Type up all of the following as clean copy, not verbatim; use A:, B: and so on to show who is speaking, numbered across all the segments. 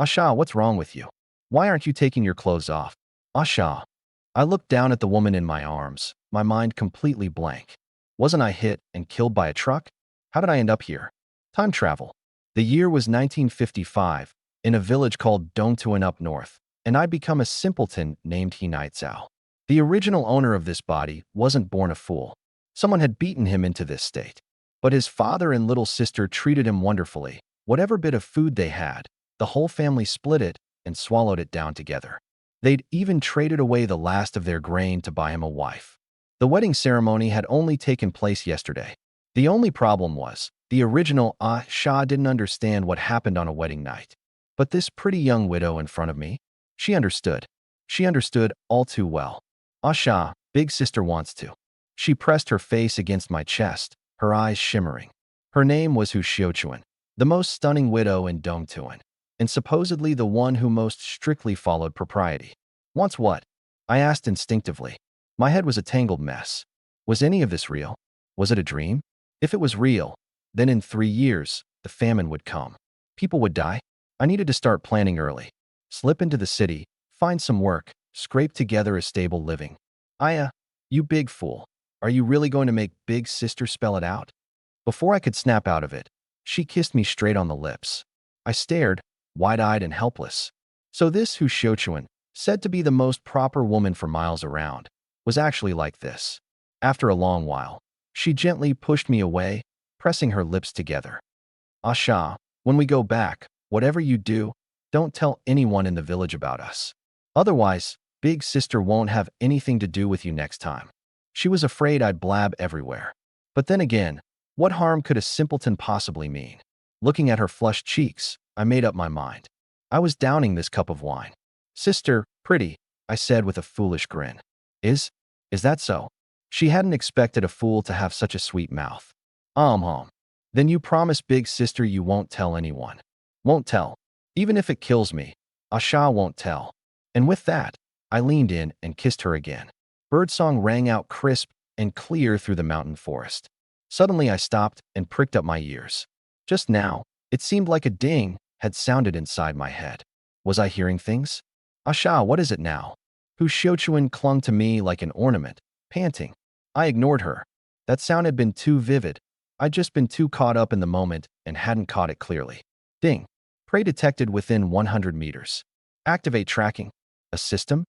A: Asha, what's wrong with you? Why aren't you taking your clothes off? Asha. I looked down at the woman in my arms, my mind completely blank. Wasn't I hit and killed by a truck? How did I end up here? Time travel. The year was 1955, in a village called Dongtuan up north, and I'd become a simpleton named Hinaitzao. The original owner of this body wasn't born a fool. Someone had beaten him into this state. But his father and little sister treated him wonderfully. Whatever bit of food they had, the whole family split it and swallowed it down together. They'd even traded away the last of their grain to buy him a wife. The wedding ceremony had only taken place yesterday. The only problem was, the original Shah didn't understand what happened on a wedding night. But this pretty young widow in front of me, she understood. She understood all too well. Shah, big sister wants to. She pressed her face against my chest, her eyes shimmering. Her name was Hu Xiuchuan, the most stunning widow in Dongtuan, and supposedly the one who most strictly followed propriety. Wants what? I asked instinctively. My head was a tangled mess. Was any of this real? Was it a dream? If it was real, then in 3 years, the famine would come. People would die. I needed to start planning early. Slip into the city, find some work, scrape together a stable living. You big fool. Are you really going to make big sister spell it out? Before I could snap out of it, she kissed me straight on the lips. I stared, wide-eyed and helpless. So this Hu Xiuchuan, said to be the most proper woman for miles around, was actually like this. After a long while, she gently pushed me away, pressing her lips together. Asha, when we go back, whatever you do, don't tell anyone in the village about us. Otherwise, big sister won't have anything to do with you next time. She was afraid I'd blab everywhere. But then again, what harm could a simpleton possibly mean? Looking at her flushed cheeks, I made up my mind. I was downing this cup of wine. Sister, pretty, I said with a foolish grin. Is that so? She hadn't expected a fool to have such a sweet mouth. Then you promise big sister you won't tell anyone. Won't tell. Even if it kills me, Asha won't tell. And with that, I leaned in and kissed her again. Birdsong rang out crisp and clear through the mountain forest. Suddenly I stopped and pricked up my ears. Just now, it seemed like a ding had sounded inside my head. Was I hearing things? Asha, what is it now? Hu Xiuchuan clung to me like an ornament, panting. I ignored her. That sound had been too vivid. I'd just been too caught up in the moment and hadn't caught it clearly. Ding. Prey detected within 100 meters. Activate tracking. A system?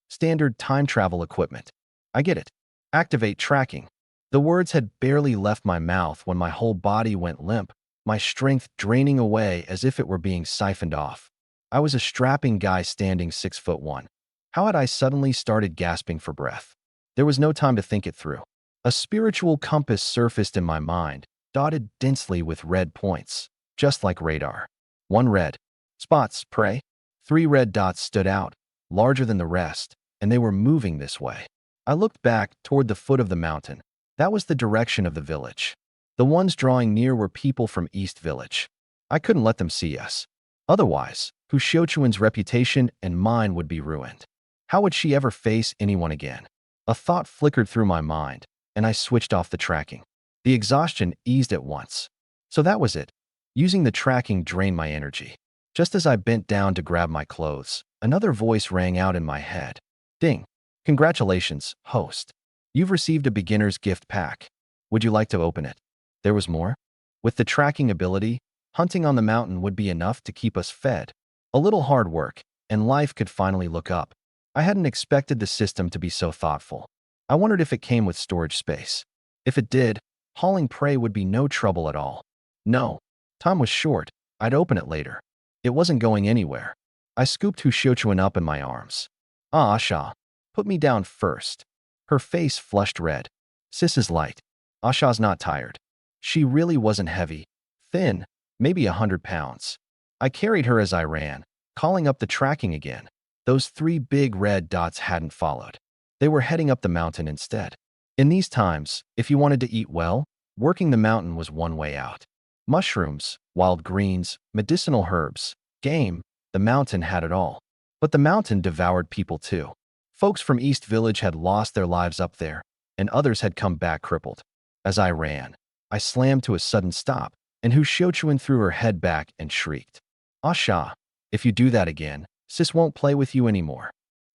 A: Standard time travel equipment. I get it. Activate tracking. The words had barely left my mouth when my whole body went limp, my strength draining away as if it were being siphoned off. I was a strapping guy standing 6'1". How had I suddenly started gasping for breath? There was no time to think it through. A spiritual compass surfaced in my mind, dotted densely with red points, just like radar. 1 red. Spots, prey. 3 red dots stood out, larger than the rest, and they were moving this way. I looked back toward the foot of the mountain. That was the direction of the village. The ones drawing near were people from East Village. I couldn't let them see us. Otherwise, Hu Xiuchuan's reputation and mine would be ruined. How would she ever face anyone again? A thought flickered through my mind, and I switched off the tracking. The exhaustion eased at once. So that was it. Using the tracking drained my energy. Just as I bent down to grab my clothes, another voice rang out in my head. Ding. Congratulations, host. You've received a beginner's gift pack. Would you like to open it? There was more. With the tracking ability, hunting on the mountain would be enough to keep us fed. A little hard work, and life could finally look up. I hadn't expected the system to be so thoughtful. I wondered if it came with storage space. If it did, hauling prey would be no trouble at all. No. Time was short. I'd open it later. It wasn't going anywhere. I scooped Hu Xiuchuan up in my arms. Asha, put me down first. Her face flushed red. Sis is light. Asha's not tired. She really wasn't heavy. Thin, maybe 100 pounds. I carried her as I ran, calling up the tracking again. Those 3 big red dots hadn't followed. They were heading up the mountain instead. In these times, if you wanted to eat well, working the mountain was one way out. Mushrooms, wild greens, medicinal herbs, game, the mountain had it all. But the mountain devoured people too. Folks from East Village had lost their lives up there, and others had come back crippled. As I ran, I slammed to a sudden stop, and Hu Xiuchuan threw her head back and shrieked. Asha, If you do that again, sis won't play with you anymore.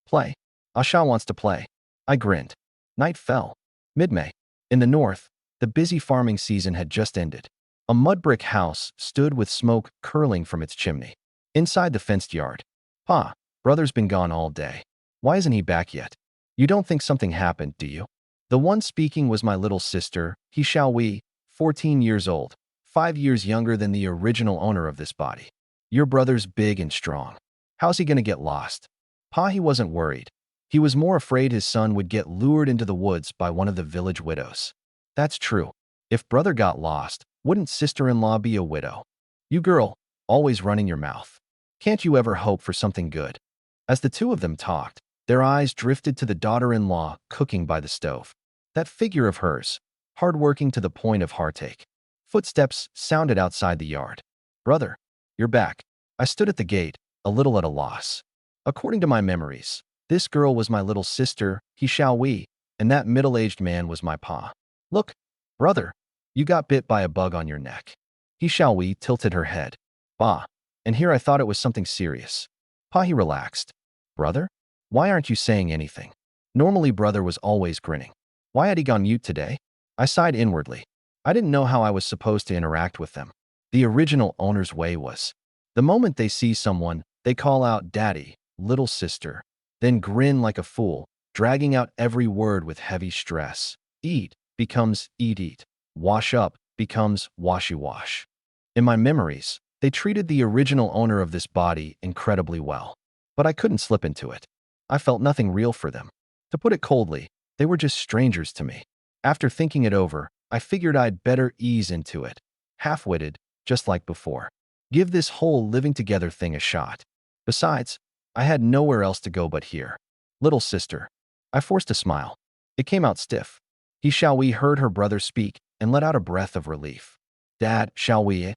A: Play. Asha wants to play. I grinned. Night fell. Mid-May. In the north, the busy farming season had just ended. A mud brick house stood with smoke curling from its chimney. Inside the fenced yard. Pa, brother's been gone all day. Why isn't he back yet? You don't think something happened, do you? The one speaking was my little sister, Xiaowei, 14 years old, 5 years younger than the original owner of this body. Your brother's big and strong. How's he gonna get lost? Pa, he wasn't worried. He was more afraid his son would get lured into the woods by one of the village widows. That's true. If brother got lost, wouldn't sister-in-law be a widow? You girl, always running your mouth. Can't you ever hope for something good? As the two of them talked, their eyes drifted to the daughter-in-law cooking by the stove. That figure of hers, hard-working to the point of heartache. Footsteps sounded outside the yard. Brother, you're back. I stood at the gate, a little at a loss. According to my memories, this girl was my little sister, Xiaowei, and that middle-aged man was my pa. Look, brother, you got bit by a bug on your neck. Xiaowei tilted her head. Bah, and here I thought it was something serious. Pa, he relaxed. Brother? Why aren't you saying anything? Normally brother was always grinning. Why had he gone mute today? I sighed inwardly. I didn't know how I was supposed to interact with them. The original owner's way was, the moment they see someone, they call out daddy, little sister, then grin like a fool, dragging out every word with heavy stress. Eat becomes eat. Wash up becomes washy wash. In my memories, they treated the original owner of this body incredibly well. But I couldn't slip into it. I felt nothing real for them. To put it coldly, they were just strangers to me. After thinking it over, I figured I'd better ease into it. Half-witted, just like before. Give this whole living together thing a shot. Besides, I had nowhere else to go but here. Little sister. I forced a smile. It came out stiff. Xiaowei heard her brother speak and let out a breath of relief. Dad, Xiaowei,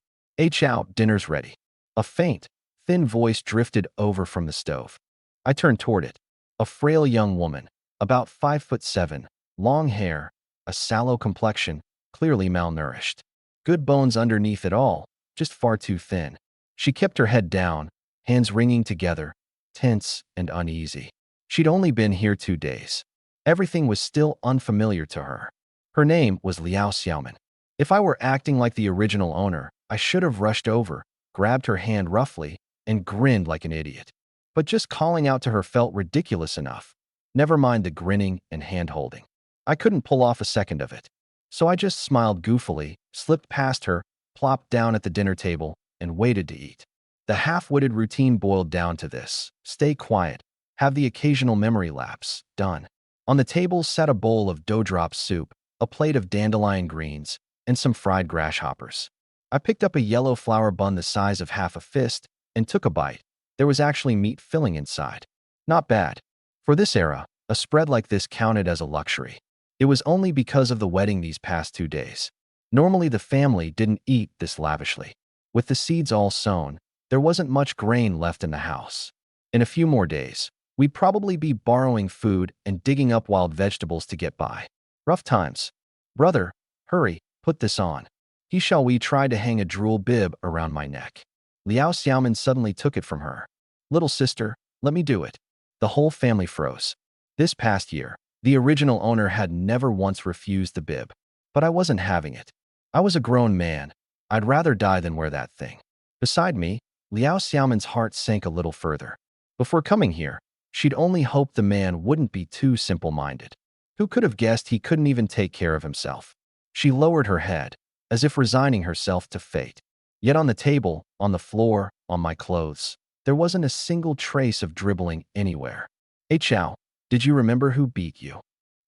A: Chow, dinner's ready. A faint, thin voice drifted over from the stove. I turned toward it. A frail young woman, about 5'7", long hair, a sallow complexion, clearly malnourished. Good bones underneath it all, just far too thin. She kept her head down, hands wringing together, tense and uneasy. She'd only been here 2 days. Everything was still unfamiliar to her. Her name was Liao Xiaoman. If I were acting like the original owner, I should have rushed over, grabbed her hand roughly, and grinned like an idiot. But just calling out to her felt ridiculous enough. Never mind the grinning and hand-holding. I couldn't pull off a second of it. So I just smiled goofily, slipped past her, plopped down at the dinner table, and waited to eat. The half-witted routine boiled down to this. Stay quiet. Have the occasional memory lapse. Done. On the table sat a bowl of dough-drop soup, a plate of dandelion greens, and some fried grasshoppers. I picked up a yellow flour bun the size of half a fist and took a bite. There was actually meat filling inside. Not bad. For this era, a spread like this counted as a luxury. It was only because of the wedding these past 2 days. Normally the family didn't eat this lavishly. With the seeds all sown, there wasn't much grain left in the house. In a few more days, we'd probably be borrowing food and digging up wild vegetables to get by. Rough times. Brother, hurry, put this on. Xiaowei tried to hang a drool bib around my neck. Liao Xiaoman suddenly took it from her. Little sister, let me do it. The whole family froze. This past year, the original owner had never once refused the bib. But I wasn't having it. I was a grown man. I'd rather die than wear that thing. Beside me, Liao Xiaoman's heart sank a little further. Before coming here, she'd only hoped the man wouldn't be too simple-minded. Who could have guessed he couldn't even take care of himself? She lowered her head, as if resigning herself to fate. Yet on the table, on the floor, on my clothes, there wasn't a single trace of dribbling anywhere. Hey Chow, did you remember who beat you?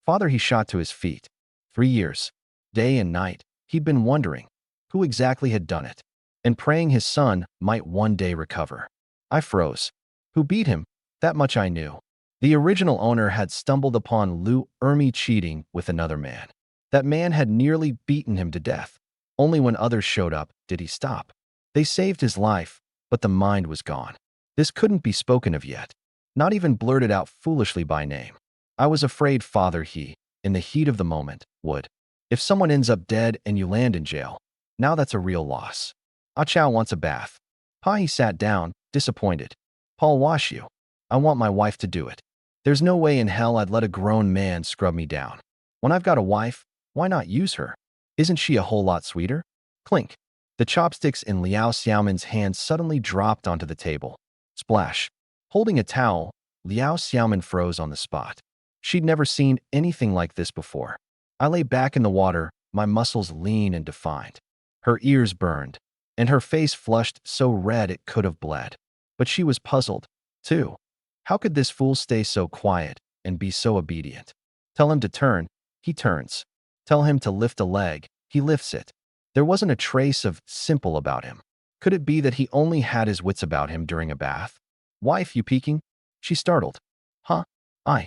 A: Father, he shot to his feet. 3 years. Day and night, he'd been wondering who exactly had done it, and praying his son might one day recover. I froze. Who beat him? That much I knew. The original owner had stumbled upon Lu Ermi cheating with another man. That man had nearly beaten him to death. Only when others showed up did he stop. They saved his life, but the mind was gone. This couldn't be spoken of yet, not even blurted out foolishly by name. I was afraid Father, he, in the heat of the moment, would. If someone ends up dead and you land in jail, now that's a real loss. Ah Chow wants a bath. Pa, he sat down, disappointed. Paul, wash you. I want my wife to do it. There's no way in hell I'd let a grown man scrub me down. When I've got a wife, why not use her? Isn't she a whole lot sweeter? Clink. The chopsticks in Liao Xiaomin's hand suddenly dropped onto the table. Splash. Holding a towel, Liao Xiaomin froze on the spot. She'd never seen anything like this before. I lay back in the water, my muscles lean and defined. Her ears burned, and her face flushed so red it could have bled. But she was puzzled, too. How could this fool stay so quiet and be so obedient? Tell him to turn, he turns. Tell him to lift a leg, he lifts it. There wasn't a trace of simple about him. Could it be that he only had his wits about him during a bath? Wife, you peeking? She startled. Huh? I.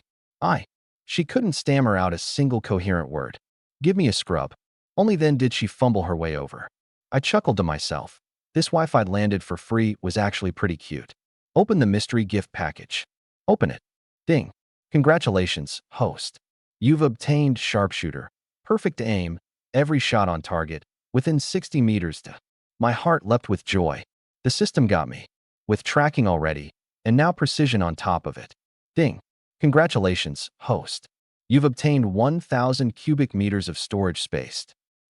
A: She couldn't stammer out a single coherent word. Give me a scrub. Only then did she fumble her way over. I chuckled to myself. This wife I'd landed for free was actually pretty cute. Open the mystery gift package. Open it. Ding. Congratulations, host. You've obtained sharpshooter. Perfect aim, every shot on target, within 60 meters to. My heart leapt with joy. The system got me. With tracking already, and now precision on top of it. Ding. Congratulations, host. You've obtained 1,000 cubic meters of storage space.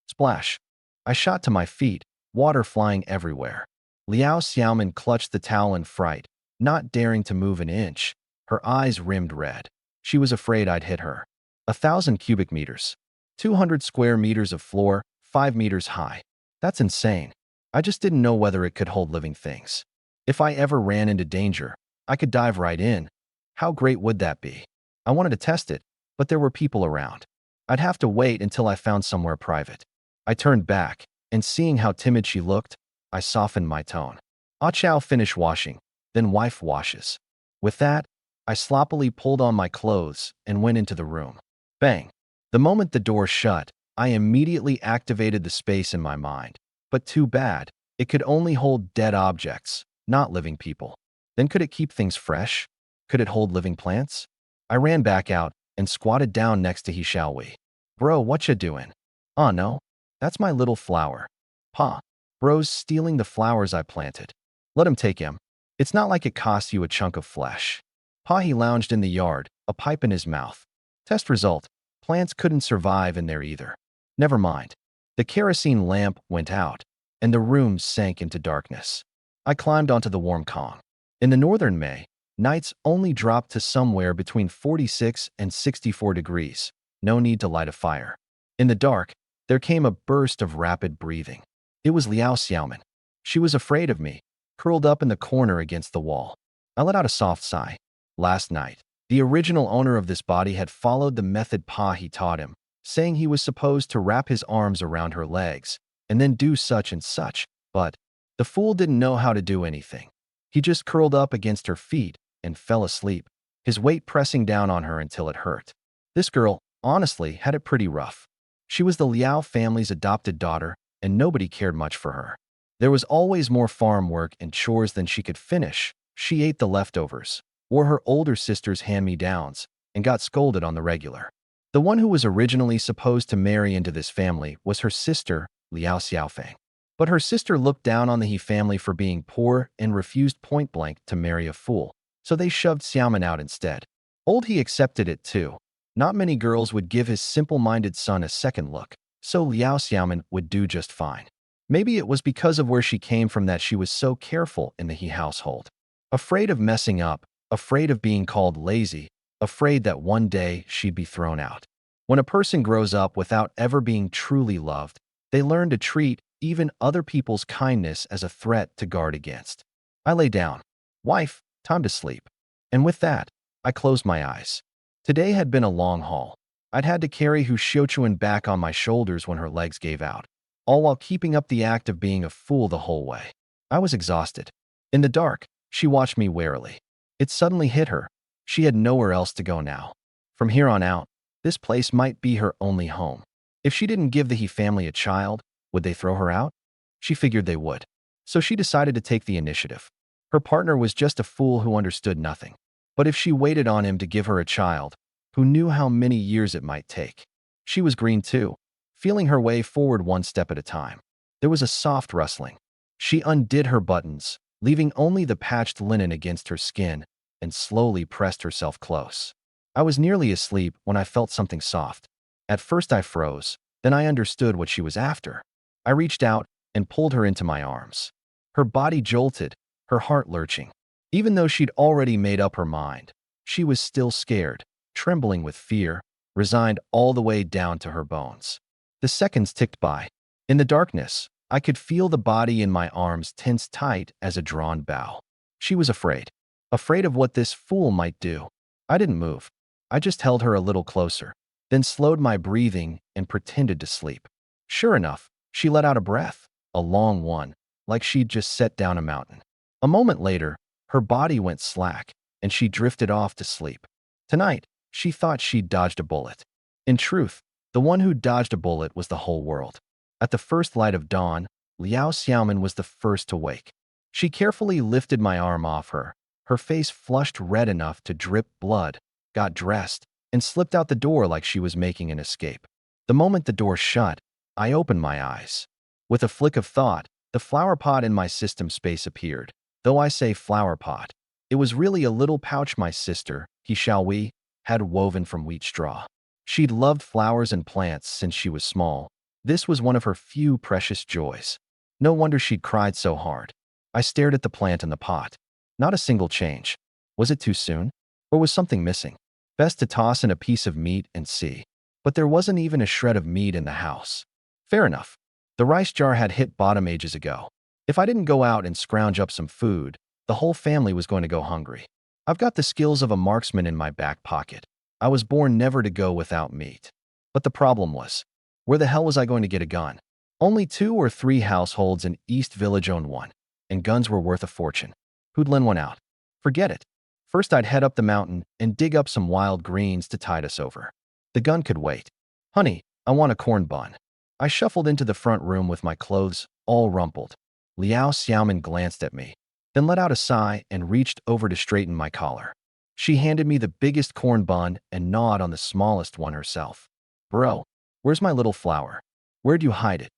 A: Splash. I shot to my feet, water flying everywhere. Liao Xiaomin clutched the towel in fright, not daring to move an inch. Her eyes rimmed red. She was afraid I'd hit her. 1,000 cubic meters. 200 square meters of floor, 5 meters high. That's insane. I just didn't know whether it could hold living things. If I ever ran into danger, I could dive right in. How great would that be? I wanted to test it, but there were people around. I'd have to wait until I found somewhere private. I turned back, and seeing how timid she looked, I softened my tone. Ah Chow, finish washing, then wife washes. With that, I sloppily pulled on my clothes and went into the room. Bang. The moment the door shut, I immediately activated the space in my mind. But too bad, it could only hold dead objects, not living people. Then could it keep things fresh? Could it hold living plants? I ran back out and squatted down next to he, shall we? Bro, what ya doing? Oh no, that's my little flower. Pa, bro's stealing the flowers I planted. Let him take him. It's not like it costs you a chunk of flesh. Pa, he lounged in the yard, a pipe in his mouth. Test result, plants couldn't survive in there either. Never mind. The kerosene lamp went out, and the room sank into darkness. I climbed onto the warm Kong. In the northern May, nights only dropped to somewhere between 46 and 64 degrees. No need to light a fire. In the dark, there came a burst of rapid breathing. It was Liao Xiaomin. She was afraid of me, curled up in the corner against the wall. I let out a soft sigh. Last night, the original owner of this body had followed the method Pa he taught him, saying he was supposed to wrap his arms around her legs and then do such and such, but the fool didn't know how to do anything. He just curled up against her feet and fell asleep, his weight pressing down on her until it hurt. This girl, honestly, had it pretty rough. She was the Liao family's adopted daughter, and nobody cared much for her. There was always more farm work and chores than she could finish. She ate the leftovers, wore her older sister's hand-me-downs, and got scolded on the regular. The one who was originally supposed to marry into this family was her sister, Liao Xiaofeng. But her sister looked down on the He family for being poor and refused point-blank to marry a fool, so they shoved Xiaomin out instead. Old He accepted it too. Not many girls would give his simple-minded son a second look, so Liao Xiaomin would do just fine. Maybe it was because of where she came from that she was so careful in the He household. Afraid of messing up, afraid of being called lazy, afraid that one day she'd be thrown out. When a person grows up without ever being truly loved, they learn to treat even other people's kindness as a threat to guard against. I lay down. Wife, time to sleep. And with that, I closed my eyes. Today had been a long haul. I'd had to carry Hu Xiuchuan back on my shoulders when her legs gave out, all while keeping up the act of being a fool the whole way. I was exhausted. In the dark, she watched me warily. It suddenly hit her. She had nowhere else to go now. From here on out, this place might be her only home. If she didn't give the He family a child, would they throw her out? She figured they would. So she decided to take the initiative. Her partner was just a fool who understood nothing. But if she waited on him to give her a child, who knew how many years it might take? She was green too, feeling her way forward one step at a time. There was a soft rustling. She undid her buttons, leaving only the patched linen against her skin, and slowly pressed herself close. I was nearly asleep when I felt something soft. At first I froze, then I understood what she was after. I reached out and pulled her into my arms. Her body jolted, her heart lurching. Even though she'd already made up her mind, she was still scared, trembling with fear, resigned all the way down to her bones. The seconds ticked by. In the darkness, I could feel the body in my arms tense tight as a drawn bow. She was afraid. Afraid of what this fool might do. I didn't move. I just held her a little closer, then slowed my breathing and pretended to sleep. Sure enough, she let out a breath, a long one, like she'd just set down a mountain. A moment later, her body went slack, and she drifted off to sleep. Tonight, she thought she'd dodged a bullet. In truth, the one who dodged a bullet was the whole world. At the first light of dawn, Liao Xiaoman was the first to wake. She carefully lifted my arm off her, her face flushed red enough to drip blood, got dressed, and slipped out the door like she was making an escape. The moment the door shut, I opened my eyes. With a flick of thought, the flower pot in my system space appeared. Though I say flower pot, it was really a little pouch my sister, Xiaowi, had woven from wheat straw. She'd loved flowers and plants since she was small. This was one of her few precious joys. No wonder she'd cried so hard. I stared at the plant in the pot. Not a single change. Was it too soon? Or was something missing? Best to toss in a piece of meat and see. But there wasn't even a shred of meat in the house. Fair enough. The rice jar had hit bottom ages ago. If I didn't go out and scrounge up some food, the whole family was going to go hungry. I've got the skills of a marksman in my back pocket. I was born never to go without meat. But the problem was, where the hell was I going to get a gun? Only 2 or 3 households in East Village owned one, and guns were worth a fortune. Who'd lend one out? Forget it. First I'd head up the mountain and dig up some wild greens to tide us over. The gun could wait. Honey, I want a corn bun. I shuffled into the front room with my clothes all rumpled. Liao Xiaoman glanced at me, then let out a sigh and reached over to straighten my collar. She handed me the biggest corn bun and gnawed on the smallest one herself. Bro, where's my little flower? Where'd you hide it?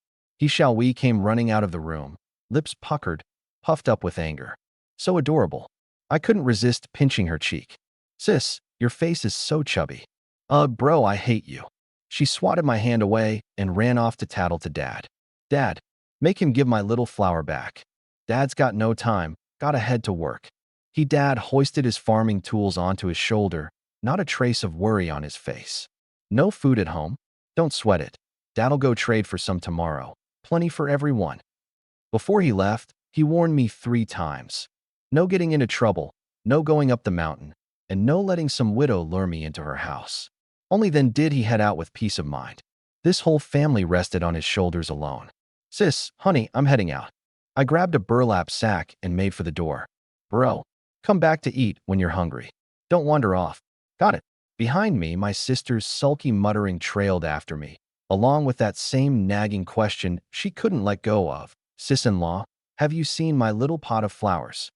A: Xiaowi came running out of the room, lips puckered, puffed up with anger. So adorable. I couldn't resist pinching her cheek. Sis, your face is so chubby. Bro, I hate you. She swatted my hand away and ran off to tattle to Dad. Dad, make him give my little flower back. Dad's got no time, gotta head to work. Dad hoisted his farming tools onto his shoulder, not a trace of worry on his face. No food at home? Don't sweat it. Dad'll go trade for some tomorrow. Plenty for everyone. Before he left, he warned me 3 times. No getting into trouble, no going up the mountain, and no letting some widow lure me into her house. Only then did he head out with peace of mind. This whole family rested on his shoulders alone. Sis, honey, I'm heading out. I grabbed a burlap sack and made for the door. Bro, come back to eat when you're hungry. Don't wander off. Got it. Behind me, my sister's sulky muttering trailed after me, along with that same nagging question she couldn't let go of. Sis-in-law, have you seen my little pot of flowers?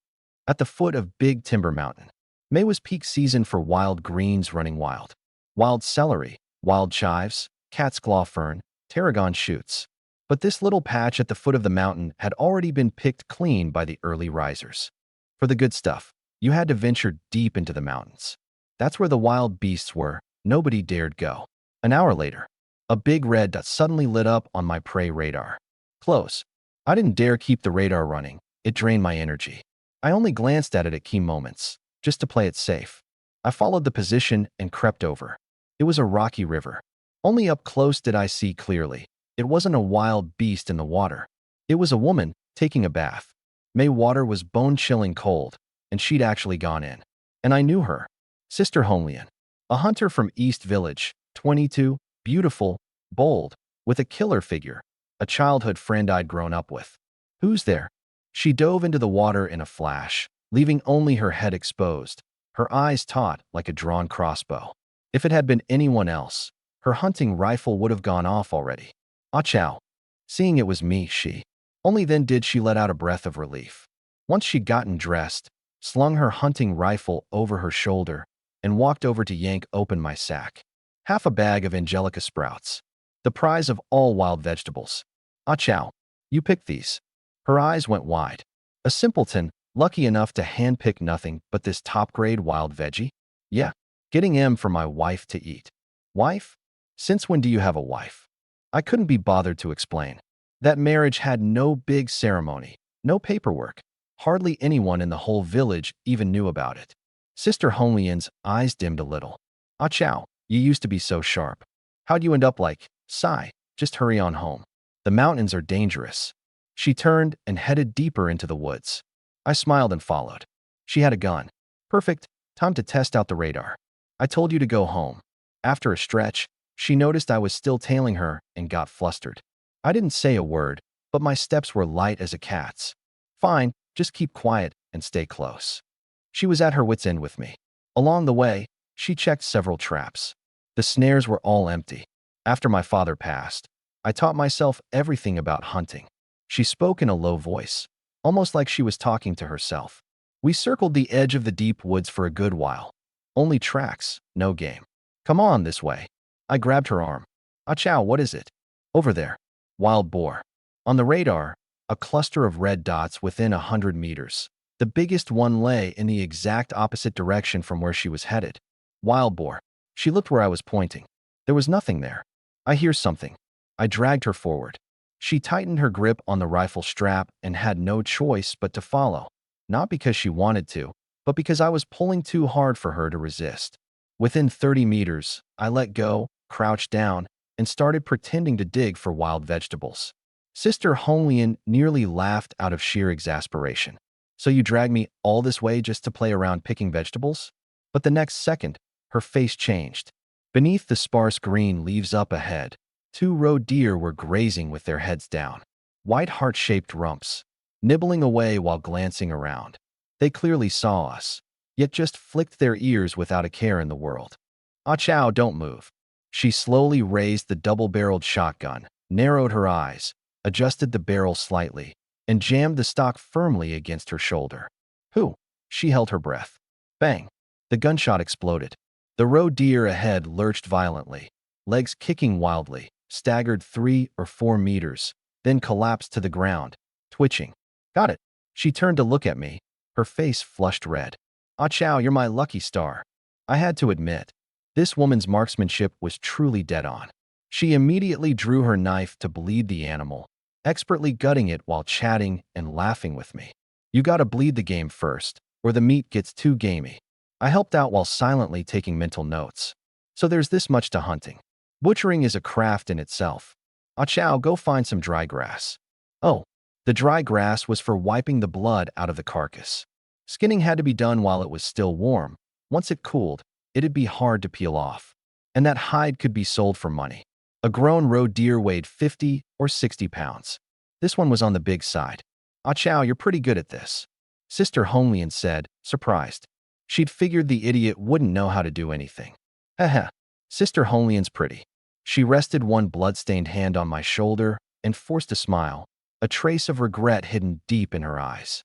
A: At the foot of Big Timber Mountain. May was peak season for wild greens running wild. Wild celery, wild chives, cat's claw fern, tarragon shoots. But this little patch at the foot of the mountain had already been picked clean by the early risers. For the good stuff, you had to venture deep into the mountains. That's where the wild beasts were. Nobody dared go. An hour later, a big red dot suddenly lit up on my prey radar. Close. I didn't dare keep the radar running. It drained my energy. I only glanced at it at key moments, just to play it safe. I followed the position and crept over. It was a rocky river. Only up close did I see clearly. It wasn't a wild beast in the water. It was a woman taking a bath. May water was bone-chilling cold, and she'd actually gone in. And I knew her. Sister Honglian. A hunter from East Village, 22, beautiful, bold, with a killer figure. A childhood friend I'd grown up with. Who's there? She dove into the water in a flash, leaving only her head exposed, her eyes taut like a drawn crossbow. If it had been anyone else, her hunting rifle would have gone off already. Ah chow. Seeing it was me, she. Only then did she let out a breath of relief. Once she'd gotten dressed, slung her hunting rifle over her shoulder, and walked over to yank open my sack. Half a bag of angelica sprouts. The prize of all wild vegetables. Ah chow. You picked these. Her eyes went wide. A simpleton, Lucky enough to handpick nothing but this top-grade wild veggie? Yeah, getting M for my wife to eat. Wife? Since when do you have a wife? I couldn't be bothered to explain. That marriage had no big ceremony, no paperwork. Hardly anyone in the whole village even knew about it. Sister Honglian's eyes dimmed a little. Ah chow, you used to be so sharp. How'd you end up like? Sigh, just hurry on home. The mountains are dangerous. She turned and headed deeper into the woods. I smiled and followed. She had a gun. Perfect, time to test out the radar. I told you to go home. After a stretch, she noticed I was still tailing her and got flustered. I didn't say a word, but my steps were light as a cat's. Fine, just keep quiet and stay close. She was at her wits' end with me. Along the way, she checked several traps. The snares were all empty. After my father passed, I taught myself everything about hunting. She spoke in a low voice, almost like she was talking to herself. We circled the edge of the deep woods for a good while. Only tracks, no game. Come on, this way. I grabbed her arm. Ah chow, what is it? Over there. Wild boar. On the radar, a cluster of red dots within 100 meters. The biggest one lay in the exact opposite direction from where she was headed. Wild boar. She looked where I was pointing. There was nothing there. I hear something. I dragged her forward. She tightened her grip on the rifle strap and had no choice but to follow. Not because she wanted to, but because I was pulling too hard for her to resist. Within 30 meters, I let go, crouched down, and started pretending to dig for wild vegetables. Sister Honglian nearly laughed out of sheer exasperation. So you dragged me all this way just to play around picking vegetables? But the next second, her face changed. Beneath the sparse green leaves up ahead, 2 roe deer were grazing with their heads down. White heart-shaped rumps, nibbling away while glancing around. They clearly saw us, yet just flicked their ears without a care in the world. Ah chow, don't move. She slowly raised the double-barreled shotgun, narrowed her eyes, adjusted the barrel slightly, and jammed the stock firmly against her shoulder. Whew! She held her breath. Bang! The gunshot exploded. The roe deer ahead lurched violently, legs kicking wildly, staggered 3 or 4 meters, then collapsed to the ground, twitching. Got it. She turned to look at me, her face flushed red. Ah chow, you're my lucky star. I had to admit, this woman's marksmanship was truly dead on. She immediately drew her knife to bleed the animal, expertly gutting it while chatting and laughing with me. You gotta bleed the game first, or the meat gets too gamey. I helped out while silently taking mental notes. So there's this much to hunting. Butchering is a craft in itself. Ah chow, go find some dry grass. Oh, the dry grass was for wiping the blood out of the carcass. Skinning had to be done while it was still warm. Once it cooled, it'd be hard to peel off. And that hide could be sold for money. A grown roe deer weighed 50 or 60 pounds. This one was on the big side. Ah chow, you're pretty good at this. Sister Honglian said, surprised. She'd figured the idiot wouldn't know how to do anything. Haha, Sister Honglian's pretty. She rested one blood-stained hand on my shoulder and forced a smile, a trace of regret hidden deep in her eyes.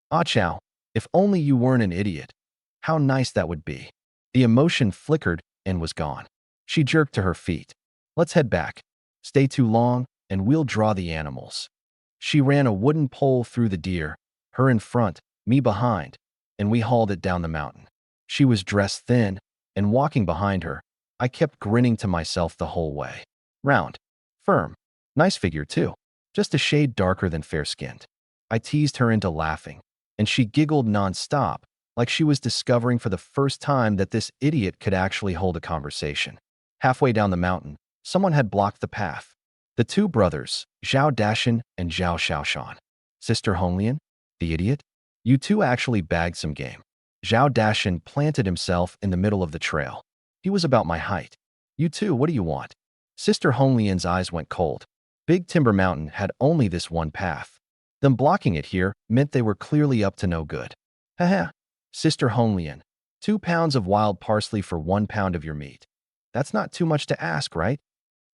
A: Ah chow, if only you weren't an idiot. How nice that would be. The emotion flickered and was gone. She jerked to her feet. Let's head back. Stay too long, and we'll draw the animals. She ran a wooden pole through the deer, her in front, me behind, and we hauled it down the mountain. She was dressed thin, and walking behind her, I kept grinning to myself the whole way. Round. Firm. Nice figure, too. Just a shade darker than fair-skinned. I teased her into laughing, and she giggled nonstop, like she was discovering for the first time that this idiot could actually hold a conversation. Halfway down the mountain, someone had blocked the path. The 2 brothers, Zhao Dashan and Zhao Shaoshan. Sister Honglian? The idiot? You 2 actually bagged some game. Zhao Dashan planted himself in the middle of the trail. He was about my height. You 2, what do you want? Sister Honglian's eyes went cold. Big Timber Mountain had only this one path. Them blocking it here meant they were clearly up to no good. Haha. Sister Honglian, 2 pounds of wild parsley for 1 pound of your meat. That's not too much to ask, right?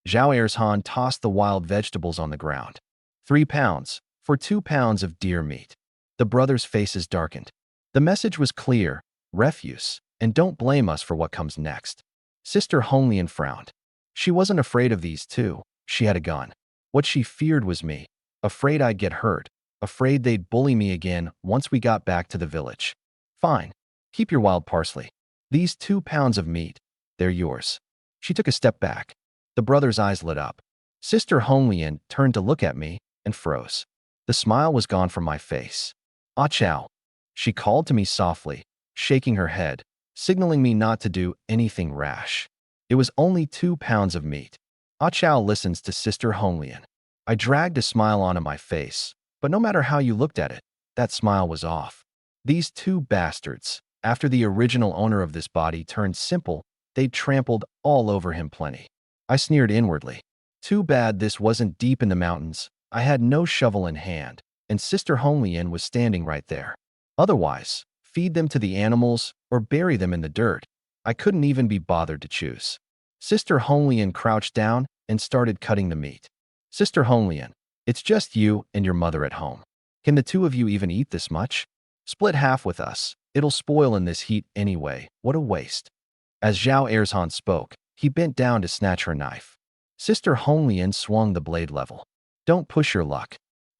A: Zhao Ershan tossed the wild vegetables on the ground. 3 pounds, for 2 pounds of deer meat. The brothers' faces darkened. The message was clear, refuse, and don't blame us for what comes next. Sister Honglian frowned. She wasn't afraid of these 2, she had a gun. What she feared was me, afraid I'd get hurt, afraid they'd bully me again once we got back to the village. Fine. Keep your wild parsley. These 2 pounds of meat, they're yours. She took a step back. The brother's eyes lit up. Sister Honglian turned to look at me and froze. The smile was gone from my face. Ah chow. She called to me softly, shaking her head, signaling me not to do anything rash. It was only 2 pounds of meat. Ah chow listens to Sister Honglian. I dragged a smile onto my face, but no matter how you looked at it, that smile was off. These two bastards, after the original owner of this body turned simple, they'd trampled all over him plenty. I sneered inwardly. Too bad this wasn't deep in the mountains. I had no shovel in hand, and Sister Honglian was standing right there. Otherwise, feed them to the animals or bury them in the dirt. I couldn't even be bothered to choose. Sister Honglian crouched down and started cutting the meat. Sister Honglian, it's just you and your mother at home. Can the two of you even eat this much? Split half with us. It'll spoil in this heat anyway. What a waste. As Zhao Erzhan spoke, he bent down to snatch her knife. Sister Honglian swung the blade level. Don't push your luck.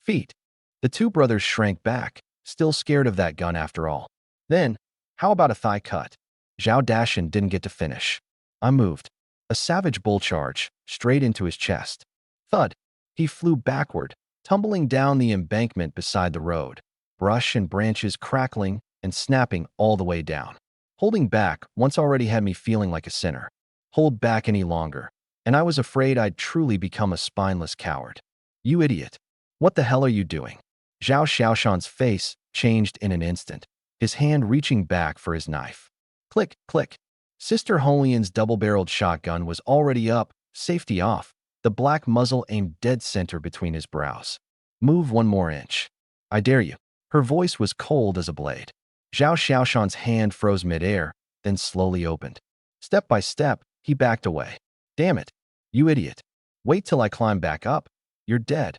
A: Feet. The two brothers shrank back, still scared of that gun after all. Then, how about a thigh cut? Zhao Dashan didn't get to finish. I moved. A savage bull charge, straight into his chest. Thud. He flew backward, tumbling down the embankment beside the road, brush and branches crackling and snapping all the way down. Holding back once already had me feeling like a sinner. Hold back any longer, and I was afraid I'd truly become a spineless coward. You idiot. What the hell are you doing? Zhao Xiaoshan's face changed in an instant, his hand reaching back for his knife. Click, click. Sister Honglian's double-barreled shotgun was already up, safety off, the black muzzle aimed dead center between his brows. Move 1 more inch. I dare you. Her voice was cold as a blade. Zhao Xiaoshan's hand froze midair, then slowly opened. Step by step, he backed away. Damn it. You idiot. Wait till I climb back up. You're dead.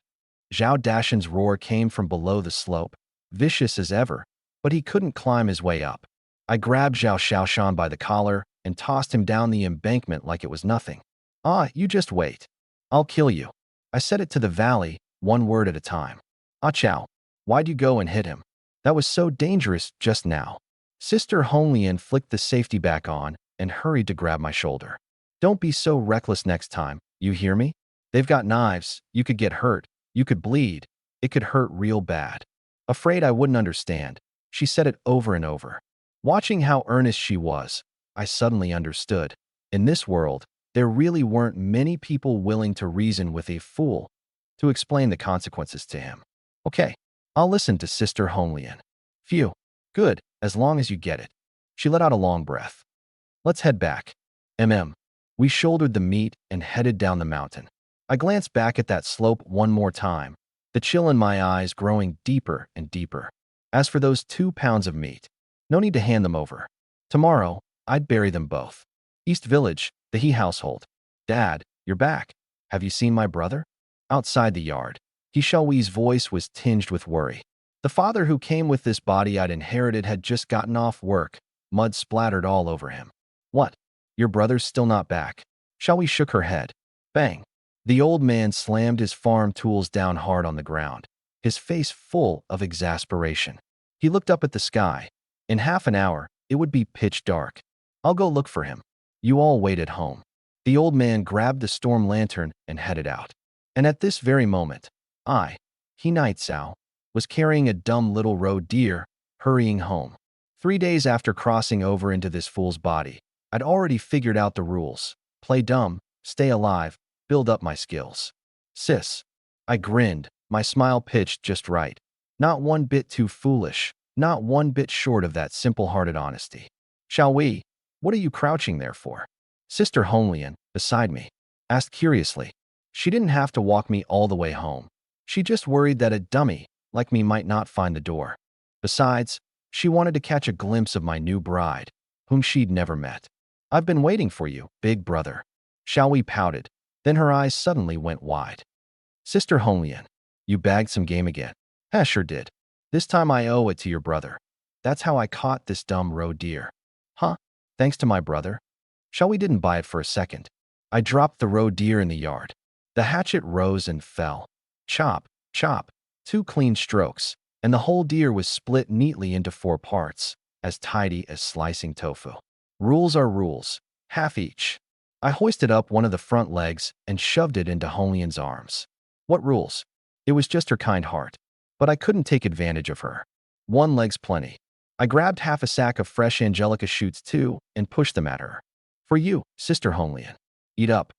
A: Zhao Dashan's roar came from below the slope, vicious as ever, but he couldn't climb his way up. I grabbed Zhao Xiaoshan by the collar and tossed him down the embankment like it was nothing. Ah, you just wait. I'll kill you. I said it to the valley, 1 word at a time. Ah chow. Why'd you go and hit him? That was so dangerous just now. Sister Honglian flicked the safety back on and hurried to grab my shoulder. Don't be so reckless next time, you hear me? They've got knives, you could get hurt, you could bleed, it could hurt real bad. Afraid I wouldn't understand, she said it over and over. Watching how earnest she was, I suddenly understood. In this world, there really weren't many people willing to reason with a fool to explain the consequences to him. Okay, I'll listen to Sister Honglian. Phew. Good, as long as you get it. She let out a long breath. Let's head back. We shouldered the meat and headed down the mountain. I glanced back at that slope 1 more time, the chill in my eyes growing deeper and deeper. As for those 2 pounds of meat, no need to hand them over. Tomorrow, I'd bury them both. East Village, the He household. Dad, you're back. Have you seen my brother? Outside the yard, He Shui's voice was tinged with worry. The father who came with this body I'd inherited had just gotten off work, mud splattered all over him. What? Your brother's still not back? Shui shook her head. Bang. The old man slammed his farm tools down hard on the ground, his face full of exasperation. He looked up at the sky. In half an hour, it would be pitch dark. I'll go look for him. You all wait at home. The old man grabbed the storm lantern and headed out. And at this very moment, He Night Sao, was carrying a dumb little roe deer, hurrying home. 3 days after crossing over into this fool's body, I'd already figured out the rules. Play dumb, stay alive, build up my skills. Sis. I grinned, my smile pitched just right. Not one bit too foolish, not one bit short of that simple-hearted honesty. Shall we? What are you crouching there for? Sister Honglian, beside me, asked curiously. She didn't have to walk me all the way home. She just worried that a dummy like me might not find the door. Besides, she wanted to catch a glimpse of my new bride, whom she'd never met. I've been waiting for you, big brother. Xiaoi pouted. Then her eyes suddenly went wide. Sister Honglian, you bagged some game again. I sure did. This time I owe it to your brother. That's how I caught this dumb roe deer. Huh? Thanks to my brother? Xiaoi didn't buy it for a second. I dropped the roe deer in the yard. The hatchet rose and fell. Chop, chop. 2 clean strokes, and the whole deer was split neatly into 4 parts, as tidy as slicing tofu. Rules are rules, half each. I hoisted up one of the front legs and shoved it into Honglian's arms. What rules? It was just her kind heart. But I couldn't take advantage of her. 1 leg's plenty. I grabbed half a sack of fresh angelica shoots too and pushed them at her. For you, Sister Honglian. Eat up.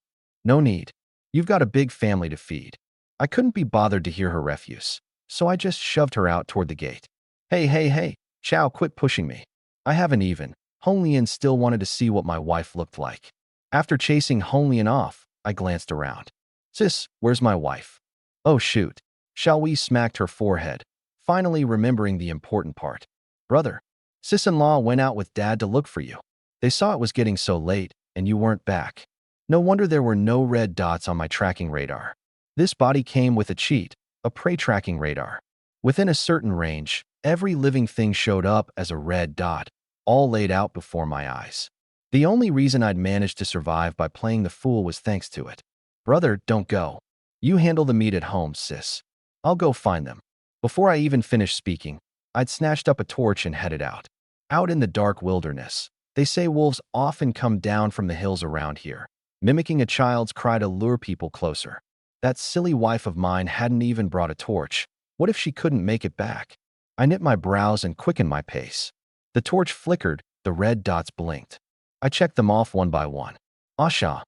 A: No need. You've got a big family to feed. I couldn't be bothered to hear her refuse, so I just shoved her out toward the gate. Hey, Chow, quit pushing me. I haven't even. Honglian still wanted to see what my wife looked like. After chasing Honglian off, I glanced around. Sis, where's my wife? Oh shoot. Shall we smacked her forehead, finally remembering the important part. Brother, sis-in-law went out with dad to look for you. They saw it was getting so late, and you weren't back. No wonder there were no red dots on my tracking radar. This body came with a cheat, a prey tracking radar. Within a certain range, every living thing showed up as a red dot, all laid out before my eyes. The only reason I'd managed to survive by playing the fool was thanks to it. Brother, don't go. You handle the meat at home, sis. I'll go find them. Before I even finished speaking, I'd snatched up a torch and headed out. Out in the dark wilderness, they say wolves often come down from the hills around here, mimicking a child's cry to lure people closer. That silly wife of mine hadn't even brought a torch. What if she couldn't make it back? I knit my brows and quickened my pace. The torch flickered, the red dots blinked. I checked them off one by one. Asha.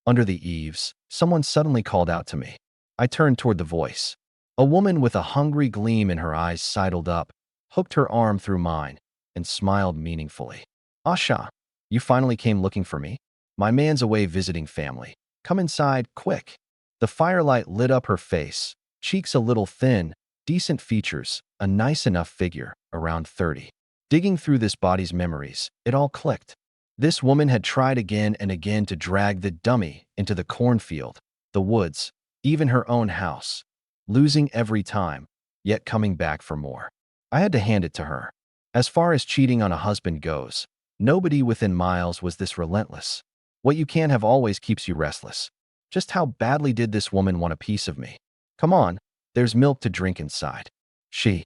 A: Under the eaves, someone suddenly called out to me. I turned toward the voice. A woman with a hungry gleam in her eyes sidled up, hooked her arm through mine, and smiled meaningfully. Asha, you finally came looking for me? My man's away visiting family. Come inside, quick. The firelight lit up her face, cheeks a little thin, decent features, a nice enough figure, around 30. Digging through this body's memories, it all clicked. This woman had tried again and again to drag the dummy into the cornfield, the woods, even her own house, losing every time, yet coming back for more. I had to hand it to her. As far as cheating on a husband goes, nobody within miles was this relentless. What you can't have always keeps you restless. Just how badly did this woman want a piece of me? Come on, there's milk to drink inside. She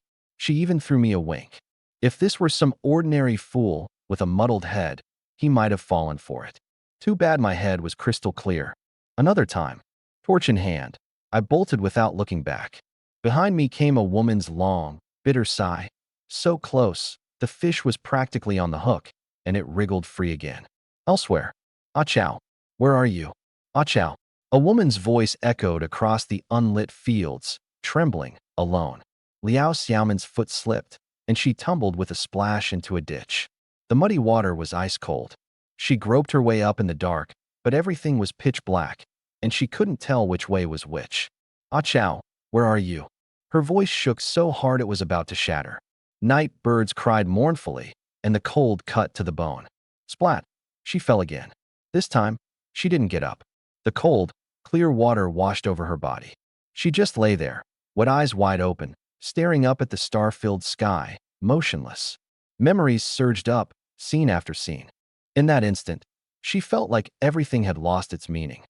A: even threw me a wink. If this were some ordinary fool with a muddled head, he might have fallen for it. Too bad my head was crystal clear. Another time, torch in hand, I bolted without looking back. Behind me came a woman's long, bitter sigh. So close, the fish was practically on the hook, and it wriggled free again. Elsewhere. Ah Chow, where are you? Ah Chow. A woman's voice echoed across the unlit fields, trembling, alone. Liao Xiaoman's foot slipped, and she tumbled with a splash into a ditch. The muddy water was ice cold. She groped her way up in the dark, but everything was pitch black, and she couldn't tell which way was which. Ah Chow, where are you? Her voice shook so hard it was about to shatter. Night birds cried mournfully, and the cold cut to the bone. Splat! She fell again. This time, she didn't get up. The cold, clear water washed over her body. She just lay there, with eyes wide open, staring up at the star-filled sky, motionless. Memories surged up, scene after scene. In that instant, she felt like everything had lost its meaning.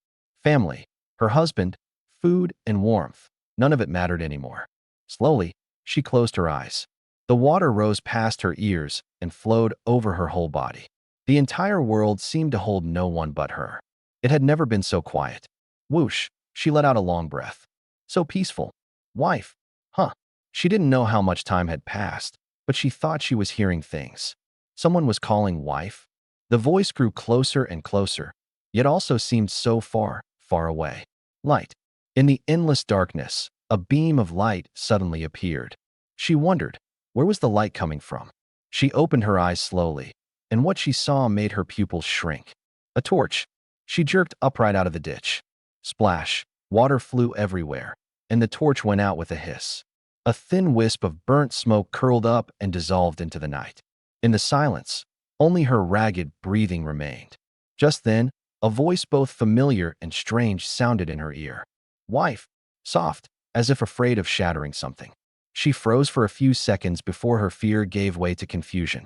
A: Family, her husband, food, and warmth. None of it mattered anymore. Slowly, she closed her eyes. The water rose past her ears and flowed over her whole body. The entire world seemed to hold no one but her. It had never been so quiet. Whoosh, she let out a long breath. So peaceful. Wife. Huh. She didn't know how much time had passed, but she thought she was hearing things. Someone was calling wife. The voice grew closer and closer, yet also seemed so far, far away. Light. In the endless darkness, a beam of light suddenly appeared. She wondered, where was the light coming from? She opened her eyes slowly, and what she saw made her pupils shrink. A torch. She jerked upright out of the ditch. Splash. Water flew everywhere, and the torch went out with a hiss. A thin wisp of burnt smoke curled up and dissolved into the night. In the silence, only her ragged breathing remained. Just then, a voice both familiar and strange sounded in her ear. Wife. Soft, as if afraid of shattering something. She froze for a few seconds before her fear gave way to confusion.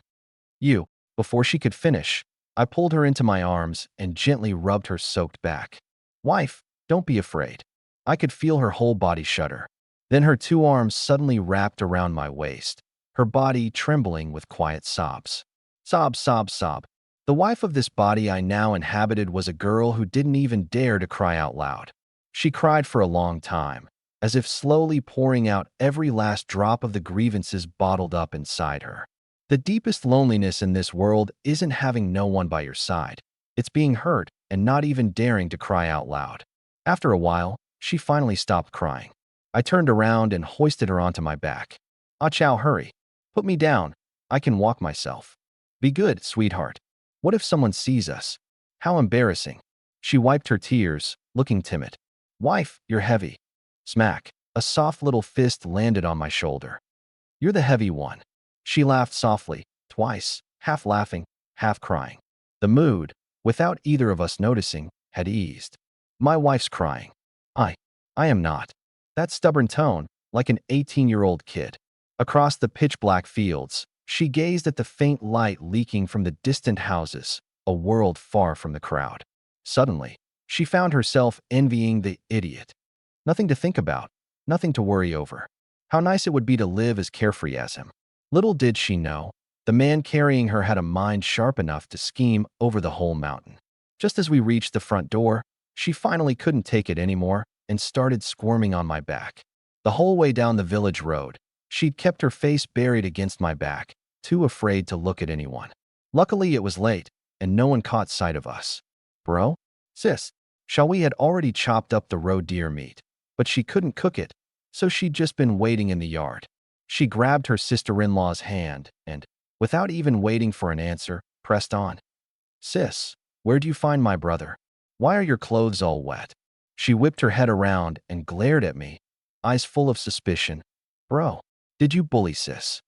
A: You. Before she could finish, I pulled her into my arms and gently rubbed her soaked back. Wife, don't be afraid. I could feel her whole body shudder. Then her two arms suddenly wrapped around my waist, her body trembling with quiet sobs. Sob, sob, sob. The wife of this body I now inhabited was a girl who didn't even dare to cry out loud. She cried for a long time, as if slowly pouring out every last drop of the grievances bottled up inside her. The deepest loneliness in this world isn't having no one by your side. It's being hurt and not even daring to cry out loud. After a while, she finally stopped crying. I turned around and hoisted her onto my back. Ah Chow, hurry. Put me down. I can walk myself. Be good, sweetheart. What if someone sees us? How embarrassing. She wiped her tears, looking timid. Wife, you're heavy. Smack. A soft little fist landed on my shoulder. You're the heavy one. She laughed softly, twice, half laughing, half crying. The mood, without either of us noticing, had eased. My wife's crying. I am not. That stubborn tone, like an 18-year-old kid. Across the pitch-black fields, she gazed at the faint light leaking from the distant houses, a world far from the crowd. Suddenly, she found herself envying the idiot. Nothing to think about, nothing to worry over. How nice it would be to live as carefree as him. Little did she know, the man carrying her had a mind sharp enough to scheme over the whole mountain. Just as we reached the front door, she finally couldn't take it anymore and started squirming on my back. The whole way down the village road, she'd kept her face buried against my back, too afraid to look at anyone. Luckily, it was late, and no one caught sight of us. Bro? Sis, we had already chopped up the roe deer meat, but she couldn't cook it, so she'd just been waiting in the yard. She grabbed her sister-in-law's hand and, without even waiting for an answer, pressed on. Sis, where'd you find my brother? Why are your clothes all wet? She whipped her head around and glared at me, eyes full of suspicion. Bro, did you bully sis?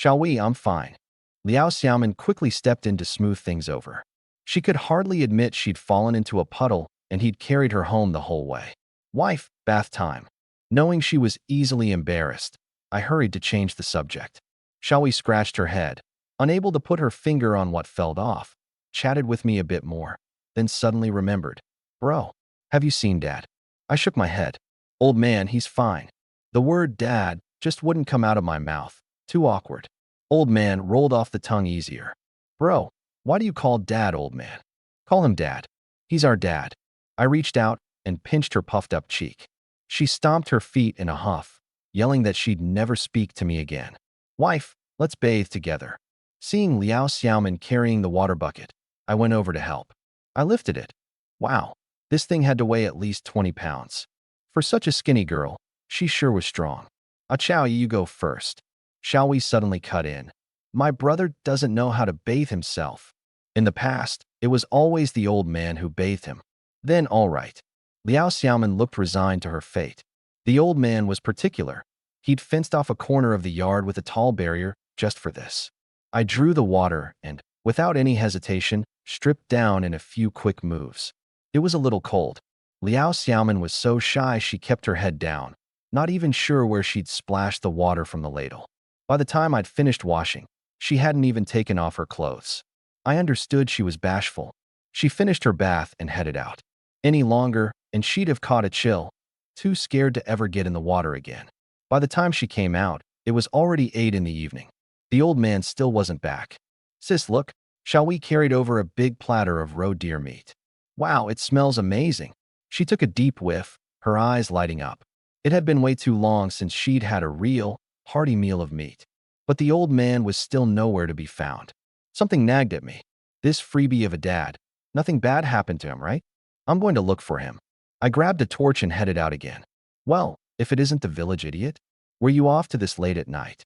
A: I'm fine. Liao Xiaoman quickly stepped in to smooth things over. She could hardly admit she'd fallen into a puddle and he'd carried her home the whole way. Wife, bath time. Knowing she was easily embarrassed, I hurried to change the subject. Scratched her head, unable to put her finger on what fell off, chatted with me a bit more, then suddenly remembered. Bro, have you seen Dad? I shook my head. Old man, he's fine. The word Dad just wouldn't come out of my mouth. Too awkward. Old man rolled off the tongue easier. Bro, why do you call Dad old man? Call him Dad. He's our dad. I reached out and pinched her puffed-up cheek. She stomped her feet in a huff, yelling that she'd never speak to me again. Wife, let's bathe together. Seeing Liao Xiaoman carrying the water bucket, I went over to help. I lifted it. Wow, this thing had to weigh at least 20 pounds. For such a skinny girl, she sure was strong. Chow, you go first. Suddenly cut in. My brother doesn't know how to bathe himself. In the past, it was always the old man who bathed him. Then, all right. Liao Xiaoman looked resigned to her fate. The old man was particular. He'd fenced off a corner of the yard with a tall barrier just for this. I drew the water and, without any hesitation, stripped down in a few quick moves. It was a little cold. Liao Xiaoman was so shy she kept her head down, not even sure where she'd splashed the water from the ladle. By the time I'd finished washing, she hadn't even taken off her clothes. I understood she was bashful. She finished her bath and headed out. Any longer, and she'd have caught a chill, too scared to ever get in the water again. By the time she came out, it was already 8 in the evening. The old man still wasn't back. Sis, look, we carried over a big platter of roe deer meat. Wow, it smells amazing. She took a deep whiff, her eyes lighting up. It had been way too long since she'd had a real, hearty meal of meat. But the old man was still nowhere to be found. Something nagged at me. This freebie of a dad. Nothing bad happened to him, right? I'm going to look for him. I grabbed a torch and headed out again. Well, if it isn't the village idiot? Were you off to this late at night?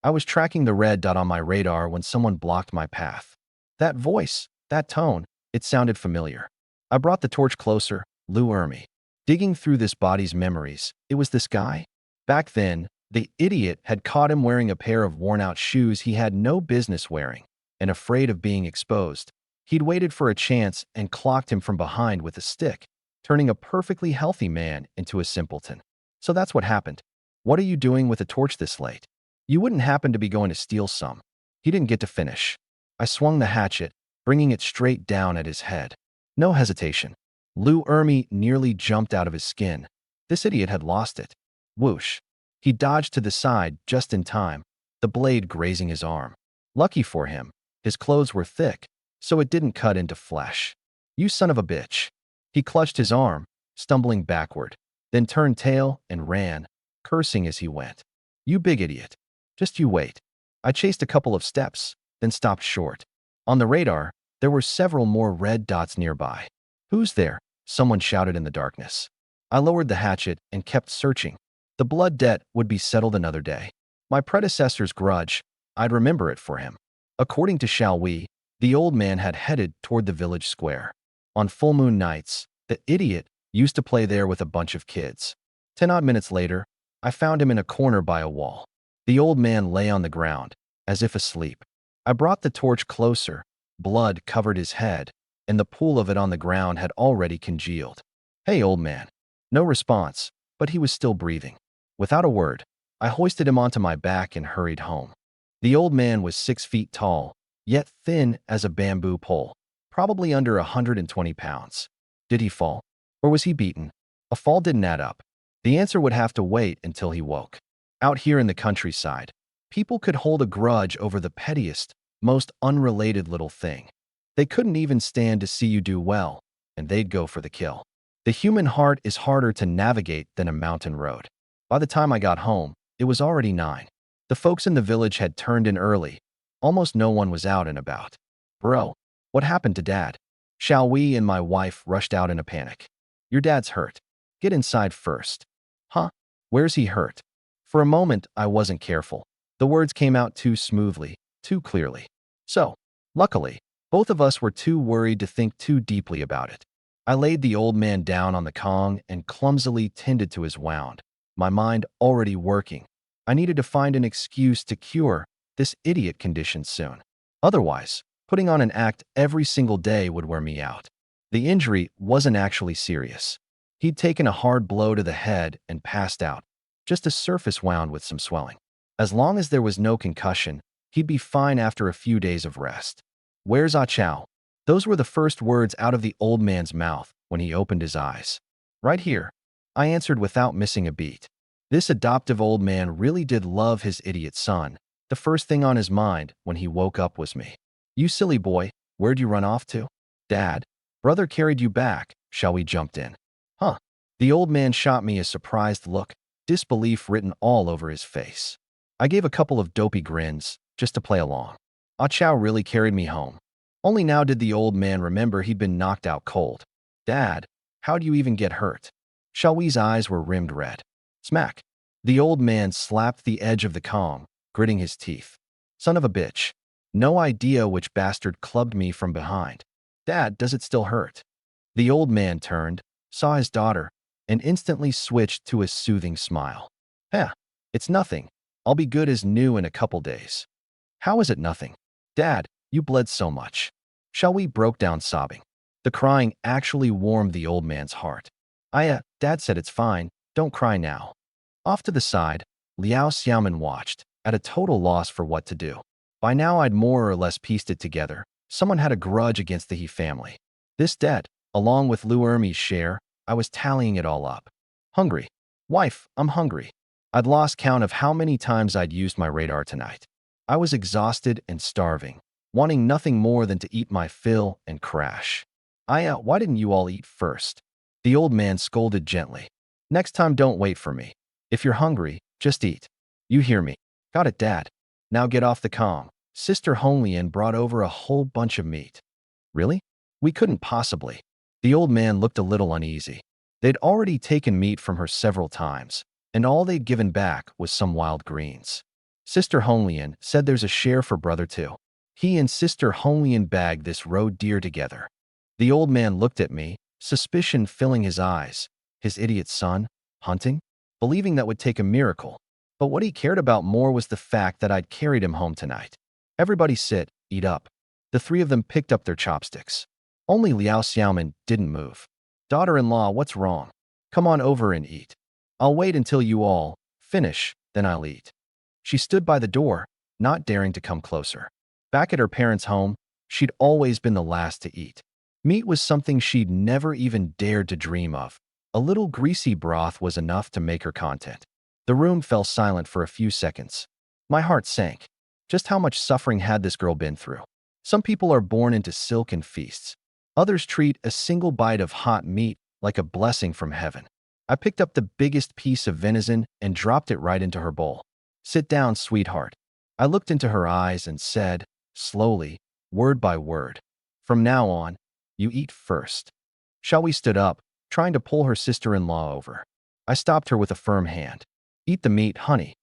A: I was tracking the red dot on my radar when someone blocked my path. That voice, that tone, it sounded familiar. I brought the torch closer, Lou Ermi. Digging through this body's memories, it was this guy. Back then, the idiot had caught him wearing a pair of worn-out shoes he had no business wearing, and afraid of being exposed, he'd waited for a chance and clocked him from behind with a stick, turning a perfectly healthy man into a simpleton. So that's what happened. What are you doing with a torch this late? You wouldn't happen to be going to steal some. He didn't get to finish. I swung the hatchet, bringing it straight down at his head. No hesitation. Lou Ermi nearly jumped out of his skin. This idiot had lost it. Whoosh. He dodged to the side just in time, the blade grazing his arm. Lucky for him, his clothes were thick, so it didn't cut into flesh. You son of a bitch. He clutched his arm, stumbling backward, then turned tail and ran, cursing as he went. You big idiot. Just you wait. I chased a couple of steps, then stopped short. On the radar, there were several more red dots nearby. Who's there? Someone shouted in the darkness. I lowered the hatchet and kept searching. The blood debt would be settled another day. My predecessor's grudge, I'd remember it for him. According to Xiao Wei, the old man had headed toward the village square. On full moon nights, the idiot used to play there with a bunch of kids. 10-odd minutes later, I found him in a corner by a wall. The old man lay on the ground, as if asleep. I brought the torch closer. Blood covered his head, and the pool of it on the ground had already congealed. Hey, old man. No response, but he was still breathing. Without a word, I hoisted him onto my back and hurried home. The old man was 6 feet tall, yet thin as a bamboo pole, probably under 120 pounds. Did he fall? Or was he beaten? A fall didn't add up. The answer would have to wait until he woke. Out here in the countryside, people could hold a grudge over the pettiest, most unrelated little thing. They couldn't even stand to see you do well, and they'd go for the kill. The human heart is harder to navigate than a mountain road. By the time I got home, it was already 9. The folks in the village had turned in early. Almost no one was out and about. Bro, what happened to Dad? Xiao Wei and my wife rushed out in a panic. Your dad's hurt. Get inside first. Huh? Where's he hurt? For a moment, I wasn't careful. The words came out too smoothly, too clearly. So, luckily, both of us were too worried to think too deeply about it. I laid the old man down on the Kong and clumsily tended to his wound, my mind already working. I needed to find an excuse to cure this idiot condition soon. Otherwise, putting on an act every single day would wear me out. The injury wasn't actually serious. He'd taken a hard blow to the head and passed out, just a surface wound with some swelling. As long as there was no concussion, he'd be fine after a few days of rest. Where's Ah Chow? Those were the first words out of the old man's mouth when he opened his eyes. Right here, I answered without missing a beat. This adoptive old man really did love his idiot son. The first thing on his mind when he woke up was me. You silly boy, where'd you run off to? Dad, brother carried you back, Xiao Wei jumped in. Huh. The old man shot me a surprised look, disbelief written all over his face. I gave a couple of dopey grins, just to play along. Ah Chow really carried me home. Only now did the old man remember he'd been knocked out cold. Dad, how'd you even get hurt? Xiao Wei's eyes were rimmed red. Smack. The old man slapped the edge of the Kong, gritting his teeth. Son of a bitch. No idea which bastard clubbed me from behind. Dad, does it still hurt? The old man turned, saw his daughter, and instantly switched to a soothing smile. Heh, it's nothing. I'll be good as new in a couple days. How is it nothing? Dad, you bled so much. Xiao Wei broke down sobbing. The crying actually warmed the old man's heart. Dad said it's fine, don't cry now. Off to the side, Liao Xiaoman watched, at a total loss for what to do. By now I'd more or less pieced it together. Someone had a grudge against the He family. This debt, along with Lu Ermi's share, I was tallying it all up. Hungry. Wife, I'm hungry. I'd lost count of how many times I'd used my radar tonight. I was exhausted and starving, wanting nothing more than to eat my fill and crash. Why didn't you all eat first? The old man scolded gently. Next time don't wait for me. If you're hungry, just eat. You hear me. Got it, Dad. Now get off the Kong. Sister Honglian brought over a whole bunch of meat. Really? We couldn't possibly. The old man looked a little uneasy. They'd already taken meat from her several times, and all they'd given back was some wild greens. Sister Honglian said there's a share for brother too. He and Sister Honglian bagged this road deer together. The old man looked at me, suspicion filling his eyes. His idiot son, hunting? Believing that would take a miracle. But what he cared about more was the fact that I'd carried him home tonight. Everybody sit, eat up. The three of them picked up their chopsticks. Only Liao Xiaoman didn't move. Daughter-in-law, what's wrong? Come on over and eat. I'll wait until you all finish, then I'll eat. She stood by the door, not daring to come closer. Back at her parents' home, she'd always been the last to eat. Meat was something she'd never even dared to dream of. A little greasy broth was enough to make her content. The room fell silent for a few seconds. My heart sank. Just how much suffering had this girl been through? Some people are born into silken feasts. Others treat a single bite of hot meat like a blessing from heaven. I picked up the biggest piece of venison and dropped it right into her bowl. "Sit down, sweetheart." I looked into her eyes and said, slowly, word by word, "From now on, you eat first." Xiaowei stood up, trying to pull her sister-in-law over. I stopped her with a firm hand. "Eat the meat, honey."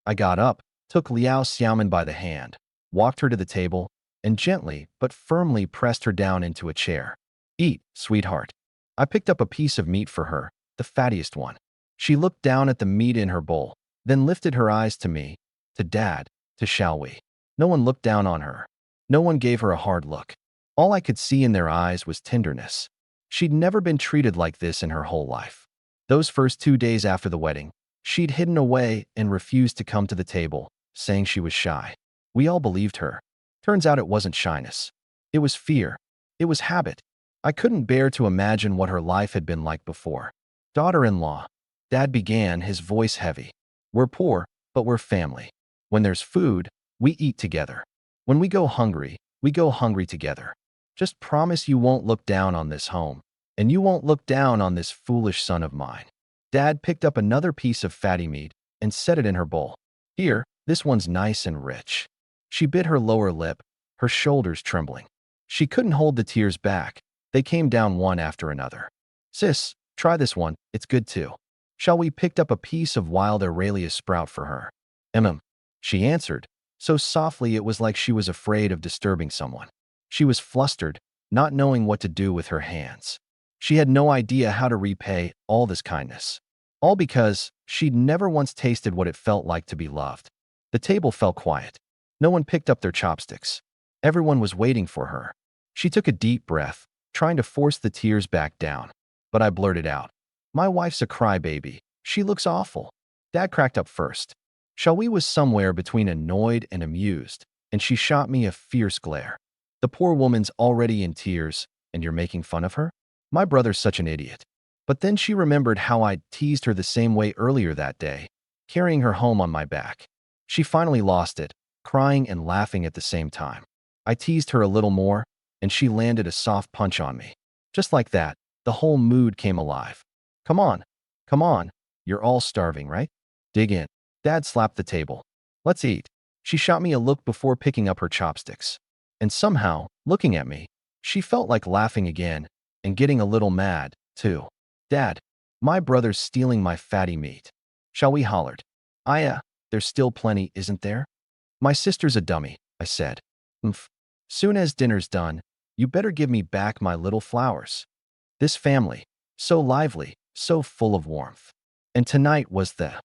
A: I got up, took Liao Xiaoman by the hand, walked her to the table, and gently but firmly pressed her down into a chair. "Eat, sweetheart." I picked up a piece of meat for her, the fattiest one. She looked down at the meat in her bowl, then lifted her eyes to me, to Dad, to Xiaowei. No one looked down on her. No one gave her a hard look. All I could see in their eyes was tenderness. She'd never been treated like this in her whole life. Those first 2 days after the wedding, she'd hidden away and refused to come to the table, saying she was shy. We all believed her. Turns out it wasn't shyness. It was fear. It was habit. I couldn't bear to imagine what her life had been like before. "Daughter-in-law," Dad began, his voice heavy. "We're poor, but we're family. When there's food, we eat together. When we go hungry together. Just promise you won't look down on this home, and you won't look down on this foolish son of mine." Dad picked up another piece of fatty meat and set it in her bowl. "Here, this one's nice and rich." She bit her lower lip, her shoulders trembling. She couldn't hold the tears back. They came down one after another. "Sis, try this one, it's good too." Xiaowei picked up a piece of wild Aralia sprout for her. She answered, so softly it was like she was afraid of disturbing someone. She was flustered, not knowing what to do with her hands. She had no idea how to repay all this kindness. All because she'd never once tasted what it felt like to be loved. The table fell quiet. No one picked up their chopsticks. Everyone was waiting for her. She took a deep breath, trying to force the tears back down. But I blurted out, "My wife's a crybaby. She looks awful." Dad cracked up first. Xiaowei was somewhere between annoyed and amused, and she shot me a fierce glare. "The poor woman's already in tears, and you're making fun of her? My brother's such an idiot." But then she remembered how I'd teased her the same way earlier that day, carrying her home on my back. She finally lost it, crying and laughing at the same time. I teased her a little more, and she landed a soft punch on me. Just like that, the whole mood came alive. Come on, you're all starving, right? Dig in." Dad slapped the table. "Let's eat." She shot me a look before picking up her chopsticks. And somehow, looking at me, she felt like laughing again and getting a little mad, too. "Dad, my brother's stealing my fatty meat." Xiaowei hollered. There's still plenty, isn't there?" "My sister's a dummy," I said. "Umph. Soon as dinner's done, you better give me back my little flowers." This family, so lively, so full of warmth. And tonight was the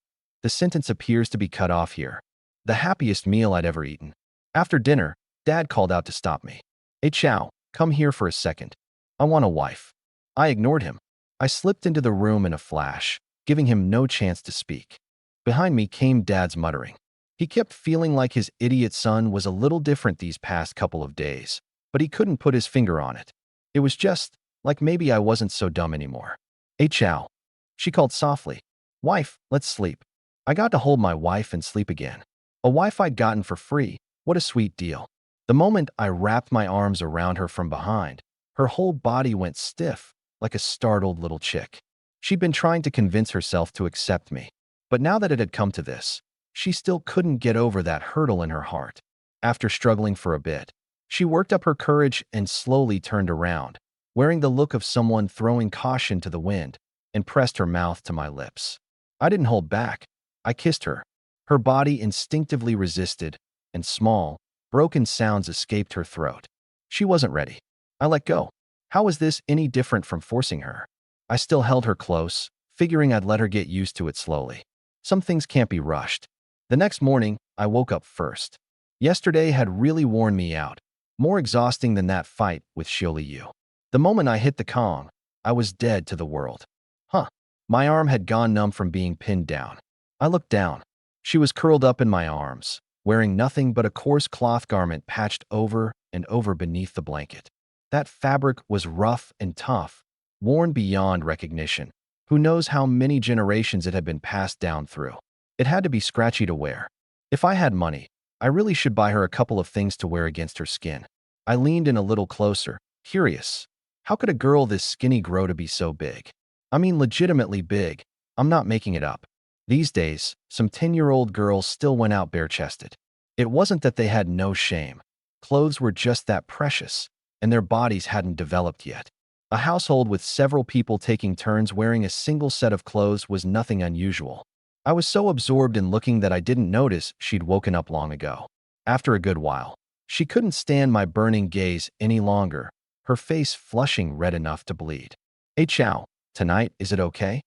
A: sentence appears to be cut off here. The happiest meal I'd ever eaten. After dinner, Dad called out to stop me. "Hey Chow, come here for a second. I want a wife." I ignored him. I slipped into the room in a flash, giving him no chance to speak. Behind me came Dad's muttering. He kept feeling like his idiot son was a little different these past couple of days, but he couldn't put his finger on it. It was just like maybe I wasn't so dumb anymore. "Hey Chow," she called softly. "Wife, let's sleep." I got to hold my wife and sleep again. A wife I'd gotten for free. What a sweet deal. The moment I wrapped my arms around her from behind, her whole body went stiff, like a startled little chick. She'd been trying to convince herself to accept me, but now that it had come to this, she still couldn't get over that hurdle in her heart. After struggling for a bit, she worked up her courage and slowly turned around, wearing the look of someone throwing caution to the wind, and pressed her mouth to my lips. I didn't hold back. I kissed her. Her body instinctively resisted, and small, broken sounds escaped her throat. She wasn't ready. I let go. How was this any different from forcing her? I still held her close, figuring I'd let her get used to it slowly. Some things can't be rushed. The next morning, I woke up first. Yesterday had really worn me out, more exhausting than that fight with Xiaoliyu. The moment I hit the Kong, I was dead to the world. My arm had gone numb from being pinned down. I looked down. She was curled up in my arms, wearing nothing but a coarse cloth garment patched over and over beneath the blanket. That fabric was rough and tough, worn beyond recognition. Who knows how many generations it had been passed down through. It had to be scratchy to wear. If I had money, I really should buy her a couple of things to wear against her skin. I leaned in a little closer, curious. How could a girl this skinny grow to be so big? I mean, legitimately big. I'm not making it up. These days, some 10-year-old girls still went out bare-chested. It wasn't that they had no shame. Clothes were just that precious, and their bodies hadn't developed yet. A household with several people taking turns wearing a single set of clothes was nothing unusual. I was so absorbed in looking that I didn't notice she'd woken up long ago. After a good while, she couldn't stand my burning gaze any longer, her face flushing red enough to bleed. "Hey Chow, tonight, is it okay?"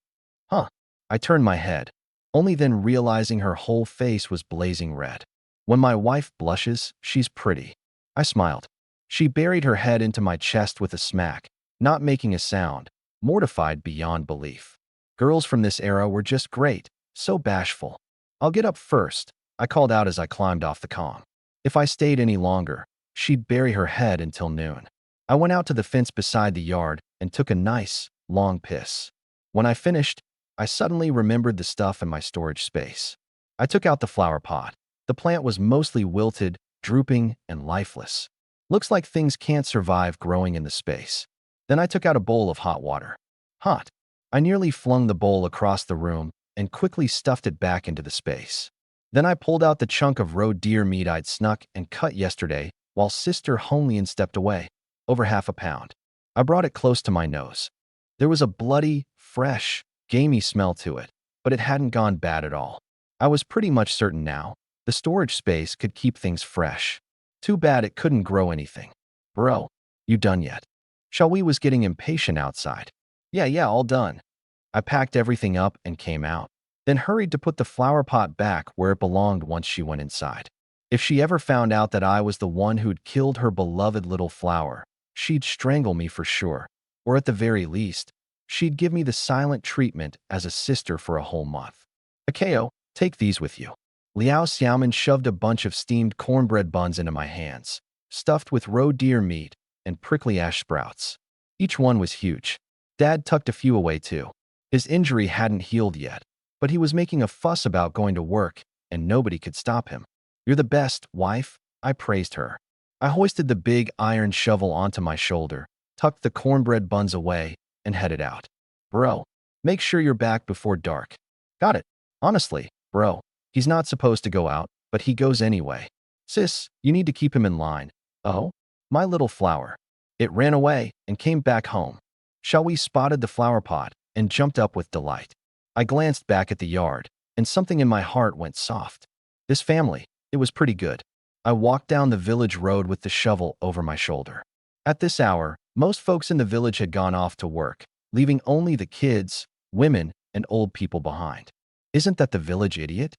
A: "Huh." I turned my head, only then realizing her whole face was blazing red. When my wife blushes, she's pretty. I smiled. She buried her head into my chest with a smack, not making a sound, mortified beyond belief. Girls from this era were just great, so bashful. "I'll get up first," I called out as I climbed off the comm. If I stayed any longer, she'd bury her head until noon. I went out to the fence beside the yard and took a nice, long piss. When I finished, I suddenly remembered the stuff in my storage space. I took out the flower pot. The plant was mostly wilted, drooping, and lifeless. Looks like things can't survive growing in the space. Then I took out a bowl of hot water. Hot. I nearly flung the bowl across the room and quickly stuffed it back into the space. Then I pulled out the chunk of roe deer meat I'd snuck and cut yesterday while Sister Honglian stepped away, over half a pound. I brought it close to my nose. There was a bloody, fresh, gamey smell to it, but it hadn't gone bad at all. I was pretty much certain now the storage space could keep things fresh. Too bad it couldn't grow anything. "Bro, you done yet?" Shawi was getting impatient outside. Yeah, all done." I packed everything up and came out, then hurried to put the flower pot back where it belonged once she went inside. If she ever found out that I was the one who'd killed her beloved little flower, she'd strangle me for sure, or at the very least, she'd give me the silent treatment as a sister for a whole month. "Akeo, take these with you." Liao Xiaoman shoved a bunch of steamed cornbread buns into my hands, stuffed with roe deer meat and prickly ash sprouts. Each one was huge. Dad tucked a few away too. His injury hadn't healed yet, but he was making a fuss about going to work, and nobody could stop him. "You're the best, wife," I praised her. I hoisted the big iron shovel onto my shoulder, tucked the cornbread buns away, and headed out. "Bro, make sure you're back before dark." "Got it." "Honestly, bro, he's not supposed to go out, but he goes anyway. Sis, you need to keep him in line." "Oh? My little flower." It ran away and came back home. Shawi spotted the flower pot and jumped up with delight. I glanced back at the yard, and something in my heart went soft. This family, it was pretty good. I walked down the village road with the shovel over my shoulder. At this hour, most folks in the village had gone off to work, leaving only the kids, women, and old people behind. Isn't that the village idiot?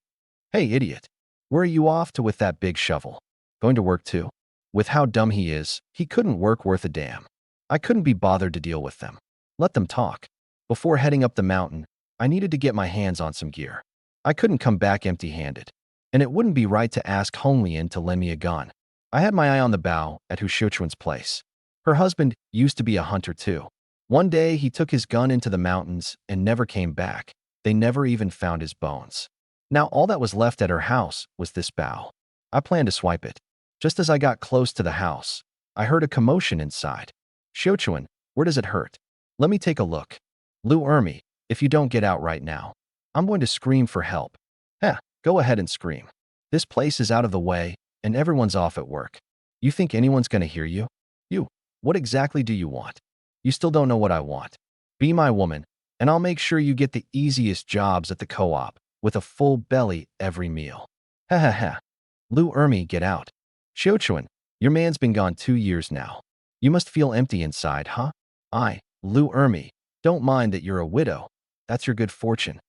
A: "Hey, idiot. Where are you off to with that big shovel? Going to work too?" With how dumb he is, he couldn't work worth a damn. I couldn't be bothered to deal with them. Let them talk. Before heading up the mountain, I needed to get my hands on some gear. I couldn't come back empty-handed, and it wouldn't be right to ask Honglian to lend me a gun. I had my eye on the bow at Hu Xiuquan's place. Her husband used to be a hunter too. One day, he took his gun into the mountains and never came back. They never even found his bones. Now all that was left at her house was this bow. I planned to swipe it. Just as I got close to the house, I heard a commotion inside. "Xiuquan, where does it hurt? Let me take a look." "Lu Ermi, if you don't get out right now, I'm going to scream for help." Go ahead and scream. This place is out of the way, and everyone's off at work. You think anyone's going to hear you? What exactly do you want? You still don't know what I want. Be my woman, and I'll make sure you get the easiest jobs at the co-op, with a full belly every meal. Ha. Lu Ermi, get out. Xiuquan, your man's been gone 2 years now. You must feel empty inside, huh? Lu Ermi, don't mind that you're a widow. That's your good fortune.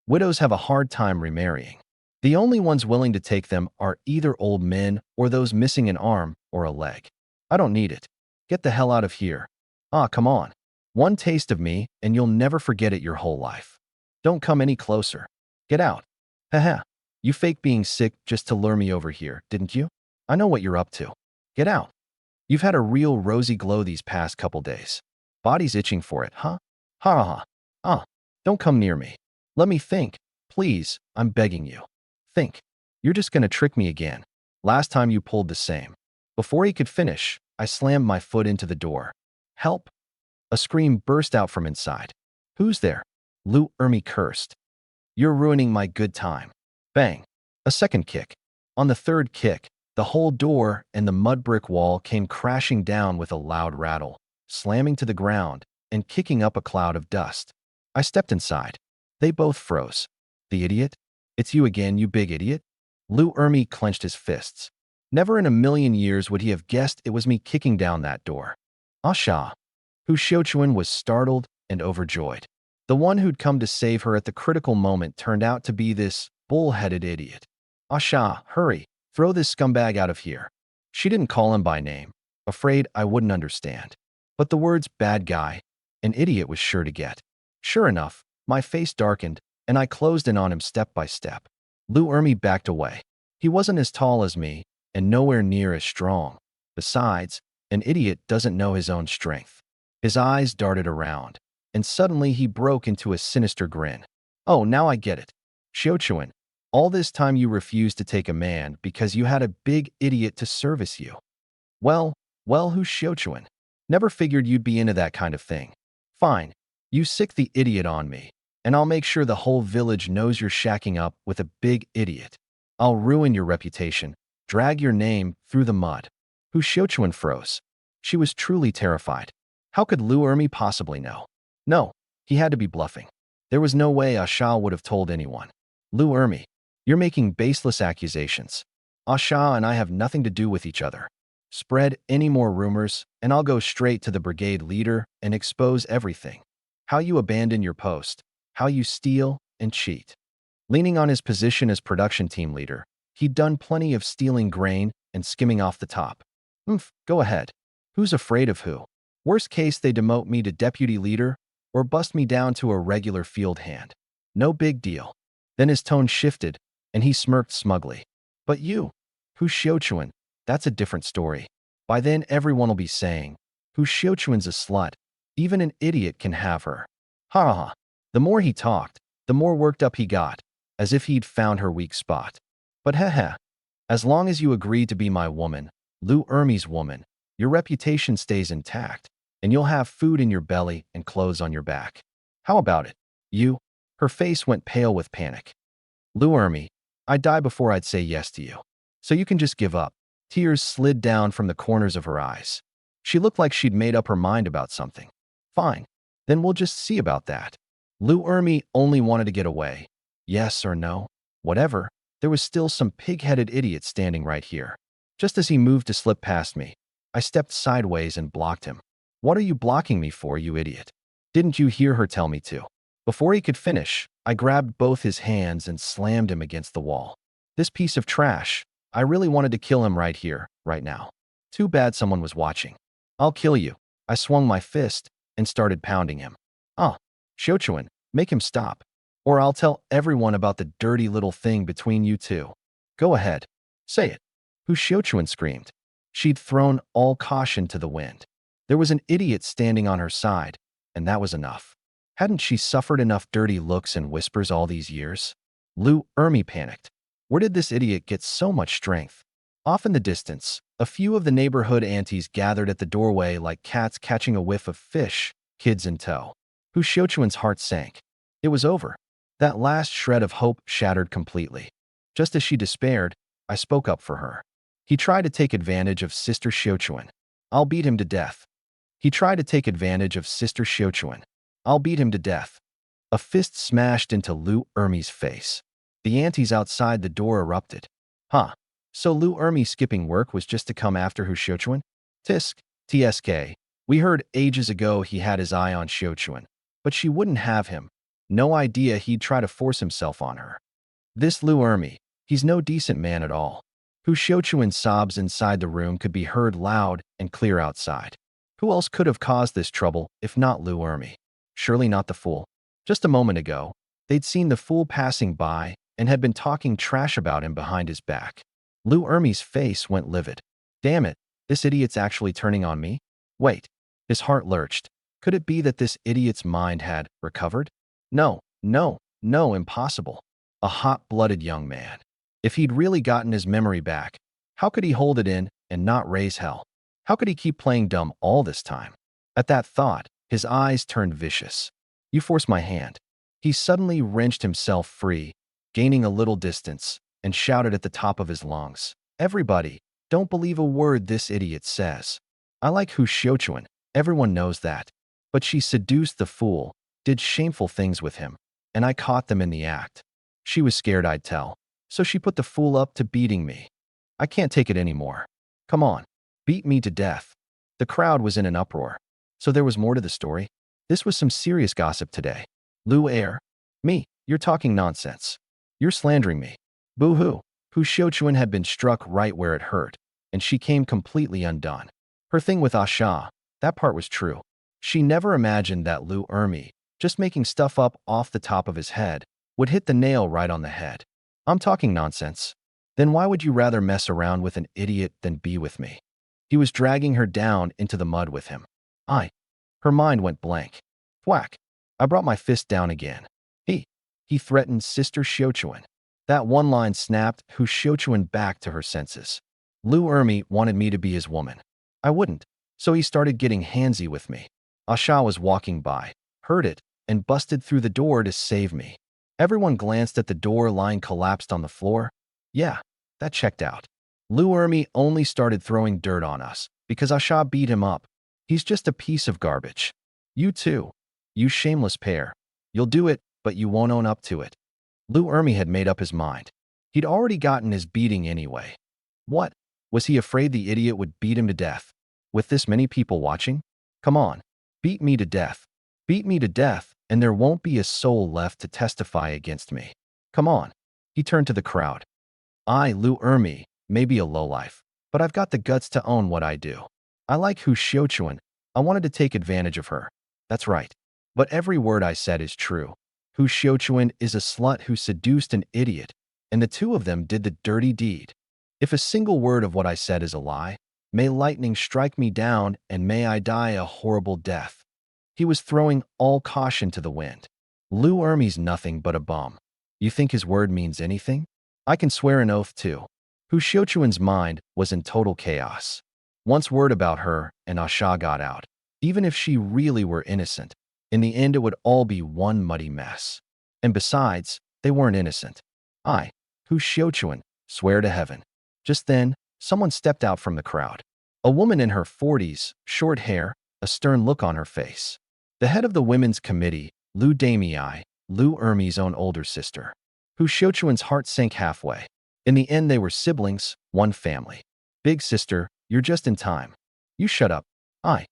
A: Widows have a hard time remarrying. The only ones willing to take them are either old men or those missing an arm or a leg. I don't need it. Get the hell out of here. Come on. One taste of me, and you'll never forget it your whole life. Don't come any closer. Get out. Haha. You faked being sick just to lure me over here, didn't you? I know what you're up to. Get out. You've had a real rosy glow these past couple days. Body's itching for it, huh? Ha. Don't come near me. Let me think. Please, I'm begging you. Think. You're just gonna trick me again. Last time you pulled the same. Before he could finish, I slammed my foot into the door. Help! A scream burst out from inside. Who's there? Lou Ermi cursed. You're ruining my good time. Bang! A second kick. On the third kick, the whole door and the mud brick wall came crashing down with a loud rattle, slamming to the ground and kicking up a cloud of dust. I stepped inside. They both froze. The idiot? It's you again, you big idiot? Lou Ermi clenched his fists. Never in a million years would he have guessed it was me kicking down that door. Asha, who Xiaochuan was startled and overjoyed. The one who'd come to save her at the critical moment turned out to be this bull-headed idiot. Asha, hurry, throw this scumbag out of here. She didn't call him by name, afraid I wouldn't understand. But the words bad guy, an idiot was sure to get. Sure enough, my face darkened, and I closed in on him step by step. Lou Ermi backed away. He wasn't as tall as me, and nowhere near as strong. Besides, an idiot doesn't know his own strength. His eyes darted around, and suddenly he broke into a sinister grin. Oh, now I get it. Xiaochuan, all this time you refused to take a man because you had a big idiot to service you. Well, who's Xiaochuan? Never figured you'd be into that kind of thing. Fine, you sick the idiot on me, and I'll make sure the whole village knows you're shacking up with a big idiot. I'll ruin your reputation, drag your name through the mud. Who Xiaochuan froze. She was truly terrified. How could Lou Ermi possibly know? No, he had to be bluffing. There was no way Asha would have told anyone. Lou Ermi, you're making baseless accusations. Asha and I have nothing to do with each other. Spread any more rumors, and I'll go straight to the brigade leader and expose everything. How you abandon your post, how you steal and cheat. Leaning on his position as production team leader, he'd done plenty of stealing grain and skimming off the top. Go ahead. Who's afraid of who? Worst case, they demote me to deputy leader or bust me down to a regular field hand. No big deal. Then his tone shifted, and he smirked smugly. But you, who's Xiaochuan? That's a different story. By then, everyone will be saying, who Xiaochuan's a slut. Even an idiot can have her. Ha ha ha. The more he talked, the more worked up he got, as if he'd found her weak spot. But heh, as long as you agree to be my woman, Lou Ermi's woman, your reputation stays intact, and you'll have food in your belly and clothes on your back. How about it? You? Her face went pale with panic. Lou Ermi, I'd die before I'd say yes to you. So you can just give up. Tears slid down from the corners of her eyes. She looked like she'd made up her mind about something. Fine, then we'll just see about that. Lou Ermi only wanted to get away. Yes or no? Whatever, there was still some pig-headed idiot standing right here. Just as he moved to slip past me, I stepped sideways and blocked him. What are you blocking me for, you idiot? Didn't you hear her tell me to? Before he could finish, I grabbed both his hands and slammed him against the wall. This piece of trash, I really wanted to kill him right here, right now. Too bad someone was watching. I'll kill you. I swung my fist and started pounding him. Xiaochuan, make him stop, or I'll tell everyone about the dirty little thing between you two. Go ahead. Say it. Who Xiaochuan screamed. She'd thrown all caution to the wind. There was an idiot standing on her side, and that was enough. Hadn't she suffered enough dirty looks and whispers all these years? Lou Ermi panicked. Where did this idiot get so much strength? Off in the distance, a few of the neighborhood aunties gathered at the doorway like cats catching a whiff of fish, kids in tow. Who Xiaochuan's heart sank. It was over. That last shred of hope shattered completely. Just as she despaired, I spoke up for her. He tried to take advantage of Sister Xiaochuan. I'll beat him to death. He tried to take advantage of Sister Xiaochuan. I'll beat him to death. A fist smashed into Lou Ermi's face. The aunties outside the door erupted. So Lou Ermi skipping work was just to come after Hu Xiaochuan? TSK. We heard ages ago he had his eye on Xiaochuan, but she wouldn't have him. No idea he'd try to force himself on her. This Lou Ermi, he's no decent man at all. Hu Xiaochuan's sobs inside the room could be heard loud and clear outside. Who else could have caused this trouble if not Lou Ermi? Surely not the fool. Just a moment ago, they'd seen the fool passing by and had been talking trash about him behind his back. Lou Ermi's face went livid. Damn it, this idiot's actually turning on me? Wait, his heart lurched. Could it be that this idiot's mind had recovered? No, impossible. A hot-blooded young man. If he'd really gotten his memory back, how could he hold it in and not raise hell? How could he keep playing dumb all this time? At that thought, his eyes turned vicious. You forced my hand. He suddenly wrenched himself free, gaining a little distance, and shouted at the top of his lungs. Everybody, don't believe a word this idiot says. I like Hu Xiuquan, everyone knows that. But she seduced the fool, did shameful things with him, and I caught them in the act. She was scared I'd tell, so she put the fool up to beating me. I can't take it anymore. Come on, beat me to death. The crowd was in an uproar. So there was more to the story? This was some serious gossip today. Lu Er. Me, you're talking nonsense. You're slandering me. Boo-hoo. Hu Xiuquan had been struck right where it hurt, and she came completely undone. Her thing with Asha, that part was true. She never imagined that Lu Ermi, just making stuff up off the top of his head, would hit the nail right on the head. I'm talking nonsense. Then why would you rather mess around with an idiot than be with me? He was dragging her down into the mud with him. Her mind went blank. Whack. I brought my fist down again. He threatened Sister Xiuquan. That one line snapped Hu Xiuquan back to her senses. Lu Ermi wanted me to be his woman. I wouldn't, so he started getting handsy with me. Asha was walking by, heard it, and busted through the door to save me. Everyone glanced at the door lying collapsed on the floor. Yeah, that checked out. Lu Ermi only started throwing dirt on us because Asha beat him up. He's just a piece of garbage. You too. You shameless pair. You'll do it, but you won't own up to it. Lu Ermi had made up his mind. He'd already gotten his beating anyway. What? Was he afraid the idiot would beat him to death? With this many people watching? Come on. Beat me to death. Beat me to death, and there won't be a soul left to testify against me. Come on. He turned to the crowd. I, Lu Ermi, may be a lowlife, but I've got the guts to own what I do. I like Hu Xiuquan. I wanted to take advantage of her. That's right. But every word I said is true. Hu Xiuquan is a slut who seduced an idiot, and the two of them did the dirty deed. If a single word of what I said is a lie, may lightning strike me down and may I die a horrible death. He was throwing all caution to the wind. Lu Ermi's nothing but a bum. You think his word means anything? I can swear an oath too. Hu Xiuquan's mind was in total chaos. Once word about her and Asha got out, even if she really were innocent, in the end it would all be one muddy mess. And besides, they weren't innocent. Hu Xiuquan, swear to heaven. Just then, someone stepped out from the crowd. A woman in her 40s, short hair, a stern look on her face. The head of the women's committee, Lu Damei, Lu Ermi's own older sister. Hu Xiuquan's heart sank halfway. In the end they were siblings, one family. Big sister, you're just in time. You shut up. I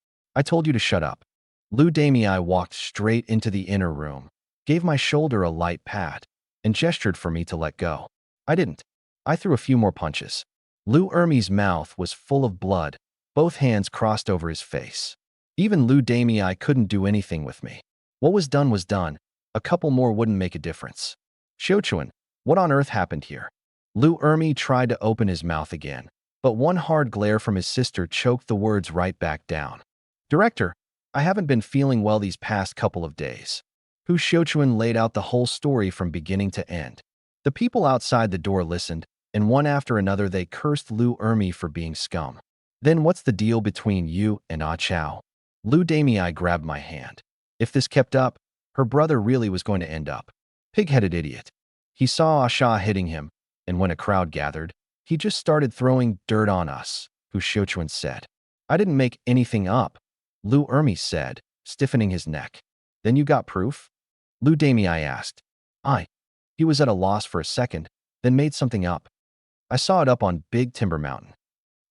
A: told you to shut up. Lu Damei walked straight into the inner room, gave my shoulder a light pat, and gestured for me to let go. I didn't. I threw a few more punches. Lu Ermi's mouth was full of blood, both hands crossed over his face. Even Lu Damei couldn't do anything with me. What was done was done. A couple more wouldn't make a difference. Xiuquan, what on earth happened here? Lu Ermi tried to open his mouth again, but one hard glare from his sister choked the words right back down. Director, I haven't been feeling well these past couple of days. Hu Xiuquan laid out the whole story from beginning to end. The people outside the door listened, and one after another they cursed Lu Ermi for being scum. Then what's the deal between you and Ah Chow? Lu Damei grabbed my hand. If this kept up, her brother really was going to end up. Pig-headed idiot. He saw Asha hitting him, and when a crowd gathered, he just started throwing dirt on us, Hu Xiuquan said. I didn't make anything up, Lu Ermi said, stiffening his neck. Then you got proof? Lu Damei asked. He was at a loss for a second, then made something up. I saw it up on Big Timber Mountain.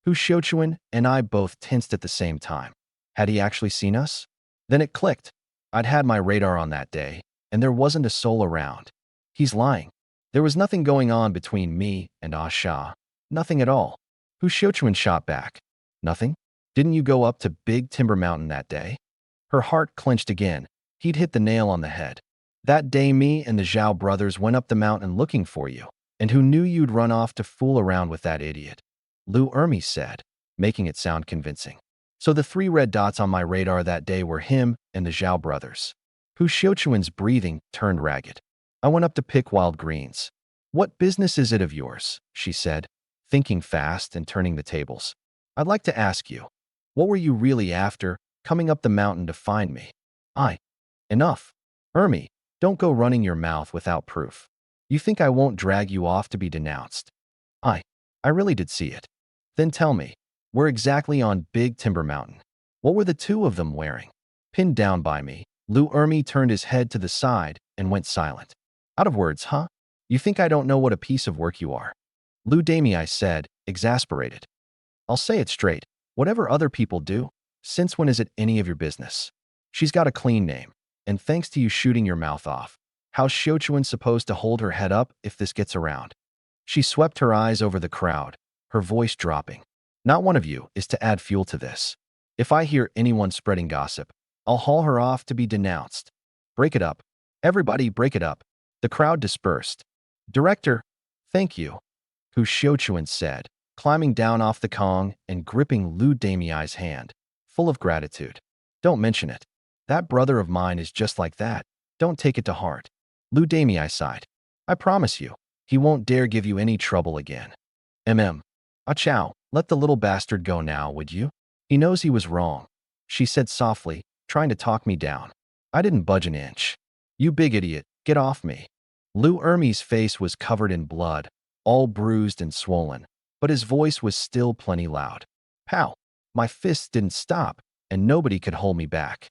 A: Hu Xiuquan and I both tensed at the same time. Had he actually seen us? Then it clicked. I'd had my radar on that day, and there wasn't a soul around. He's lying. There was nothing going on between me and Asha. Nothing at all. Hu Xiuquan shot back. Nothing? Didn't you go up to Big Timber Mountain that day? Her heart clenched again. He'd hit the nail on the head. That day me and the Zhao brothers went up the mountain looking for you. And who knew you'd run off to fool around with that idiot? Lu Ermi said, making it sound convincing. So the 3 red dots on my radar that day were him and the Zhao brothers. Hu Xiuquan's breathing turned ragged. I went up to pick wild greens. What business is it of yours? She said, thinking fast and turning the tables. I'd like to ask you, what were you really after, coming up the mountain to find me? Enough. Ermi, don't go running your mouth without proof. You think I won't drag you off to be denounced? I really did see it. Then tell me, where exactly on Big Timber Mountain? What were the two of them wearing? Pinned down by me, Lou Ermi turned his head to the side and went silent. Out of words, huh? You think I don't know what a piece of work you are? Lou Damie, I said, exasperated. I'll say it straight. Whatever other people do, since when is it any of your business? She's got a clean name, and thanks to you shooting your mouth off, how's Shochuan supposed to hold her head up if this gets around? She swept her eyes over the crowd, her voice dropping. Not one of you is to add fuel to this. If I hear anyone spreading gossip, I'll haul her off to be denounced. Break it up. Everybody break it up. The crowd dispersed. Director, thank you, Hu Shochuan said, climbing down off the Kong and gripping Lu Damiai's hand, full of gratitude. Don't mention it. That brother of mine is just like that. Don't take it to heart. Lu Damiai sighed. I promise you, he won't dare give you any trouble again. Ah chow, let the little bastard go now, would you? He knows he was wrong, she said softly, trying to talk me down. I didn't budge an inch. You big idiot, get off me. Lou Ermi's face was covered in blood, all bruised and swollen, but his voice was still plenty loud. Pow! My fists didn't stop, and nobody could hold me back.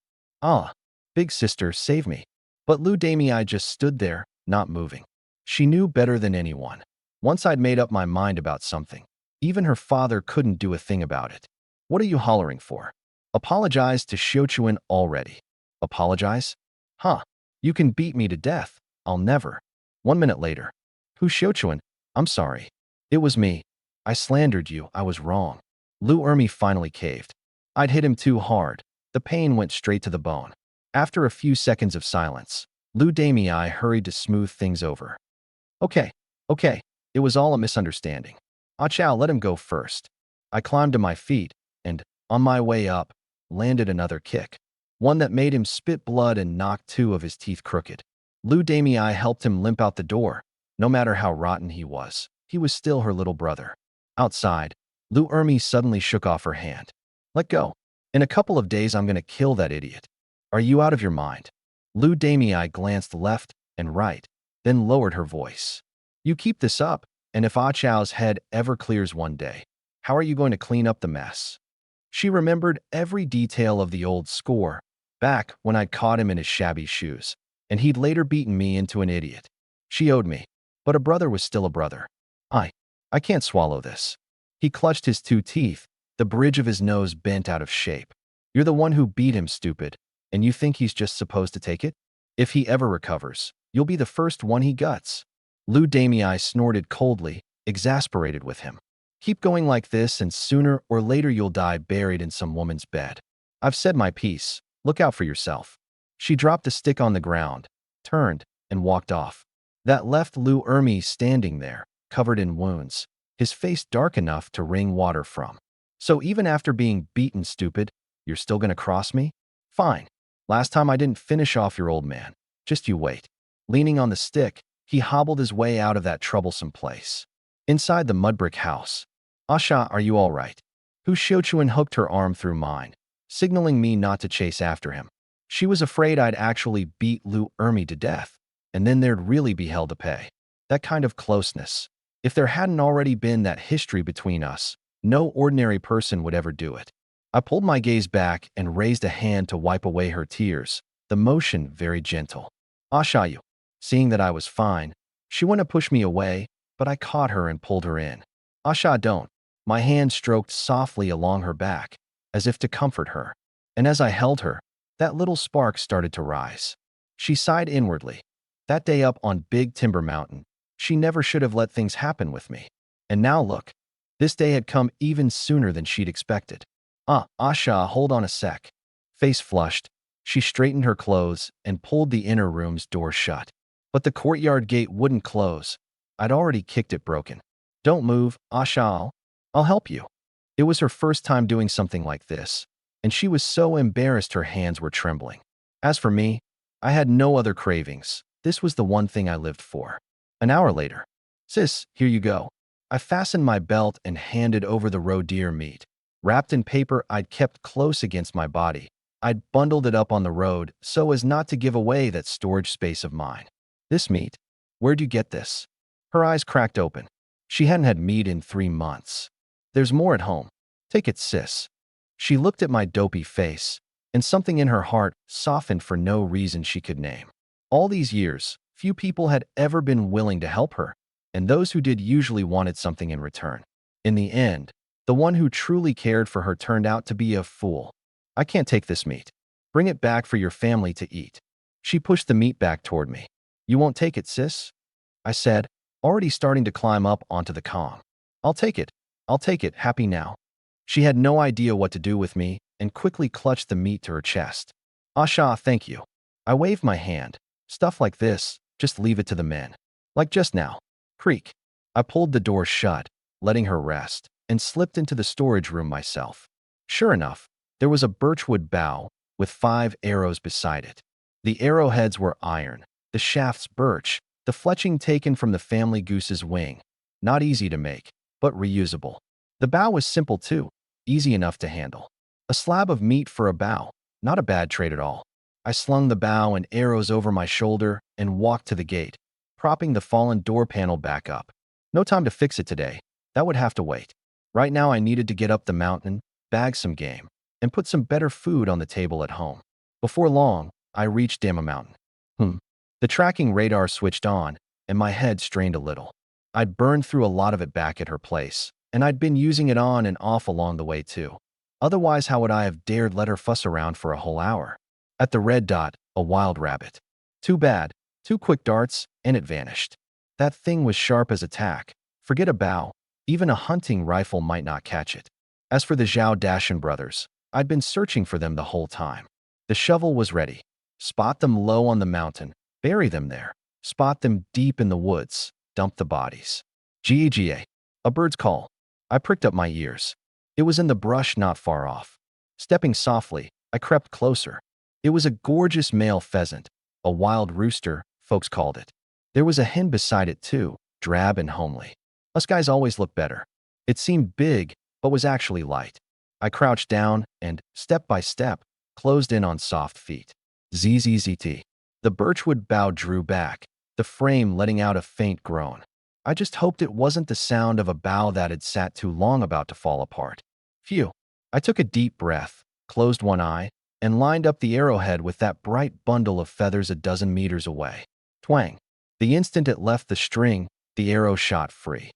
A: Big sister, save me. But Lou Damie just stood there, not moving. She knew better than anyone. Once I'd made up my mind about something, even her father couldn't do a thing about it. What are you hollering for? Apologize to Shochuan already. Apologize? Huh. You can beat me to death. I'll never. 1 minute later. Hu Shochuan, I'm sorry. It was me. I slandered you. I was wrong. Lou Ermi finally caved. I'd hit him too hard. The pain went straight to the bone. After a few seconds of silence, Lou Damie hurried to smooth things over. Okay. It was all a misunderstanding. Ah chow, let him go first. I climbed to my feet and, on my way up, landed another kick. One that made him spit blood and knocked 2 of his teeth crooked. Lou Damie helped him limp out the door. No matter how rotten he was still her little brother. Outside, Lou Ermi suddenly shook off her hand. Let go. In a couple of days I'm gonna kill that idiot. Are you out of your mind? Lou Damie glanced left and right, then lowered her voice. You keep this up, and if Ah Chow's head ever clears one day, how are you going to clean up the mess? She remembered every detail of the old score, back when I'd caught him in his shabby shoes, and he'd later beaten me into an idiot. She owed me, but a brother was still a brother. I can't swallow this. He clutched his 2 teeth, the bridge of his nose bent out of shape. You're the one who beat him, stupid, and you think he's just supposed to take it? If he ever recovers, you'll be the first one he guts. Lou Damie snorted coldly, exasperated with him. Keep going like this and sooner or later you'll die buried in some woman's bed. I've said my piece. Look out for yourself. She dropped the stick on the ground, turned, and walked off. That left Lou Ermi standing there, covered in wounds, his face dark enough to wring water from. So even after being beaten, stupid, you're still gonna cross me? Fine. Last time I didn't finish off your old man. Just you wait. Leaning on the stick, he hobbled his way out of that troublesome place. Inside the mud brick house. Asha, are you all right? Hu Shochuan hooked her arm through mine, signaling me not to chase after him. She was afraid I'd actually beat Lou Ermi to death, and then there'd really be hell to pay. That kind of closeness. If there hadn't already been that history between us, no ordinary person would ever do it. I pulled my gaze back and raised a hand to wipe away her tears, the motion very gentle. Ashayu. Seeing that I was fine, she went to push me away, but I caught her and pulled her in. Asha, don't. My hand stroked softly along her back, as if to comfort her. And as I held her, that little spark started to rise. She sighed inwardly. That day up on Big Timber Mountain, she never should have let things happen with me. And now look, this day had come even sooner than she'd expected. Asha, hold on a sec. Face flushed, she straightened her clothes and pulled the inner room's door shut. But the courtyard gate wouldn't close. I'd already kicked it broken. Don't move, Asha, I'll help you. It was her first time doing something like this, and she was so embarrassed her hands were trembling. As for me, I had no other cravings, This was the one thing I lived for. An hour later. Sis, here you go. I fastened my belt and handed over the roe deer meat. Wrapped in paper I'd kept close against my body, I'd bundled it up on the road so as not to give away that storage space of mine. This meat? Where'd you get this? Her eyes cracked open. She hadn't had meat in 3 months. There's more at home. Take it, sis. She looked at my dopey face, and something in her heart softened for no reason she could name. All these years, few people had ever been willing to help her, and those who did usually wanted something in return. In the end, the one who truly cared for her turned out to be a fool. I can't take this meat. Bring it back for your family to eat. She pushed the meat back toward me. You won't take it, sis? I said, already starting to climb up onto the Kong. I'll take it. I'll take it, happy now. She had no idea what to do with me and quickly clutched the meat to her chest. Asha, thank you. I waved my hand. Stuff like this, just leave it to the men. Like just now. Creak. I pulled the door shut, letting her rest, and slipped into the storage room myself. Sure enough, there was a birchwood bough with 5 arrows beside it. The arrowheads were iron, the shafts birch, the fletching taken from the family goose's wing. Not easy to make, but reusable. The bough was simple too, easy enough to handle. A slab of meat for a bough, not a bad trade at all. I slung the bough and arrows over my shoulder and walked to the gate, propping the fallen door panel back up. No time to fix it today. That would have to wait. Right now I needed to get up the mountain, bag some game, and put some better food on the table at home. Before long, I reached Dama Mountain. The tracking radar switched on, and my head strained a little. I'd burned through a lot of it back at her place, and I'd been using it on and off along the way too. Otherwise, how would I have dared let her fuss around for a whole hour? At the red dot, a wild rabbit. Too bad, 2 quick darts, and it vanished. That thing was sharp as a tack. Forget a bow, even a hunting rifle might not catch it. As for the Zhao Dashan brothers, I'd been searching for them the whole time. The shovel was ready. Spot them low on the mountain, bury them there. Spot them deep in the woods, dump the bodies. Ga, a bird's call. I pricked up my ears. It was in the brush not far off. Stepping softly, I crept closer. It was a gorgeous male pheasant, a wild rooster, folks called it. There was a hen beside it too, drab and homely. Us guys always look better. It seemed big, but was actually light. I crouched down and, step by step, closed in on soft feet. Zzzt. The birchwood bough drew back, the frame letting out a faint groan. I just hoped it wasn't the sound of a bough that had sat too long about to fall apart. Phew. I took a deep breath, closed one eye, and lined up the arrowhead with that bright bundle of feathers a dozen meters away. Twang. The instant it left the string, the arrow shot free.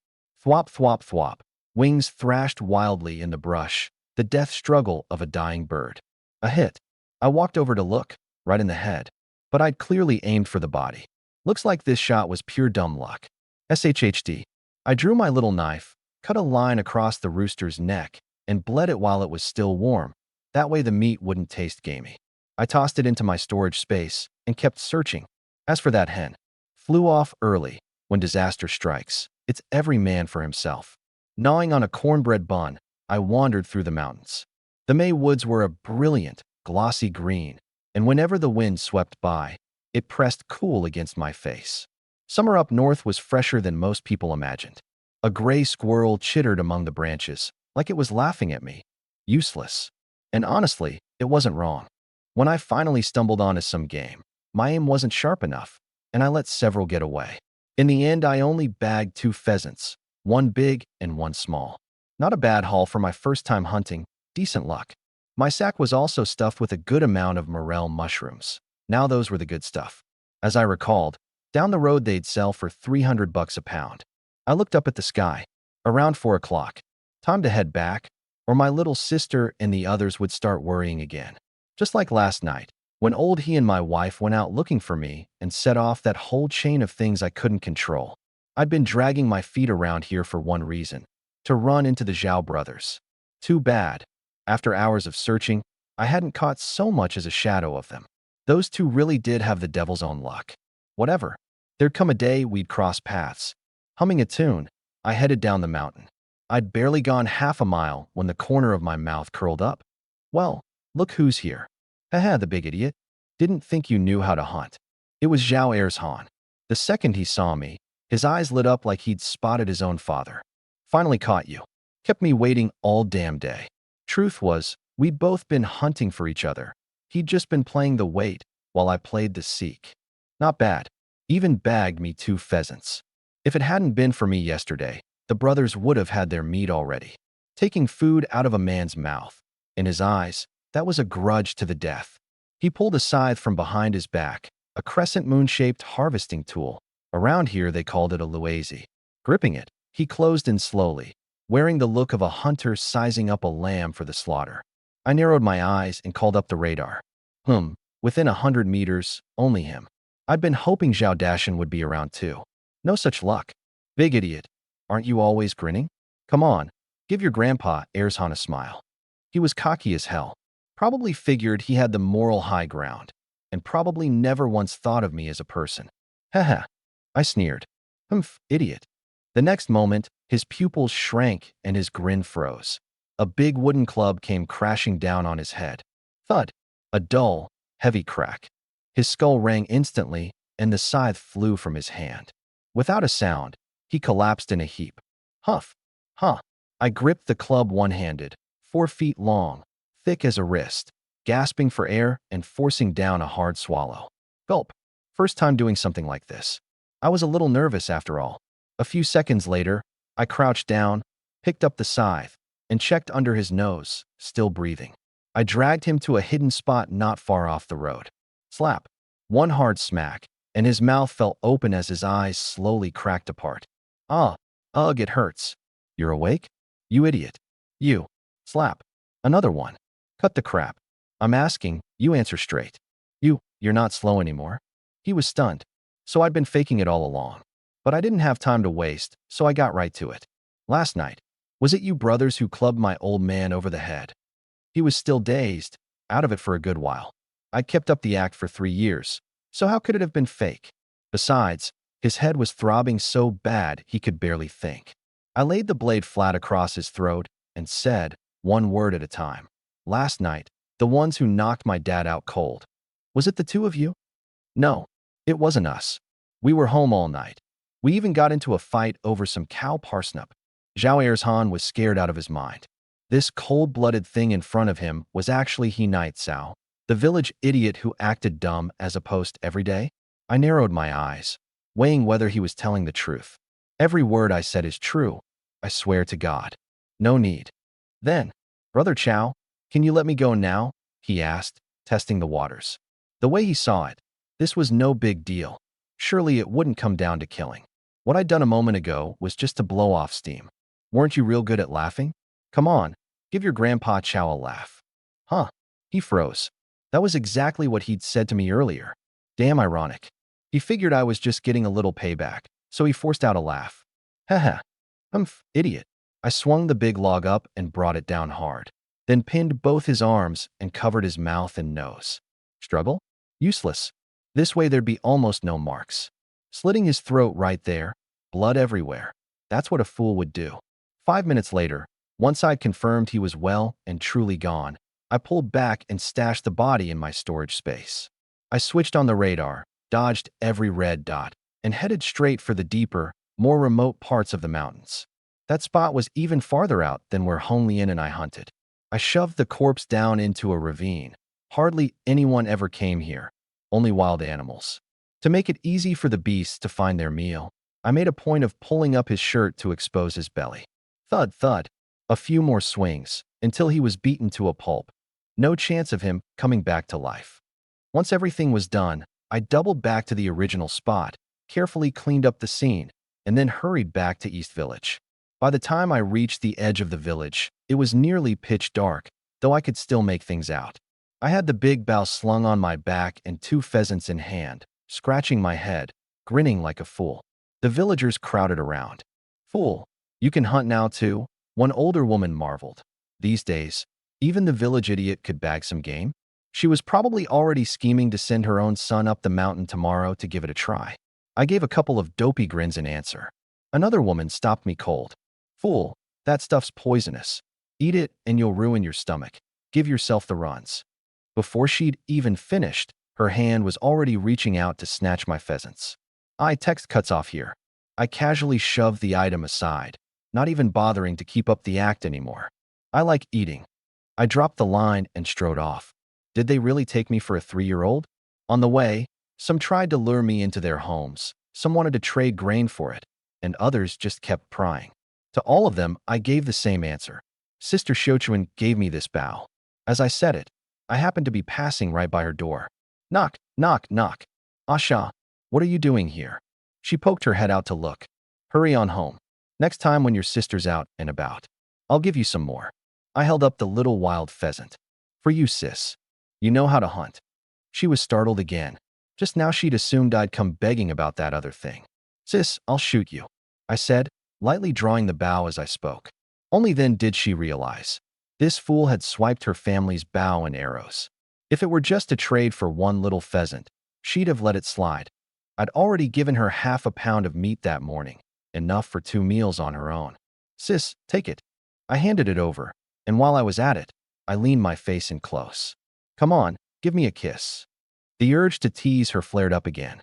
A: Thwop, thwop, thwop. Wings thrashed wildly in the brush, the death struggle of a dying bird. A hit. I walked over to look, right in the head. But I'd clearly aimed for the body. Looks like this shot was pure dumb luck. SHHD. I drew my little knife, cut a line across the rooster's neck, and bled it while it was still warm. That way the meat wouldn't taste gamey. I tossed it into my storage space and kept searching. As for that hen, flew off early. When disaster strikes, it's every man for himself. Gnawing on a cornbread bun, I wandered through the mountains. The May woods were a brilliant, glossy green, and whenever the wind swept by, it pressed cool against my face. Summer up north was fresher than most people imagined. A gray squirrel chittered among the branches, like it was laughing at me. Useless. And honestly, it wasn't wrong. When I finally stumbled onto some game, my aim wasn't sharp enough, and I let several get away. In the end, I only bagged 2 pheasants, one big and one small. Not a bad haul for my first time hunting, decent luck. My sack was also stuffed with a good amount of morel mushrooms. Now those were the good stuff. As I recalled, down the road they'd sell for $300 a pound. I looked up at the sky. Around 4 o'clock. Time to head back, or my little sister and the others would start worrying again. Just like last night, when old he and my wife went out looking for me and set off that whole chain of things I couldn't control. I'd been dragging my feet around here for one reason, to run into the Zhao brothers. Too bad. After hours of searching, I hadn't caught so much as a shadow of them. Those 2 really did have the devil's own luck. Whatever. There'd come a day we'd cross paths. Humming a tune, I headed down the mountain. I'd barely gone half a mile when the corner of my mouth curled up. Well, look who's here. Haha, the big idiot. Didn't think you knew how to hunt. It was Zhao Erzhan. The second he saw me, his eyes lit up like he'd spotted his own father. Finally caught you. Kept me waiting all damn day. Truth was, we'd both been hunting for each other. He'd just been playing the wait while I played the seek. Not bad. Even bagged me 2 pheasants. If it hadn't been for me yesterday, the brothers would have had their meat already. Taking food out of a man's mouth. In his eyes, that was a grudge to the death. He pulled a scythe from behind his back, a crescent moon-shaped harvesting tool. Around here they called it a luazi. Gripping it, he closed in slowly, wearing the look of a hunter sizing up a lamb for the slaughter. I narrowed my eyes and called up the radar. Within 100 meters, only him. I'd been hoping Zhao Dashan would be around too. No such luck. Big idiot. Aren't you always grinning? Come on, give your grandpa Erzhan a smile. He was cocky as hell. Probably figured he had the moral high ground, and probably never once thought of me as a person. Haha. I sneered. Idiot. The next moment, his pupils shrank and his grin froze. A big wooden club came crashing down on his head. Thud. A dull, heavy crack. His skull rang instantly, and the scythe flew from his hand. Without a sound, he collapsed in a heap. Huff. Huh. I gripped the club one-handed, 4 feet long, thick as a wrist, gasping for air and forcing down a hard swallow. Gulp. First time doing something like this. I was a little nervous after all. A few seconds later, I crouched down, picked up the scythe, and checked under his nose, still breathing. I dragged him to a hidden spot not far off the road. Slap. One hard smack, and his mouth fell open as his eyes slowly cracked apart. Ugh, it hurts. You're awake? You idiot. You. Slap. Another one. Cut the crap. I'm asking, you answer straight. You're not slow anymore. He was stunned. So I'd been faking it all along. But I didn't have time to waste, so I got right to it. Last night, was it you brothers who clubbed my old man over the head? He was still dazed, out of it for a good while. I'd kept up the act for 3 years, so how could it have been fake? Besides, his head was throbbing so bad he could barely think. I laid the blade flat across his throat and said, one word at a time. Last night, the ones who knocked my dad out cold. Was it the 2 of you? No, it wasn't us. We were home all night. We even got into a fight over some cow parsnip. Zhao Erzhan was scared out of his mind. This cold-blooded thing in front of him was actually He Night Cao, the village idiot who acted dumb as opposed every day. I narrowed my eyes, weighing whether he was telling the truth. Every word I said is true. I swear to God. No need. Then, Brother Chow, can you let me go now? He asked, testing the waters. The way he saw it, this was no big deal. Surely it wouldn't come down to killing. What I'd done a moment ago was just to blow off steam. Weren't you real good at laughing? Come on, give your grandpa Chow a laugh. Huh? He froze. That was exactly what he'd said to me earlier. Damn ironic. He figured I was just getting a little payback, so he forced out a laugh. Haha. Idiot. I swung the big log up and brought it down hard, then pinned both his arms and covered his mouth and nose. Struggle? Useless. This way there'd be almost no marks. Slitting his throat right there, blood everywhere. That's what a fool would do. 5 minutes later, once I'd confirmed he was well and truly gone, I pulled back and stashed the body in my storage space. I switched on the radar, dodged every red dot, and headed straight for the deeper, more remote parts of the mountains. That spot was even farther out than where Hong Lian and I hunted. I shoved the corpse down into a ravine. Hardly anyone ever came here, only wild animals. To make it easy for the beasts to find their meal, I made a point of pulling up his shirt to expose his belly. Thud, thud. A few more swings, until he was beaten to a pulp. No chance of him coming back to life. Once everything was done, I doubled back to the original spot, carefully cleaned up the scene, and then hurried back to East Village. By the time I reached the edge of the village, it was nearly pitch dark, though I could still make things out. I had the big bough slung on my back and 2 pheasants in hand, scratching my head, grinning like a fool. The villagers crowded around. Fool, you can hunt now too? One older woman marveled. These days, even the village idiot could bag some game. She was probably already scheming to send her own son up the mountain tomorrow to give it a try. I gave a couple of dopey grins in answer. Another woman stopped me cold. Fool, that stuff's poisonous. Eat it and you'll ruin your stomach. Give yourself the runs. Before she'd even finished, Her hand was already reaching out to snatch my pheasants. Text cuts off here. I casually shoved the item aside, not even bothering to keep up the act anymore. I like eating. I dropped the line and strode off. Did they really take me for a 3-year-old? On the way, some tried to lure me into their homes, some wanted to trade grain for it, and others just kept prying. To all of them, I gave the same answer. Sister Shochuan gave me this bow. As I said it, I happened to be passing right by her door. Knock, knock, knock. Asha, what are you doing here? She poked her head out to look. Hurry on home. Next time when your sister's out and about, I'll give you some more. I held up the little wild pheasant. For you, sis. You know how to hunt. She was startled again. Just now she'd assumed I'd come begging about that other thing. Sis, I'll shoot you, I said, lightly drawing the bow as I spoke. Only then did she realize. This fool had swiped her family's bow and arrows. If it were just a trade for one little pheasant, she'd have let it slide. I'd already given her half a pound of meat that morning, enough for 2 meals on her own. Sis, take it. I handed it over, and while I was at it, I leaned my face in close. Come on, give me a kiss. The urge to tease her flared up again.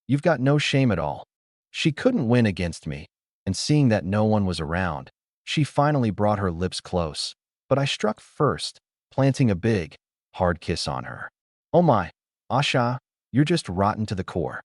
A: You've got no shame at all. She couldn't win against me, and seeing that no one was around, she finally brought her lips close, but I struck first, planting a big, hard kiss on her. Oh my, Asha, you're just rotten to the core.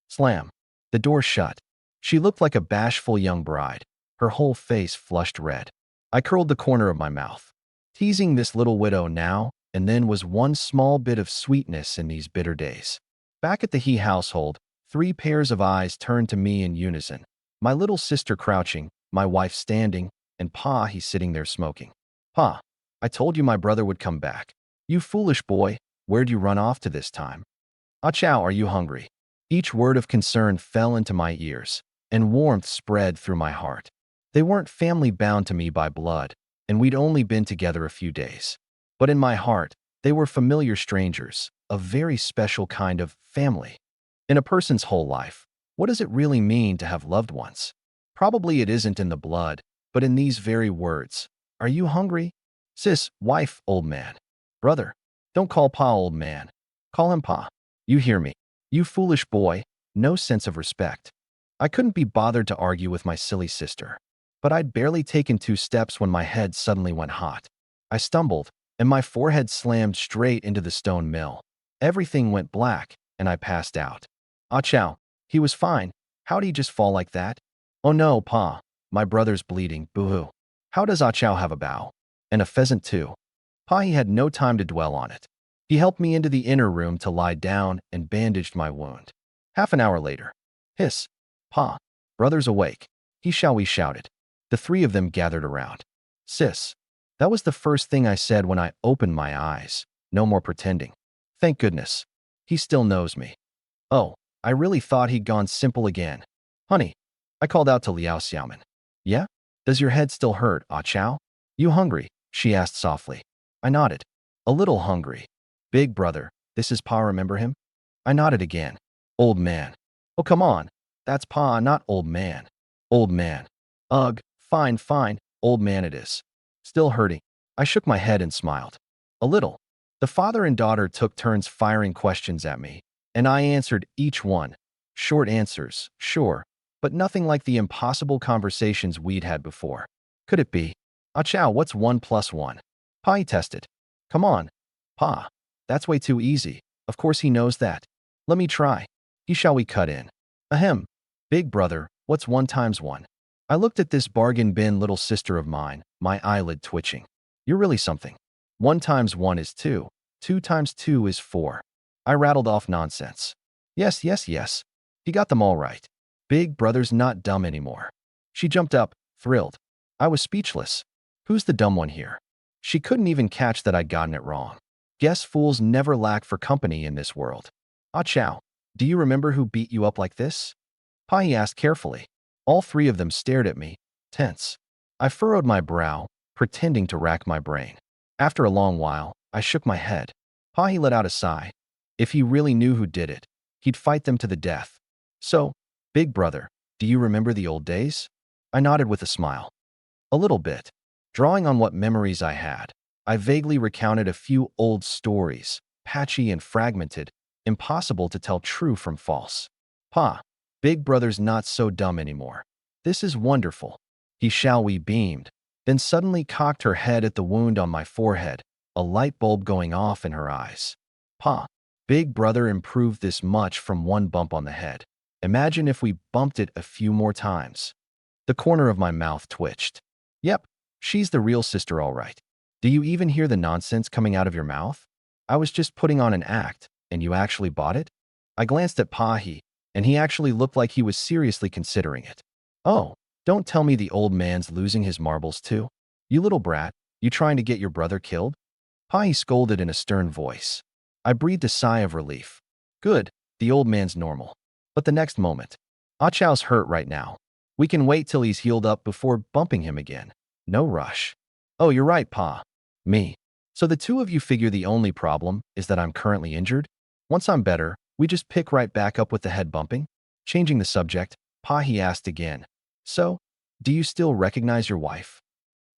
A: Slam. The door shut. She looked like a bashful young bride, her whole face flushed red. I curled the corner of my mouth. Teasing this little widow now and then was one small bit of sweetness in these bitter days. Back at the He household, 3 pairs of eyes turned to me in unison. My little sister crouching, my wife standing, and Pa he sitting there smoking. Pa, I told you my brother would come back. You foolish boy, where'd you run off to this time? Ah chow, are you hungry? Each word of concern fell into my ears, and warmth spread through my heart. They weren't family bound to me by blood, and we'd only been together a few days. But in my heart, they were familiar strangers, a very special kind of family. In a person's whole life, what does it really mean to have loved ones? Probably it isn't in the blood, but in these very words. Are you hungry? Sis, wife, old man. Brother, don't call Pa old man. Call him Pa. You hear me. You foolish boy, no sense of respect. I couldn't be bothered to argue with my silly sister. But I'd barely taken 2 steps when my head suddenly went hot. I stumbled, and my forehead slammed straight into the stone mill. Everything went black, and I passed out. Ah chow, he was fine. How'd he just fall like that? Oh no, Pa. My brother's bleeding, boo-hoo. How does Ah chow have a bow? And a pheasant too. Pa he had no time to dwell on it. He helped me into the inner room to lie down and bandaged my wound. Half an hour later. Hiss. Pa. Brother's awake. We shouted. The 3 of them gathered around. Sis. That was the first thing I said when I opened my eyes. No more pretending. Thank goodness. He still knows me. Oh, I really thought he'd gone simple again. Honey. I called out to Liao Xiaoman. Yeah? Does your head still hurt, Ah chow? You hungry? She asked softly. I nodded. A little hungry. Big brother, this is Pa, remember him? I nodded again. Old man. Oh, come on. That's Pa, not old man. Old man. Ugh, fine, old man it is. Still hurting. I shook my head and smiled. A little. The father and daughter took turns firing questions at me, and I answered each one. Short answers, sure, but nothing like the impossible conversations we'd had before. Could it be? Ah chow, what's 1 + 1? Pa he tested. Come on. Pa. That's way too easy. Of course he knows that. Let me try. We cut in. Ahem. Big brother, what's 1 × 1? I looked at this bargain bin little sister of mine, my eyelid twitching. You're really something. 1 × 1 is 2. 2 × 2 is 4. I rattled off nonsense. Yes. He got them all right. Big brother's not dumb anymore. She jumped up, thrilled. I was speechless. Who's the dumb one here? She couldn't even catch that I'd gotten it wrong. Guess fools never lack for company in this world. Ah chow, do you remember who beat you up like this? Pa he asked carefully. All 3 of them stared at me, tense. I furrowed my brow, pretending to rack my brain. After a long while, I shook my head. Pa he let out a sigh. If he really knew who did it, he'd fight them to the death. So, big brother, do you remember the old days? I nodded with a smile. A little bit. Drawing on what memories I had, I vaguely recounted a few old stories, patchy and fragmented, Impossible to tell true from false. Pa, big brother's not so dumb anymore. This is wonderful. He shall we beamed, then suddenly cocked her head at the wound on my forehead, a light bulb going off in her eyes. Pa, big brother improved this much from one bump on the head. Imagine if we bumped it a few more times. The corner of my mouth twitched. Yep, she's the real sister all right. Do you even hear the nonsense coming out of your mouth? I was just putting on an act, and you actually bought it? I glanced at Pahi, and he actually looked like he was seriously considering it. Oh, don't tell me the old man's losing his marbles too. You little brat, you trying to get your brother killed? Pahi scolded in a stern voice. I breathed a sigh of relief. Good, the old man's normal. But the next moment, Achow's hurt right now. We can wait till he's healed up before bumping him again. No rush. Oh, you're right, Pa. Me. So the two of you figure the only problem is that I'm currently injured? Once I'm better, we just pick right back up with the head bumping? Changing the subject, Pahi asked again. So, do you still recognize your wife?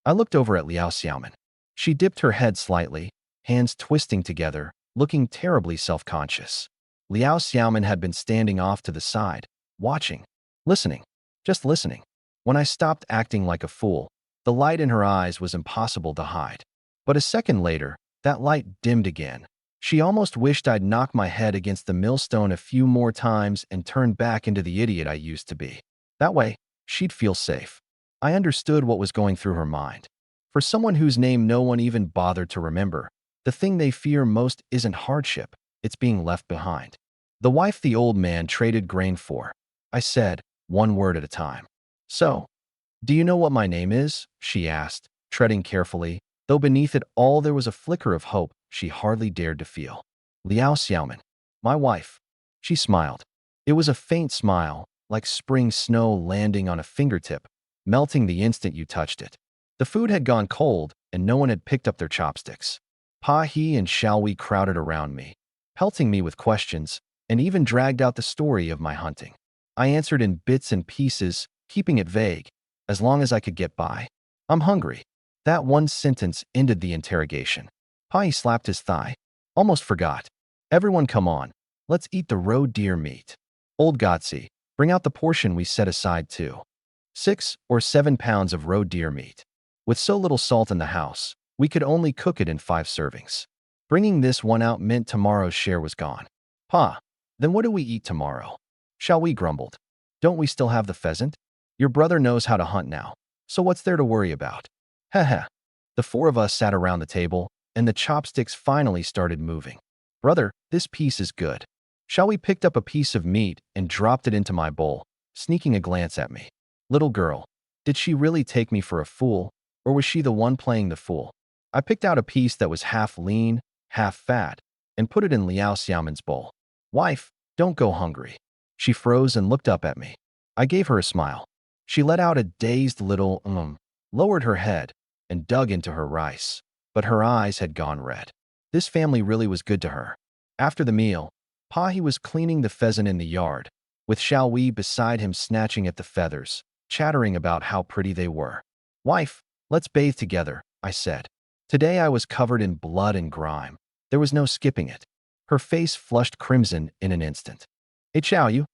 A: I looked over at Liao Xiaoman. She dipped her head slightly, hands twisting together, looking terribly self-conscious. Liao Xiaoman had been standing off to the side, watching, listening, just listening. When I stopped acting like a fool, the light in her eyes was impossible to hide. But a second later, that light dimmed again. She almost wished I'd knocked my head against the millstone a few more times and turned back into the idiot I used to be. That way, she'd feel safe. I understood what was going through her mind. For someone whose name no one even bothered to remember, the thing they fear most isn't hardship, it's being left behind. The wife the old man traded grain for. I said, one word at a time. So, do you know what my name is? She asked, treading carefully, though beneath it all there was a flicker of hope she hardly dared to feel. Liao Xiaoman. My wife. She smiled. It was a faint smile, like spring snow landing on a fingertip, melting the instant you touched it. The food had gone cold, and no one had picked up their chopsticks. Pa-He and Xiaowei crowded around me, pelting me with questions, and even dragged out the story of my hunting. I answered in bits and pieces, keeping it vague, as long as I could get by. I'm hungry. That one sentence ended the interrogation. Pa-He slapped his thigh. Almost forgot. Everyone come on. Let's eat the roe deer meat. Old Gotzi, bring out the portion we set aside too. 6 or 7 pounds of roe deer meat. With so little salt in the house, we could only cook it in 5 servings. Bringing this one out meant tomorrow's share was gone. Pa, then what do we eat tomorrow? Xiaowei grumbled. Don't we still have the pheasant? Your brother knows how to hunt now, so what's there to worry about? Heh. The 4 of us sat around the table, and the chopsticks finally started moving. Brother, this piece is good. Xiaowei picked up a piece of meat and dropped it into my bowl, sneaking a glance at me. Little girl, did she really take me for a fool, or was she the one playing the fool? I picked out a piece that was half lean, half fat, and put it in Liao Xiaoman's bowl. Wife, don't go hungry. She froze and looked up at me. I gave her a smile. She let out a dazed little lowered her head, and dug into her rice. But her eyes had gone red. This family really was good to her. After the meal, Pa-He was cleaning the pheasant in the yard, with Xiaowei beside him snatching at the feathers, chattering about how pretty they were. Wife, let's bathe together, I said. Today I was covered in blood and grime. There was no skipping it. Her face flushed crimson in an instant. Hey Xiaoyu,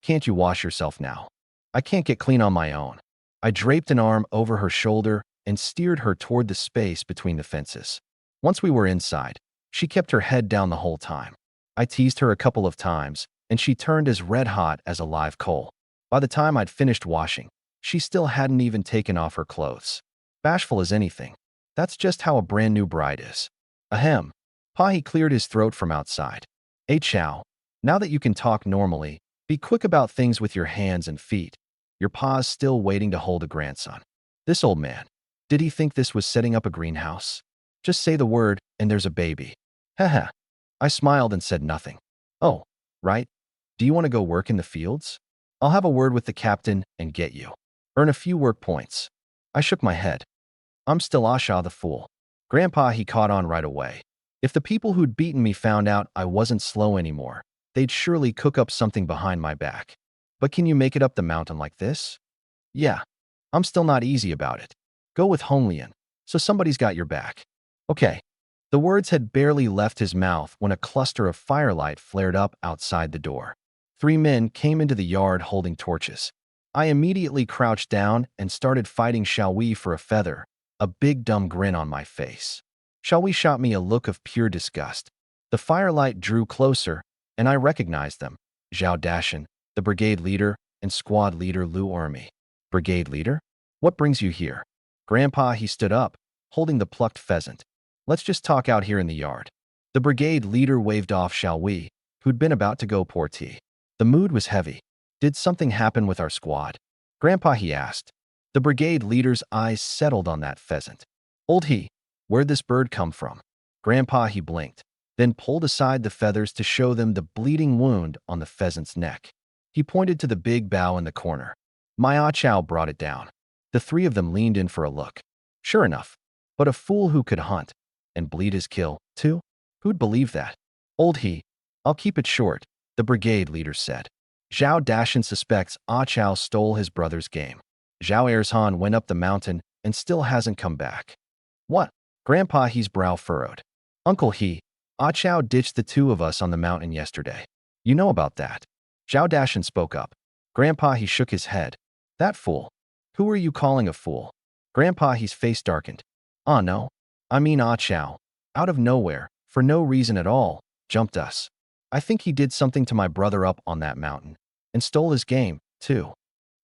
A: can't you wash yourself now? I can't get clean on my own. I draped an arm over her shoulder and steered her toward the space between the fences. Once we were inside, she kept her head down the whole time. I teased her a couple of times, and she turned as red-hot as a live coal. By the time I'd finished washing, she still hadn't even taken off her clothes. Bashful as anything. That's just how a brand-new bride is. Ahem. Pa-He cleared his throat from outside. Hey Chow, now that you can talk normally, be quick about things with your hands and feet. Your pa's still waiting to hold a grandson. This old man, did he think this was setting up a greenhouse? Just say the word, and there's a baby. Heh. I smiled and said nothing. Oh, right. Do you want to go work in the fields? I'll have a word with the captain and get you. Earn a few work points. I shook my head. I'm still Asha the fool. Grandpa he caught on right away. If the people who'd beaten me found out I wasn't slow anymore, they'd surely cook up something behind my back. But can you make it up the mountain like this? Yeah. I'm still not easy about it. Go with Honglian, so somebody's got your back. Okay. The words had barely left his mouth when a cluster of firelight flared up outside the door. 3 men came into the yard holding torches. I immediately crouched down and started fighting Xiaowei for a feather, a big dumb grin on my face. Xiaowei shot me a look of pure disgust. The firelight drew closer, and I recognized them. Zhao Dashan, the brigade leader, and squad leader Lu Ormi. Brigade leader? What brings you here? Grandpa, he stood up, holding the plucked pheasant. Let's just talk out here in the yard. The brigade leader waved off Xiaowei, who'd been about to go PART1I. The mood was heavy. Did something happen with our squad? Grandpa, he asked. The brigade leader's eyes settled on that pheasant. Old he, where'd this bird come from? Grandpa, he blinked, then pulled aside the feathers to show them the bleeding wound on the pheasant's neck. He pointed to the big bough in the corner. Ma Chao brought it down. The 3 of them leaned in for a look. Sure enough, but a fool who could hunt and bleed his kill, too? Who'd believe that? Old he, I'll keep it short, the brigade leader said. Zhao Dashan suspects Ah Chao stole his brother's game. Zhao Erzhan went up the mountain and still hasn't come back. What? Grandpa, he's brow furrowed. Uncle he, Ah Chao ditched the 2 of us on the mountain yesterday. You know about that? Zhao Dashan spoke up. Grandpa, he shook his head. That fool. Who are you calling a fool? Grandpa, his face darkened. Ah no. I mean Ah Chao. Out of nowhere, for no reason at all, jumped us. I think he did something to my brother up on that mountain. And stole his game, too.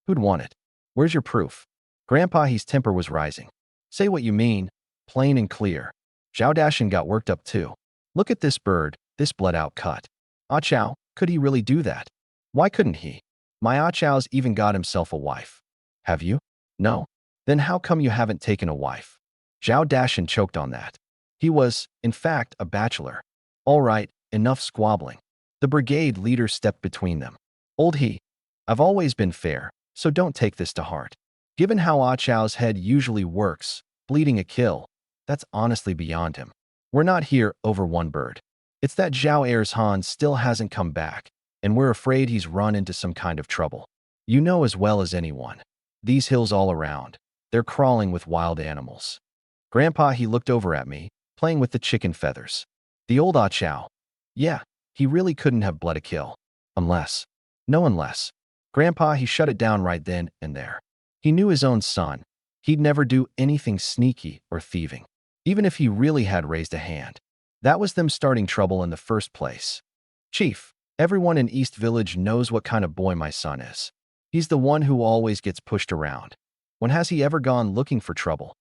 A: Who'd want it? Where's your proof? Grandpa, his temper was rising. Say what you mean, plain and clear. Zhao Dashan got worked up too. Look at this bird, this bled-out cut. Ah Chao, could he really do that? Why couldn't he? My Ah Chao's even got himself a wife. Have you? No. Then how come you haven't taken a wife? Zhao Dashan choked on that. He was, in fact, a bachelor. All right, enough squabbling. The brigade leader stepped between them. Old he, I've always been fair, so don't take this to heart. Given how Ah Chao's head usually works, bleeding a kill, that's honestly beyond him. We're not here over one bird. It's that Zhao Erzhan still hasn't come back, and we're afraid he's run into some kind of trouble. You know as well as anyone. These hills all around, they're crawling with wild animals. Grandpa, he looked over at me, playing with the chicken feathers. The old Ah Chao. Yeah, he really couldn't have bled a kill. Unless. No unless. Grandpa, he shut it down right then and there. He knew his own son. He'd never do anything sneaky or thieving. Even if he really had raised a hand. That was them starting trouble in the first place. Chief, everyone in East Village knows what kind of boy my son is. He's the one who always gets pushed around. When has he ever gone looking for trouble?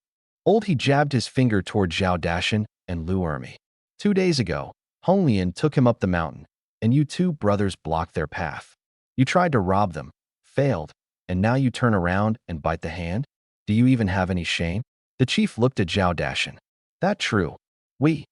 A: Old he jabbed his finger toward Zhao Dashan and Lu Ermi. 2 days ago, Hong Lian took him up the mountain, and you 2 brothers blocked their path. You tried to rob them, failed, and now you turn around and bite the hand? Do you even have any shame? The chief looked at Zhao Dashan. That true. We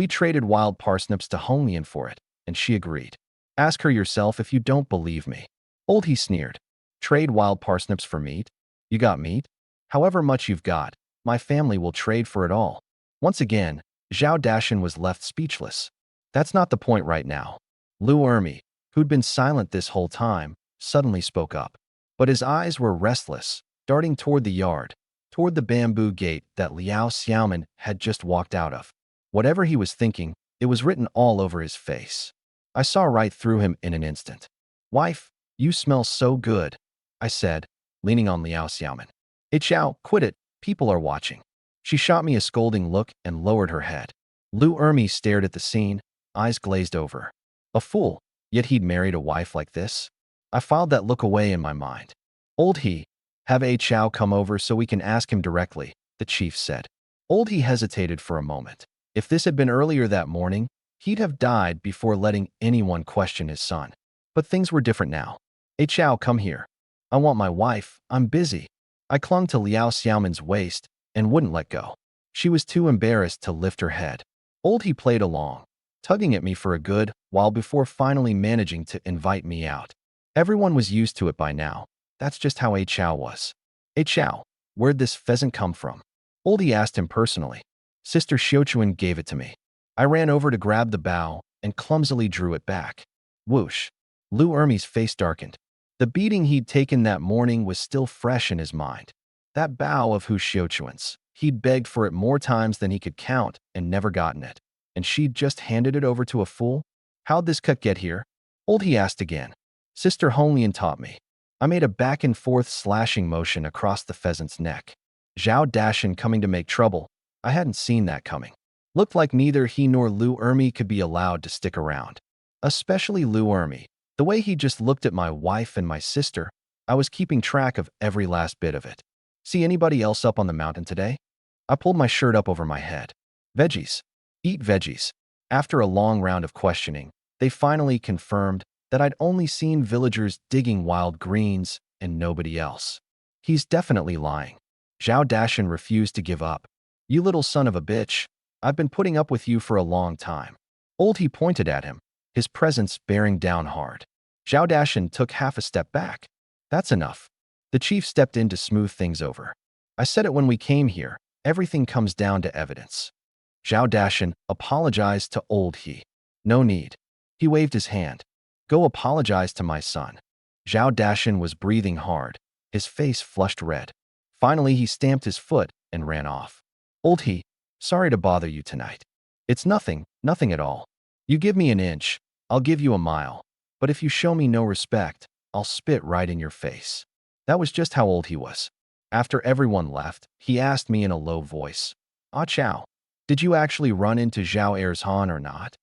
A: traded wild parsnips to Hong Lian for it, and she agreed. Ask her yourself if you don't believe me. Old he sneered. Trade wild parsnips for meat? You got meat? However much you've got, my family will trade for it all. Once again, Zhao Dashan was left speechless. That's not the point right now. Lu Ermi, who'd been silent this whole time, suddenly spoke up. But his eyes were restless, darting toward the yard, toward the bamboo gate that Liao Xiaoman had just walked out of. Whatever he was thinking, it was written all over his face. I saw right through him in an instant. Wife, you smell so good, I said, leaning on Liao Xiaoman. Hey Xiao, quit it, people are watching. She shot me a scolding look and lowered her head. Lu Ermi stared at the scene, eyes glazed over. A fool, yet he'd married a wife like this? I filed that look away in my mind. Old he, have A Chao come over so we can ask him directly, the chief said. Old he hesitated for a moment. If this had been earlier that morning, he'd have died before letting anyone question his son. But things were different now. A Chao, come here. I want my wife, I'm busy. I clung to Liao Xiaoman's waist and wouldn't let go. She was too embarrassed to lift her head. Old he played along, tugging at me for a good while before finally managing to invite me out. Everyone was used to it by now. That's just how A Chao was. A Chao, where'd this pheasant come from? Old he asked him personally. Sister Xiaochuan gave it to me. I ran over to grab the bough and clumsily drew it back. Whoosh. Lu Ermi's face darkened. The beating he'd taken that morning was still fresh in his mind. That bough of Hu Xiaochuan's. He'd begged for it more times than he could count and never gotten it. And she'd just handed it over to a fool? How'd this cut get here? Old he asked again. Sister Honglian taught me. I made a back-and-forth slashing motion across the pheasant's neck. Zhao Dashin coming to make trouble. I hadn't seen that coming. Looked like neither he nor Lu Ermi could be allowed to stick around. Especially Lu Ermi. The way he just looked at my wife and my sister, I was keeping track of every last bit of it. See anybody else up on the mountain today? I pulled my shirt up over my head. Veggies. Eat veggies. After a long round of questioning, they finally confirmed that I'd only seen villagers digging wild greens and nobody else. He's definitely lying. Zhao Dashin refused to give up. You little son of a bitch, I've been putting up with you for a long time. Old he pointed at him, his presence bearing down hard. Zhao Dashin took half a step back. That's enough. The chief stepped in to smooth things over. I said it when we came here, everything comes down to evidence. Zhao Dashin apologized to Old He. No need. He waved his hand. Go apologize to my son. Zhao Dashin was breathing hard, his face flushed red. Finally, he stamped his foot and ran off. Old He, sorry to bother you tonight. It's nothing, nothing at all. You give me an inch, I'll give you a mile. But if you show me no respect, I'll spit right in your face. That was just how old he was. After everyone left, he asked me in a low voice, Ah Chow, did you actually run into Zhao Erzhan or not?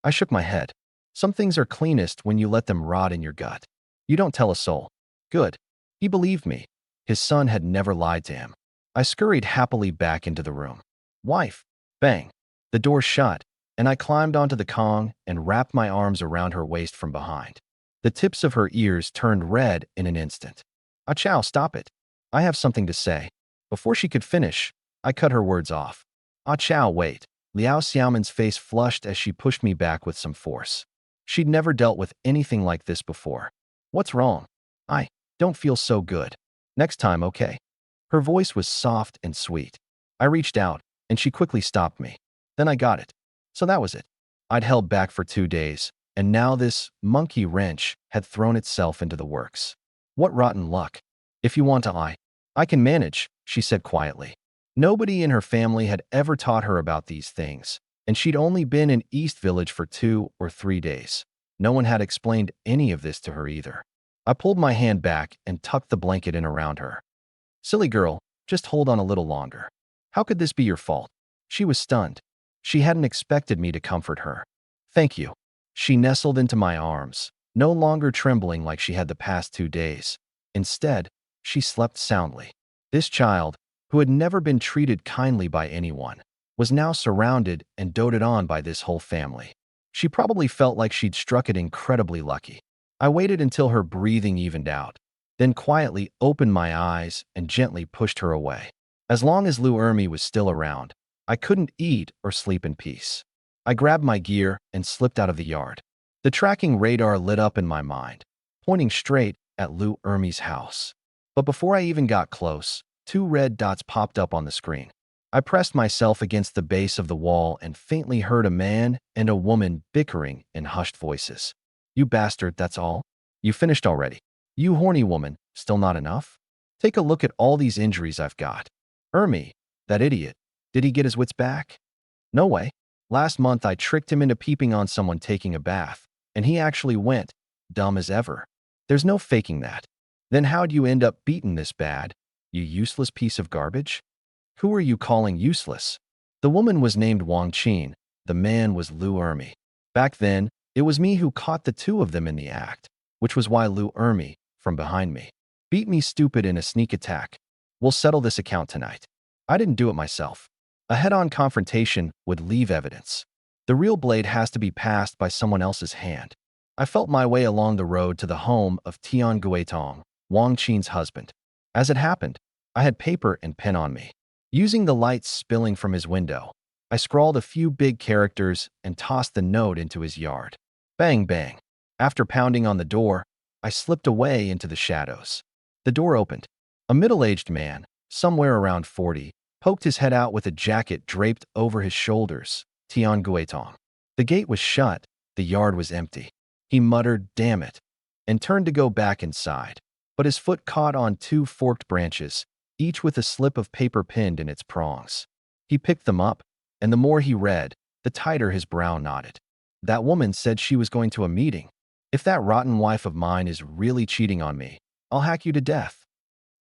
A: I shook my head. Some things are cleanest when you let them rot in your gut. You don't tell a soul. Good. He believed me. His son had never lied to him. I scurried happily back into the room. Wife. Bang. The door shut, and I climbed onto the Kong and wrapped my arms around her waist from behind. The tips of her ears turned red in an instant. Ah Chow, stop it. I have something to say. Before she could finish, I cut her words off. Ah Chow, wait. Liao Xiaoman's face flushed as she pushed me back with some force. She'd never dealt with anything like this before. What's wrong? I don't feel so good. Next time, okay? Her voice was soft and sweet. I reached out, and she quickly stopped me. Then I got it. So that was it. I'd held back for 2 days, and now this monkey wrench had thrown itself into the works. What rotten luck. If you want to lie, I can manage, she said quietly. Nobody in her family had ever taught her about these things, and she'd only been in East Village for 2 or 3 days. No one had explained any of this to her either. I pulled my hand back and tucked the blanket in around her. Silly girl, just hold on a little longer. How could this be your fault? She was stunned. She hadn't expected me to comfort her. Thank you. She nestled into my arms, no longer trembling like she had the past 2 days. Instead, she slept soundly. This child, who had never been treated kindly by anyone, was now surrounded and doted on by this whole family. She probably felt like she'd struck it incredibly lucky. I waited until her breathing evened out, then quietly opened my eyes and gently pushed her away. As long as Lu Ermi was still around, I couldn't eat or sleep in peace. I grabbed my gear and slipped out of the yard. The tracking radar lit up in my mind, pointing straight at Lu Ermi's house. But before I even got close, 2 red dots popped up on the screen. I pressed myself against the base of the wall and faintly heard a man and a woman bickering in hushed voices. You bastard, that's all? You finished already. You horny woman, still not enough? Take a look at all these injuries I've got. Ermi, that idiot, did he get his wits back? No way. Last month I tricked him into peeping on someone taking a bath, and he actually went, dumb as ever. There's no faking that. Then how'd you end up beaten this bad, you useless piece of garbage? Who are you calling useless? The woman was named Wang Qin, the man was Lu Ermi. Back then, it was me who caught the 2 of them in the act, which was why Lu Ermi, from behind me, beat me stupid in a sneak attack. We'll settle this account tonight. I didn't do it myself. A head-on confrontation would leave evidence. The real blade has to be passed by someone else's hand. I felt my way along the road to the home of Tian Guitong, Wang Qin's husband. As it happened, I had paper and pen on me. Using the light spilling from his window, I scrawled a few big characters and tossed the note into his yard. Bang, bang. After pounding on the door, I slipped away into the shadows. The door opened. A middle-aged man, somewhere around 40, poked his head out with a jacket draped over his shoulders. Tian Guitong. The gate was shut. The yard was empty. He muttered, "Damn it," and turned to go back inside. But his foot caught on 2 forked branches, each with a slip of paper pinned in its prongs. He picked them up, and the more he read, the tighter his brow knotted. That woman said she was going to a meeting. If that rotten wife of mine is really cheating on me, I'll hack you to death.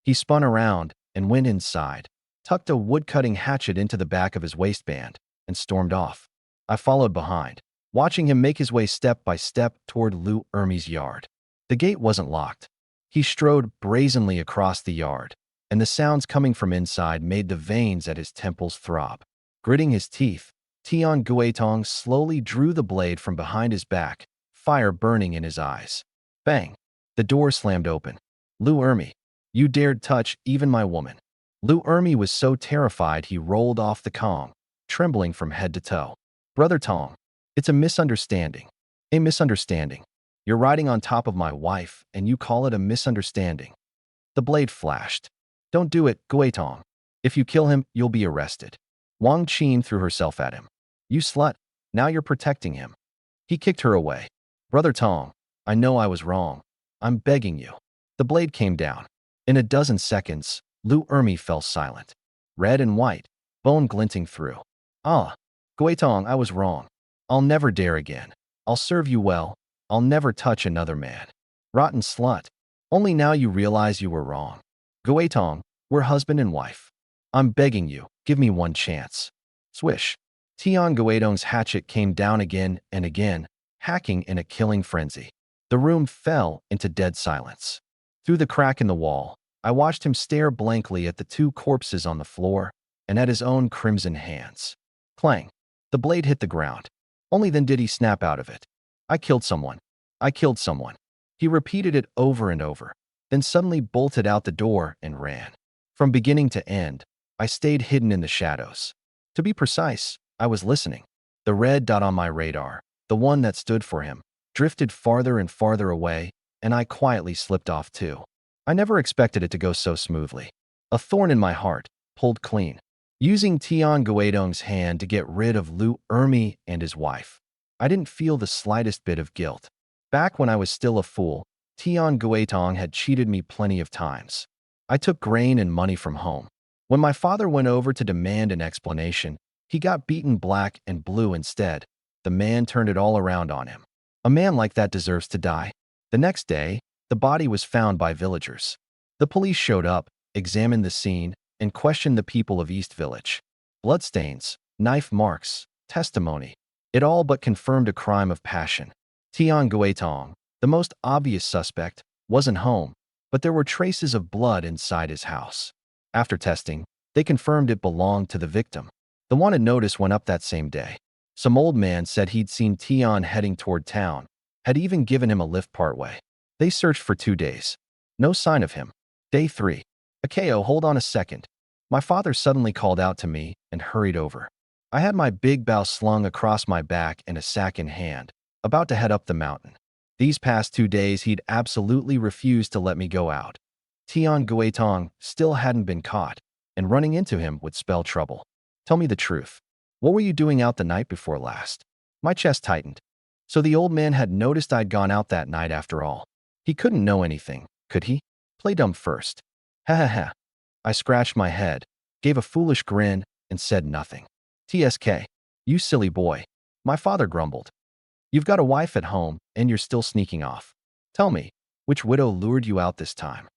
A: He spun around and went inside, tucked a wood-cutting hatchet into the back of his waistband, and stormed off. I followed behind, watching him make his way step by step toward Lou Ermey's yard. The gate wasn't locked. He strode brazenly across the yard, and the sounds coming from inside made the veins at his temples throb. Gritting his teeth, Tian Guetong slowly drew the blade from behind his back, fire burning in his eyes. Bang! The door slammed open. Lou Ermey, you dared touch even my woman. Lou Ermey was so terrified he rolled off the Kong, trembling from head to toe. Brother Tong, it's a misunderstanding. A misunderstanding. You're riding on top of my wife, and you call it a misunderstanding. The blade flashed. Don't do it, Guetong. If you kill him, you'll be arrested. Wang Qin threw herself at him. You slut, now you're protecting him. He kicked her away. Brother Tong, I know I was wrong. I'm begging you. The blade came down. In a dozen seconds, Lou Ermey fell silent. Red and white, bone glinting through. Ah, Guetong, I was wrong. I'll never dare again. I'll serve you well. I'll never touch another man. Rotten slut. Only now you realize you were wrong. Guetong, we're husband and wife. I'm begging you, give me one chance. Swish. Tian Guetong's hatchet came down again and again, hacking in a killing frenzy. The room fell into dead silence. Through the crack in the wall, I watched him stare blankly at the two corpses on the floor and at his own crimson hands. Clang. The blade hit the ground. Only then did he snap out of it. I killed someone. I killed someone. He repeated it over and over, then suddenly bolted out the door and ran. From beginning to end, I stayed hidden in the shadows. To be precise, I was listening. The red dot on my radar, the one that stood for him, drifted farther and farther away, and I quietly slipped off too. I never expected it to go so smoothly. A thorn in my heart, pulled clean. Using Tian Guetong's hand to get rid of Lou Ermey and his wife, I didn't feel the slightest bit of guilt. Back when I was still a fool, Tian Guetong had cheated me plenty of times. I took grain and money from home. When my father went over to demand an explanation, he got beaten black and blue instead. The man turned it all around on him. A man like that deserves to die. The next day, the body was found by villagers. The police showed up, examined the scene, and questioned the people of East Village. Bloodstains, knife marks, testimony. It all but confirmed a crime of passion. Tian Guetong, the most obvious suspect, wasn't home, but there were traces of blood inside his house. After testing, they confirmed it belonged to the victim. The wanted notice went up that same day. Some old man said he'd seen Tian heading toward town, had even given him a lift partway. They searched for 2 days. No sign of him. Day 3. Akeo, hold on a second. My father suddenly called out to me and hurried over. I had my big bow slung across my back and a sack in hand, about to head up the mountain. These past 2 days he'd absolutely refused to let me go out. Tian Guetong still hadn't been caught, and running into him would spell trouble. Tell me the truth. What were you doing out the night before last? My chest tightened. So the old man had noticed I'd gone out that night after all. He couldn't know anything, could he? Play dumb first. Ha ha ha. I scratched my head, gave a foolish grin, and said nothing. TSK. You silly boy. My father grumbled. You've got a wife at home, and you're still sneaking off. Tell me, which widow lured you out this time?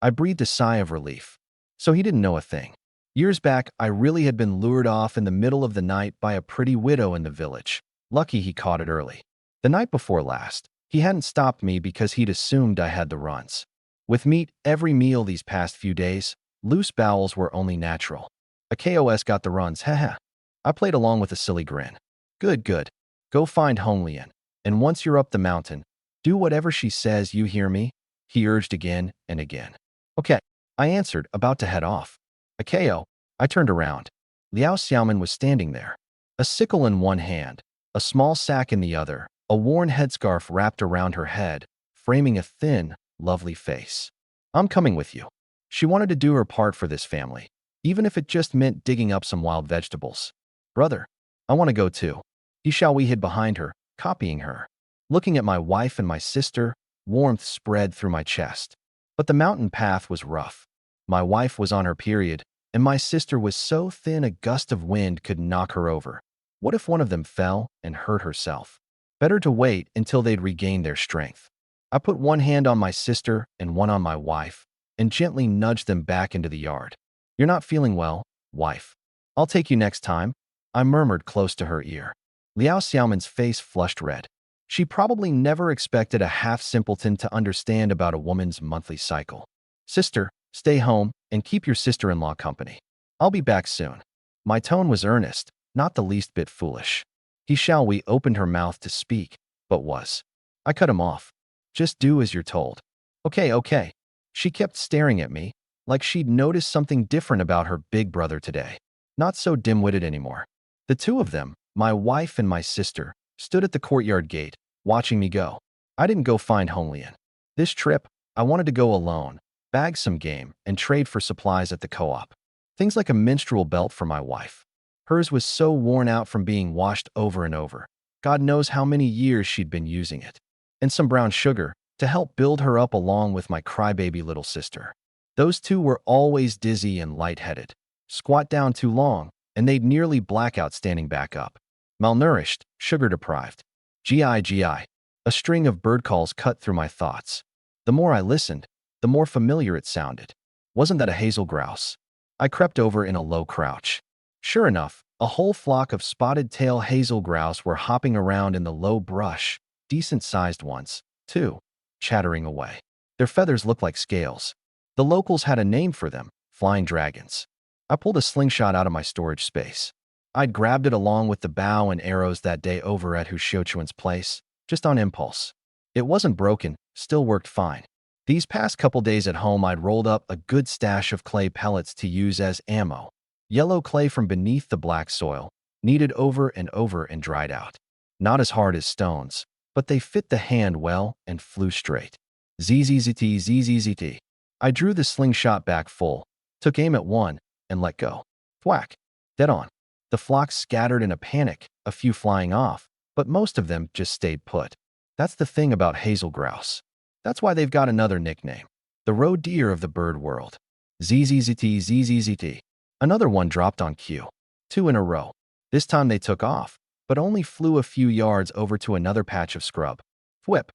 A: I breathed a sigh of relief. So he didn't know a thing. Years back, I really had been lured off in the middle of the night by a pretty widow in the village. Lucky he caught it early. The night before last, he hadn't stopped me because he'd assumed I had the runs. With meat every meal these past few days, loose bowels were only natural. A KOS got the runs, haha. I played along with a silly grin. Good, good. Go find Honglian, and once you're up the mountain, do whatever she says, you hear me? He urged again and again. Okay, I answered, about to head off. Akeo, I turned around. Liao Xiaoman was standing there. A sickle in one hand, a small sack in the other, a worn headscarf wrapped around her head, framing a thin, lovely face. I'm coming with you. She wanted to do her part for this family, even if it just meant digging up some wild vegetables. Brother, I want to go too. He Xiaowei hid behind her, copying her. Looking at my wife and my sister, warmth spread through my chest. But the mountain path was rough. My wife was on her period, and my sister was so thin a gust of wind could knock her over. What if one of them fell and hurt herself? Better to wait until they'd regained their strength. I put one hand on my sister and one on my wife, and gently nudged them back into the yard. "You're not feeling well, wife. I'll take you next time," I murmured close to her ear. Liao Xiaoman's face flushed red. She probably never expected a half-simpleton to understand about a woman's monthly cycle. "Sister, stay home and keep your sister-in-law company. I'll be back soon." My tone was earnest, not the least bit foolish. We opened her mouth to speak, but was. I cut him off. "Just do as you're told." "Okay, okay." She kept staring at me, like she'd noticed something different about her big brother today. Not so dim-witted anymore. The two of them, my wife and my sister, stood at the courtyard gate, watching me go. I didn't go find Honglian. This trip, I wanted to go alone, bag some game, and trade for supplies at the co-op. Things like a menstrual belt for my wife. Hers was so worn out from being washed over and over. God knows how many years she'd been using it. And some brown sugar to help build her up along with my crybaby little sister. Those two were always dizzy and lightheaded. Squat down too long, and they'd nearly black out standing back up. Malnourished, sugar-deprived. GI. A string of bird calls cut through my thoughts. The more I listened, the more familiar it sounded. Wasn't that a hazel grouse? I crept over in a low crouch. Sure enough, a whole flock of spotted-tail hazel grouse were hopping around in the low brush, decent-sized ones, too, chattering away. Their feathers looked like scales. The locals had a name for them, flying dragons. I pulled a slingshot out of my storage space. I'd grabbed it along with the bow and arrows that day over at Hu Xiuquan's place, just on impulse. It wasn't broken, still worked fine. These past couple days at home, I'd rolled up a good stash of clay pellets to use as ammo. Yellow clay from beneath the black soil, kneaded over and over and dried out. Not as hard as stones, but they fit the hand well and flew straight. ZZZT. I drew the slingshot back full, took aim at one, and let go. Thwack. Dead on. The flock scattered in a panic, a few flying off, but most of them just stayed put. That's the thing about hazel grouse. That's why they've got another nickname. The roe deer of the bird world. ZZZT. Another one dropped on cue. 2 in a row. This time they took off, but only flew a few yards over to another patch of scrub. Thwip.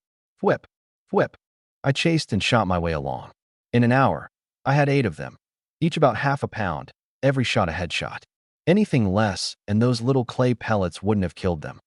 A: I chased and shot my way along. In an hour, I had 8 of them, each about half a pound, every shot a headshot. Anything less, and those little clay pellets wouldn't have killed them.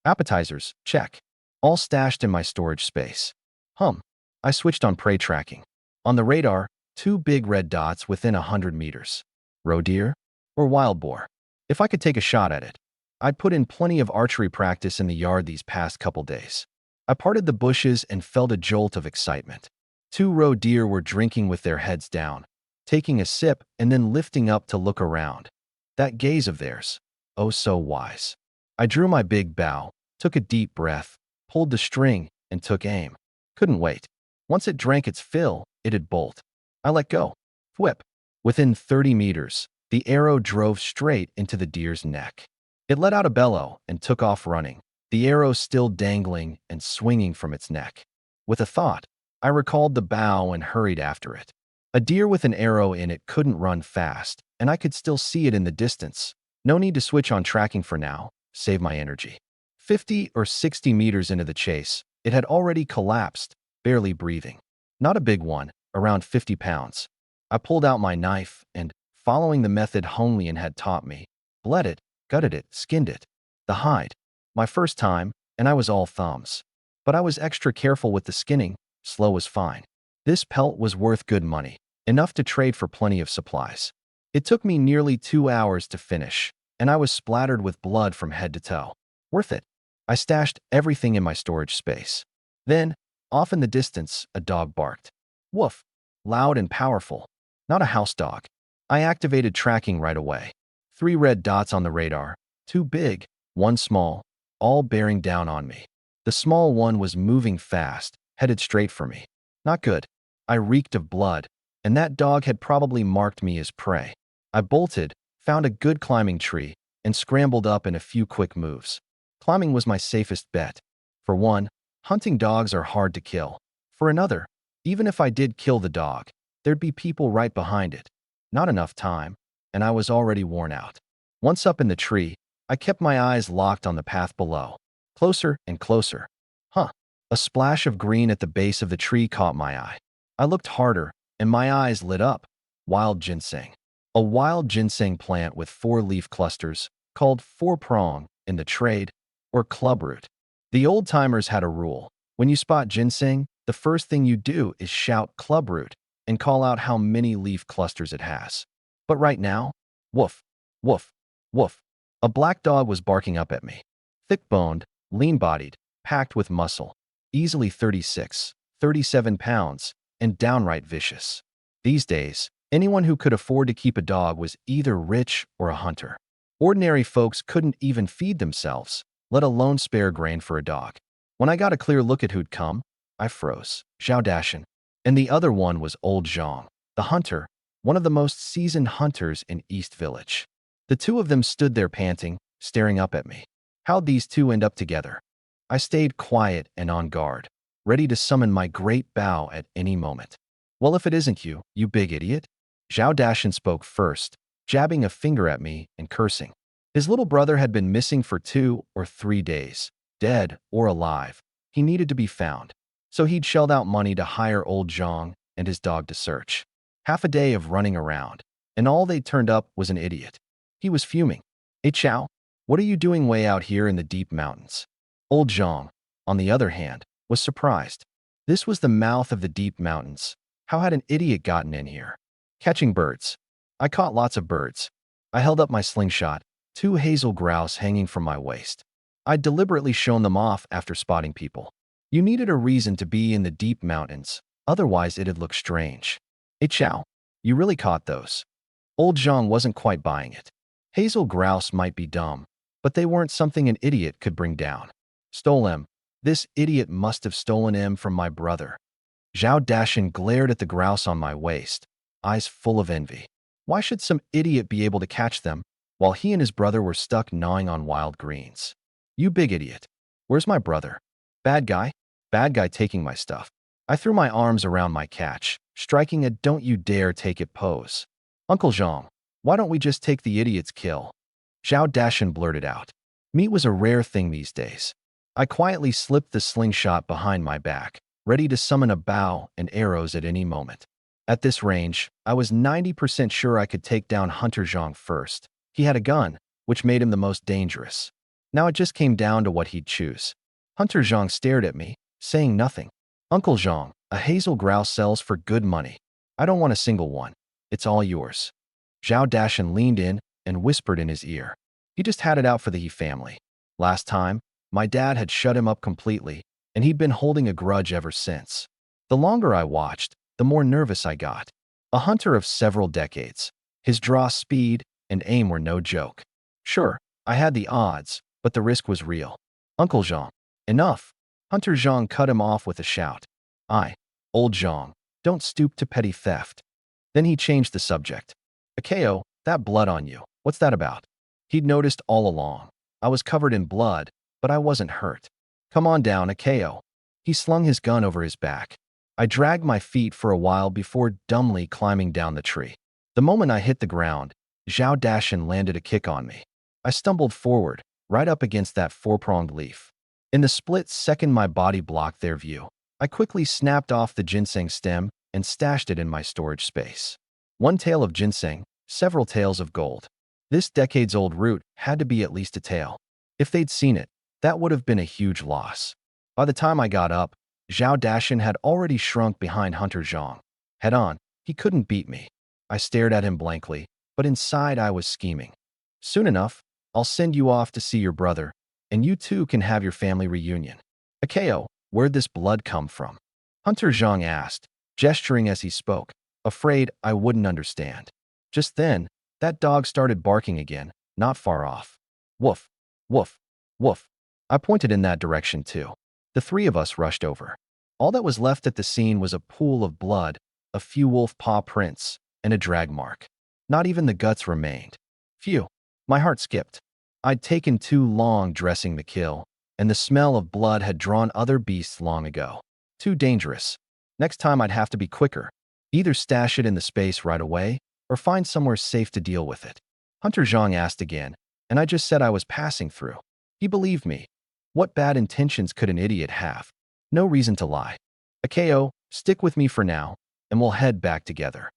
A: Appetizers, check. All stashed in my storage space. I switched on prey tracking. On the radar, 2 big red dots within 100 meters. Roe deer? Or wild boar? If I could take a shot at it. I'd put in plenty of archery practice in the yard these past couple days. I parted the bushes and felt a jolt of excitement. 2 roe deer were drinking with their heads down, taking a sip and then lifting up to look around. That gaze of theirs, oh so wise. I drew my big bow, took a deep breath, pulled the string, and took aim. Couldn't wait. Once it drank its fill, it'd bolt. I let go. Whip. Within 30 meters, the arrow drove straight into the deer's neck. It let out a bellow and took off running, the arrow still dangling and swinging from its neck. With a thought, I recalled the bow and hurried after it. A deer with an arrow in it couldn't run fast, and I could still see it in the distance. No need to switch on tracking for now, save my energy. 50 or 60 meters into the chase, it had already collapsed, barely breathing. Not a big one, around 50 pounds. I pulled out my knife and, following the method Honglian had taught me, bled it, gutted it, skinned it. The hide. My first time, and I was all thumbs. But I was extra careful with the skinning, slow was fine. This pelt was worth good money, enough to trade for plenty of supplies. It took me nearly 2 hours to finish, and I was splattered with blood from head to toe. Worth it. I stashed everything in my storage space. Then, off in the distance, a dog barked. Woof. Loud and powerful. Not a house dog. I activated tracking right away. 3 red dots on the radar, 2 big, 1 small, all bearing down on me. The small one was moving fast, headed straight for me. Not good. I reeked of blood, and that dog had probably marked me as prey. I bolted, found a good climbing tree, and scrambled up in a few quick moves. Climbing was my safest bet. For one, hunting dogs are hard to kill. For another, even if I did kill the dog, there'd be people right behind it. Not enough time, and I was already worn out. Once up in the tree, I kept my eyes locked on the path below. Closer and closer. Huh. A splash of green at the base of the tree caught my eye. I looked harder, and my eyes lit up. Wild ginseng. A wild ginseng plant with 4-leaf clusters, called four-prong in the trade, or clubroot. The old-timers had a rule. When you spot ginseng, the first thing you do is shout clubroot and call out how many leaf clusters it has. But right now, woof, woof, woof. A black dog was barking up at me. Thick-boned, lean-bodied, packed with muscle, easily 36, 37 pounds, and downright vicious. These days, anyone who could afford to keep a dog was either rich or a hunter. Ordinary folks couldn't even feed themselves, let alone spare grain for a dog. When I got a clear look at who'd come, I froze. Zhao Dashan. And the other one was Old Zhang, the hunter, one of the most seasoned hunters in East Village. The two of them stood there panting, staring up at me. How'd these two end up together? I stayed quiet and on guard, ready to summon my great bow at any moment. Well, if it isn't you, you big idiot. Zhao Dashan spoke first, jabbing a finger at me and cursing. His little brother had been missing for 2 or 3 days, dead or alive. He needed to be found, so he'd shelled out money to hire Old Zhang and his dog to search. Half a day of running around, and all they turned up was an idiot. He was fuming. "Hey Chow, what are you doing way out here in the deep mountains?" Old Zhang, on the other hand, was surprised. This was the mouth of the deep mountains. How had an idiot gotten in here? Catching birds. I caught lots of birds. I held up my slingshot, 2 hazel grouse hanging from my waist. I'd deliberately shown them off after spotting people. You needed a reason to be in the deep mountains, otherwise it'd look strange. "Hey Chow, you really caught those?" Old Zhang wasn't quite buying it. Hazel grouse might be dumb, but they weren't something an idiot could bring down. "Stole them. This idiot must have stolen them from my brother." Zhao Dashan glared at the grouse on my waist, eyes full of envy. Why should some idiot be able to catch them while he and his brother were stuck gnawing on wild greens? "You big idiot. Where's my brother?" "Bad guy? Bad guy taking my stuff." I threw my arms around my catch, striking a "don't you dare take it" pose. "Uncle Zhang, why don't we just take the idiot's kill?" Zhao Dashan blurted out. Meat was a rare thing these days. I quietly slipped the slingshot behind my back, ready to summon a bow and arrows at any moment. At this range, I was 90% sure I could take down Hunter Zhang first. He had a gun, which made him the most dangerous. Now it just came down to what he'd choose. Hunter Zhang stared at me, saying nothing. "Uncle Zhang, a hazel grouse sells for good money. I don't want a single one. It's all yours." Zhao Dashan leaned in and whispered in his ear. He just had it out for the He family. Last time, my dad had shut him up completely, and he'd been holding a grudge ever since. The longer I watched, the more nervous I got. A hunter of several decades. His draw speed and aim were no joke. Sure, I had the odds, but the risk was real. "Uncle Zhang, enough." Hunter Zhang cut him off with a shout. Old Zhang, don't stoop to petty theft." Then he changed the subject. "Akeo, that blood on you, what's that about?" He'd noticed all along. I was covered in blood, but I wasn't hurt. "Come on down, Akeo." He slung his gun over his back. I dragged my feet for a while before dumbly climbing down the tree. The moment I hit the ground, Zhao Dashan landed a kick on me. I stumbled forward, right up against that 4-pronged leaf. In the split second my body blocked their view, I quickly snapped off the ginseng stem and stashed it in my storage space. 1 tail of ginseng, several tails of gold. This decades-old root had to be at least a tail. If they'd seen it, that would have been a huge loss. By the time I got up, Zhao Dashan had already shrunk behind Hunter Zhang. Head on, he couldn't beat me. I stared at him blankly, but inside I was scheming. "Soon enough, I'll send you off to see your brother, and you too can have your family reunion." "Akeo, where'd this blood come from?" Hunter Zhang asked, gesturing as he spoke, afraid I wouldn't understand. Just then, that dog started barking again, not far off. "Woof, woof, woof." I pointed in that direction too. The 3 of us rushed over. All that was left at the scene was a pool of blood, a few wolf paw prints, and a drag mark. Not even the guts remained. Phew, my heart skipped. I'd taken too long dressing the kill, and the smell of blood had drawn other beasts long ago. Too dangerous. Next time I'd have to be quicker. Either stash it in the space right away, or find somewhere safe to deal with it. Hunter Zhang asked again, and I just said I was passing through. He believed me. What bad intentions could an idiot have? No reason to lie. Akeo, stick with me for now, and we'll head back together.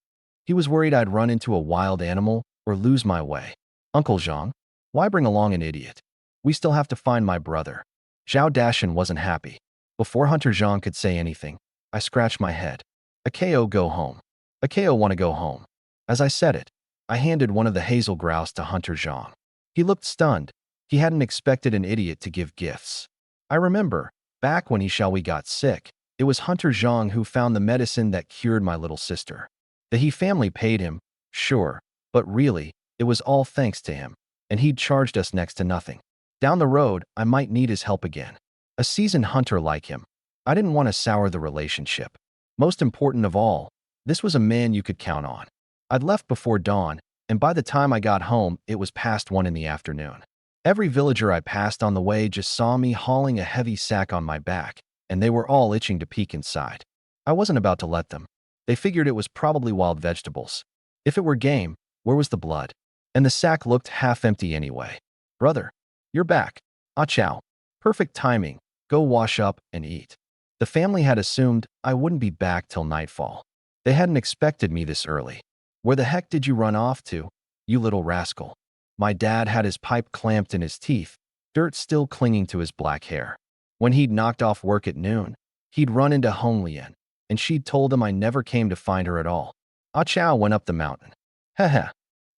A: He was worried I'd run into a wild animal or lose my way. Uncle Zhang, why bring along an idiot? We still have to find my brother. Zhao Dashan wasn't happy. Before Hunter Zhang could say anything, I scratched my head. Akeo, go home. Akeo want to go home. As I said it, I handed one of the hazel grouse to Hunter Zhang. He looked stunned. He hadn't expected an idiot to give gifts. I remember, back when we got sick, it was Hunter Zhang who found the medicine that cured my little sister. The He family paid him, sure, but really, it was all thanks to him, and he'd charged us next to nothing. Down the road, I might need his help again. A seasoned hunter like him. I didn't want to sour the relationship. Most important of all, this was a man you could count on. I'd left before dawn, and by the time I got home, it was past 1 in the afternoon. Every villager I passed on the way just saw me hauling a heavy sack on my back, and they were all itching to peek inside. I wasn't about to let them. They figured it was probably wild vegetables. If it were game, where was the blood? And the sack looked half empty anyway. Brother, you're back. Ah chow. Perfect timing. Go wash up and eat. The family had assumed I wouldn't be back till nightfall. They hadn't expected me this early. Where the heck did you run off to, you little rascal? My dad had his pipe clamped in his teeth, dirt still clinging to his black hair. When he'd knocked off work at noon, he'd run into Hong Lian, and she'd told him I never came to find her at all. Ah chow went up the mountain. Heh.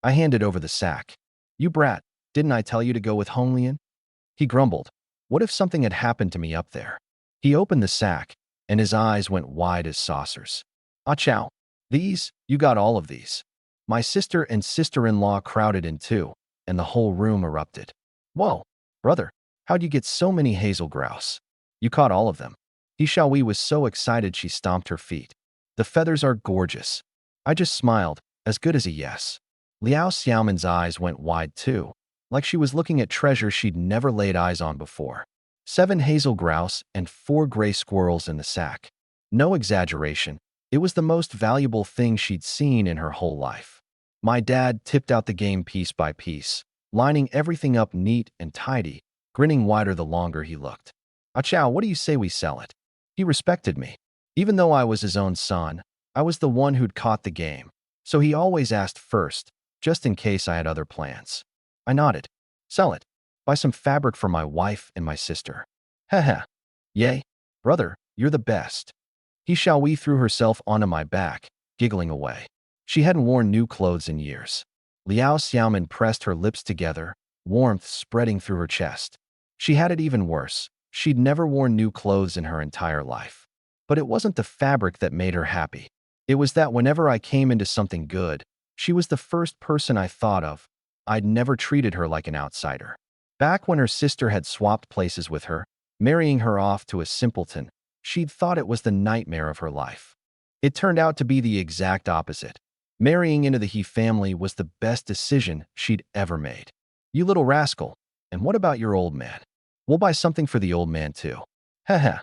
A: I handed over the sack. You brat, didn't I tell you to go with Hong Lian? He grumbled. What if something had happened to me up there? He opened the sack, and his eyes went wide as saucers. Ah chow. These, you got all of these. My sister and sister-in-law crowded in too, and the whole room erupted. Whoa, brother, how'd you get so many hazel grouse? You caught all of them. He Xiaowei was so excited she stomped her feet. The feathers are gorgeous. I just smiled, as good as a yes. Liao Xiaoman's eyes went wide too, like she was looking at treasure she'd never laid eyes on before. 7 hazel grouse and 4 gray squirrels in the sack. No exaggeration, it was the most valuable thing she'd seen in her whole life. My dad tipped out the game piece by piece, lining everything up neat and tidy, grinning wider the longer he looked. Ah chow, what do you say we sell it? He respected me. Even though I was his own son, I was the one who'd caught the game, so he always asked first, just in case I had other plans. I nodded. Sell it. Buy some fabric for my wife and my sister. Heh. Yay. Brother, you're the best. He Xiaowei threw herself onto my back, giggling away. She hadn't worn new clothes in years. Liao Xiaoman pressed her lips together, warmth spreading through her chest. She had it even worse. She'd never worn new clothes in her entire life. But it wasn't the fabric that made her happy. It was that whenever I came into something good, she was the first person I thought of. I'd never treated her like an outsider. Back when her sister had swapped places with her, marrying her off to a simpleton, she'd thought it was the nightmare of her life. It turned out to be the exact opposite. Marrying into the He family was the best decision she'd ever made. You little rascal, and what about your old man? We'll buy something for the old man too. Heh.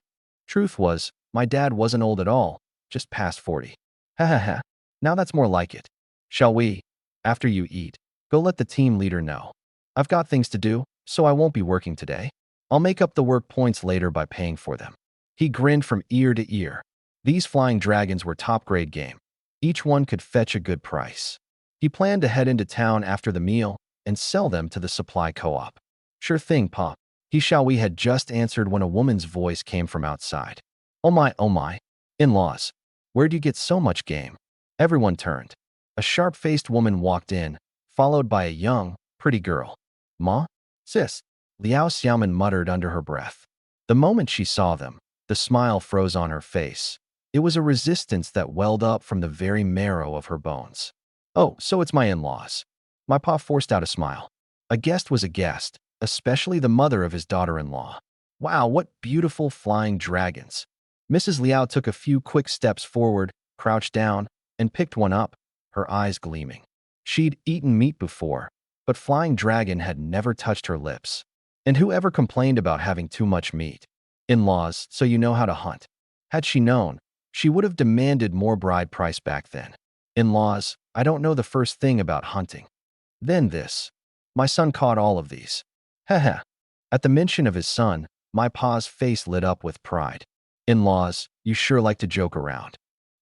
A: Truth was, my dad wasn't old at all, just past 40. Heh. Now that's more like it. Shall we, after you eat, go let the team leader know? I've got things to do, so I won't be working today. I'll make up the work points later by paying for them. He grinned from ear to ear. These flying dragons were top-grade game. Each one could fetch a good price. He planned to head into town after the meal and sell them to the supply co-op. Sure thing, Pa. He Xiaowei had just answered when a woman's voice came from outside. Oh my. In-laws. Where'd you get so much game? Everyone turned. A sharp-faced woman walked in, followed by a young, pretty girl. Ma? Sis, Liao Xiaoman muttered under her breath. The moment she saw them, the smile froze on her face. It was a resistance that welled up from the very marrow of her bones. Oh, so it's my in-laws. My pa forced out a smile. A guest was a guest, especially the mother of his daughter-in-law. Wow, what beautiful flying dragons. Mrs. Liao took a few quick steps forward, crouched down, and picked one up, her eyes gleaming. She'd eaten meat before, but flying dragon had never touched her lips. And who ever complained about having too much meat? In-laws, so you know how to hunt. Had she known, She would have demanded more bride price back then. In-laws, I don't know the first thing about hunting. Then this. My son caught all of these. Heh. At the mention of his son, my pa's face lit up with pride. In-laws, you sure like to joke around.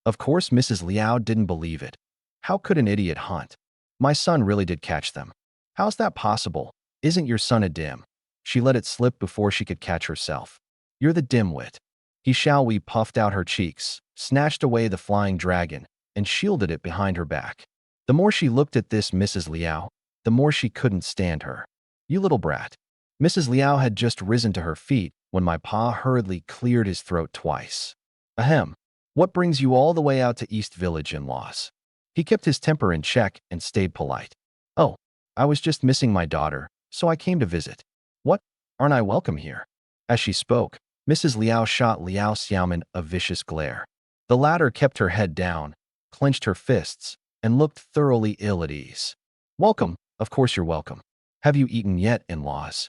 A: Of course, Mrs. Liao didn't believe it. How could an idiot hunt? My son really did catch them. How's that possible? Isn't your son a dim? She let it slip before she could catch herself. You're the dimwit. He puffed out her cheeks, snatched away the flying dragon, and shielded it behind her back. The more she looked at this Mrs. Liao, the more she couldn't stand her. You little brat. Mrs. Liao had just risen to her feet when my pa hurriedly cleared his throat twice. Ahem. What brings you all the way out to East Village, in-laws? He kept his temper in check and stayed polite. Oh, I was just missing my daughter, so I came to visit. What? Aren't I welcome here? As she spoke, Mrs. Liao shot Liao Xiaoman a vicious glare. The latter kept her head down, clenched her fists, and looked thoroughly ill at ease. Welcome, of course you're welcome. Have you eaten yet, in-laws?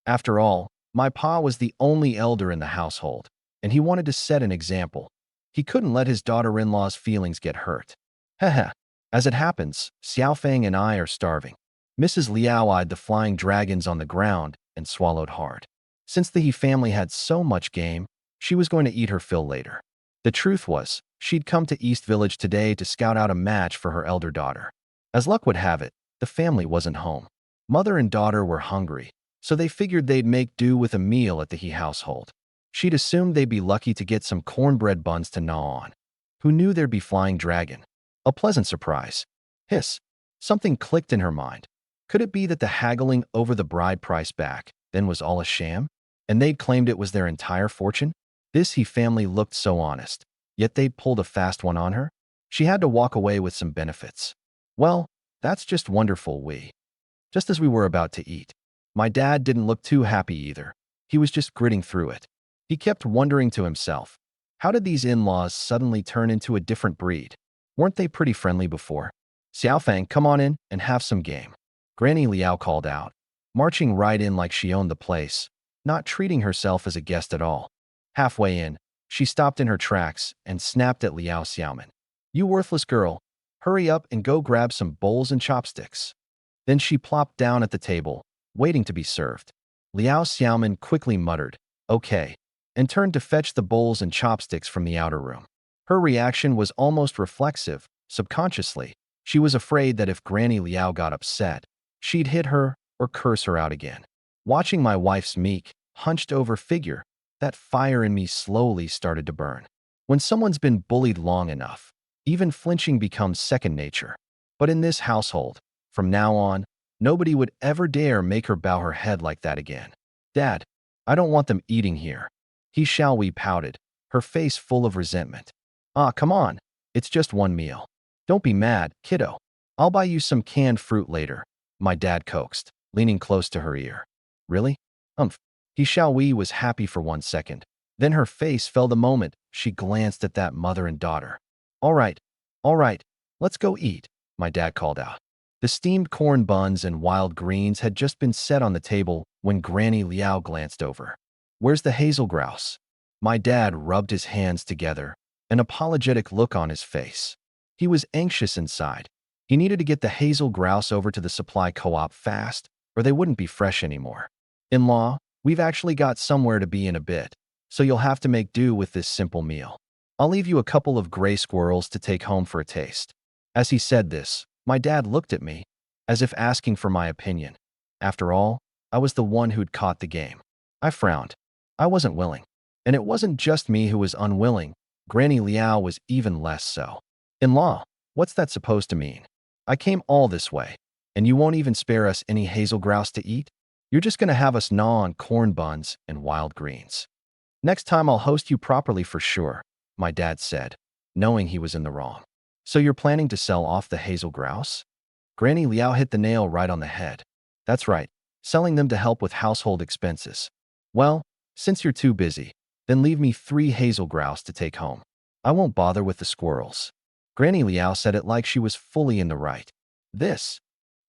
A: After all, my pa was the only elder in the household, and he wanted to set an example. He couldn't let his daughter-in-law's feelings get hurt. Heh. As it happens, Xiaofang and I are starving. Mrs. Liao eyed the flying dragons on the ground and swallowed hard. Since the He family had so much game, she was going to eat her fill later. The truth was, she'd come to East Village today to scout out a match for her elder daughter. As luck would have it, the family wasn't home. Mother and daughter were hungry, so they figured they'd make do with a meal at the He household. She'd assumed they'd be lucky to get some cornbread buns to gnaw on. Who knew there'd be flying dragon? A pleasant surprise. Hiss. Something clicked in her mind. Could it be that the haggling over the bride price back then was all a sham, and they'd claimed it was their entire fortune? This He family looked so honest, yet they'd pulled a fast one on her. She had to walk away with some benefits. Well, that's just wonderful. Just as we were about to eat, my dad didn't look too happy either. He was just gritting through it. He kept wondering to himself, how did these in-laws suddenly turn into a different breed? Weren't they pretty friendly before? Xiaofang, come on in and have some game. Granny Liao called out, marching right in like she owned the place, not treating herself as a guest at all. Halfway in, she stopped in her tracks and snapped at Liao Xiaoman. You worthless girl, hurry up and go grab some bowls and chopsticks. Then she plopped down at the table, waiting to be served. Liao Xiaoman quickly muttered, okay, and turned to fetch the bowls and chopsticks from the outer room. Her reaction was almost reflexive. Subconsciously, she was afraid that if Granny Liao got upset, she'd hit her or curse her out again. Watching my wife's meek, hunched-over figure, that fire in me slowly started to burn. When someone's been bullied long enough, even flinching becomes second nature. But in this household, from now on, nobody would ever dare make her bow her head like that again. Dad, I don't want them eating here. We pouted, her face full of resentment. Ah, come on. It's just one meal. Don't be mad, kiddo. I'll buy you some canned fruit later, my dad coaxed, leaning close to her ear. Really? We was happy for 1 second. Then her face fell the moment she glanced at that mother and daughter. All right, let's go eat, my dad called out. The steamed corn buns and wild greens had just been set on the table when Granny Liao glanced over. Where's the hazel grouse? My dad rubbed his hands together, an apologetic look on his face. He was anxious inside. He needed to get the hazel grouse over to the supply co-op fast, or they wouldn't be fresh anymore. In-law, we've actually got somewhere to be in a bit, so you'll have to make do with this simple meal. I'll leave you a couple of gray squirrels to take home for a taste. As he said this, my dad looked at me, as if asking for my opinion. After all, I was the one who'd caught the game. I frowned. I wasn't willing. And it wasn't just me who was unwilling. Granny Liao was even less so. In-law, what's that supposed to mean? I came all this way, and you won't even spare us any hazel grouse to eat? You're just gonna have us gnaw on corn buns and wild greens. Next time I'll host you properly for sure, my dad said, knowing he was in the wrong. So you're planning to sell off the hazel grouse? Granny Liao hit the nail right on the head. That's right, selling them to help with household expenses. Well, since you're too busy, then leave me 3 hazel grouse to take home. I won't bother with the squirrels. Granny Liao said it like she was fully in the right. This?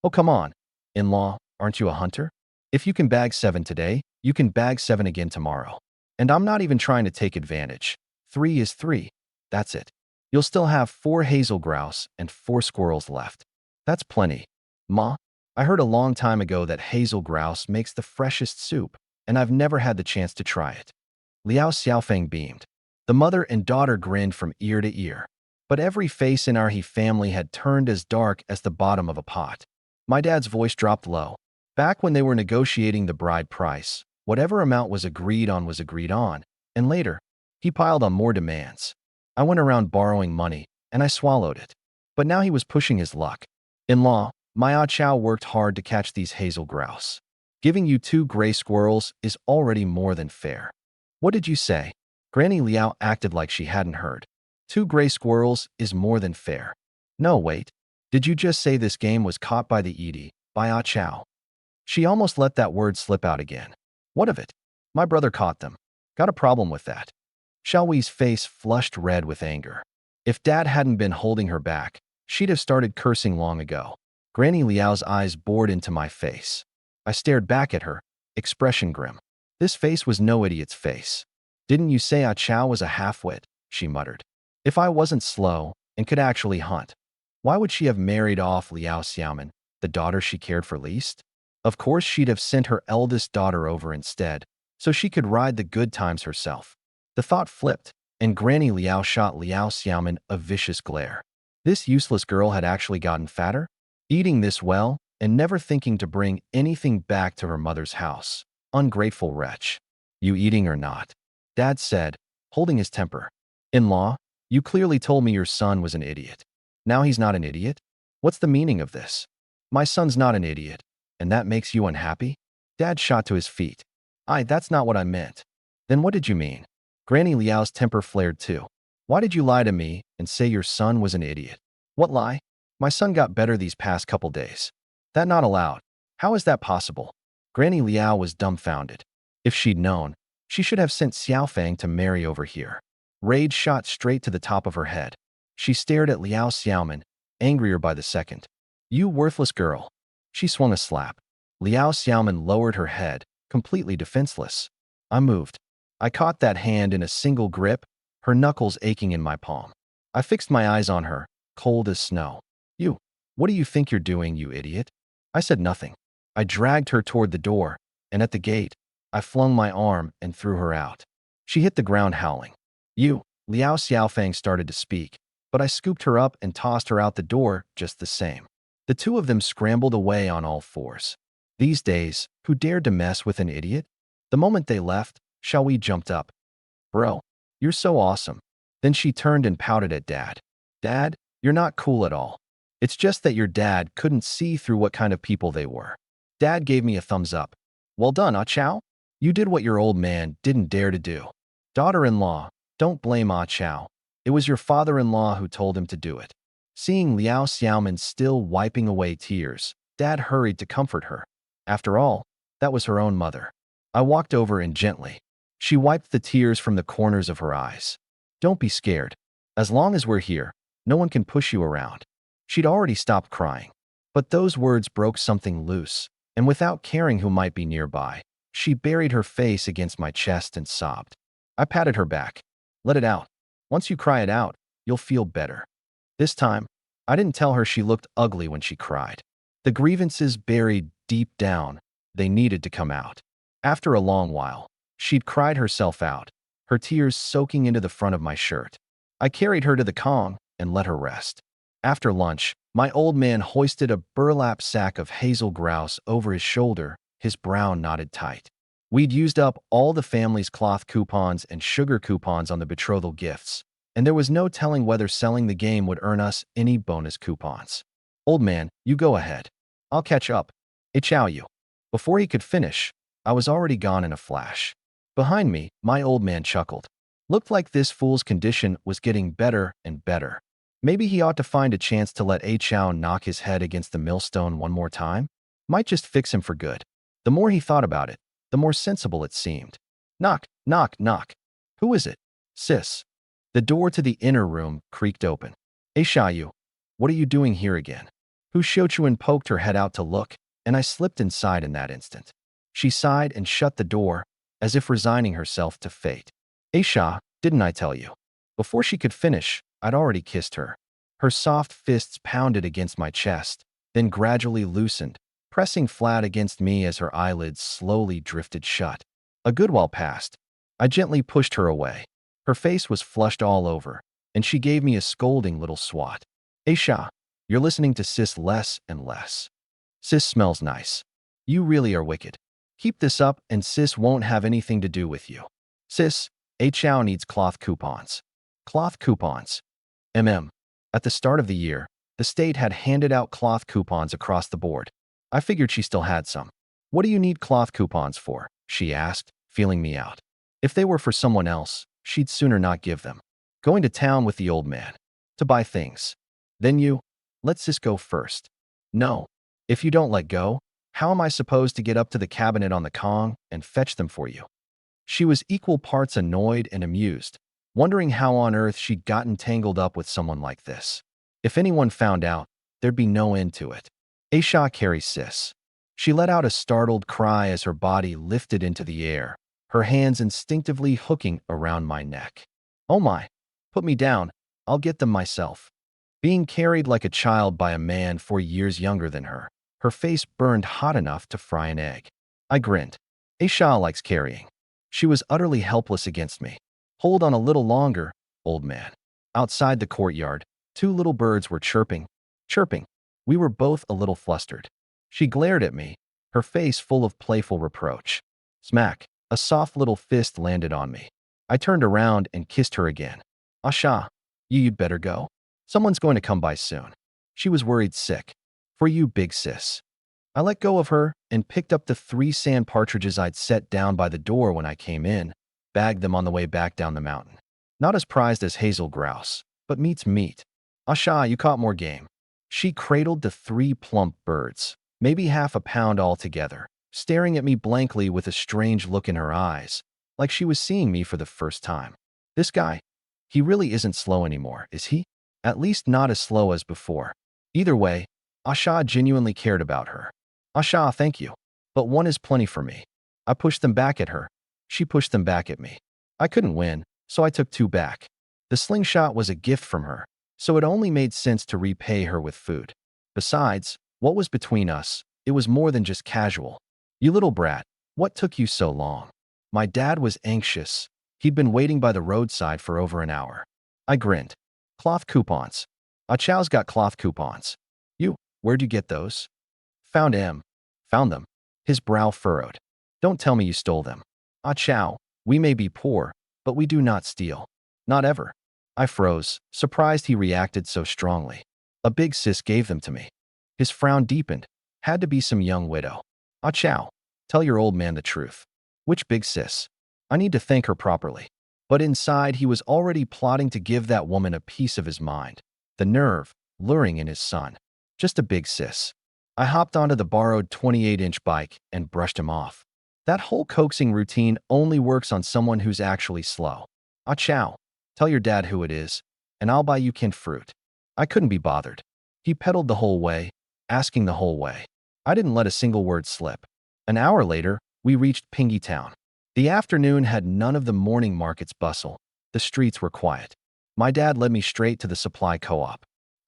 A: Oh, come on. In-law, aren't you a hunter? If you can bag 7 today, you can bag 7 again tomorrow. And I'm not even trying to take advantage. 3 is 3. That's it. You'll still have 4 hazel grouse and 4 squirrels left. That's plenty. Ma, I heard a long time ago that hazel grouse makes the freshest soup, and I've never had the chance to try it. Liao Xiaofeng beamed. The mother and daughter grinned from ear to ear. But every face in our family had turned as dark as the bottom of a pot. My dad's voice dropped low. Back when they were negotiating the bride price, whatever amount was agreed on, and later, he piled on more demands. I went around borrowing money, and I swallowed it. But now he was pushing his luck. In-law, my Chow worked hard to catch these hazel grouse. Giving you 2 gray squirrels is already more than fair. What did you say? Granny Liao acted like she hadn't heard. 2 gray squirrels is more than fair. No, wait. Did you just say this game was caught by the Edie, by Chow? She almost let that word slip out again. What of it? My brother caught them. Got a problem with that. Xiao Wei's face flushed red with anger. If Dad hadn't been holding her back, she'd have started cursing long ago. Granny Liao's eyes bored into my face. I stared back at her, expression grim. This face was no idiot's face. Didn't you say Chow was a half-wit? She muttered. If I wasn't slow and could actually hunt, why would she have married off Liao Xiaoman, the daughter she cared for least? Of course she'd have sent her eldest daughter over instead, so she could ride the good times herself. The thought flipped, and Granny Liao shot Liao Xiaoman a vicious glare. This useless girl had actually gotten fatter, eating this well, and never thinking to bring anything back to her mother's house. Ungrateful wretch. You eating or not? Dad said, holding his temper. In-law, you clearly told me your son was an idiot. Now he's not an idiot? What's the meaning of this? My son's not an idiot, and that makes you unhappy? Dad shot to his feet. That's not what I meant. Then what did you mean? Granny Liao's temper flared too. Why did you lie to me and say your son was an idiot? What lie? My son got better these past couple days. That not allowed. How is that possible? Granny Liao was dumbfounded. If she'd known, she should have sent Xiaofeng to marry over here. Rage shot straight to the top of her head. She stared at Liao Xiaoman, angrier by the second. You worthless girl. She swung a slap. Liao Xiaoman lowered her head, completely defenseless. I moved. I caught that hand in a single grip, her knuckles aching in my palm. I fixed my eyes on her, cold as snow. What do you think you're doing, you idiot? I said nothing. I dragged her toward the door, and at the gate, I flung my arm and threw her out. She hit the ground howling. Liao Xiaofeng started to speak, but I scooped her up and tossed her out the door just the same. The 2 of them scrambled away on all 4s. These days, who dared to mess with an idiot? The moment they left, Xiao Wei jumped up. Bro, you're so awesome. Then she turned and pouted at Dad. Dad, you're not cool at all. It's just that your dad couldn't see through what kind of people they were. Dad gave me a thumbs up. Well done, Chow. You did what your old man didn't dare to do. Daughter-in-law, don't blame Chow. It was your father-in-law who told him to do it. Seeing Liao Xiaoman still wiping away tears, Dad hurried to comfort her. After all, that was her own mother. I walked over and gently. She wiped the tears from the corners of her eyes. Don't be scared. As long as we're here, no one can push you around. She'd already stopped crying. But those words broke something loose, and without caring who might be nearby, she buried her face against my chest and sobbed. I patted her back. Let it out. Once you cry it out, you'll feel better. This time, I didn't tell her she looked ugly when she cried. The grievances buried deep down, they needed to come out. After a long while, she'd cried herself out, her tears soaking into the front of my shirt. I carried her to the Kong and let her rest. After lunch, my old man hoisted a burlap sack of hazel grouse over his shoulder, his brow knotted tight. We'd used up all the family's cloth coupons and sugar coupons on the betrothal gifts, and there was no telling whether selling the game would earn us any bonus coupons. Old man, you go ahead. I'll catch up. Chow you. Before he could finish, I was already gone in a flash. Behind me, my old man chuckled. Looked like this fool's condition was getting better and better. Maybe he ought to find a chance to let Chow knock his head against the millstone one more time. Might just fix him for good. The more he thought about it, the more sensible it seemed. Knock, knock, knock. Who is it? Sis. The door to the inner room creaked open. Xiaoyu, what are you doing here again? Hu Xiuchuan poked her head out to look, and I slipped inside in that instant. She sighed and shut the door, as if resigning herself to fate. Xia, didn't I tell you? Before she could finish, I'd already kissed her. Her soft fists pounded against my chest, then gradually loosened, pressing flat against me as her eyelids slowly drifted shut. A good while passed. I gently pushed her away. Her face was flushed all over, and she gave me a scolding little swat. Aisha, you're listening to sis less and less. Sis smells nice. You really are wicked. Keep this up and sis won't have anything to do with you. Sis, Chow needs cloth coupons. Cloth coupons. At the start of the year, the state had handed out cloth coupons across the board. I figured she still had some. What do you need cloth coupons for? She asked, feeling me out. If they were for someone else, she'd sooner not give them. Going to town with the old man. To buy things. Then you. Let sis go first. No. If you don't let go, how am I supposed to get up to the cabinet on the Kong and fetch them for you? She was equal parts annoyed and amused, wondering how on earth she'd gotten tangled up with someone like this. If anyone found out, there'd be no end to it. Aisha carries sis. She let out a startled cry as her body lifted into the air, her hands instinctively hooking around my neck. Oh my, put me down, I'll get them myself. Being carried like a child by a man 4 years younger than her face burned hot enough to fry an egg. I grinned. Aisha likes carrying. She was utterly helpless against me. Hold on a little longer, old man. Outside the courtyard, 2 little birds were chirping. We were both a little flustered. She glared at me, her face full of playful reproach. Smack, a soft little fist landed on me. I turned around and kissed her again. Asha, you'd better go. Someone's going to come by soon. She was worried sick. For you, big sis. I let go of her and picked up the 3 sand partridges I'd set down by the door when I came in, bagged them on the way back down the mountain. Not as prized as hazel grouse, but meat's meat. Asha, you caught more game. She cradled the 3 plump birds, maybe half a pound altogether, staring at me blankly with a strange look in her eyes, like she was seeing me for the first time. This guy, he really isn't slow anymore, is he? At least not as slow as before. Either way, Asha genuinely cared about her. Asha, thank you. But 1 is plenty for me. I pushed them back at her. She pushed them back at me. I couldn't win, so I took 2 back. The slingshot was a gift from her, so it only made sense to repay her with food. Besides, what was between us? It was more than just casual. You little brat, what took you so long? My dad was anxious. He'd been waiting by the roadside for over an hour. I grinned. Cloth coupons. Chow's got cloth coupons. You, where'd you get those? Found them. His brow furrowed. Don't tell me you stole them. Chow, we may be poor, but we do not steal. Not ever. I froze, surprised he reacted so strongly. A big sis gave them to me. His frown deepened. Had to be some young widow. Chow, tell your old man the truth. Which big sis? I need to thank her properly. But inside, he was already plotting to give that woman a piece of his mind. The nerve, luring in his son. Just a big sis. I hopped onto the borrowed 28-inch bike and brushed him off. That whole coaxing routine only works on someone who's actually slow. Chow, tell your dad who it is, and I'll buy you canned fruit. I couldn't be bothered. He pedaled the whole way, asking the whole way. I didn't let a single word slip. An hour later, we reached Pingy Town. The afternoon had none of the morning market's bustle. The streets were quiet. My dad led me straight to the supply co-op.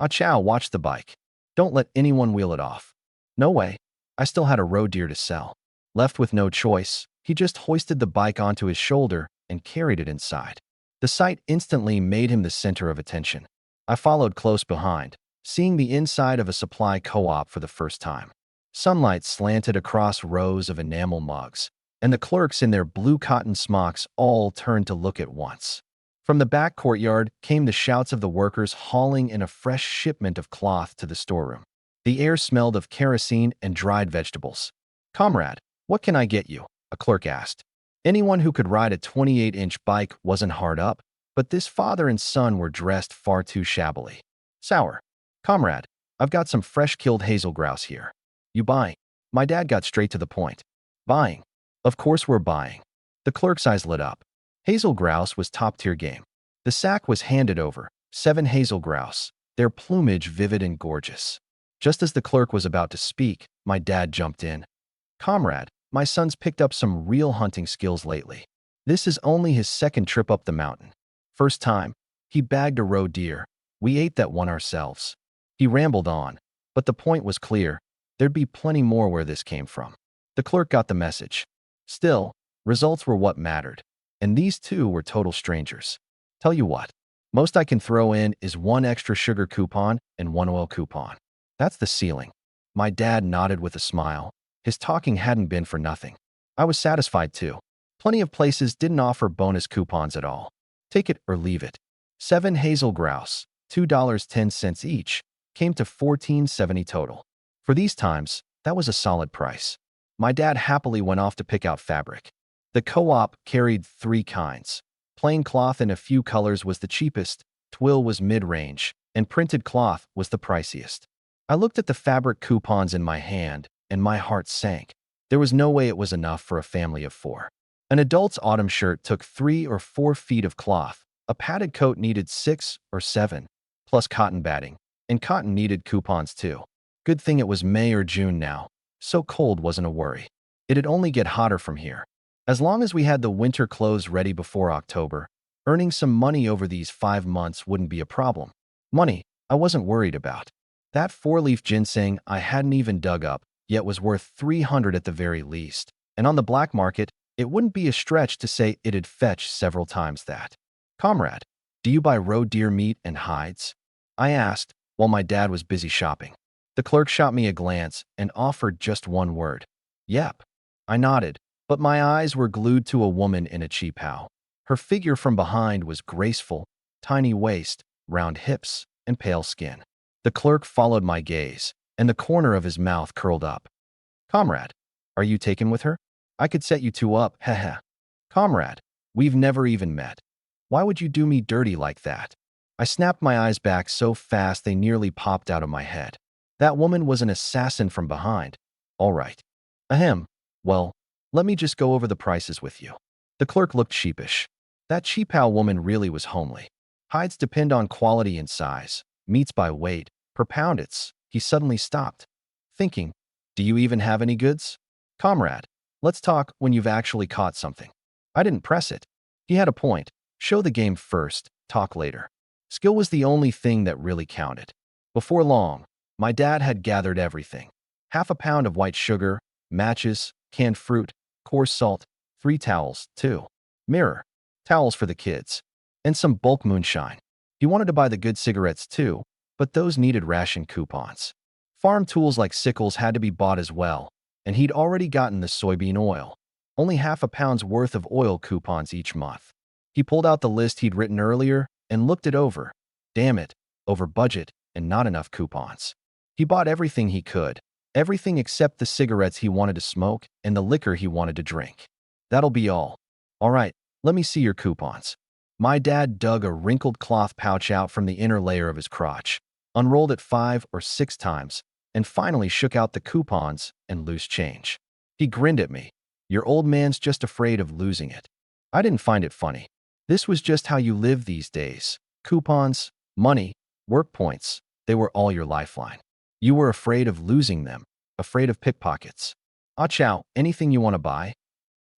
A: Chow, watch the bike. Don't let anyone wheel it off. No way. I still had a roe deer to sell. Left with no choice, he just hoisted the bike onto his shoulder and carried it inside. The sight instantly made him the center of attention. I followed close behind, seeing the inside of a supply co-op for the first time. Sunlight slanted across rows of enamel mugs, and the clerks in their blue cotton smocks all turned to look at once. From the back courtyard came the shouts of the workers hauling in a fresh shipment of cloth to the storeroom. The air smelled of kerosene and dried vegetables. Comrade, what can I get you? A clerk asked. Anyone who could ride a 28-inch bike wasn't hard up, but this father and son were dressed far too shabbily. Sour. Comrade, I've got some fresh-killed hazel grouse here. You buying? My dad got straight to the point. Buying. Of course we're buying. The clerk's eyes lit up. Hazel grouse was top-tier game. The sack was handed over, 7 hazel grouse, their plumage vivid and gorgeous. Just as the clerk was about to speak, my dad jumped in. Comrade, my son's picked up some real hunting skills lately. This is only his 2nd trip up the mountain. First time, He bagged a roe deer. We ate that one ourselves. He rambled on, but the point was clear. There'd be plenty more where this came from. The clerk got the message. Still, results were what mattered. And these two were total strangers. Tell you what, most I can throw in is one extra sugar coupon and one oil coupon. That's the ceiling. My dad nodded with a smile. His talking hadn't been for nothing. I was satisfied too. Plenty of places didn't offer bonus coupons at all. Take it or leave it. 7 hazel grouse, $2.10 each, came to $14.70 total. For these times, that was a solid price. My dad happily went off to pick out fabric. The co-op carried 3 kinds. Plain cloth in a few colors was the cheapest, twill was mid-range, and printed cloth was the priciest. I looked at the fabric coupons in my hand, and my heart sank. There was no way it was enough for a family of 4. An adult's autumn shirt took 3 or 4 feet of cloth. A padded coat needed 6 or 7, plus cotton batting, and cotton needed coupons too. Good thing it was May or June now, so cold wasn't a worry. It'd only get hotter from here. As long as we had the winter clothes ready before October, earning some money over these 5 months wouldn't be a problem. Money, I wasn't worried about. That 4-leaf ginseng I hadn't even dug up, yet was worth $300 at the very least. And on the black market, it wouldn't be a stretch to say it'd fetch several times that. Comrade, do you buy roe deer meat and hides? I asked while my dad was busy shopping. The clerk shot me a glance and offered just one word. Yep. I nodded, but my eyes were glued to a woman in a cheapao. Her figure from behind was graceful, tiny waist, round hips, and pale skin. The clerk followed my gaze, and the corner of his mouth curled up. Comrade, are you taken with her? I could set you two up, heh. Comrade, we've never even met. Why would you do me dirty like that? I snapped my eyes back so fast they nearly popped out of my head. That woman was an assassin from behind. All right. Ahem. Well, let me just go over the prices with you. The clerk looked sheepish. That cheapao woman really was homely. Hides depend on quality and size. Meats by weight. Per pound it's. He suddenly stopped. Thinking, do you even have any goods? Comrade, let's talk when you've actually caught something. I didn't press it. He had a point. Show the game first, talk later. Skill was the only thing that really counted. Before long, my dad had gathered everything. Half a pound of white sugar, matches, canned fruit, coarse salt, 3 towels, 2. Mirror, towels for the kids, and some bulk moonshine. He wanted to buy the good cigarettes too, but those needed ration coupons. Farm tools like sickles had to be bought as well, and he'd already gotten the soybean oil. Only half a pound's worth of oil coupons each month. He pulled out the list he'd written earlier and looked it over. Damn it, over budget and not enough coupons. He bought everything he could, everything except the cigarettes he wanted to smoke and the liquor he wanted to drink. That'll be all. All right, let me see your coupons. My dad dug a wrinkled cloth pouch out from the inner layer of his crotch, unrolled it 5 or 6 times, and finally shook out the coupons and loose change. He grinned at me. Your old man's just afraid of losing it. I didn't find it funny. This was just how you live these days. Coupons, money, work points, they were all your lifeline. You were afraid of losing them, afraid of pickpockets. Ah chow, anything you want to buy?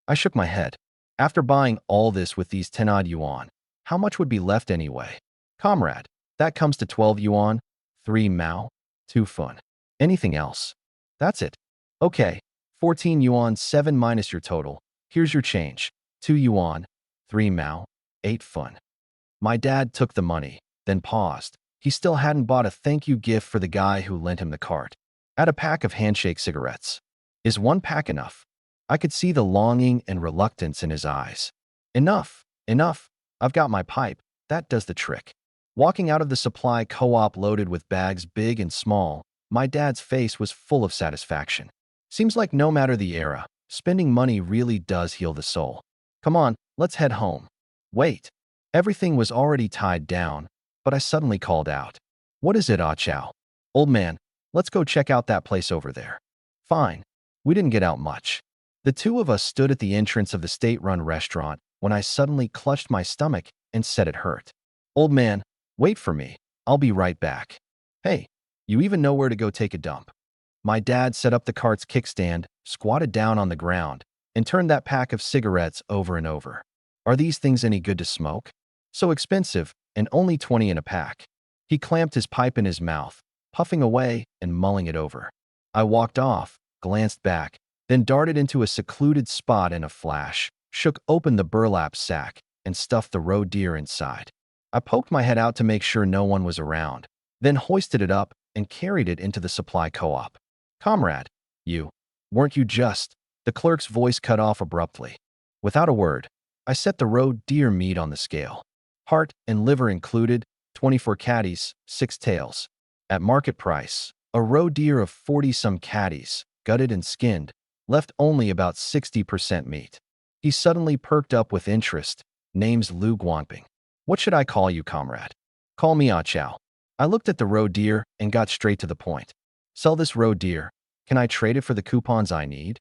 A: I shook my head. After buying all this with these 10-odd yuan, how much would be left anyway? Comrade, that comes to 12 yuan, 3 mao, 2 fun. Anything else? That's it. Okay, 14 yuan, 7 minus your total. Here's your change. 2 yuan, 3 mao, 8 fun. My dad took the money, then paused. He still hadn't bought a thank you gift for the guy who lent him the cart. Add a pack of handshake cigarettes. Is 1 pack enough? I could see the longing and reluctance in his eyes. Enough, enough. I've got my pipe. That does the trick. Walking out of the supply co-op loaded with bags big and small, my dad's face was full of satisfaction. Seems like no matter the era, spending money really does heal the soul. Come on, let's head home. Wait. Everything was already tied down, but I suddenly called out. What is it, Ah Chow? Old man, let's go check out that place over there. Fine. We didn't get out much. The two of us stood at the entrance of the state-run restaurant when I suddenly clutched my stomach and said it hurt. Old man, wait for me. I'll be right back. Hey, you even know where to go take a dump. My dad set up the cart's kickstand, squatted down on the ground, and turned that pack of cigarettes over and over. Are these things any good to smoke? So expensive, and only 20 in a pack. He clamped his pipe in his mouth, puffing away and mulling it over. I walked off, glanced back, then darted into a secluded spot in a flash, shook open the burlap sack, and stuffed the roe deer inside. I poked my head out to make sure no one was around, then hoisted it up and carried it into the supply co-op. Comrade, weren't you just? The clerk's voice cut off abruptly. Without a word, I set the roe deer meat on the scale. Heart and liver included, 24 catties, 6 tails. At market price, a roe deer of 40-some catties, gutted and skinned, left only about 60% meat. He suddenly perked up with interest. Name's Lu Guangping. What should I call you, comrade? Call me Ah Chow. I looked at the roe deer and got straight to the point. Sell this roe deer. Can I trade it for the coupons I need?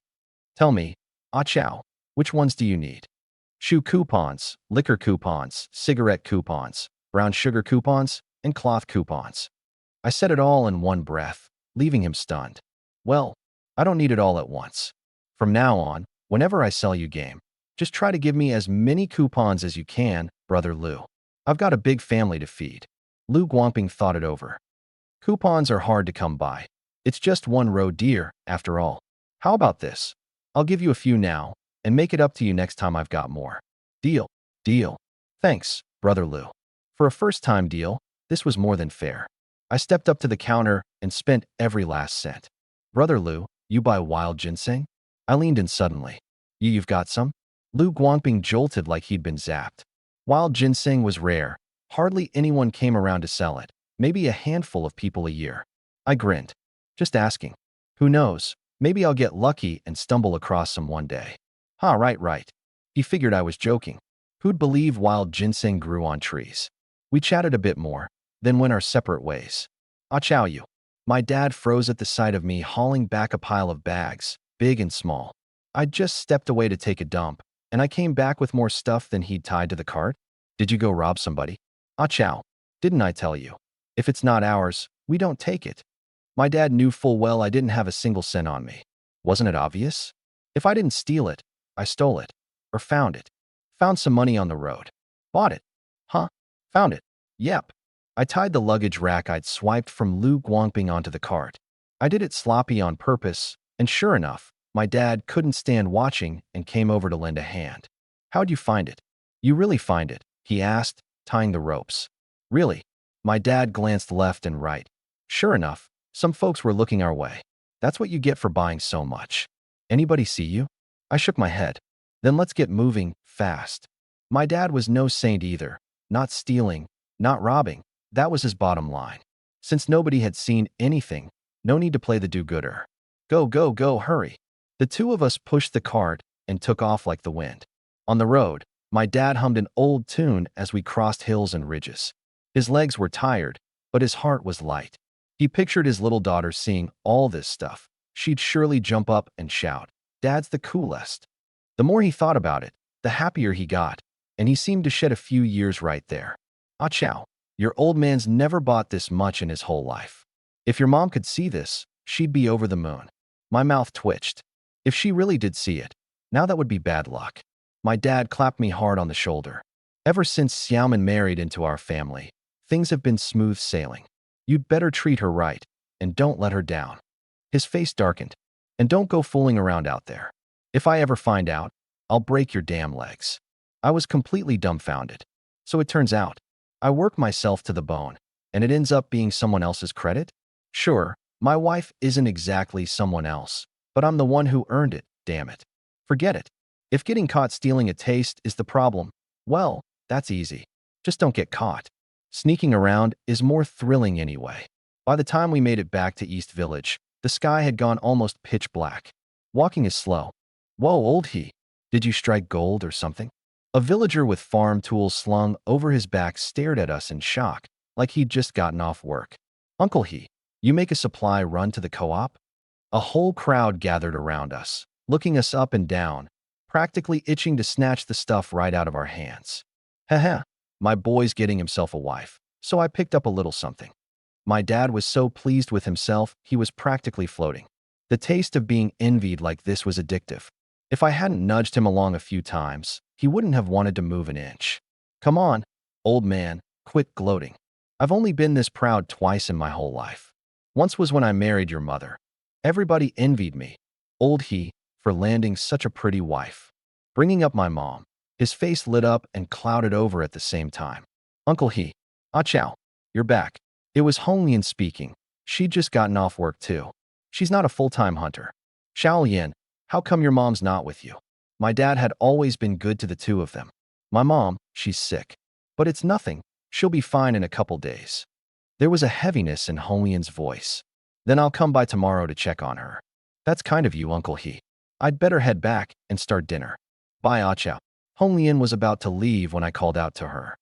A: Tell me, Ah Chow, which ones do you need? Shoe coupons, liquor coupons, cigarette coupons, brown sugar coupons, and cloth coupons. I said it all in one breath, leaving him stunned. Well, I don't need it all at once. From now on, whenever I sell you game, just try to give me as many coupons as you can, brother Lu. I've got a big family to feed. Lu Guangping thought it over. Coupons are hard to come by. It's just one roe deer, after all. How about this? I'll give you a few now, and make it up to you next time I've got more. Deal. Deal. Thanks, brother Lu. For a first-time deal, this was more than fair. I stepped up to the counter and spent every last cent. Brother Lu, you buy wild ginseng? I leaned in suddenly. You've got some? Lu Guangping jolted like he'd been zapped. Wild ginseng was rare. Hardly anyone came around to sell it. Maybe a handful of people a year. I grinned. Just asking. Who knows? Maybe I'll get lucky and stumble across some one day. Right. He figured I was joking. Who'd believe wild ginseng grew on trees? We chatted a bit more, then went our separate ways. Ah Chow you. My dad froze at the sight of me hauling back a pile of bags, big and small. I'd just stepped away to take a dump, and I came back with more stuff than he'd tied to the cart. Did you go rob somebody? Ah Chow, didn't I tell you? If it's not ours, we don't take it. My dad knew full well I didn't have a single cent on me. Wasn't it obvious? If I didn't steal it, I stole it. Or found it. Found some money on the road. Bought it. Huh? Found it. Yep. I tied the luggage rack I'd swiped from Lu Guangping onto the cart. I did it sloppy on purpose, and sure enough, my dad couldn't stand watching and came over to lend a hand. How'd you find it? You really find it? He asked, tying the ropes. Really? My dad glanced left and right. Sure enough, some folks were looking our way. That's what you get for buying so much. Anybody see you? I shook my head. Then let's get moving, fast. My dad was no saint either. Not stealing, not robbing. That was his bottom line. Since nobody had seen anything, no need to play the do-gooder. Go, hurry. The two of us pushed the cart and took off like the wind. On the road, my dad hummed an old tune as we crossed hills and ridges. His legs were tired, but his heart was light. He pictured his little daughter seeing all this stuff. She'd surely jump up and shout, "Dad's the coolest." The more he thought about it, the happier he got, and he seemed to shed a few years right there. Ah Chow, your old man's never bought this much in his whole life. If your mom could see this, she'd be over the moon. My mouth twitched. If she really did see it, now that would be bad luck. My dad clapped me hard on the shoulder. Ever since Xiaoman married into our family, things have been smooth sailing. You'd better treat her right, and don't let her down. His face darkened. And don't go fooling around out there. If I ever find out, I'll break your damn legs. I was completely dumbfounded. So it turns out, I work myself to the bone, and it ends up being someone else's credit? Sure, my wife isn't exactly someone else, but I'm the one who earned it, damn it. Forget it. If getting caught stealing a taste is the problem, well, that's easy. Just don't get caught. Sneaking around is more thrilling anyway. By the time we made it back to East Village, the sky had gone almost pitch black. Walking is slow. Whoa, old he. Did you strike gold or something? A villager with farm tools slung over his back stared at us in shock, like he'd just gotten off work. Uncle he, you make a supply run to the co-op? A whole crowd gathered around us, looking us up and down, practically itching to snatch the stuff right out of our hands. Heh, my boy's getting himself a wife, so I picked up a little something. My dad was so pleased with himself, he was practically floating. The taste of being envied like this was addictive. If I hadn't nudged him along a few times, he wouldn't have wanted to move an inch. Come on. Old man, quit gloating. I've only been this proud twice in my whole life. Once was when I married your mother. Everybody envied me, old he, for landing such a pretty wife. Bringing up my mom, his face lit up and clouded over at the same time. Uncle he, ah chow, you're back. It was Honglian speaking. She'd just gotten off work too. She's not a full-time hunter. Shaolian, how come your mom's not with you? My dad had always been good to the two of them. My mom, she's sick. But it's nothing. She'll be fine in a couple days. There was a heaviness in Honglian's voice. Then I'll come by tomorrow to check on her. That's kind of you, Uncle he. I'd better head back and start dinner. Bye, Achao. Honglian was about to leave when I called out to her.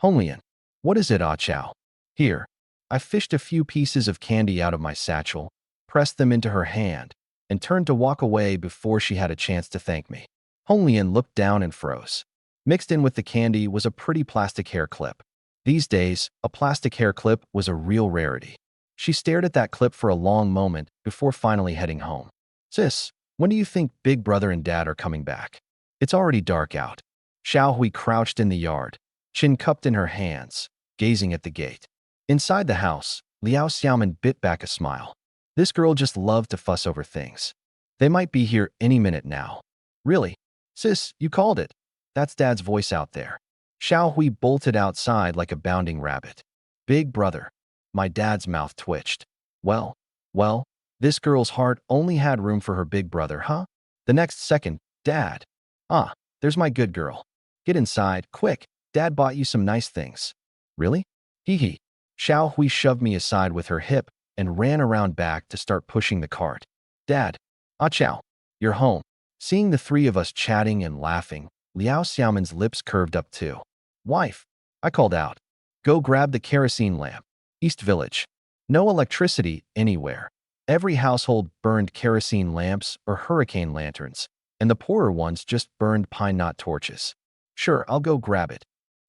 A: Honglian, what is it, Achao? Here. I fished a few pieces of candy out of my satchel, pressed them into her hand, and turned to walk away before she had a chance to thank me. Honglian looked down and froze. Mixed in with the candy was a pretty plastic hair clip. These days, a plastic hair clip was a real rarity. She stared at that clip for a long moment before finally heading home. Sis, when do you think Big Brother and Dad are coming back? It's already dark out. Xiao Hui crouched in the yard, chin cupped in her hands, gazing at the gate. Inside the house, Liao Xiaoman bit back a smile. This girl just loved to fuss over things. They might be here any minute now. Really? Sis, you called it. That's Dad's voice out there. Xiao Hui bolted outside like a bounding rabbit. Big Brother. My dad's mouth twitched. Well, this girl's heart only had room for her big brother, huh? The next second, Dad. Ah, there's my good girl. Get inside, quick. Dad bought you some nice things. Really? Hee hee. Xiao Hui shoved me aside with her hip and ran around back to start pushing the cart. Dad. Ah chow. You're home. Seeing the three of us chatting and laughing, Liao Xiaoman's lips curved up too. Wife. I called out. Go grab the kerosene lamp. East Village. No electricity anywhere. Every household burned kerosene lamps or hurricane lanterns, and the poorer ones just burned pine knot torches. Sure, I'll go grab it.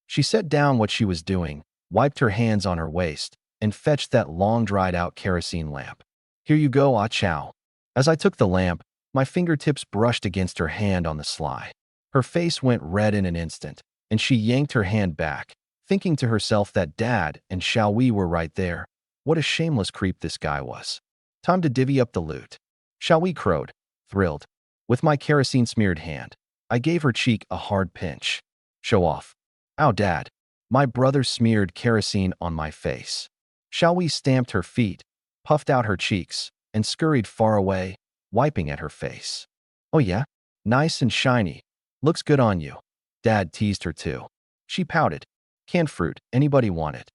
A: She set down what she was doing, wiped her hands on her waist, and fetched that long-dried-out kerosene lamp. Here you go, Ah Chow. As I took the lamp, my fingertips brushed against her hand on the sly. Her face went red in an instant, and she yanked her hand back, thinking to herself that Dad and Xiao Wei were right there. What a shameless creep this guy was. Time to divvy up the loot. Xiao Wei crowed, thrilled. With my kerosene-smeared hand, I gave her cheek a hard pinch. Show off. Ow, Dad. My brother smeared kerosene on my face. Xiao Wei stamped her feet, puffed out her cheeks, and scurried far away, wiping at her face. Oh yeah? Nice and shiny. Looks good on you. Dad teased her too. She pouted. Canned fruit, anybody want it?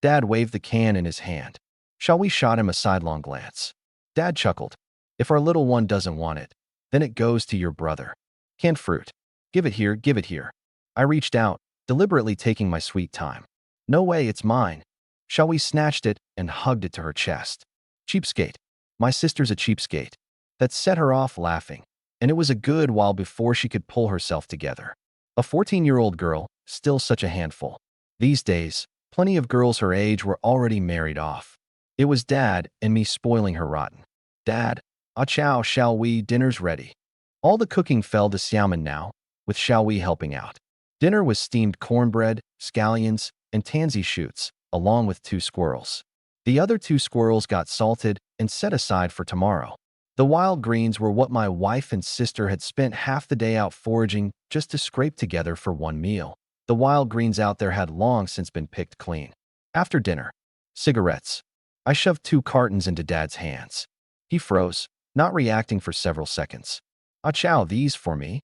A: Dad waved the can in his hand. Xiao Wei shot him a sidelong glance. Dad chuckled. If our little one doesn't want it, then it goes to your brother. Canned fruit. Give it here, give it here. I reached out, deliberately taking my sweet time. No way, it's mine. Xiao Wei snatched it and hugged it to her chest. Cheapskate. My sister's a cheapskate. That set her off laughing, and it was a good while before she could pull herself together. A 14-year-old girl, still such a handful. These days, plenty of girls her age were already married off. It was Dad and me spoiling her rotten. Dad, ah chow, Xiao Wei, dinner's ready. All the cooking fell to Xiaoman now, with Xiao Wei helping out. Dinner was steamed cornbread, scallions, and tansy shoots, along with 2 squirrels. The other 2 squirrels got salted and set aside for tomorrow. The wild greens were what my wife and sister had spent half the day out foraging just to scrape together for one meal. The wild greens out there had long since been picked clean. After dinner, cigarettes. I shoved 2 cartons into Dad's hands. He froze, not reacting for several seconds. Ah chow, these for me?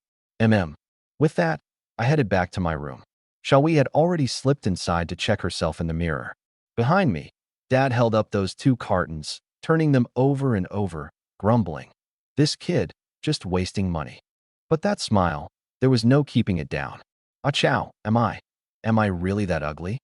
A: With that, I headed back to my room. Xiao Wei had already slipped inside to check herself in the mirror. Behind me, Dad held up those 2 cartons, turning them over and over, grumbling. This kid, just wasting money. But that smile, there was no keeping it down. Ah chow, am I really that ugly?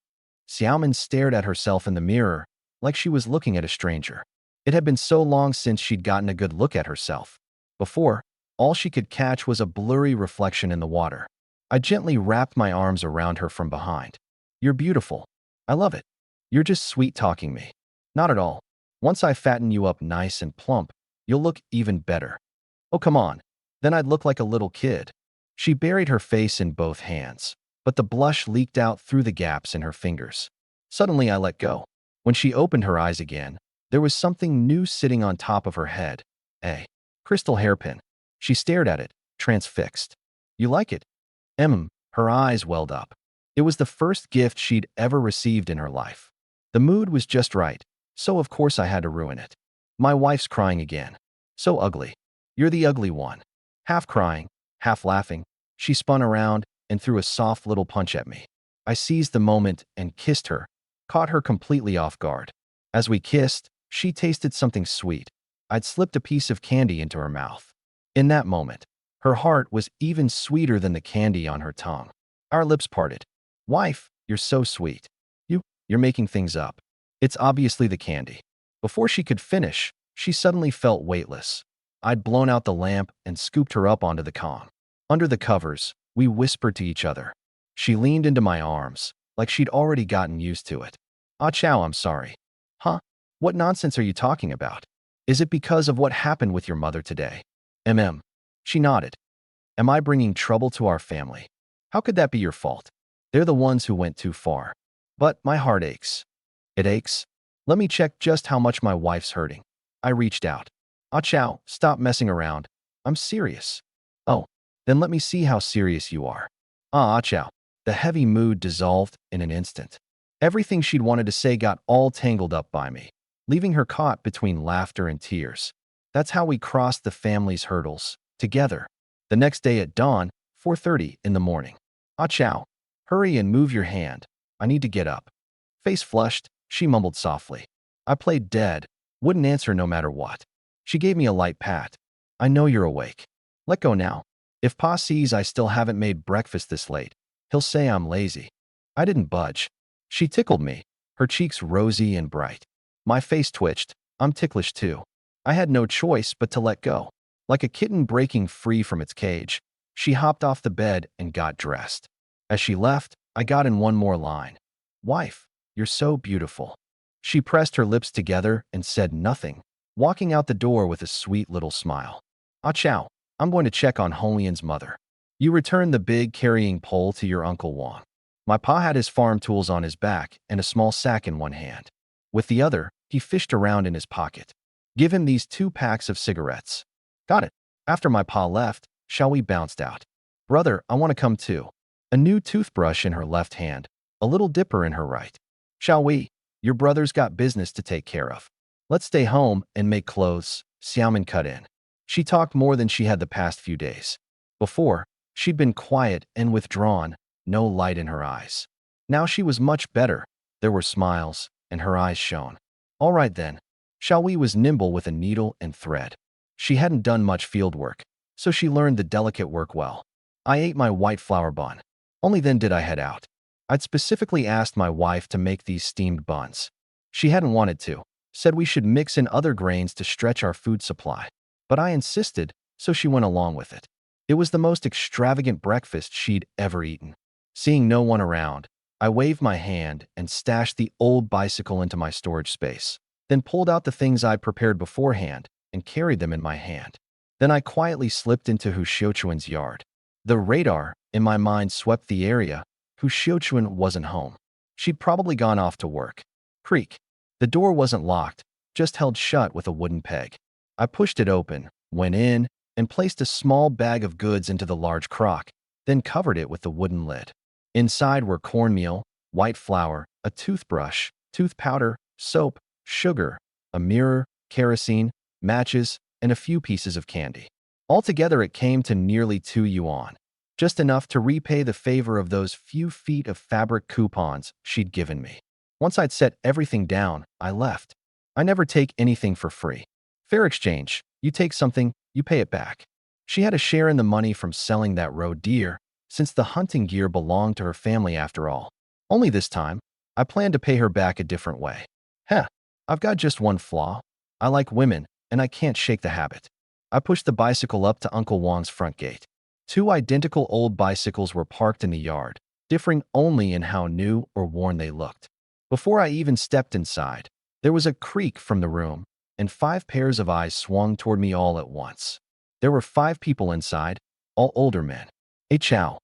A: Xiaoman stared at herself in the mirror, like she was looking at a stranger. It had been so long since she'd gotten a good look at herself. Before, all she could catch was a blurry reflection in the water. I gently wrapped my arms around her from behind. You're beautiful. I love it. You're just sweet-talking me. Not at all. Once I fatten you up nice and plump, you'll look even better. Oh, come on. Then I'd look like a little kid. She buried her face in both hands, but the blush leaked out through the gaps in her fingers. Suddenly, I let go. When she opened her eyes again, there was something new sitting on top of her head. A crystal hairpin. She stared at it, transfixed. You like it? Her eyes welled up. It was the first gift she'd ever received in her life. The mood was just right, so of course I had to ruin it. My wife's crying again. So ugly. You're the ugly one. Half crying, half laughing, she spun around and threw a soft little punch at me. I seized the moment and kissed her, caught her completely off guard. As we kissed, she tasted something sweet. I'd slipped a piece of candy into her mouth. In that moment, her heart was even sweeter than the candy on her tongue. Our lips parted. Wife, you're so sweet. You're making things up. It's obviously the candy. Before she could finish, she suddenly felt weightless. I'd blown out the lamp and scooped her up onto the con. Under the covers, we whispered to each other. She leaned into my arms, like she'd already gotten used to it. Ah chow, I'm sorry. Huh? What nonsense are you talking about? Is it because of what happened with your mother today? She nodded. Am I bringing trouble to our family? How could that be your fault? They're the ones who went too far. But my heart aches. It aches? Let me check just how much my wife's hurting. I reached out. Ah chow, stop messing around. I'm serious. Oh, then let me see how serious you are. Ah chow. The heavy mood dissolved in an instant. Everything she'd wanted to say got all tangled up by me, leaving her caught between laughter and tears. That's how we crossed the family's hurdles, together. The next day at dawn, 4:30 in the morning. Ah chow. Hurry and move your hand. I need to get up. Face flushed, she mumbled softly. I played dead, wouldn't answer no matter what. She gave me a light pat. I know you're awake. Let go now. If Pa sees I still haven't made breakfast this late, he'll say I'm lazy. I didn't budge. She tickled me, her cheeks rosy and bright. My face twitched. I'm ticklish too. I had no choice but to let go. Like a kitten breaking free from its cage, she hopped off the bed and got dressed. As she left, I got in one more line. Wife, you're so beautiful. She pressed her lips together and said nothing, walking out the door with a sweet little smile. Ah chow, I'm going to check on Holian's mother. You return the big carrying pole to your Uncle Wong. My pa had his farm tools on his back and a small sack in one hand. With the other, he fished around in his pocket. Give him these 2 packs of cigarettes. Got it. After my pa left, Xiaowei bounced out. Brother, I want to come too. A new toothbrush in her left hand, a little dipper in her right. Xiaowei, your brother's got business to take care of. Let's stay home and make clothes, Xiaomin cut in. She talked more than she had the past few days. Before, she'd been quiet and withdrawn, no light in her eyes. Now she was much better. There were smiles, and her eyes shone. All right then. Xiaowei was nimble with a needle and thread. She hadn't done much field work, so she learned the delicate work well. I ate my white flour bun. Only then did I head out. I'd specifically asked my wife to make these steamed buns. She hadn't wanted to, said we should mix in other grains to stretch our food supply. But I insisted, so she went along with it. It was the most extravagant breakfast she'd ever eaten. Seeing no one around, I waved my hand and stashed the old bicycle into my storage space, then pulled out the things I'd prepared beforehand and carried them in my hand. Then I quietly slipped into Hu Xiuquan's yard. The radar, in my mind, swept the area. Hu Xiuquan wasn't home. She'd probably gone off to work. Creak. The door wasn't locked, just held shut with a wooden peg. I pushed it open, went in, and placed a small bag of goods into the large crock, then covered it with the wooden lid. Inside were cornmeal, white flour, a toothbrush, tooth powder, soap, sugar, a mirror, kerosene, matches, and a few pieces of candy. Altogether, it came to nearly 2 yuan, just enough to repay the favor of those few feet of fabric coupons she'd given me. Once I'd set everything down, I left. I never take anything for free. Fair exchange. You take something, you pay it back. She had a share in the money from selling that roe deer, since the hunting gear belonged to her family after all. Only this time, I planned to pay her back a different way. I've got just one flaw. I like women, and I can't shake the habit. I pushed the bicycle up to Uncle Wong's front gate. 2 identical old bicycles were parked in the yard, differing only in how new or worn they looked. Before I even stepped inside, there was a creak from the room, and 5 pairs of eyes swung toward me all at once. There were 5 people inside, all older men. Hey chow.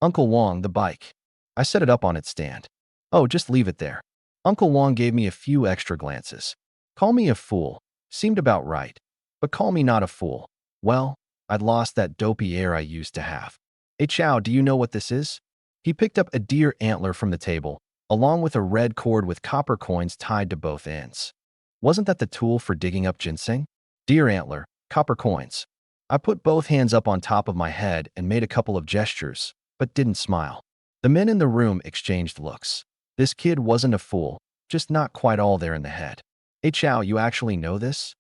A: Uncle Wong, the bike. I set it up on its stand. Oh, just leave it there. Uncle Wong gave me a few extra glances. Call me a fool. Seemed about right. But call me not a fool. Well, I'd lost that dopey air I used to have. Hey Chow, do you know what this is? He picked up a deer antler from the table, along with a red cord with copper coins tied to both ends. Wasn't that the tool for digging up ginseng? Deer antler, copper coins. I put both hands up on top of my head and made a couple of gestures, but didn't smile. The men in the room exchanged looks. This kid wasn't a fool, just not quite all there in the head. Hey Chow, you actually know this?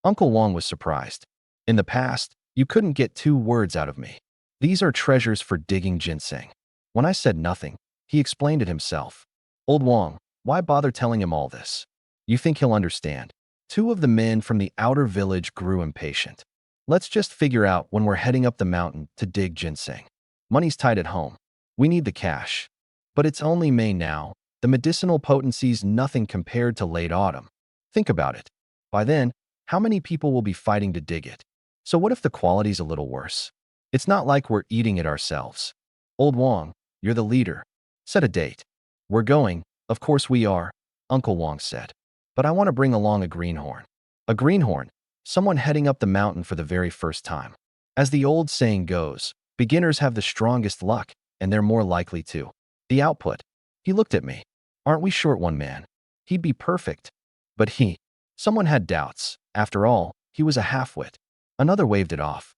A: Uncle Wong was surprised. In the past, you couldn't get 2 words out of me. These are treasures for digging ginseng. When I said nothing, he explained it himself. Old Wong, why bother telling him all this? You think he'll understand? 2 of the men from the outer village grew impatient. Let's just figure out when we're heading up the mountain to dig ginseng. Money's tight at home. We need the cash. But it's only May now. The medicinal potency's nothing compared to late autumn. Think about it. By then, how many people will be fighting to dig it? So what if the quality's a little worse? It's not like we're eating it ourselves. Old Wong, you're the leader. Set a date. We're going, of course we are, Uncle Wong said. But I want to bring along a greenhorn. A greenhorn, someone heading up the mountain for the very first time. As the old saying goes, beginners have the strongest luck, and they're more likely to. The output. He looked at me. Aren't we short one man? He'd be perfect. But someone had doubts. After all, he was a half-wit. Another waved it off.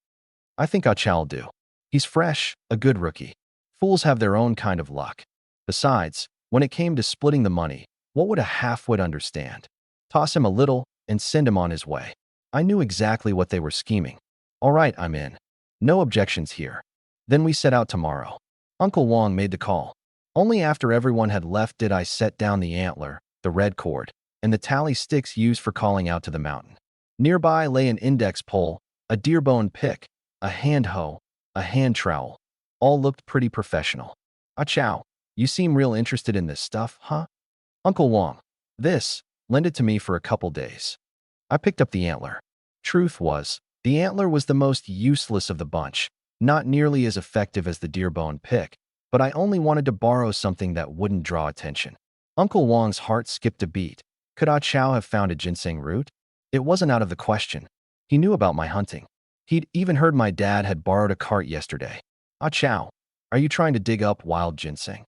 A: I think Ah Chow'll do. He's fresh, a good rookie. Fools have their own kind of luck. Besides, when it came to splitting the money, what would a half-wit understand? Toss him a little and send him on his way. I knew exactly what they were scheming. All right, I'm in. No objections here. Then we set out tomorrow. Uncle Wong made the call. Only after everyone had left did I set down the antler, the red cord, and the tally sticks used for calling out to the mountain. Nearby lay an index pole, a deer bone pick, a hand hoe, a hand trowel. All looked pretty professional. Ah Chow, you seem real interested in this stuff, huh? Uncle Wong, lend it to me for a couple days. I picked up the antler. Truth was, the antler was the most useless of the bunch, not nearly as effective as the deer bone pick, but I only wanted to borrow something that wouldn't draw attention. Uncle Wong's heart skipped a beat. Could Ah Chow have found a ginseng root? It wasn't out of the question. He knew about my hunting. He'd even heard my dad had borrowed a cart yesterday. Ah Chow, are you trying to dig up wild ginseng?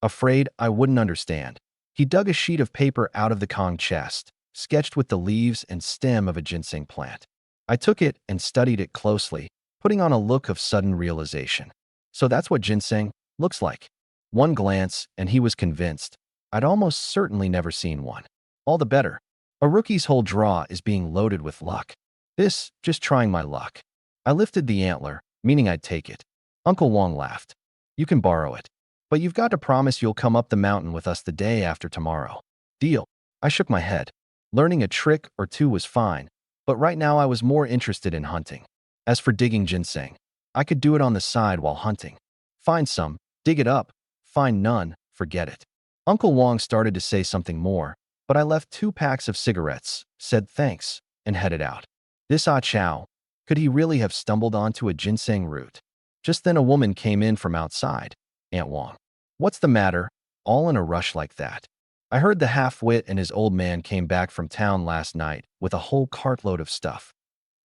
A: Afraid I wouldn't understand. He dug a sheet of paper out of the Kong chest, sketched with the leaves and stem of a ginseng plant. I took it and studied it closely, putting on a look of sudden realization. So that's what ginseng looks like. One glance, and he was convinced. I'd almost certainly never seen one. All the better. A rookie's whole draw is being loaded with luck. Just trying my luck. I lifted the antler, meaning I'd take it. Uncle Wong laughed. You can borrow it. But you've got to promise you'll come up the mountain with us the day after tomorrow. Deal. I shook my head. Learning a trick or 2 was fine, but right now I was more interested in hunting. As for digging ginseng, I could do it on the side while hunting. Find some, dig it up. Find none, forget it. Uncle Wong started to say something more, but I left 2 packs of cigarettes, said thanks, and headed out. This Ah Chow, could he really have stumbled onto a ginseng root? Just then a woman came in from outside. Aunt Wong. What's the matter? All in a rush like that. I heard the half-wit and his old man came back from town last night with a whole cartload of stuff.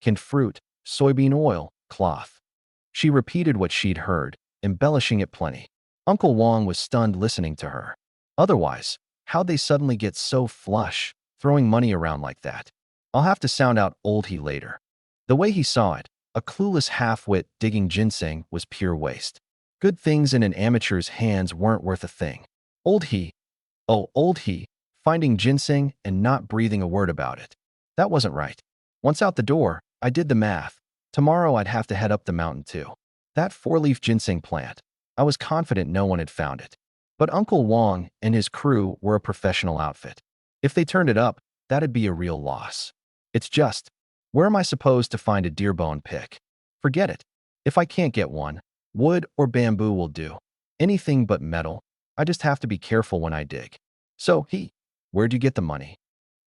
A: Canned fruit, soybean oil, cloth. She repeated what she'd heard, embellishing it plenty. Uncle Wong was stunned listening to her. Otherwise, how'd they suddenly get so flush, throwing money around like that? I'll have to sound out old he later. The way he saw it, a clueless half-wit digging ginseng was pure waste. Good things in an amateur's hands weren't worth a thing. Old he, finding ginseng and not breathing a word about it. That wasn't right. Once out the door, I did the math. Tomorrow I'd have to head up the mountain too. That 4-leaf ginseng plant, I was confident no one had found it. But Uncle Wong and his crew were a professional outfit. If they turned it up, that'd be a real loss. It's just, where am I supposed to find a deer bone pick? Forget it. If I can't get one, wood or bamboo will do. Anything but metal. I just have to be careful when I dig. So, where'd you get the money?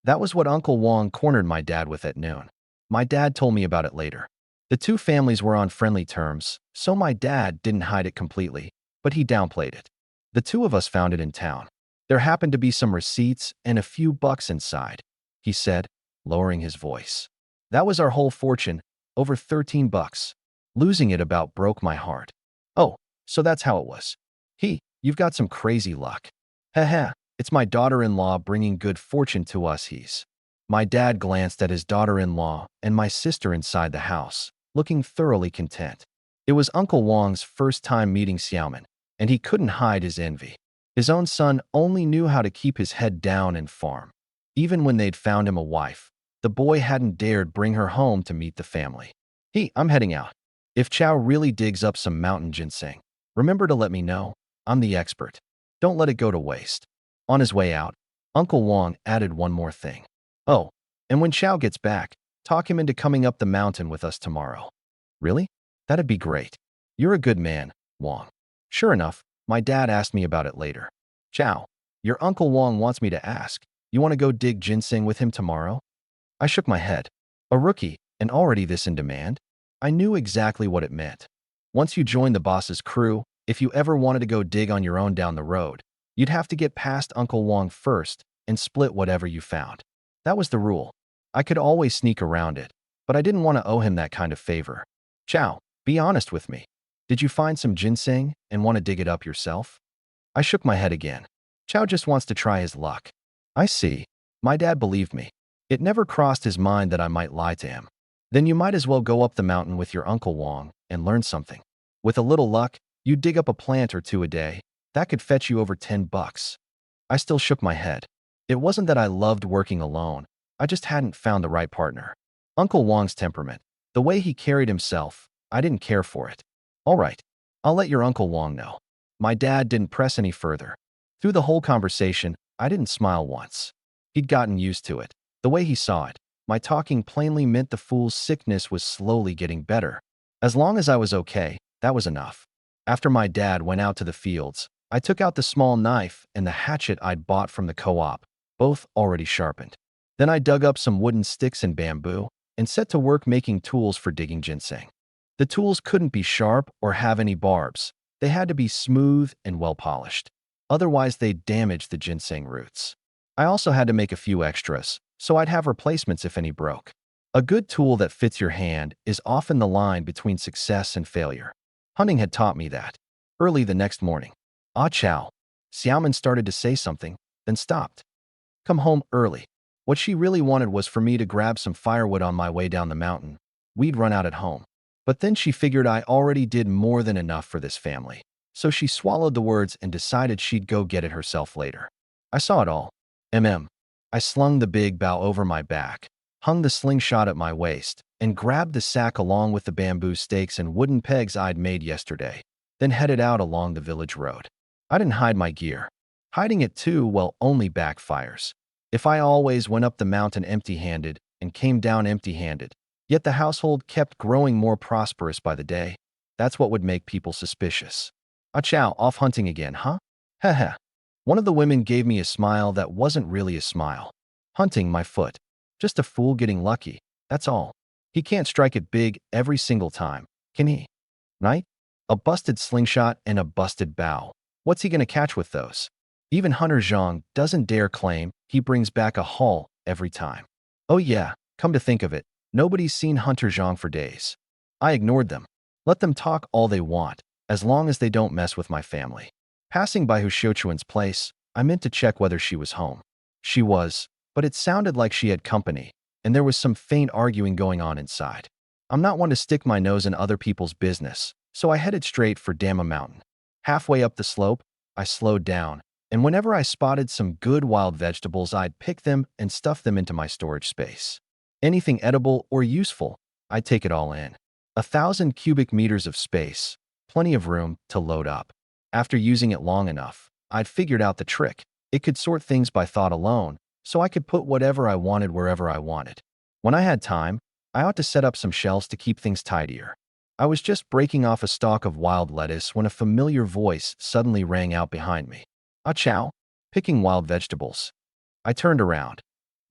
A: That was what Uncle Wong cornered my dad with at noon. My dad told me about it later. The 2 families were on friendly terms, so my dad didn't hide it completely, but he downplayed it. The two of us found it in town. There happened to be some receipts and a few bucks inside, he said, lowering his voice. That was our whole fortune, over 13 bucks. Losing it about broke my heart. Oh, so that's how it was. You've got some crazy luck. Heh, it's my daughter-in-law bringing good fortune to us, My dad glanced at his daughter-in-law and my sister inside the house, looking thoroughly content. It was Uncle Wong's first time meeting Xiaoman, and he couldn't hide his envy. His own son only knew how to keep his head down and farm. Even when they'd found him a wife, the boy hadn't dared bring her home to meet the family. I'm heading out. If Chow really digs up some mountain ginseng, remember to let me know. I'm the expert. Don't let it go to waste. On his way out, Uncle Wong added one more thing. Oh, and when Chow gets back, talk him into coming up the mountain with us tomorrow. Really? That'd be great. You're a good man, Wong. Sure enough, my dad asked me about it later. Chow, your Uncle Wong wants me to ask. You want to go dig ginseng with him tomorrow? I shook my head. A rookie, and already this in demand? I knew exactly what it meant. Once you join the boss's crew, if you ever wanted to go dig on your own down the road, you'd have to get past Uncle Wong first and split whatever you found. That was the rule. I could always sneak around it, but I didn't want to owe him that kind of favor. Chow, be honest with me. Did you find some ginseng and want to dig it up yourself? I shook my head again. Chow just wants to try his luck. I see. My dad believed me. It never crossed his mind that I might lie to him. Then you might as well go up the mountain with your Uncle Wong and learn something. With a little luck, you dig up a plant or two a day. That could fetch you over 10 bucks. I still shook my head. It wasn't that I loved working alone. I just hadn't found the right partner. Uncle Wong's temperament, the way he carried himself, I didn't care for it. All right, I'll let your Uncle Wong know. My dad didn't press any further. Through the whole conversation, I didn't smile once. He'd gotten used to it. The way he saw it, my talking plainly meant the fool's sickness was slowly getting better. As long as I was okay, that was enough. After my dad went out to the fields, I took out the small knife and the hatchet I'd bought from the co-op, both already sharpened. Then I dug up some wooden sticks and bamboo and set to work making tools for digging ginseng. The tools couldn't be sharp or have any barbs. They had to be smooth and well-polished. Otherwise, they'd damage the ginseng roots. I also had to make a few extras, so I'd have replacements if any broke. A good tool that fits your hand is often the line between success and failure. Hunting had taught me that. Early the next morning, Ah Chow, Xiaoman started to say something, then stopped. Come home early. What she really wanted was for me to grab some firewood on my way down the mountain. We'd run out at home. But then she figured I already did more than enough for this family. So she swallowed the words and decided she'd go get it herself later. I saw it all. I slung the big bow over my back, hung the slingshot at my waist, and grabbed the sack along with the bamboo stakes and wooden pegs I'd made yesterday, then headed out along the village road. I didn't hide my gear. Hiding it too, well, only backfires. If I always went up the mountain empty-handed and came down empty-handed, yet the household kept growing more prosperous by the day, that's what would make people suspicious. Ah Chow, off hunting again, huh? Heh. One of the women gave me a smile that wasn't really a smile. Hunting my foot. Just a fool getting lucky, that's all. He can't strike it big every single time, can he? Right? A busted slingshot and a busted bow. What's he gonna catch with those? Even Hunter Zhang doesn't dare claim he brings back a haul every time. Oh yeah, come to think of it, nobody's seen Hunter Zhang for days. I ignored them. Let them talk all they want, as long as they don't mess with my family. Passing by Hu Xiuquan's place, I meant to check whether she was home. She was, but it sounded like she had company, and there was some faint arguing going on inside. I'm not one to stick my nose in other people's business, so I headed straight for Dama Mountain. Halfway up the slope, I slowed down, and whenever I spotted some good wild vegetables, I'd pick them and stuff them into my storage space. Anything edible or useful, I'd take it all in. 1,000 cubic meters of space, plenty of room to load up. After using it long enough, I'd figured out the trick. It could sort things by thought alone, so I could put whatever I wanted wherever I wanted. When I had time, I ought to set up some shelves to keep things tidier. I was just breaking off a stalk of wild lettuce when a familiar voice suddenly rang out behind me. Ah Chow, picking wild vegetables. I turned around.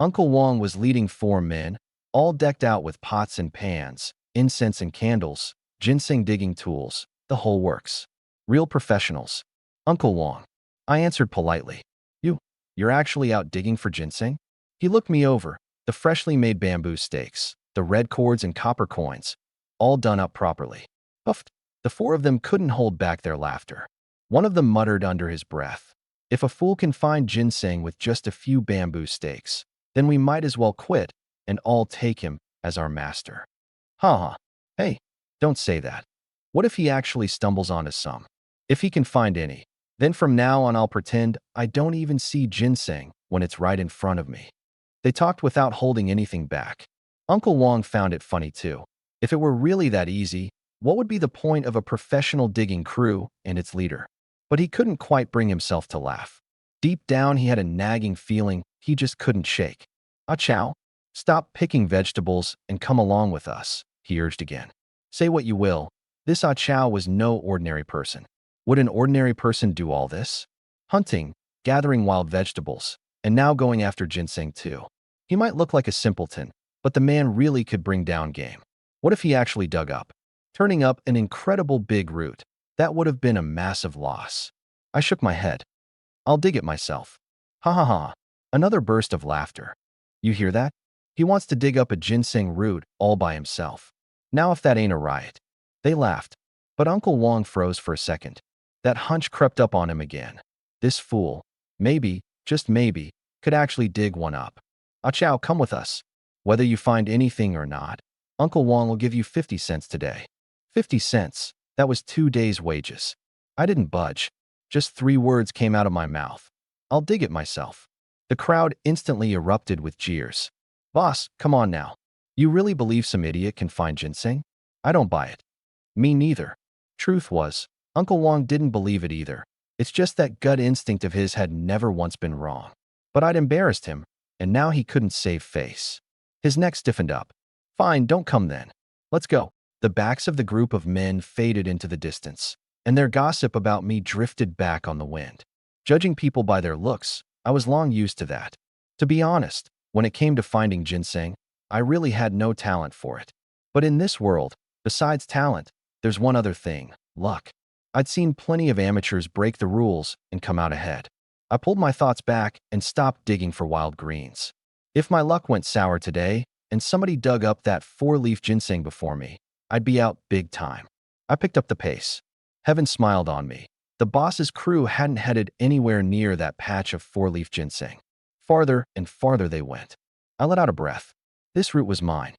A: Uncle Wong was leading 4 men, all decked out with pots and pans, incense and candles, ginseng digging tools, the whole works. Real professionals. Uncle Wong. I answered politely. You, you're actually out digging for ginseng? He looked me over, the freshly made bamboo stakes, the red cords and copper coins, all done up properly. Puffed. The four of them couldn't hold back their laughter. One of them muttered under his breath, "If a fool can find ginseng with just a few bamboo stakes, then we might as well quit and all take him as our master." Ha ha. Hey, don't say that. What if he actually stumbles onto some? If he can find any, then from now on I'll pretend I don't even see ginseng when it's right in front of me. They talked without holding anything back. Uncle Wong found it funny too. If it were really that easy, what would be the point of a professional digging crew and its leader? But he couldn't quite bring himself to laugh. Deep down, he had a nagging feeling he just couldn't shake. "Ah Chow, stop picking vegetables and come along with us," he urged again. Say what you will, this Ah Chow was no ordinary person. Would an ordinary person do all this? Hunting, gathering wild vegetables, and now going after ginseng too. He might look like a simpleton, but the man really could bring down game. What if he actually dug up? Turning up an incredible big root. That would have been a massive loss. I shook my head. I'll dig it myself. Ha ha ha. Another burst of laughter. You hear that? He wants to dig up a ginseng root all by himself. Now if that ain't a riot. They laughed, but Uncle Wong froze for a second. That hunch crept up on him again. This fool, maybe, just maybe, could actually dig one up. Ah Chow, come with us. Whether you find anything or not, Uncle Wong will give you 50 cents today. 50 cents. That was 2 days' wages. I didn't budge. Just 3 words came out of my mouth. I'll dig it myself. The crowd instantly erupted with jeers. Boss, come on now. You really believe some idiot can find ginseng? I don't buy it. Me neither. Truth was, Uncle Wong didn't believe it either. It's just that gut instinct of his had never once been wrong. But I'd embarrassed him, and now he couldn't save face. His neck stiffened up. Fine, don't come then. Let's go. The backs of the group of men faded into the distance, and their gossip about me drifted back on the wind. Judging people by their looks, I was long used to that. To be honest, when it came to finding ginseng, I really had no talent for it. But in this world, besides talent, there's one other thing: luck. I'd seen plenty of amateurs break the rules and come out ahead. I pulled my thoughts back and stopped digging for wild greens. If my luck went sour today, and somebody dug up that 4-leaf ginseng before me, I'd be out big time. I picked up the pace. Heaven smiled on me. The boss's crew hadn't headed anywhere near that patch of 4-leaf ginseng. Farther and farther they went. I let out a breath. This route was mine.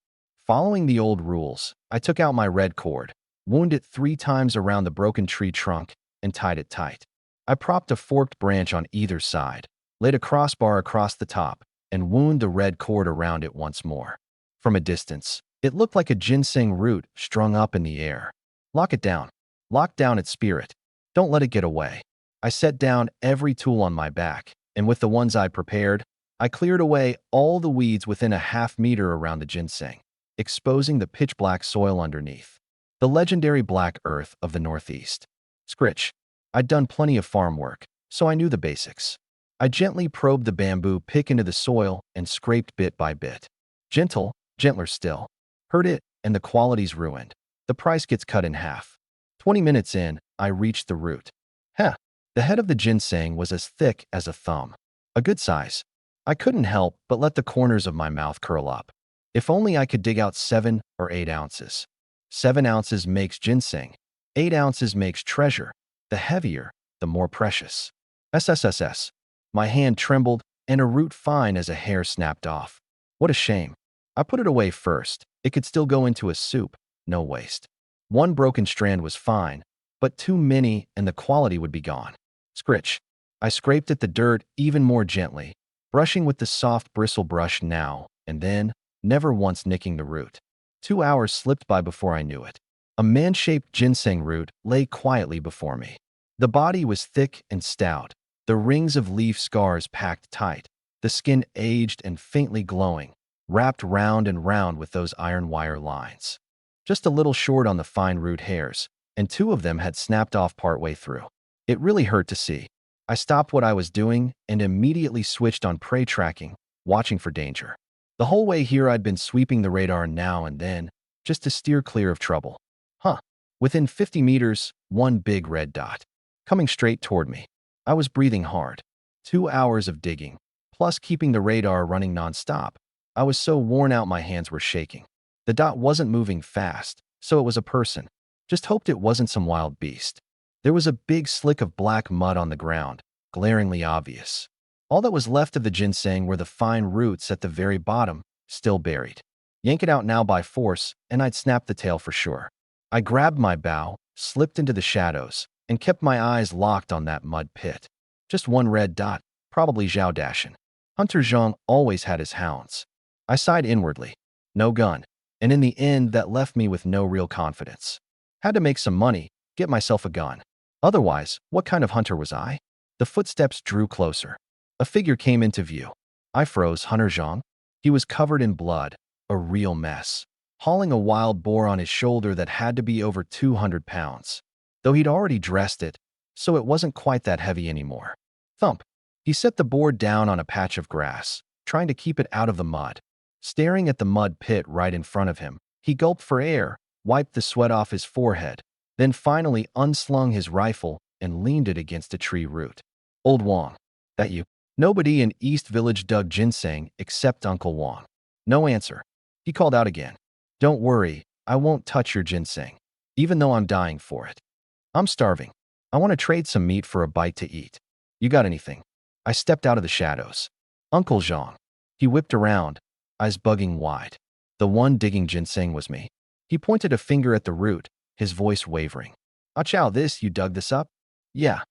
A: Following the old rules, I took out my red cord, wound it 3 times around the broken tree trunk, and tied it tight. I propped a forked branch on either side, laid a crossbar across the top, and wound the red cord around it once more. From a distance, it looked like a ginseng root strung up in the air. Lock it down. Lock down its spirit. Don't let it get away. I set down every tool on my back, and with the ones I prepared, I cleared away all the weeds within a half-meter around the ginseng, exposing the pitch-black soil underneath. The legendary black earth of the Northeast. Scritch. I'd done plenty of farm work, so I knew the basics. I gently probed the bamboo pick into the soil and scraped bit by bit. Gentle, gentler still. Hurt it, and the quality's ruined. The price gets cut in half. 20 minutes in, I reached the root. Heh, the head of the ginseng was as thick as a thumb. A good size. I couldn't help but let the corners of my mouth curl up. If only I could dig out 7 or 8 ounces. 7 ounces makes ginseng. 8 ounces makes treasure. The heavier, the more precious. SSSS. My hand trembled, and a root fine as a hair snapped off. What a shame. I put it away first. It could still go into a soup. No waste. 1 broken strand was fine, but too many and the quality would be gone. Scritch. I scraped at the dirt even more gently, brushing with the soft bristle brush now and then, never once nicking the root. 2 hours slipped by before I knew it. A man-shaped ginseng root lay quietly before me. The body was thick and stout, the rings of leaf scars packed tight, the skin aged and faintly glowing, wrapped round and round with those iron wire lines. Just a little short on the fine root hairs, and 2 of them had snapped off partway through. It really hurt to see. I stopped what I was doing and immediately switched on prey tracking, watching for danger. The whole way here I'd been sweeping the radar now and then, just to steer clear of trouble. Within 50 meters, 1 big red dot. Coming straight toward me. I was breathing hard. 2 hours of digging, plus keeping the radar running nonstop. I was so worn out my hands were shaking. The dot wasn't moving fast, so it was a person. Just hoped it wasn't some wild beast. There was a big slick of black mud on the ground, glaringly obvious. All that was left of the ginseng were the fine roots at the very bottom, still buried. Yank it out now by force, and I'd snap the tail for sure. I grabbed my bow, slipped into the shadows, and kept my eyes locked on that mud pit. Just one red dot, probably Zhao Dashin. Hunter Zhang always had his hounds. I sighed inwardly. No gun. And in the end, that left me with no real confidence. Had to make some money, get myself a gun. Otherwise, what kind of hunter was I? The footsteps drew closer. A figure came into view. I froze. Hunter Zhang? He was covered in blood, a real mess, hauling a wild boar on his shoulder that had to be over 200 pounds. Though he'd already dressed it, so it wasn't quite that heavy anymore. Thump. He set the boar down on a patch of grass, trying to keep it out of the mud. Staring at the mud pit right in front of him, he gulped for air, wiped the sweat off his forehead, then finally unslung his rifle and leaned it against a tree root. Old Wang. That you? Nobody in East Village dug ginseng except Uncle Wang. No answer. He called out again. Don't worry, I won't touch your ginseng, even though I'm dying for it. I'm starving. I want to trade some meat for a bite to eat. You got anything? I stepped out of the shadows. Uncle Zhang. He whipped around, eyes bugging wide. The one digging ginseng was me. He pointed a finger at the root, his voice wavering. Achao, you dug this up? Yeah.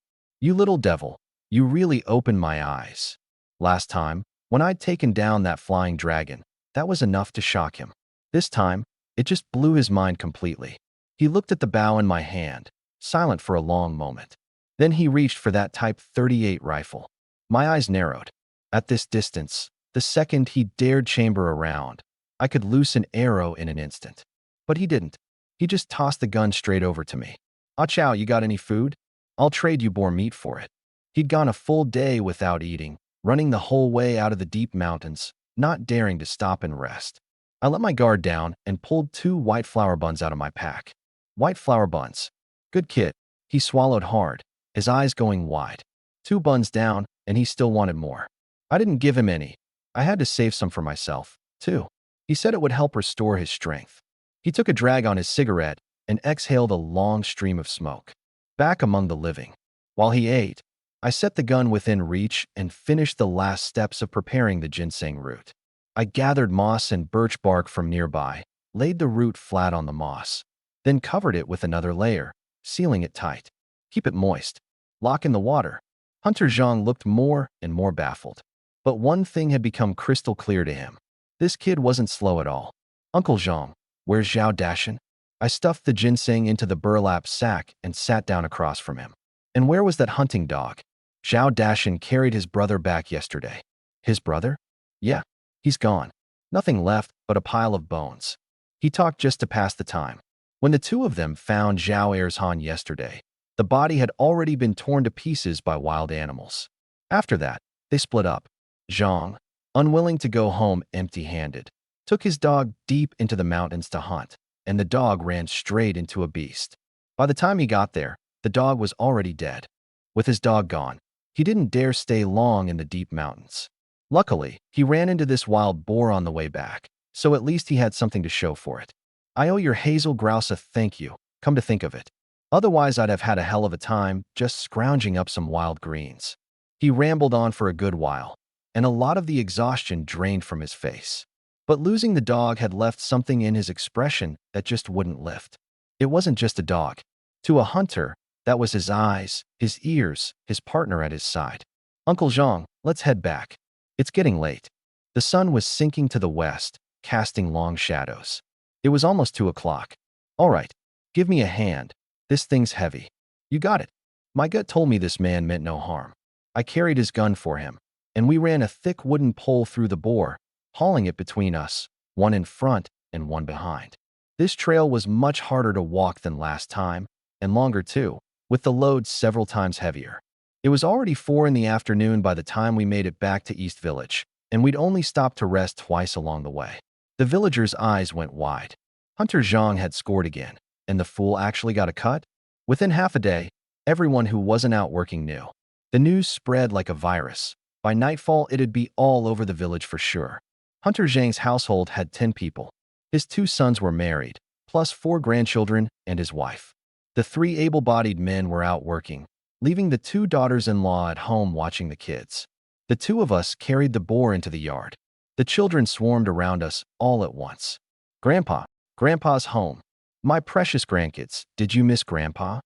A: You little devil. You really opened my eyes. Last time, when I'd taken down that flying dragon, that was enough to shock him. This time, it just blew his mind completely. He looked at the bow in my hand, silent for a long moment. Then he reached for that Type 38 rifle. My eyes narrowed. At this distance, the second he dared chamber around, I could loose an arrow in an instant. But he didn't. He just tossed the gun straight over to me. Achao, you got any food? I'll trade you boar meat for it. He'd gone a full day without eating, running the whole way out of the deep mountains, not daring to stop and rest. I let my guard down and pulled 2 white flour buns out of my pack. White flour buns. Good kid. He swallowed hard, his eyes going wide. 2 buns down, and he still wanted more. I didn't give him any. I had to save some for myself, too. He said it would help restore his strength. He took a drag on his cigarette and exhaled a long stream of smoke. Back among the living. While he ate, I set the gun within reach and finished the last steps of preparing the ginseng root. I gathered moss and birch bark from nearby, laid the root flat on the moss, then covered it with another layer, sealing it tight. Keep it moist. Lock in the water. Hunter Zhang looked more and more baffled. But one thing had become crystal clear to him. This kid wasn't slow at all. Uncle Zhang, where's Zhao Dashin? I stuffed the ginseng into the burlap sack and sat down across from him. And where was that hunting dog? Zhao Dashin carried his brother back yesterday. His brother? Yeah, he's gone. Nothing left but a pile of bones. He talked just to pass the time. When the two of them found Zhao Erzhan yesterday, the body had already been torn to pieces by wild animals. After that, they split up. Zhang, unwilling to go home empty-handed, took his dog deep into the mountains to hunt, and the dog ran straight into a beast. By the time he got there, the dog was already dead. With his dog gone, he didn't dare stay long in the deep mountains. Luckily, he ran into this wild boar on the way back, so at least he had something to show for it. I owe your hazel grouse a thank you, come to think of it. Otherwise, I'd have had a hell of a time just scrounging up some wild greens. He rambled on for a good while, and a lot of the exhaustion drained from his face. But losing the dog had left something in his expression that just wouldn't lift. It wasn't just a dog. To a hunter, that was his eyes, his ears, his partner at his side. Uncle Zhang, let's head back. It's getting late. The sun was sinking to the west, casting long shadows. It was almost 2 o'clock. All right, give me a hand. This thing's heavy. You got it. My gut told me this man meant no harm. I carried his gun for him, and we ran a thick wooden pole through the boar, hauling it between us, one in front and one behind. This trail was much harder to walk than last time, and longer too, with the load several times heavier. It was already 4 in the afternoon by the time we made it back to East Village, and we'd only stopped to rest twice along the way. The villagers' eyes went wide. Hunter Zhang had scored again, and the fool actually got a cut? Within half a day, everyone who wasn't out working knew. The news spread like a virus. By nightfall, it'd be all over the village for sure. Hunter Zhang's household had 10 people. His 2 sons were married, plus 4 grandchildren and his wife. The 3 able-bodied men were out working, leaving the 2 daughters-in-law at home watching the kids. The 2 of us carried the boar into the yard. The children swarmed around us all at once. Grandpa, Grandpa's home. My precious grandkids, did you miss Grandpa?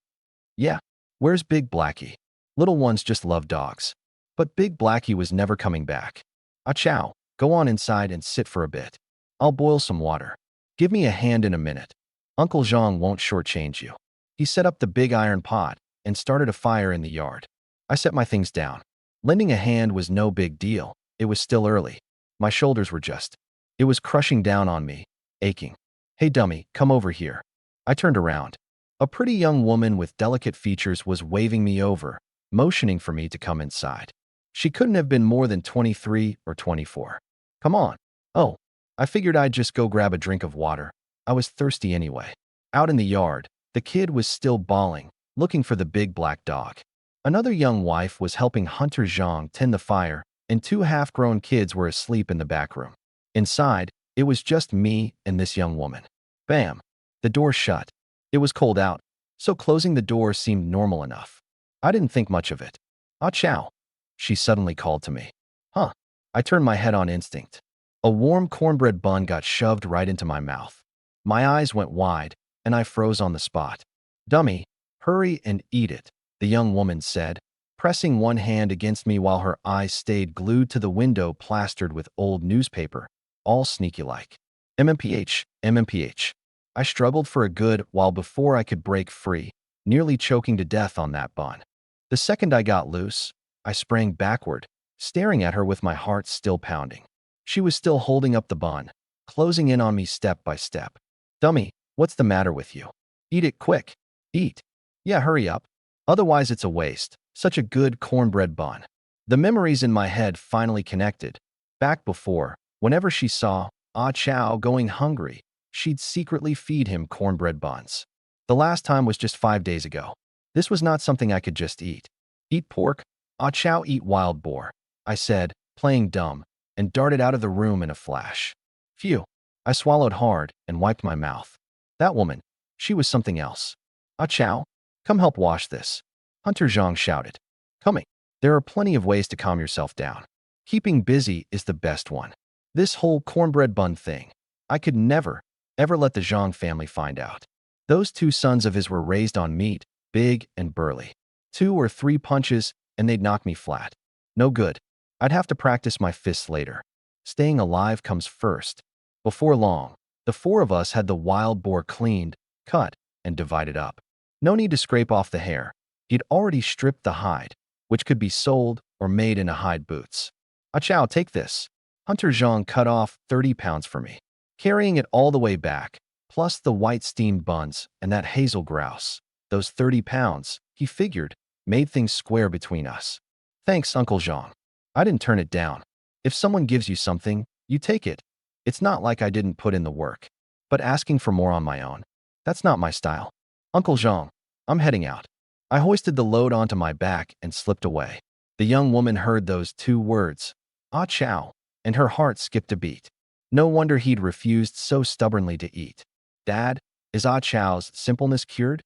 A: Yeah. Where's Big Blackie? Little ones just love dogs. But Big Blackie was never coming back. Ah chow, go on inside and sit for a bit. I'll boil some water. Give me a hand in a minute. Uncle Zhang won't shortchange you. He set up the big iron pot and started a fire in the yard. I set my things down. Lending a hand was no big deal. It was still early. My shoulders were just. It was crushing down on me, aching. Hey dummy, come over here. I turned around. A pretty young woman with delicate features was waving me over, motioning for me to come inside. She couldn't have been more than 23 or 24. Come on. Oh, I figured I'd just go grab a drink of water. I was thirsty anyway. Out in the yard, the kid was still bawling, looking for the big black dog. Another young wife was helping Hunter Zhang tend the fire, and 2 half-grown kids were asleep in the back room. Inside, it was just me and this young woman. Bam! The door shut. It was cold out, so closing the door seemed normal enough. I didn't think much of it. Ah chow, she suddenly called to me. Huh. I turned my head on instinct. A warm cornbread bun got shoved right into my mouth. My eyes went wide, and I froze on the spot. Dummy, hurry and eat it, the young woman said, pressing one hand against me while her eyes stayed glued to the window plastered with old newspaper, all sneaky-like. MMPH, MMPH. I struggled for a good while before I could break free, nearly choking to death on that bun. The second I got loose, I sprang backward, staring at her with my heart still pounding. She was still holding up the bun, closing in on me step by step. Dummy, what's the matter with you? Eat it quick. Eat. Yeah, hurry up. Otherwise it's a waste. Such a good cornbread bun. The memories in my head finally connected. Back before, whenever she saw Ah Chow going hungry, she'd secretly feed him cornbread buns. The last time was just 5 days ago. This was not something I could just eat. Eat pork? Ah Chow eat wild boar, I said, playing dumb, and darted out of the room in a flash. Phew. I swallowed hard and wiped my mouth. That woman, she was something else. Ah Chow, come help wash this. Hunter Zhang shouted. Coming. There are plenty of ways to calm yourself down. Keeping busy is the best one. This whole cornbread bun thing, I could never, ever let the Zhang family find out. Those 2 sons of his were raised on meat, big and burly. 2 or 3 punches, and they'd knock me flat. No good. I'd have to practice my fists later. Staying alive comes first. Before long, the 4 of us had the wild boar cleaned, cut, and divided up. No need to scrape off the hair. He'd already stripped the hide, which could be sold or made into hide boots. Ah chow, take this. Hunter Zhang cut off 30 pounds for me, carrying it all the way back, plus the white steamed buns and that hazel grouse. Those 30 pounds, he figured, made things square between us. Thanks, Uncle Zhang. I didn't turn it down. If someone gives you something, you take it. It's not like I didn't put in the work. But asking for more on my own, that's not my style. Uncle Zhang, I'm heading out. I hoisted the load onto my back and slipped away. The young woman heard those 2 words, Ah chow, and her heart skipped a beat. No wonder he'd refused so stubbornly to eat. Dad, is Ah Chow's simpleness cured?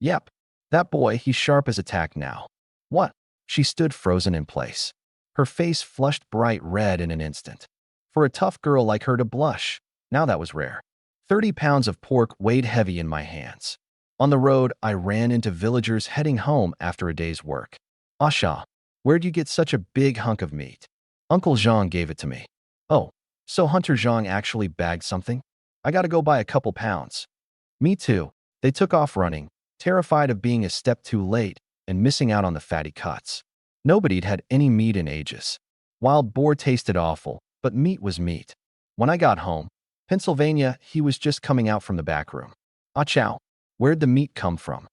A: Yep. That boy, he's sharp as a tack now. What? She stood frozen in place. Her face flushed bright red in an instant. For a tough girl like her to blush, now that was rare. 30 pounds of pork weighed heavy in my hands. On the road, I ran into villagers heading home after a day's work. Asha, where'd you get such a big hunk of meat? Uncle Zhang gave it to me. Oh, so Hunter Zhang actually bagged something? I gotta go buy a couple pounds. Me too. They took off running, terrified of being a step too late and missing out on the fatty cuts. Nobody'd had any meat in ages. Wild boar tasted awful, but meat was meat. When I got home, Pennsylvania, he was just coming out from the back room. Ah chow, where'd the meat come from?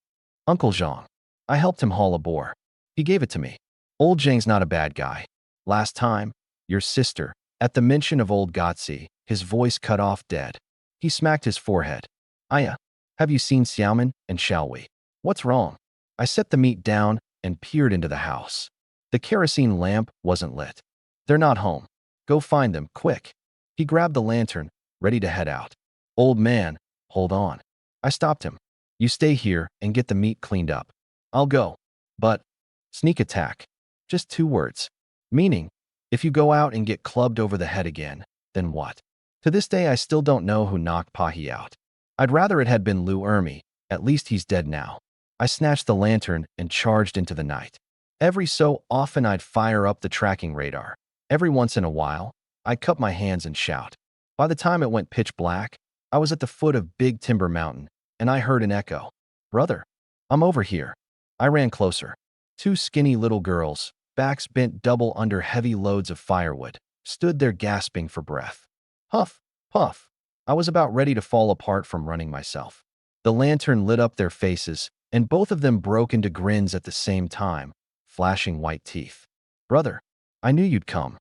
A: Uncle Zhang. I helped him haul a boar. He gave it to me. Old Zhang's not a bad guy. Last time, your sister, at the mention of old Gotzi, his voice cut off dead. He smacked his forehead. Aya, have you seen Xiaoman and shall we? What's wrong? I set the meat down and peered into the house. The kerosene lamp wasn't lit. They're not home. Go find them, quick. He grabbed the lantern, ready to head out. Old man, hold on. I stopped him. You stay here and get the meat cleaned up. I'll go. But, sneak attack. Just 2 words. Meaning, if you go out and get clubbed over the head again, then what? To this day I still don't know who knocked Pahi out. I'd rather it had been Lou Ermi. At least he's dead now. I snatched the lantern and charged into the night. Every so often I'd fire up the tracking radar. Every once in a while, I'd cup my hands and shout. By the time it went pitch black, I was at the foot of Big Timber Mountain, and I heard an echo. Brother, I'm over here. I ran closer. 2 skinny little girls, backs bent double under heavy loads of firewood, stood there gasping for breath. Huff, puff. I was about ready to fall apart from running myself. The lantern lit up their faces, and both of them broke into grins at the same time, flashing white teeth. Brother, I knew you'd come.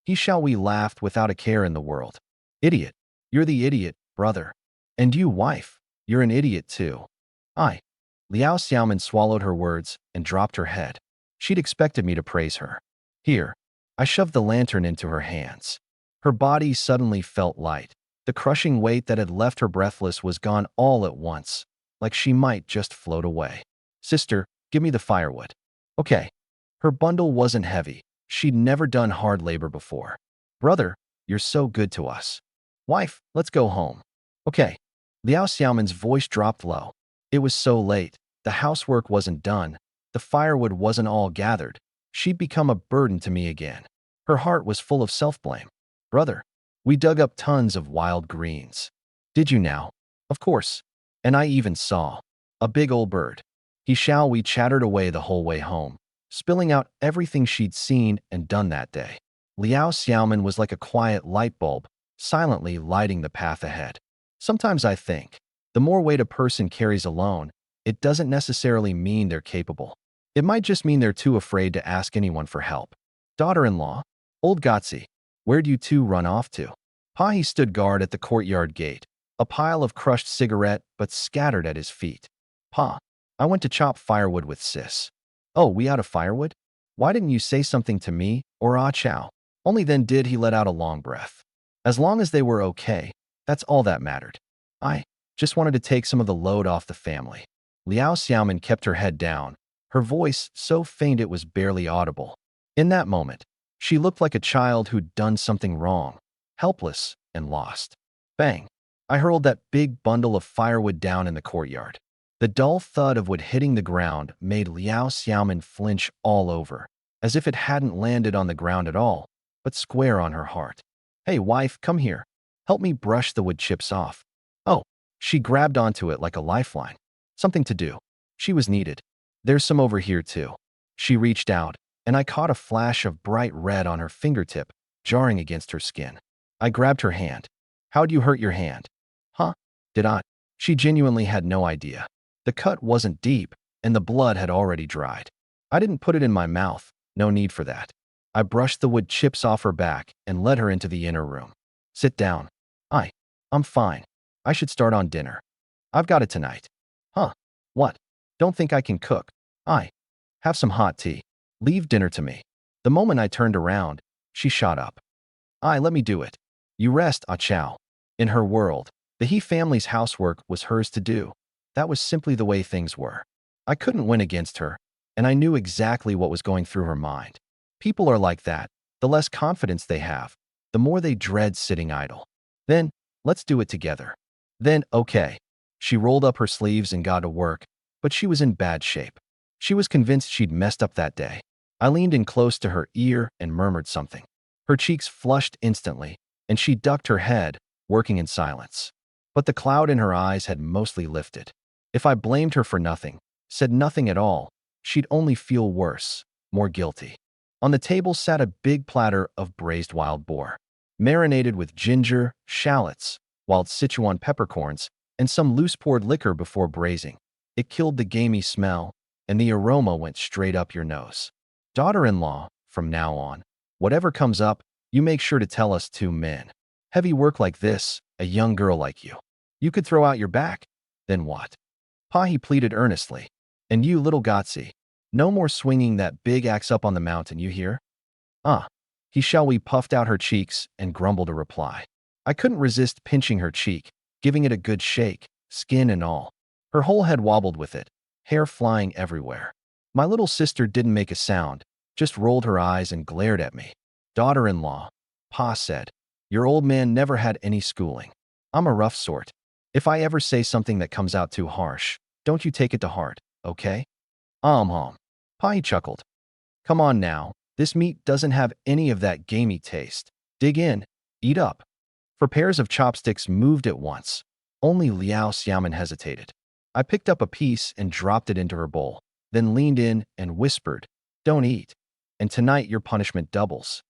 A: We laughed without a care in the world. Idiot. You're the idiot, brother. And you, wife, you're an idiot too. Liao Xiaoman swallowed her words and dropped her head. She'd expected me to praise her. Here. I shoved the lantern into her hands. Her body suddenly felt light. The crushing weight that had left her breathless was gone all at once, like she might just float away. Sister, give me the firewood. Okay. Her bundle wasn't heavy. She'd never done hard labor before. Brother, you're so good to us. Wife, let's go home. Okay. Liao Xiaoman's voice dropped low. It was so late. The housework wasn't done. The firewood wasn't all gathered. She'd become a burden to me again. Her heart was full of self-blame. Brother, we dug up tons of wild greens. Did you now? Of course. And I even saw a big old bird. We chattered away the whole way home, spilling out everything she'd seen and done that day. Liao Xiaoman was like a quiet light bulb, silently lighting the path ahead. Sometimes I think, the more weight a person carries alone, it doesn't necessarily mean they're capable. It might just mean they're too afraid to ask anyone for help. Daughter-in-law, old Gotzi, where'd you 2 run off to? Pahi stood guard at the courtyard gate, a pile of crushed cigarette butts scattered at his feet. Pa, I went to chop firewood with sis. Oh, we out of firewood? Why didn't you say something to me or Ah Chow? Only then did he let out a long breath. As long as they were okay, that's all that mattered. I just wanted to take some of the load off the family. Liao Xiaoman kept her head down, her voice so faint it was barely audible. In that moment, she looked like a child who'd done something wrong, helpless and lost. Bang! I hurled that big bundle of firewood down in the courtyard. The dull thud of wood hitting the ground made Liao Xiaoman flinch all over, as if it hadn't landed on the ground at all, but square on her heart. Hey, wife, come here. Help me brush the wood chips off. Oh, she grabbed onto it like a lifeline. Something to do. She was needed. There's some over here too. She reached out, and I caught a flash of bright red on her fingertip, jarring against her skin. I grabbed her hand. How'd you hurt your hand? Huh? Did I? She genuinely had no idea. The cut wasn't deep, and the blood had already dried. I didn't put it in my mouth. No need for that. I brushed the wood chips off her back and led her into the inner room. Sit down. I'm fine. I should start on dinner. I've got it tonight. Huh? What? Don't think I can cook. Have some hot tea. Leave dinner to me. The moment I turned around, she shot up. Let me do it. You rest, Ah Chow. In her world, the He family's housework was hers to do. That was simply the way things were. I couldn't win against her, and I knew exactly what was going through her mind. People are like that. The less confidence they have, the more they dread sitting idle. Then, let's do it together. Then, okay. She rolled up her sleeves and got to work, but she was in bad shape. She was convinced she'd messed up that day. I leaned in close to her ear and murmured something. Her cheeks flushed instantly, and she ducked her head, working in silence. But the cloud in her eyes had mostly lifted. If I blamed her for nothing, said nothing at all, she'd only feel worse, more guilty. On the table sat a big platter of braised wild boar, marinated with ginger, shallots, wild Sichuan peppercorns, and some loose-poured liquor before braising. It killed the gamey smell, and the aroma went straight up your nose. Daughter-in-law, from now on, whatever comes up, you make sure to tell us 2 men. Heavy work like this, a young girl like you. You could throw out your back. Then what? Pahi pleaded earnestly. And you, little Gotzi, No more swinging that big axe up on the mountain, you hear? Ah. We puffed out her cheeks and grumbled a reply. I couldn't resist pinching her cheek, giving it a good shake, skin and all. Her whole head wobbled with it, hair flying everywhere. My little sister didn't make a sound, just rolled her eyes and glared at me. Daughter-in-law, Pa said, your old man never had any schooling. I'm a rough sort. If I ever say something that comes out too harsh, don't you take it to heart, okay? Pa he chuckled. Come on now, this meat doesn't have any of that gamey taste. Dig in, eat up. For pairs of chopsticks moved at once. Only Liao Xiaoman hesitated. I picked up a piece and dropped it into her bowl, then leaned in and whispered, don't eat. And tonight your punishment doubles.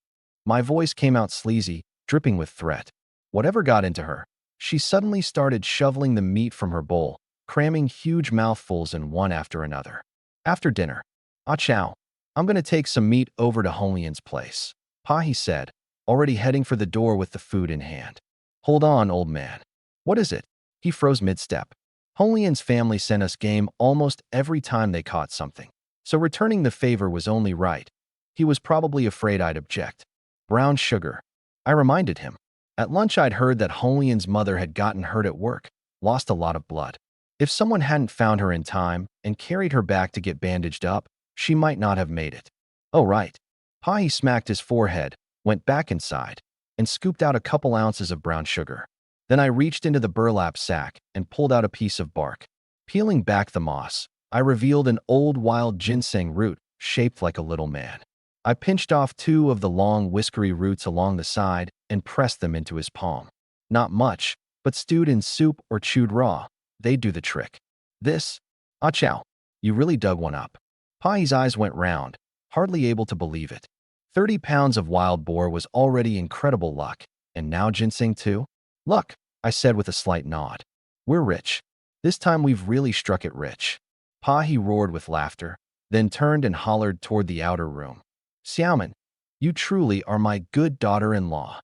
A: My voice came out sleazy, dripping with threat. Whatever got into her, she suddenly started shoveling the meat from her bowl, cramming huge mouthfuls in one after another. After dinner, ah chow, I'm going to take some meat over to Holian's place. Pa he said, already heading for the door with the food in hand. Hold on, old man. What is it? He froze mid-step. Holian's family sent us game almost every time they caught something, so returning the favor was only right. He was probably afraid I'd object. Brown sugar. I reminded him. At lunch I'd heard that Holian's mother had gotten hurt at work, lost a lot of blood. If someone hadn't found her in time and carried her back to get bandaged up, she might not have made it. Oh right. Pa he smacked his forehead, went back inside, and scooped out a couple ounces of brown sugar. Then I reached into the burlap sack and pulled out a piece of bark. Peeling back the moss, I revealed an old wild ginseng root shaped like a little man. I pinched off 2 of the long whiskery roots along the side and pressed them into his palm. Not much, but stewed in soup or chewed raw, they'd do the trick. This? Ah chow, you really dug one up. Pai's eyes went round, hardly able to believe it. 30 pounds of wild boar was already incredible luck, and now ginseng too? Luck, I said with a slight nod. We're rich. This time we've really struck it rich. Pa he roared with laughter, then turned and hollered toward the outer room. Xiaoman, you truly are my good daughter-in-law.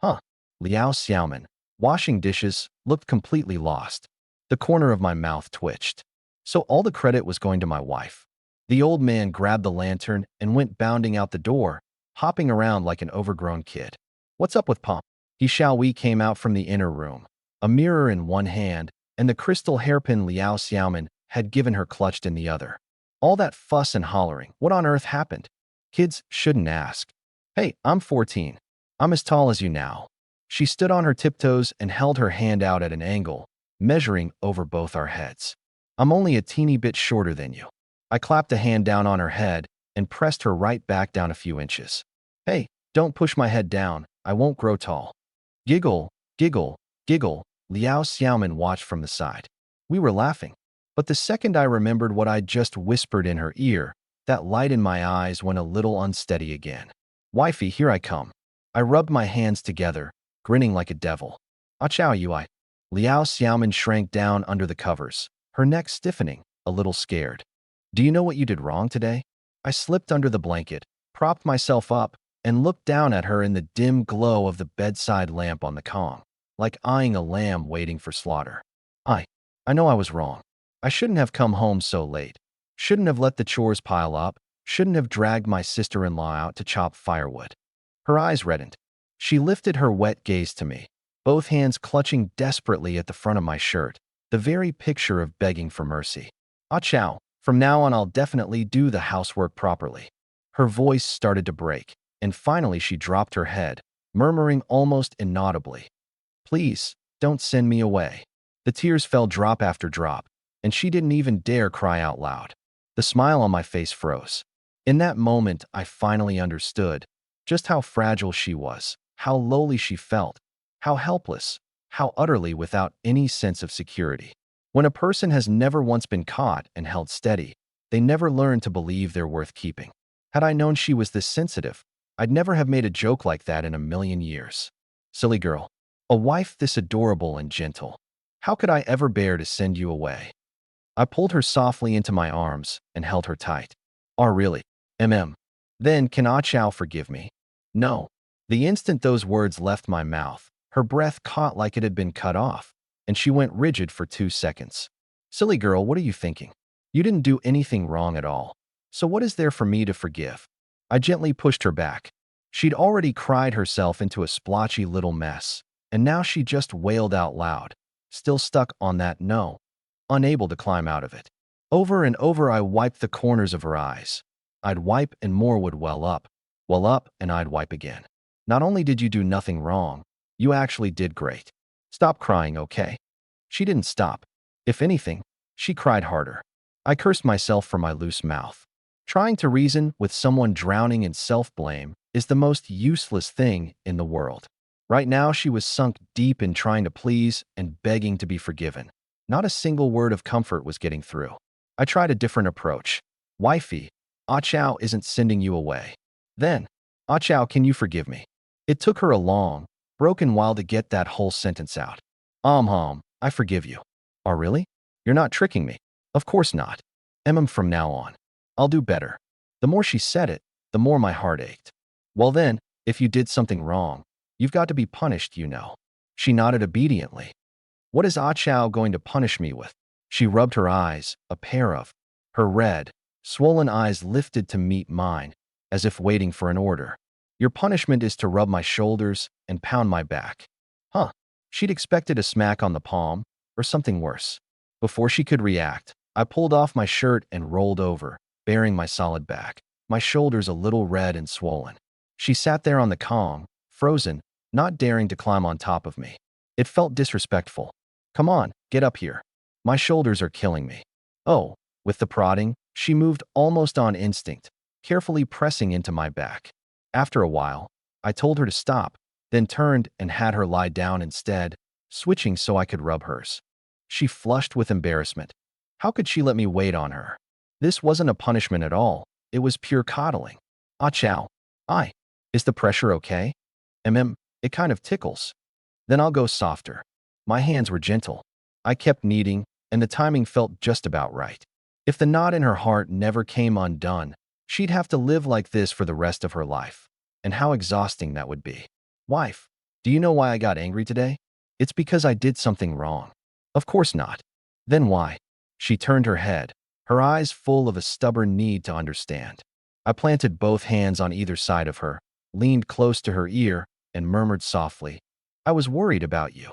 A: Huh. Liao Xiaoman, washing dishes, looked completely lost. The corner of my mouth twitched. So all the credit was going to my wife. The old man grabbed the lantern and went bounding out the door, hopping around like an overgrown kid. What's up with Pa? We came out from the inner room, a mirror in one hand, and the crystal hairpin Liao Xiaoman had given her clutched in the other. All that fuss and hollering, what on earth happened? Kids shouldn't ask. Hey, I'm 14. I'm as tall as you now. She stood on her tiptoes and held her hand out at an angle, measuring over both our heads. I'm only a teeny bit shorter than you. I clapped a hand down on her head and pressed her right back down a few inches. Hey, don't push my head down. I won't grow tall. Giggle, giggle, giggle. Liao Xiaoman watched from the side. We were laughing. But the second I remembered what I'd just whispered in her ear, that light in my eyes went a little unsteady again. Wifey, here I come. I rubbed my hands together, grinning like a devil. Ah chow you I. Liao Xiaoman shrank down under the covers, her neck stiffening, a little scared. Do you know what you did wrong today? I slipped under the blanket, propped myself up, and looked down at her in the dim glow of the bedside lamp on the Kong, like eyeing a lamb waiting for slaughter. I know I was wrong. I shouldn't have come home so late. Shouldn't have let the chores pile up. Shouldn't have dragged my sister-in-law out to chop firewood. Her eyes reddened. She lifted her wet gaze to me, both hands clutching desperately at the front of my shirt, the very picture of begging for mercy. Ah chow, from now on I'll definitely do the housework properly. Her voice started to break, and finally she dropped her head, murmuring almost inaudibly, Please, don't send me away. The tears fell drop after drop, and she didn't even dare cry out loud. The smile on my face froze. In that moment, I finally understood just how fragile she was, how lowly she felt, how helpless, how utterly without any sense of security. When a person has never once been caught and held steady, they never learn to believe they're worth keeping. Had I known she was this sensitive, I'd never have made a joke like that in a million years. Silly girl. A wife this adorable and gentle. How could I ever bear to send you away? I pulled her softly into my arms and held her tight. Oh, really? Then can Ah Chow forgive me? No. The instant those words left my mouth, her breath caught like it had been cut off, and she went rigid for 2 seconds. Silly girl, what are you thinking? You didn't do anything wrong at all. So what is there for me to forgive? I gently pushed her back. She'd already cried herself into a splotchy little mess, and now she just wailed out loud, still stuck on that no, unable to climb out of it. Over and over I wiped the corners of her eyes. I'd wipe and more would well up, and I'd wipe again. Not only did you do nothing wrong, you actually did great. Stop crying, okay? She didn't stop. If anything, she cried harder. I cursed myself for my loose mouth. Trying to reason with someone drowning in self-blame is the most useless thing in the world. Right now, she was sunk deep in trying to please and begging to be forgiven. Not a single word of comfort was getting through. I tried a different approach. Wifey, Ah Chow isn't sending you away. Then, Ah Chow, can you forgive me? It took her a long, broken while to get that whole sentence out. I forgive you. Oh, really? You're not tricking me. Of course not. From now on. I'll do better. The more she said it, the more my heart ached. Well then, if you did something wrong, you've got to be punished, you know. She nodded obediently. What is Ah Chow going to punish me with? She rubbed her eyes, a pair of her red, swollen eyes lifted to meet mine, as if waiting for an order. Your punishment is to rub my shoulders and pound my back. Huh. She'd expected a smack on the palm, or something worse. Before she could react, I pulled off my shirt and rolled over, baring my solid back, my shoulders a little red and swollen. She sat there on the Kong, frozen, not daring to climb on top of me. It felt disrespectful. Come on, get up here. My shoulders are killing me. Oh, with the prodding, she moved almost on instinct, carefully pressing into my back. After a while, I told her to stop, then turned and had her lie down instead, switching so I could rub hers. She flushed with embarrassment. How could she let me wait on her? This wasn't a punishment at all. It was pure coddling. Ah Chow. Is the pressure okay? It kind of tickles. Then I'll go softer. My hands were gentle. I kept kneading, and the timing felt just about right. If the knot in her heart never came undone, she'd have to live like this for the rest of her life. And how exhausting that would be. Wife, do you know why I got angry today? It's because I did something wrong. Of course not. Then why? She turned her head, her eyes full of a stubborn need to understand. I planted both hands on either side of her, leaned close to her ear, and murmured softly, I was worried about you.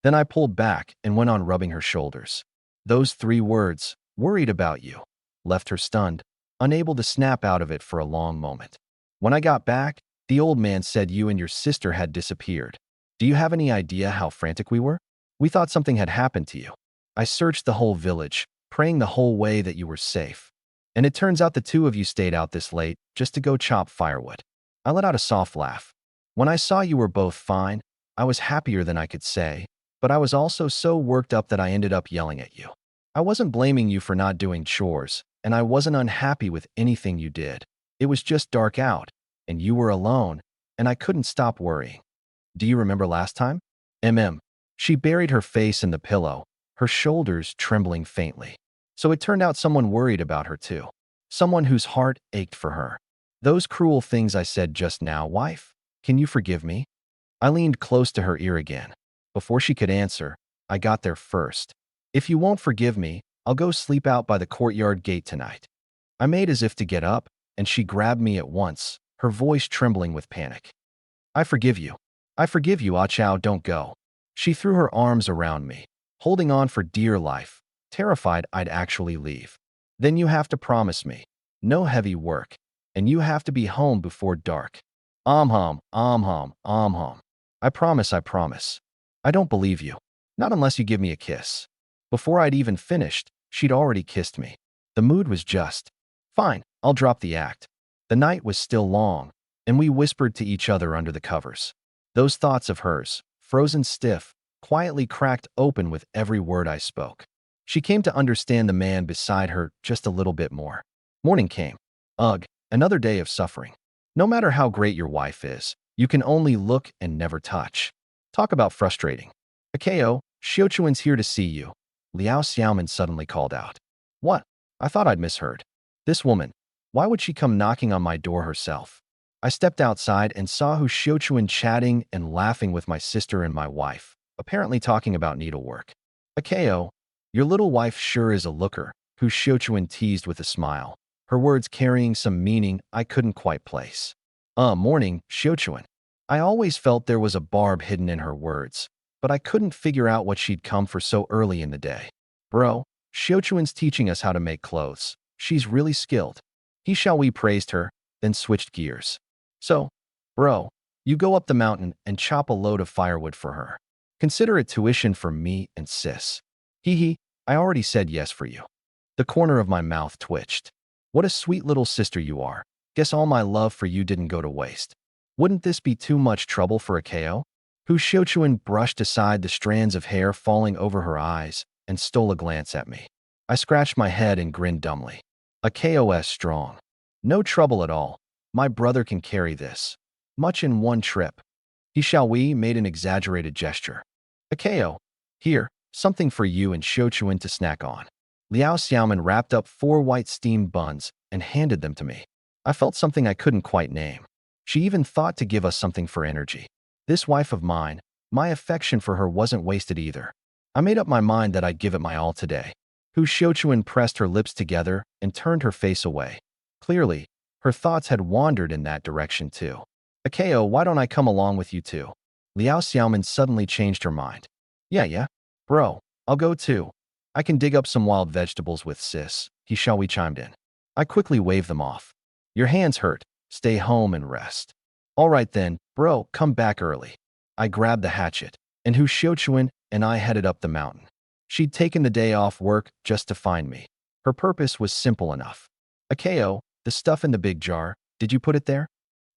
A: Then I pulled back and went on rubbing her shoulders. Those 3 words, worried about you, left her stunned, unable to snap out of it for a long moment. When I got back, the old man said you and your sister had disappeared. Do you have any idea how frantic we were? We thought something had happened to you. I searched the whole village, praying the whole way that you were safe. And it turns out the 2 of you stayed out this late just to go chop firewood. I let out a soft laugh. When I saw you were both fine, I was happier than I could say, but I was also so worked up that I ended up yelling at you. I wasn't blaming you for not doing chores, and I wasn't unhappy with anything you did. It was just dark out, and you were alone, and I couldn't stop worrying. Do you remember last time? She buried her face in the pillow, her shoulders trembling faintly. So it turned out someone worried about her too. Someone whose heart ached for her. Those cruel things I said just now, wife, can you forgive me? I leaned close to her ear again. Before she could answer, I got there first. If you won't forgive me, I'll go sleep out by the courtyard gate tonight. I made as if to get up, and she grabbed me at once, her voice trembling with panic. I forgive you. I forgive you, Ah Chow, don't go. She threw her arms around me, holding on for dear life, terrified I'd actually leave. Then you have to promise me. No heavy work, and you have to be home before dark. I promise, I promise. I don't believe you. Not unless you give me a kiss. Before I'd even finished, she'd already kissed me. The mood was just. Fine, I'll drop the act. The night was still long, and we whispered to each other under the covers. Those thoughts of hers, frozen stiff, quietly cracked open with every word I spoke. She came to understand the man beside her just a little bit more. Morning came. Ugh, another day of suffering. No matter how great your wife is, you can only look and never touch. Talk about frustrating. Akeo, Xiaochuan's here to see you. Liao Xiaoman suddenly called out. What? I thought I'd misheard. This woman, why would she come knocking on my door herself? I stepped outside and saw Hu Xiaochuan chatting and laughing with my sister and my wife, apparently talking about needlework. Akeo, your little wife sure is a looker, Hu Xiaochuan teased with a smile. her words carrying some meaning I couldn't quite place. Morning, Shiochuan. I always felt there was a barb hidden in her words, but I couldn't figure out what she'd come for so early in the day. Bro, Shiochuan's teaching us how to make clothes. She's really skilled. We praised her, then switched gears. So, bro, you go up the mountain and chop a load of firewood for her. Consider it tuition for me and sis. Hee, I already said yes for you. The corner of my mouth twitched. What a sweet little sister you are. Guess all my love for you didn't go to waste. Wouldn't this be too much trouble for a KO? Shiochuan brushed aside the strands of hair falling over her eyes and stole a glance at me. I scratched my head and grinned dumbly. A KOS strong. No trouble at all. My brother can carry this. Much in one trip. We made an exaggerated gesture. A KO. Here, something for you and Shiochuan to snack on. Liao Xiaoman wrapped up 4 white steamed buns and handed them to me. I felt something I couldn't quite name. She even thought to give us something for energy. This wife of mine, my affection for her wasn't wasted either. I made up my mind that I'd give it my all today. Shiochuan pressed her lips together and turned her face away. Clearly, her thoughts had wandered in that direction too. Akeo, why don't I come along with you too? Liao Xiaoman suddenly changed her mind. Yeah. Bro, I'll go too. I can dig up some wild vegetables with sis, we chimed in. I quickly waved them off. Your hands hurt. Stay home and rest. All right then, bro, come back early. I grabbed the hatchet, and Shiochuan and I headed up the mountain. She'd taken the day off work just to find me. Her purpose was simple enough. Akeo, the stuff in the big jar, did you put it there?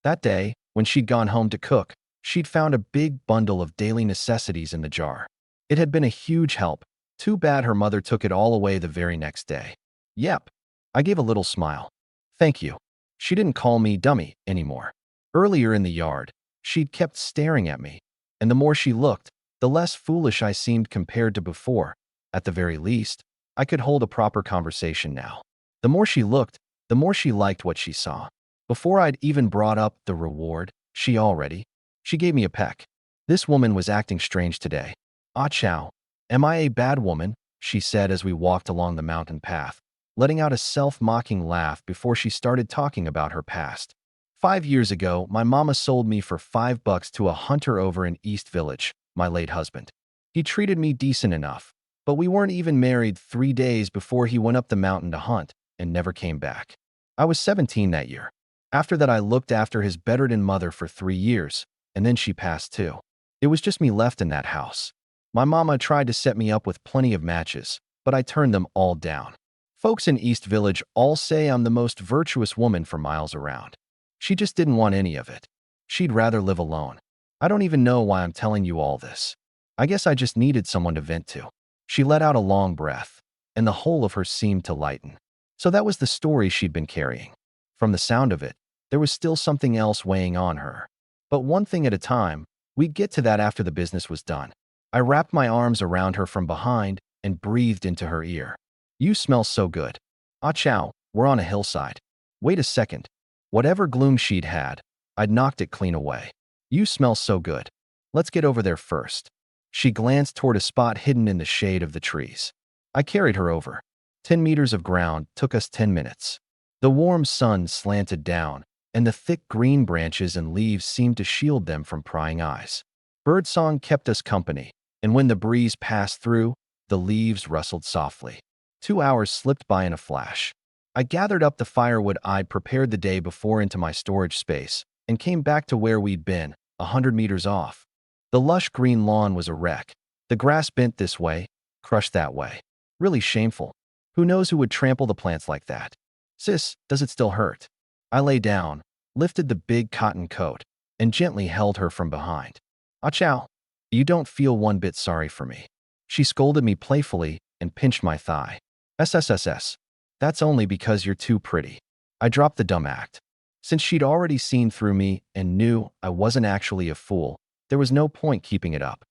A: That day, when she'd gone home to cook, she'd found a big bundle of daily necessities in the jar. It had been a huge help. Too bad her mother took it all away the very next day. Yep. I gave a little smile. Thank you. She didn't call me dummy anymore. Earlier in the yard, she'd kept staring at me, and the more she looked, the less foolish I seemed compared to before. At the very least, I could hold a proper conversation now. The more she looked, the more she liked what she saw. Before I'd even brought up the reward, she gave me a peck. This woman was acting strange today. Ah chow, am I a bad woman? She said as we walked along the mountain path, letting out a self-mocking laugh before she started talking about her past. 5 years ago, my mama sold me for $5 to a hunter over in East Village, my late husband. He treated me decent enough, but we weren't even married 3 days before he went up the mountain to hunt and never came back. I was 17 that year. After that, I looked after his bedridden mother for 3 years, and then she passed too. It was just me left in that house. My mama tried to set me up with plenty of matches, but I turned them all down. Folks in East Village all say I'm the most virtuous woman for miles around. She just didn't want any of it. She'd rather live alone. I don't even know why I'm telling you all this. I guess I just needed someone to vent to. She let out a long breath, and the whole of her seemed to lighten. So that was the story she'd been carrying. From the sound of it, there was still something else weighing on her. But one thing at a time, we'd get to that after the business was done. I wrapped my arms around her from behind and breathed into her ear. You smell so good. Ah chow, we're on a hillside. Wait a second. Whatever gloom she'd had, I'd knocked it clean away. You smell so good. Let's get over there first. She glanced toward a spot hidden in the shade of the trees. I carried her over. 10 meters of ground took us 10 minutes. The warm sun slanted down, and the thick green branches and leaves seemed to shield them from prying eyes. Birdsong kept us company, and when the breeze passed through, the leaves rustled softly. 2 hours slipped by in a flash. I gathered up the firewood I'd prepared the day before into my storage space and came back to where we'd been, 100 meters off. The lush green lawn was a wreck. The grass bent this way, crushed that way. Really shameful. Who knows who would trample the plants like that? Sis, does it still hurt? I lay down, lifted the big cotton coat, and gently held her from behind. Ah chow, you don't feel one bit sorry for me. She scolded me playfully and pinched my thigh. SSSS. That's only because you're too pretty. I dropped the dumb act. Since she'd already seen through me and knew I wasn't actually a fool, there was no point keeping it up.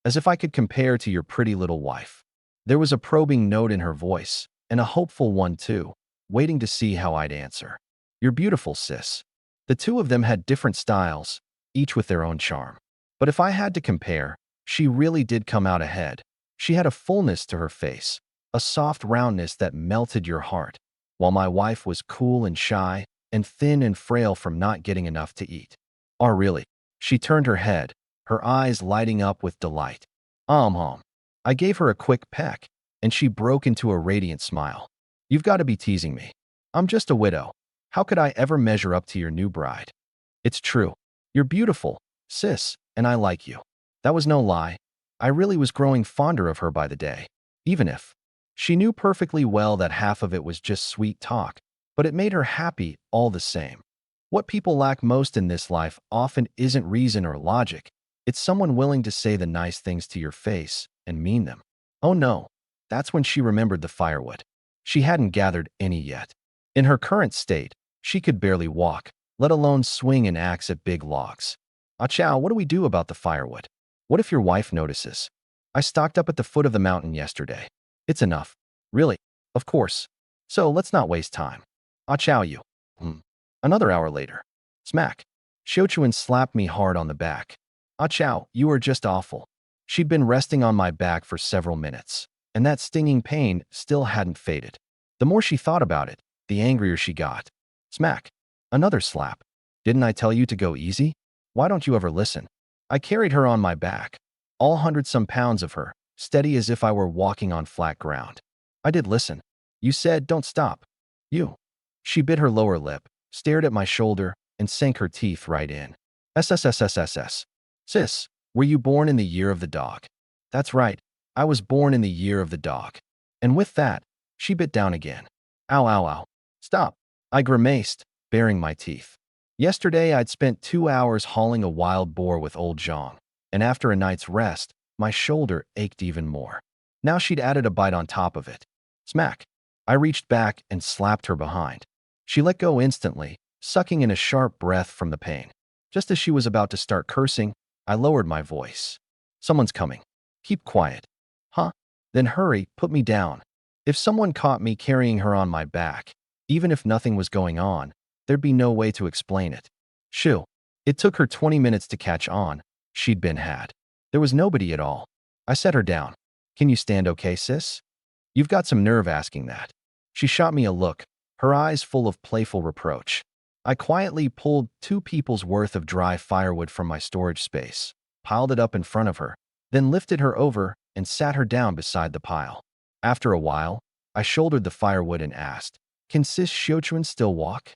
A: As if I could compare to your pretty little wife. There was a probing note in her voice, and a hopeful one too, waiting to see how I'd answer. You're beautiful, sis. The two of them had different styles, each with their own charm. But if I had to compare, she really did come out ahead. She had a fullness to her face, a soft roundness that melted your heart. while my wife was cool and shy and thin and frail from not getting enough to eat. Oh, really? She turned her head, her eyes lighting up with delight. Hom. I gave her a quick peck, and she broke into a radiant smile. You've got to be teasing me. I'm just a widow. How could I ever measure up to your new bride? It's true. You're beautiful, sis, and I like you. That was no lie. I really was growing fonder of her by the day, even if she knew perfectly well that half of it was just sweet talk, but it made her happy all the same. What people lack most in this life often isn't reason or logic. It's someone willing to say the nice things to your face and mean them. Oh no, that's when she remembered the firewood. She hadn't gathered any yet. In her current state, she could barely walk, let alone swing an axe at big logs. Ah chow, what do we do about the firewood? What if your wife notices? I stocked up at the foot of the mountain yesterday. It's enough. Really? Of course. So let's not waste time. Ah chow you. Another hour later. Smack. Xiaochuan slapped me hard on the back. Ah chow, you are just awful. She'd been resting on my back for several minutes, and that stinging pain still hadn't faded. The more she thought about it, the angrier she got. Smack. Another slap. Didn't I tell you to go easy? Why don't you ever listen? I carried her on my back, all 100-some pounds of her, steady as if I were walking on flat ground. I did listen. You said don't stop. You. She bit her lower lip, stared at my shoulder, and sank her teeth right in. SSSSSS. Sis, were you born in the year of the dog? That's right. I was born in the year of the dog. And with that, she bit down again. Ow, ow, ow. Stop. I grimaced, baring my teeth. Yesterday, I'd spent 2 hours hauling a wild boar with old Zhang, and after a night's rest, my shoulder ached even more. Now she'd added a bite on top of it. Smack. I reached back and slapped her behind. She let go instantly, sucking in a sharp breath from the pain. Just as she was about to start cursing, I lowered my voice. Someone's coming. Keep quiet. Huh? Then hurry, put me down. If someone caught me carrying her on my back, even if nothing was going on, there'd be no way to explain it. Shoo. It took her 20 minutes to catch on. She'd been had. There was nobody at all. I set her down. Can you stand okay, sis? You've got some nerve asking that. She shot me a look, her eyes full of playful reproach. I quietly pulled 2 people's worth of dry firewood from my storage space, piled it up in front of her, then lifted her over and sat her down beside the pile. After a while, I shouldered the firewood and asked, Can sis Xiaochuan still walk?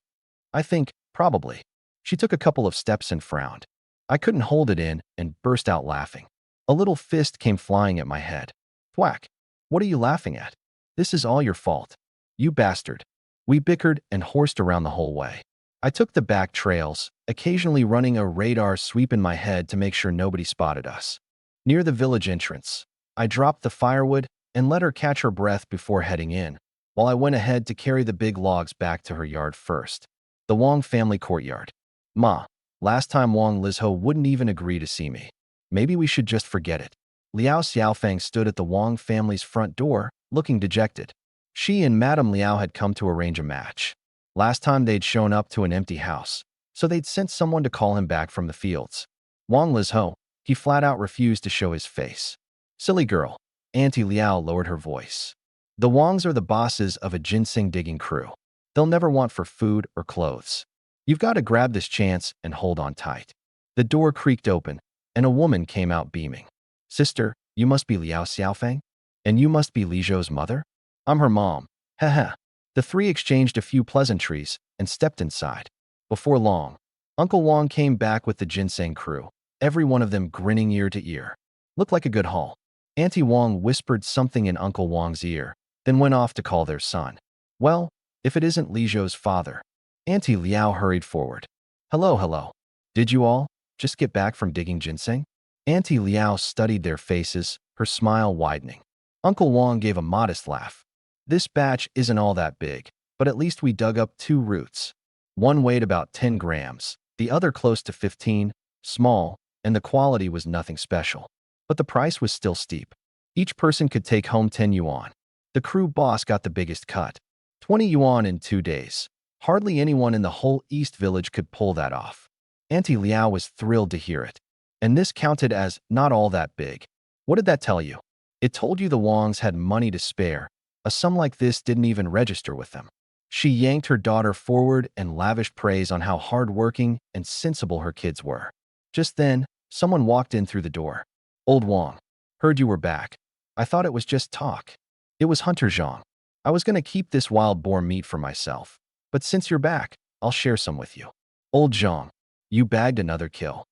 A: I think, probably. She took a couple of steps and frowned. I couldn't hold it in and burst out laughing. A little fist came flying at my head. Thwack. What are you laughing at? This is all your fault. You bastard. We bickered and horsed around the whole way. I took the back trails, occasionally running a radar sweep in my head to make sure nobody spotted us. Near the village entrance, I dropped the firewood and let her catch her breath before heading in, while I went ahead to carry the big logs back to her yard first. The Wang family courtyard. Ma, last time Wang Lizho wouldn't even agree to see me. Maybe we should just forget it. Liao Xiaofeng stood at the Wang family's front door, looking dejected. She and Madame Liao had come to arrange a match. Last time they'd shown up to an empty house, so they'd sent someone to call him back from the fields. Wang Lizho, he flat out refused to show his face. Silly girl. Auntie Liao lowered her voice. The Wangs are the bosses of a ginseng digging crew. They'll never want for food or clothes. You've got to grab this chance and hold on tight. The door creaked open, and a woman came out beaming. Sister, you must be Liao Xiaofeng? And you must be Li Zhou's mother? I'm her mom. Haha. The 3 exchanged a few pleasantries and stepped inside. Before long, Uncle Wang came back with the ginseng crew, every one of them grinning ear to ear. Looked like a good haul. Auntie Wang whispered something in Uncle Wang's ear, then went off to call their son. Well, if it isn't Li Zhou's father. Auntie Liao hurried forward. Hello, hello. Did you all just get back from digging ginseng? Auntie Liao studied their faces, her smile widening. Uncle Wang gave a modest laugh. This batch isn't all that big, but at least we dug up 2 roots. One weighed about 10 grams, the other close to 15, small, and the quality was nothing special. But the price was still steep. Each person could take home 10 yuan. The crew boss got the biggest cut. 20 yuan in 2 days. Hardly anyone in the whole East Village could pull that off. Auntie Liao was thrilled to hear it. And this counted as not all that big. What did that tell you? It told you the Wangs had money to spare. A sum like this didn't even register with them. She yanked her daughter forward and lavished praise on how hardworking and sensible her kids were. Just then, someone walked in through the door. "Old Wang, heard you were back. I thought it was just talk." It was Hunter Zhang. "I was going to keep this wild boar meat for myself, but since you're back, I'll share some with you." "Old Zhang, you bagged another kill."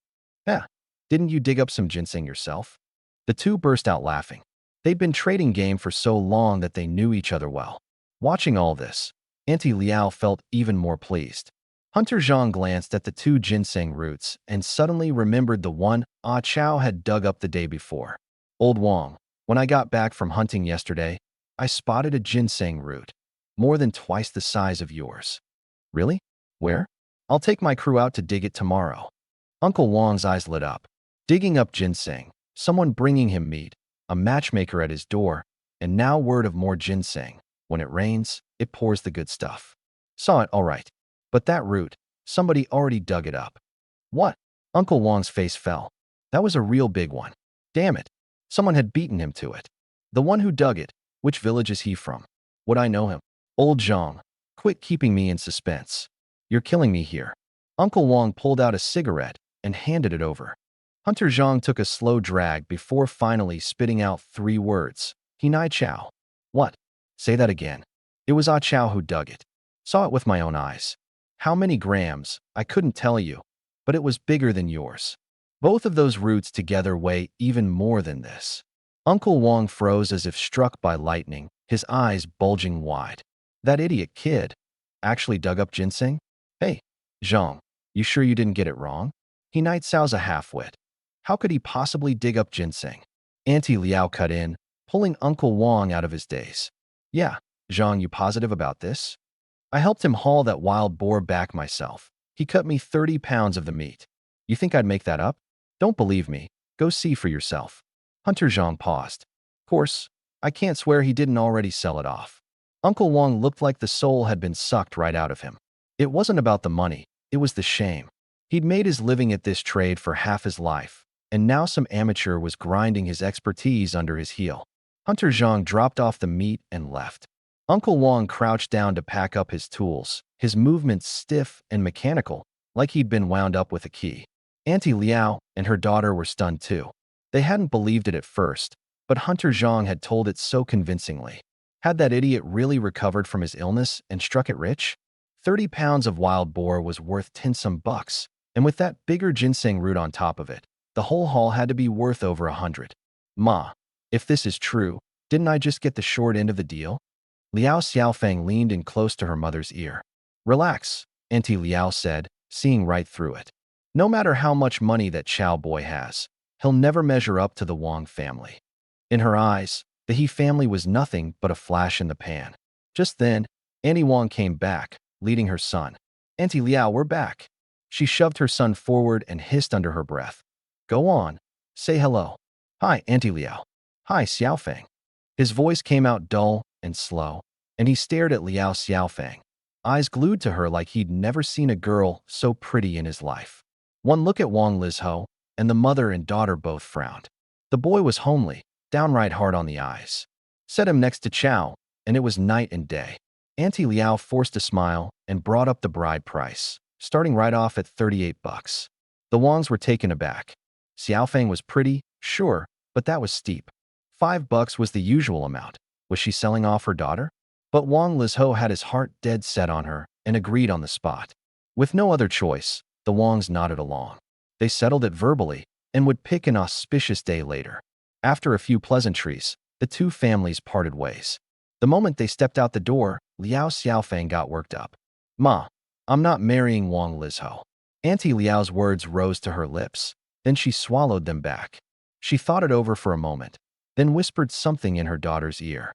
A: "Yeah, didn't you dig up some ginseng yourself?" The two burst out laughing. They'd been trading game for so long that they knew each other well. Watching all this, Auntie Liao felt even more pleased. Hunter Zhang glanced at the two ginseng roots and suddenly remembered the one Ah Chow had dug up the day before. "Old Wang, when I got back from hunting yesterday, I spotted a ginseng root, more than twice the size of yours." "Really? Where?" "I'll take my crew out to dig it tomorrow." Uncle Wang's eyes lit up. Digging up ginseng, someone bringing him meat, a matchmaker at his door, and now word of more ginseng. When it rains, it pours the good stuff. Saw it, all right. But that root, somebody already dug it up. What? Uncle Wang's face fell. That was a real big one. Damn it. Someone had beaten him to it. The one who dug it, which village is he from? Would I know him? Old Zhang, quit keeping me in suspense. You're killing me here. Uncle Wang pulled out a cigarette and handed it over. Hunter Zhang took a slow drag before finally spitting out 3 words. "Hinai Chow." "What? Say that again." "It was Ah Chow who dug it. Saw it with my own eyes. How many grams, I couldn't tell you, but it was bigger than yours. Both of those roots together weigh even more than this." Uncle Wang froze as if struck by lightning, his eyes bulging wide. That idiot kid actually dug up ginseng? "Hey, Zhang, you sure you didn't get it wrong? He Night Cao's a half-wit. How could he possibly dig up ginseng?" Auntie Liao cut in, pulling Uncle Wang out of his daze. "Yeah, Zhang, you positive about this? I helped him haul that wild boar back myself. He cut me 30 pounds of the meat. You think I'd make that up? Don't believe me. Go see for yourself." Hunter Zhang paused. "Of course, I can't swear he didn't already sell it off." Uncle Wang looked like the soul had been sucked right out of him. It wasn't about the money, it was the shame. He'd made his living at this trade for half his life, and now some amateur was grinding his expertise under his heel. Hunter Zhang dropped off the meat and left. Uncle Wang crouched down to pack up his tools, his movements stiff and mechanical, like he'd been wound up with a key. Auntie Liao and her daughter were stunned too. They hadn't believed it at first, but Hunter Zhang had told it so convincingly. Had that idiot really recovered from his illness and struck it rich? 30 pounds of wild boar was worth 10 some bucks, and with that bigger ginseng root on top of it, the whole haul had to be worth over 100. "Ma, if this is true, didn't I just get the short end of the deal?" Liao Xiaofeng leaned in close to her mother's ear. "Relax," Auntie Liao said, seeing right through it. "No matter how much money that Chow boy has, he'll never measure up to the Wang family." In her eyes, the He family was nothing but a flash in the pan. Just then, Auntie Wang came back, leading her son. "Auntie Liao, we're back." She shoved her son forward and hissed under her breath. "Go on. Say hello." "Hi, Auntie Liao." "Hi, Xiaofeng." His voice came out dull and slow, and he stared at Liao Xiaofeng, eyes glued to her like he'd never seen a girl so pretty in his life. One look at Wang Lizho, and the mother and daughter both frowned. The boy was homely, downright hard on the eyes. Set him next to Chow, and it was night and day. Auntie Liao forced a smile and brought up the bride price, starting right off at 38 bucks. The Wangs were taken aback. Xiaofeng was pretty, sure, but that was steep. $5 was the usual amount. Was she selling off her daughter? But Wang Lizho had his heart dead set on her and agreed on the spot. With no other choice, the Wangs nodded along. They settled it verbally and would pick an auspicious day later. After a few pleasantries, the two families parted ways. The moment they stepped out the door, Liao Xiaofeng got worked up. "Ma, I'm not marrying Wang Lizho." Auntie Liao's words rose to her lips, then she swallowed them back. She thought it over for a moment, then whispered something in her daughter's ear.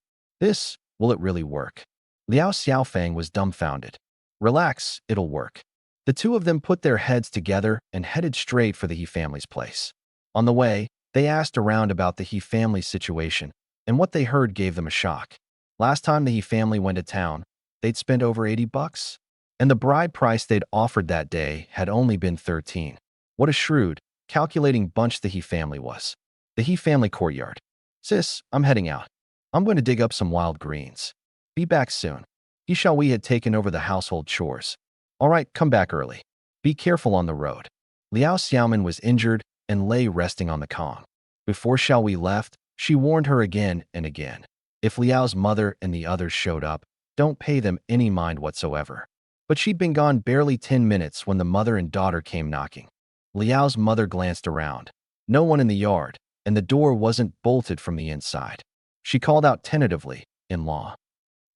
A: Will it really work?" Liao Xiaofeng was dumbfounded. "Relax, it'll work." The two of them put their heads together and headed straight for the He family's place. On the way, they asked around about the He family's situation, and what they heard gave them a shock. Last time the He family went to town, they'd spent over 80 bucks, and the bride price they'd offered that day had only been 13. What a shrewd, calculating bunch the He family was. The He family courtyard. "Sis, I'm heading out. I'm going to dig up some wild greens. Be back soon." We had taken over the household chores. All right, come back early. Be careful on the road. Liao Xiaomin was injured and lay resting on the Kong. Before We left, she warned her again and again. If Liao's mother and the others showed up, don't pay them any mind whatsoever. But she'd been gone barely 10 minutes when the mother and daughter came knocking. Liao's mother glanced around. No one in the yard, and the door wasn't bolted from the inside. She called out tentatively, "In-law."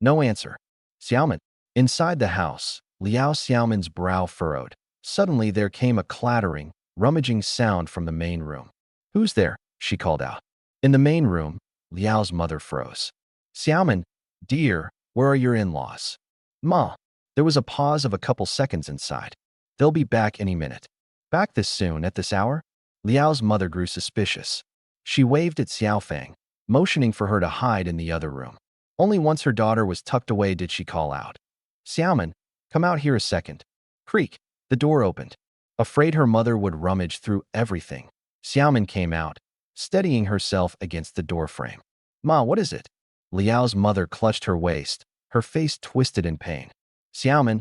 A: No answer. "Xiaomin." Inside the house, Liao Xiaomin's brow furrowed. Suddenly there came a clattering, rummaging sound from the main room. "Who's there?" she called out. In the main room, Liao's mother froze. "Xiaomin, dear, where are your in-laws?" "Ma." There was a pause of a couple seconds inside. "They'll be back any minute." "Back this soon, at this hour?" Liao's mother grew suspicious. She waved at Xiaofang, motioning for her to hide in the other room. Only once her daughter was tucked away did she call out, "Xiaomin, come out here a second." Creak. The door opened. Afraid her mother would rummage through everything, Xiaomin came out, steadying herself against the doorframe. "Ma, what is it?" Liao's mother clutched her waist, her face twisted in pain. "Xiaomin,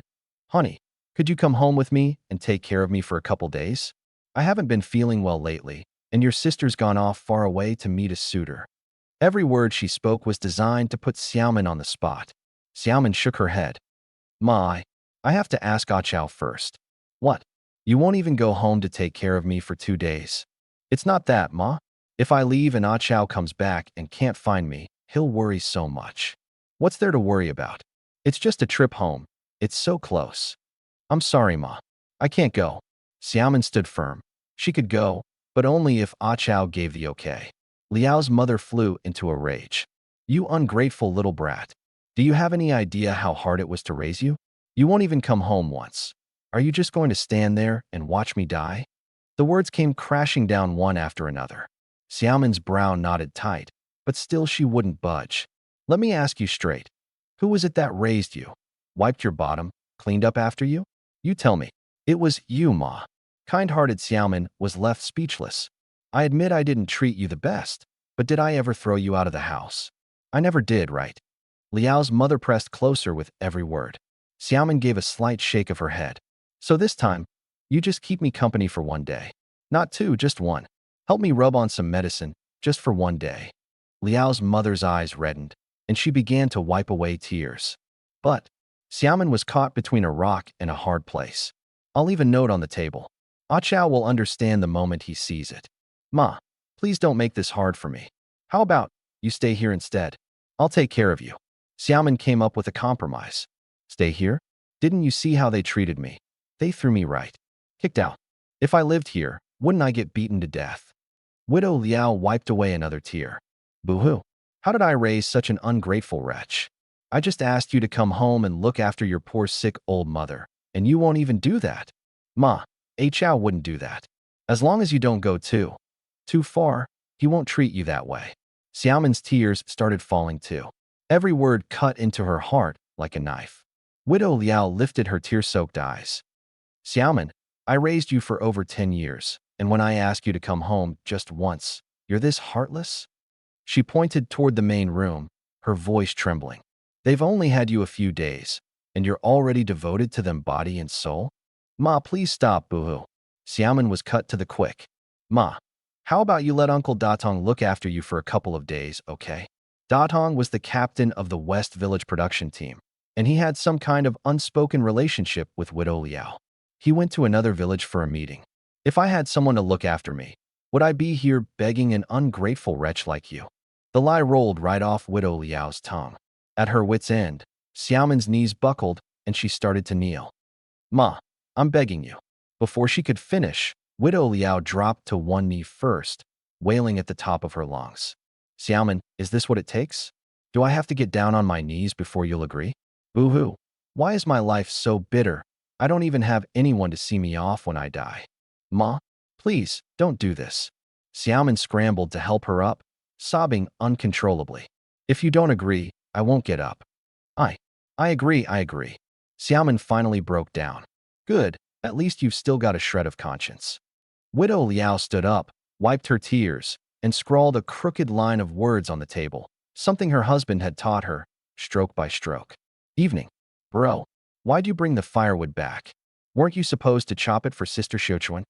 A: honey, could you come home with me and take care of me for a couple days? I haven't been feeling well lately, and your sister's gone off far away to meet a suitor." Every word she spoke was designed to put Xiaomin on the spot. Xiaomin shook her head. "Ma, I have to ask Achao first." "What? You won't even go home to take care of me for 2 days?" "It's not that, Ma. If I leave and Achao comes back and can't find me, he'll worry so much." "What's there to worry about? It's just a trip home. It's so close." "I'm sorry, Ma. I can't go." Xiaomin stood firm. She could go, but only if Achao gave the okay. Liao's mother flew into a rage. "You ungrateful little brat. Do you have any idea how hard it was to raise you? You won't even come home once. Are you just going to stand there and watch me die?" The words came crashing down one after another. Xiaomin's brow knotted tight, but still she wouldn't budge. "Let me ask you straight. Who was it that raised you? Wiped your bottom? Cleaned up after you? You tell me." "It was you, Ma." Kind-hearted Xiaomin was left speechless. "I admit I didn't treat you the best, but did I ever throw you out of the house? I never did, right?" Liao's mother pressed closer with every word. Xiaomin gave a slight shake of her head. "So this time, you just keep me company for 1 day. Not 2, just 1. Help me rub on some medicine, just for 1 day." Liao's mother's eyes reddened, and she began to wipe away tears. But Xiaomin was caught between a rock and a hard place. "I'll leave a note on the table. Achao will understand the moment he sees it." "Ma, please don't make this hard for me. How about you stay here instead? I'll take care of you." Xiaomin came up with a compromise. "Stay here? Didn't you see how they treated me? They threw me right. Kicked out. If I lived here, wouldn't I get beaten to death?" Widow Liao wiped away another tear. "Boo-hoo. How did I raise such an ungrateful wretch? I just asked you to come home and look after your poor sick old mother, and you won't even do that." "Ma, Achao wouldn't do that. As long as you don't go too far, he won't treat you that way." Xiaomin's tears started falling too. Every word cut into her heart like a knife. Widow Liao lifted her tear-soaked eyes. "Xiaomin, I raised you for over 10 years, and when I ask you to come home just once, you're this heartless?" She pointed toward the main room, her voice trembling. "They've only had you a few days, and you're already devoted to them body and soul?" "Ma, please stop, boo-hoo." Xiaomin was cut to the quick. "Ma, how about you let Uncle Datong look after you for a couple of days, okay?" Datong was the captain of the West Village production team, and he had some kind of unspoken relationship with Widow Liao. He went to another village for a meeting. "If I had someone to look after me, would I be here begging an ungrateful wretch like you?" The lie rolled right off Widow Liao's tongue. At her wit's end, Xiaomin's knees buckled and she started to kneel. "Ma, I'm begging you." Before she could finish, Widow Liao dropped to one knee first, wailing at the top of her lungs. "Xiaomin, is this what it takes? Do I have to get down on my knees before you'll agree? Boo-hoo. Why is my life so bitter? I don't even have anyone to see me off when I die. Ma, please, don't do this." Xiaomin scrambled to help her up, sobbing uncontrollably. "If you don't agree, I won't get up." I agree. Xiaomin finally broke down. "Good, at least you've still got a shred of conscience." Widow Liao stood up, wiped her tears, and scrawled a crooked line of words on the table, something her husband had taught her, stroke by stroke. "Evening." Bro, why'd you bring the firewood back? Weren't you supposed to chop it for Sister Shochuan?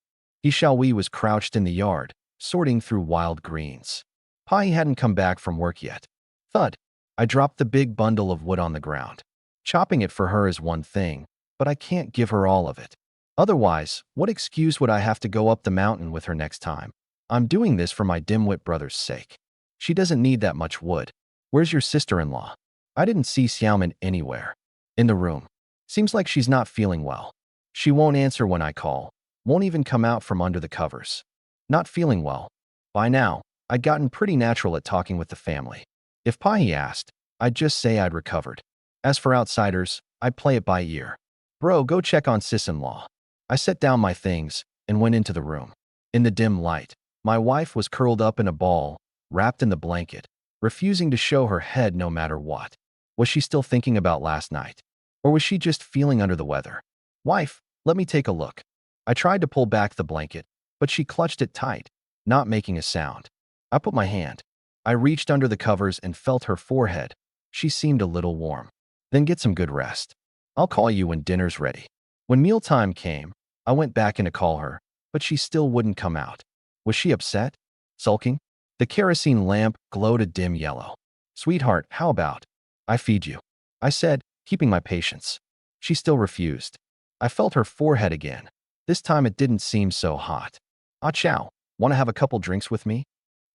A: Xiaowei was crouched in the yard, sorting through wild greens. Pai hadn't come back from work yet. Thud. I dropped the big bundle of wood on the ground. Chopping it for her is one thing, but I can't give her all of it. Otherwise, what excuse would I have to go up the mountain with her next time? I'm doing this for my dimwit brother's sake. She doesn't need that much wood. Where's your sister-in-law? I didn't see Xiaomin anywhere. In the room. Seems like she's not feeling well. She won't answer when I call. Won't even come out from under the covers. Not feeling well. By now, I'd gotten pretty natural at talking with the family. If Pai asked, I'd just say I'd recovered. As for outsiders, I'd play it by ear. Bro, go check on sis-in-law. I set down my things and went into the room. In the dim light, my wife was curled up in a ball, wrapped in the blanket, refusing to show her head no matter what. Was she still thinking about last night? Or was she just feeling under the weather? Wife, let me take a look. I tried to pull back the blanket, but she clutched it tight, not making a sound. I put my hand. I reached under the covers and felt her forehead. She seemed a little warm. Then get some good rest. I'll call you when dinner's ready. When mealtime came, I went back in to call her, but she still wouldn't come out. Was she upset? Sulking? The kerosene lamp glowed a dim yellow. Sweetheart, how about I feed you? I said, keeping my patience. She still refused. I felt her forehead again. This time it didn't seem so hot. Ah chow, want to have a couple drinks with me?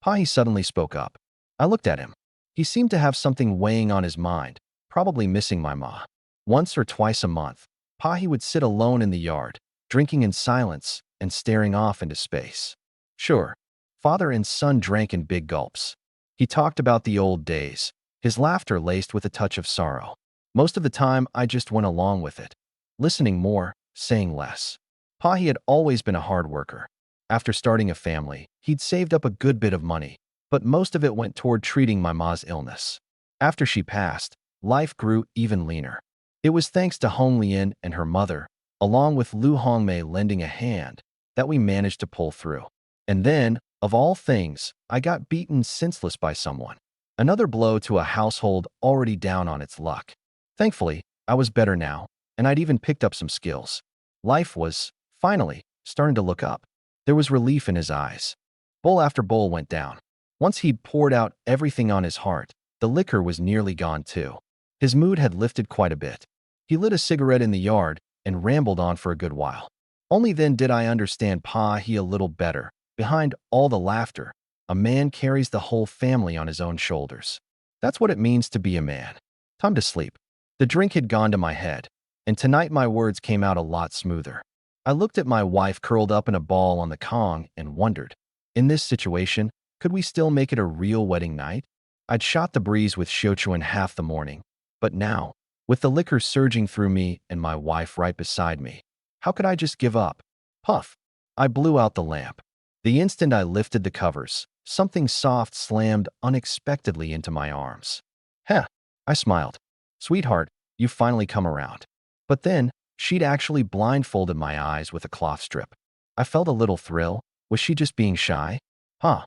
A: Pai suddenly spoke up. I looked at him. He seemed to have something weighing on his mind, probably missing my ma. Once or twice a month, Pai would sit alone in the yard, drinking in silence and staring off into space. Sure, father and son drank in big gulps. He talked about the old days, his laughter laced with a touch of sorrow. Most of the time, I just went along with it, listening more, saying less. Pai had always been a hard worker. After starting a family, he'd saved up a good bit of money, but most of it went toward treating my ma's illness. After she passed, life grew even leaner. It was thanks to Hong Lian and her mother, along with Lu Hongmei lending a hand, that we managed to pull through. And then, of all things, I got beaten senseless by someone. Another blow to a household already down on its luck. Thankfully, I was better now, and I'd even picked up some skills. Life was, finally, starting to look up. There was relief in his eyes. Bowl after bowl went down. Once he'd poured out everything on his heart, the liquor was nearly gone too. His mood had lifted quite a bit. He lit a cigarette in the yard and rambled on for a good while. Only then did I understand Pa he a little better. Behind all the laughter, a man carries the whole family on his own shoulders. That's what it means to be a man. Time to sleep. The drink had gone to my head, and tonight my words came out a lot smoother. I looked at my wife curled up in a ball on the Kong and wondered, in this situation, could we still make it a real wedding night? I'd shot the breeze with Shochuan half the morning, but now, with the liquor surging through me and my wife right beside me, how could I just give up? Puff. I blew out the lamp. The instant I lifted the covers, something soft slammed unexpectedly into my arms. Heh, I smiled. Sweetheart, you've finally come around. But then, she'd actually blindfolded my eyes with a cloth strip. I felt a little thrill. Was she just being shy? Huh.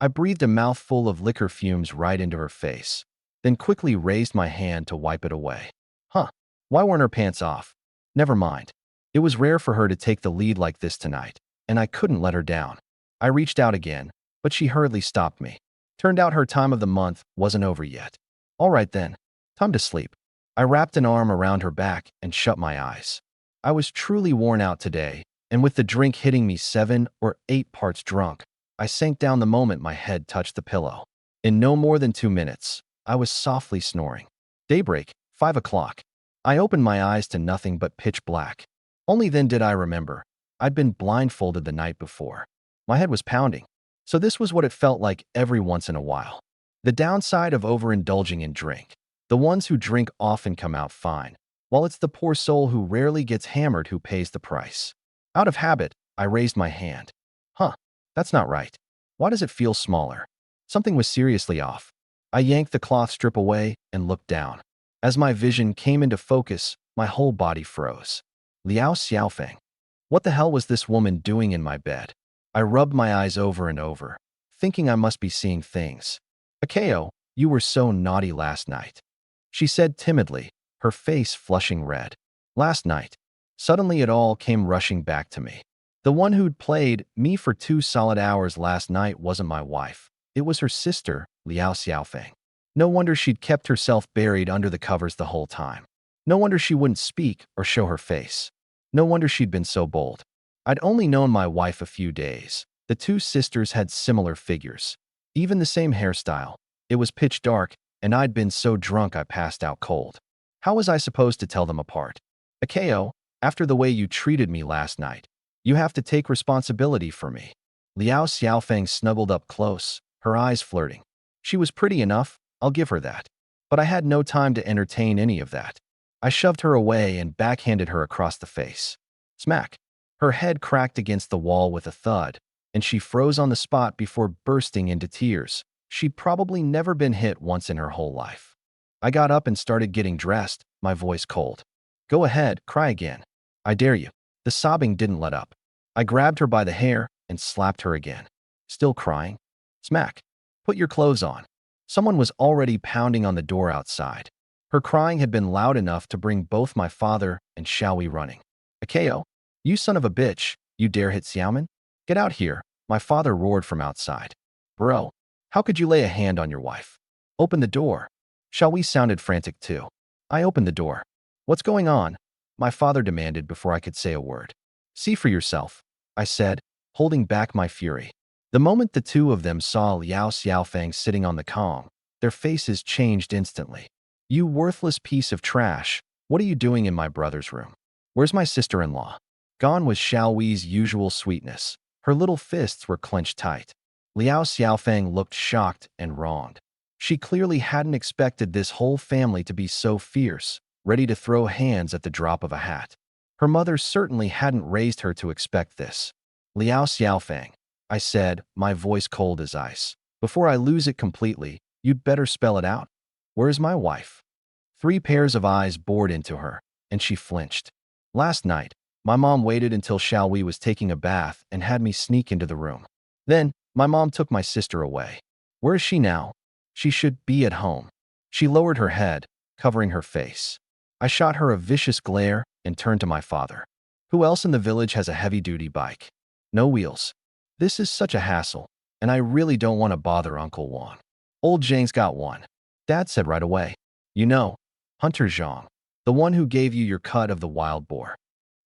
A: I breathed a mouthful of liquor fumes right into her face, then quickly raised my hand to wipe it away. Huh. Why weren't her pants off? Never mind. It was rare for her to take the lead like this tonight, and I couldn't let her down. I reached out again, but she hurriedly stopped me. Turned out her time of the month wasn't over yet. All right then. Time to sleep. I wrapped an arm around her back and shut my eyes. I was truly worn out today, and with the drink hitting me 7 or 8 parts drunk, I sank down the moment my head touched the pillow. In no more than 2 minutes, I was softly snoring. Daybreak, 5 o'clock. I opened my eyes to nothing but pitch black. Only then did I remember. I'd been blindfolded the night before. My head was pounding. So this was what it felt like every once in a while. The downside of overindulging in drink. The ones who drink often come out fine, while it's the poor soul who rarely gets hammered who pays the price. Out of habit, I raised my hand. Huh, that's not right. Why does it feel smaller? Something was seriously off. I yanked the cloth strip away and looked down. As my vision came into focus, my whole body froze. Liao Xiaofeng. What the hell was this woman doing in my bed? I rubbed my eyes over and over, thinking I must be seeing things. Akeo, you were so naughty last night. She said timidly, her face flushing red. Last night. Suddenly it all came rushing back to me. The one who'd played me for 2 solid hours last night wasn't my wife. It was her sister, Liao Xiaofeng. No wonder she'd kept herself buried under the covers the whole time. No wonder she wouldn't speak or show her face. No wonder she'd been so bold. I'd only known my wife a few days. The two sisters had similar figures. Even the same hairstyle. It was pitch dark, and I'd been so drunk I passed out cold. How was I supposed to tell them apart? Akeo, after the way you treated me last night, you have to take responsibility for me. Liao Xiaofeng snuggled up close, her eyes flirting. She was pretty enough, I'll give her that. But I had no time to entertain any of that. I shoved her away and backhanded her across the face. Smack. Her head cracked against the wall with a thud, and she froze on the spot before bursting into tears. She'd probably never been hit once in her whole life. I got up and started getting dressed, my voice cold. Go ahead, cry again. I dare you. The sobbing didn't let up. I grabbed her by the hair and slapped her again. Still crying? Smack. Put your clothes on. Someone was already pounding on the door outside. Her crying had been loud enough to bring both my father and Xiaoyi running. Akeo, you son of a bitch, you dare hit Xiaomin? Get out here, my father roared from outside. Bro, how could you lay a hand on your wife? Open the door. Xiaoyi sounded frantic too. I opened the door. What's going on? My father demanded before I could say a word. See for yourself, I said, holding back my fury. The moment the two of them saw Liao Xiaofeng sitting on the Kong, their faces changed instantly. You worthless piece of trash, what are you doing in my brother's room? Where's my sister-in-law? Gone was Xiaoyi's usual sweetness. Her little fists were clenched tight. Liao Xiaofeng looked shocked and wronged. She clearly hadn't expected this whole family to be so fierce, ready to throw hands at the drop of a hat. Her mother certainly hadn't raised her to expect this. Liao Xiaofeng, I said, my voice cold as ice. Before I lose it completely, you'd better spell it out. Where's my wife? 3 pairs of eyes bored into her, and she flinched. Last night, my mom waited until Xiaoyi was taking a bath and had me sneak into the room. Then, my mom took my sister away. Where is she now? She should be at home. She lowered her head, covering her face. I shot her a vicious glare and turned to my father. Who else in the village has a heavy-duty bike? No wheels. This is such a hassle, and I really don't want to bother Uncle Wang. Old Zhang's got one. Dad said right away. You know, Hunter Zhang, the one who gave you your cut of the wild boar.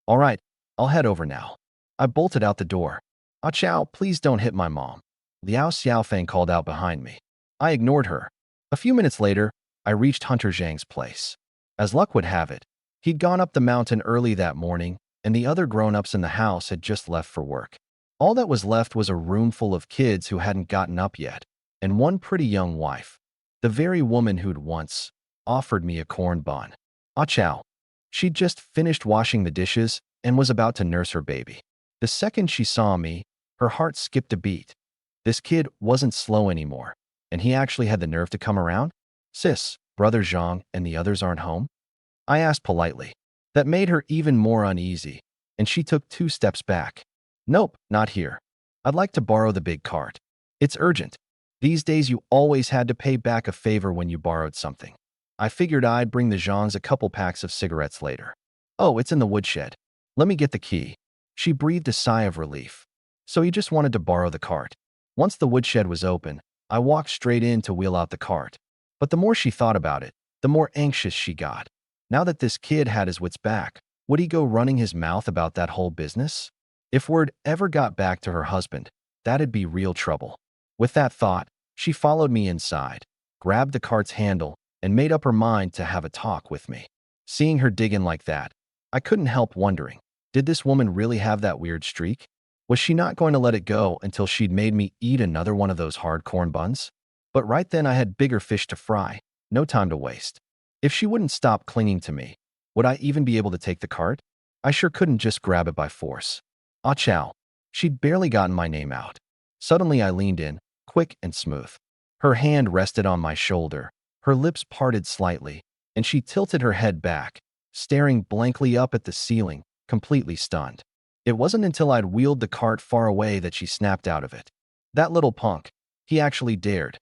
A: All right, I'll head over now. I bolted out the door. Ah Chow, please don't hit my mom. Liao Xiaofeng called out behind me. I ignored her. A few minutes later, I reached Hunter Zhang's place. As luck would have it, he'd gone up the mountain early that morning, and the other grown-ups in the house had just left for work. All that was left was a room full of kids who hadn't gotten up yet, and one pretty young wife, the very woman who'd once offered me a corn bun. Ah Chow. She'd just finished washing the dishes and was about to nurse her baby. The second she saw me, her heart skipped a beat. This kid wasn't slow anymore, and he actually had the nerve to come around? Sis, Brother Zhang and the others aren't home? I asked politely. That made her even more uneasy, and she took 2 steps back. Nope, not here. I'd like to borrow the big cart. It's urgent. These days you always had to pay back a favor when you borrowed something. I figured I'd bring the Zhangs a couple packs of cigarettes later. Oh, it's in the woodshed. Let me get the key. She breathed a sigh of relief. So you just wanted to borrow the cart. Once the woodshed was open, I walked straight in to wheel out the cart. But the more she thought about it, the more anxious she got. Now that this kid had his wits back, would he go running his mouth about that whole business? If word ever got back to her husband, that'd be real trouble. With that thought, she followed me inside, grabbed the cart's handle, and made up her mind to have a talk with me. Seeing her dig in like that, I couldn't help wondering, did this woman really have that weird streak? Was she not going to let it go until she'd made me eat another one of those hard corn buns? But right then I had bigger fish to fry, no time to waste. If she wouldn't stop clinging to me, would I even be able to take the cart? I sure couldn't just grab it by force. Ah Chow. She'd barely gotten my name out. Suddenly I leaned in, quick and smooth. Her hand rested on my shoulder, her lips parted slightly, and she tilted her head back, staring blankly up at the ceiling, completely stunned. It wasn't until I'd wheeled the cart far away that she snapped out of it. That little punk. He actually dared.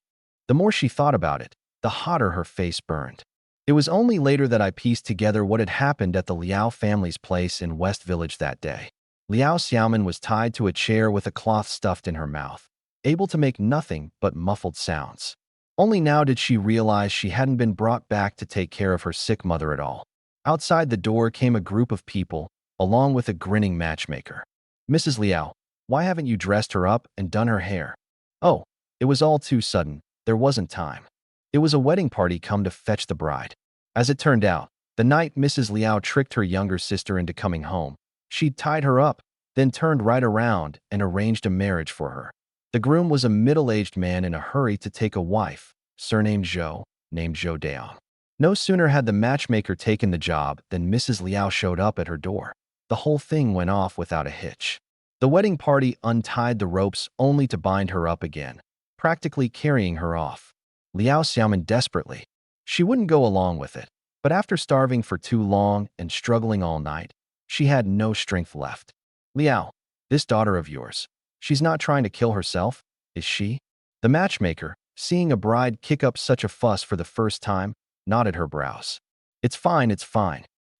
A: The more she thought about it, the hotter her face burned. It was only later that I pieced together what had happened at the Liao family's place in West Village that day. Liao Xiaoman was tied to a chair with a cloth stuffed in her mouth, able to make nothing but muffled sounds. Only now did she realize she hadn't been brought back to take care of her sick mother at all. Outside the door came a group of people, along with a grinning matchmaker. "Mrs. Liao, why haven't you dressed her up and done her hair?" "Oh, it was all too sudden. There wasn't time. It was a wedding party come to fetch the bride." As it turned out, the night Mrs. Liao tricked her younger sister into coming home, she'd tied her up, then turned right around and arranged a marriage for her. The groom was a middle-aged man in a hurry to take a wife, surnamed Zhou, named Zhou Daong. No sooner had the matchmaker taken the job than Mrs. Liao showed up at her door. The whole thing went off without a hitch. The wedding party untied the ropes only to bind her up again, practically carrying her off. Liao Xiaoman desperately. She wouldn't go along with it, but after starving for too long and struggling all night, she had no strength left. "Liao, this daughter of yours, she's not trying to kill herself, is she?" The matchmaker, seeing a bride kick up such a fuss for the first time, knotted her brows. It's fine.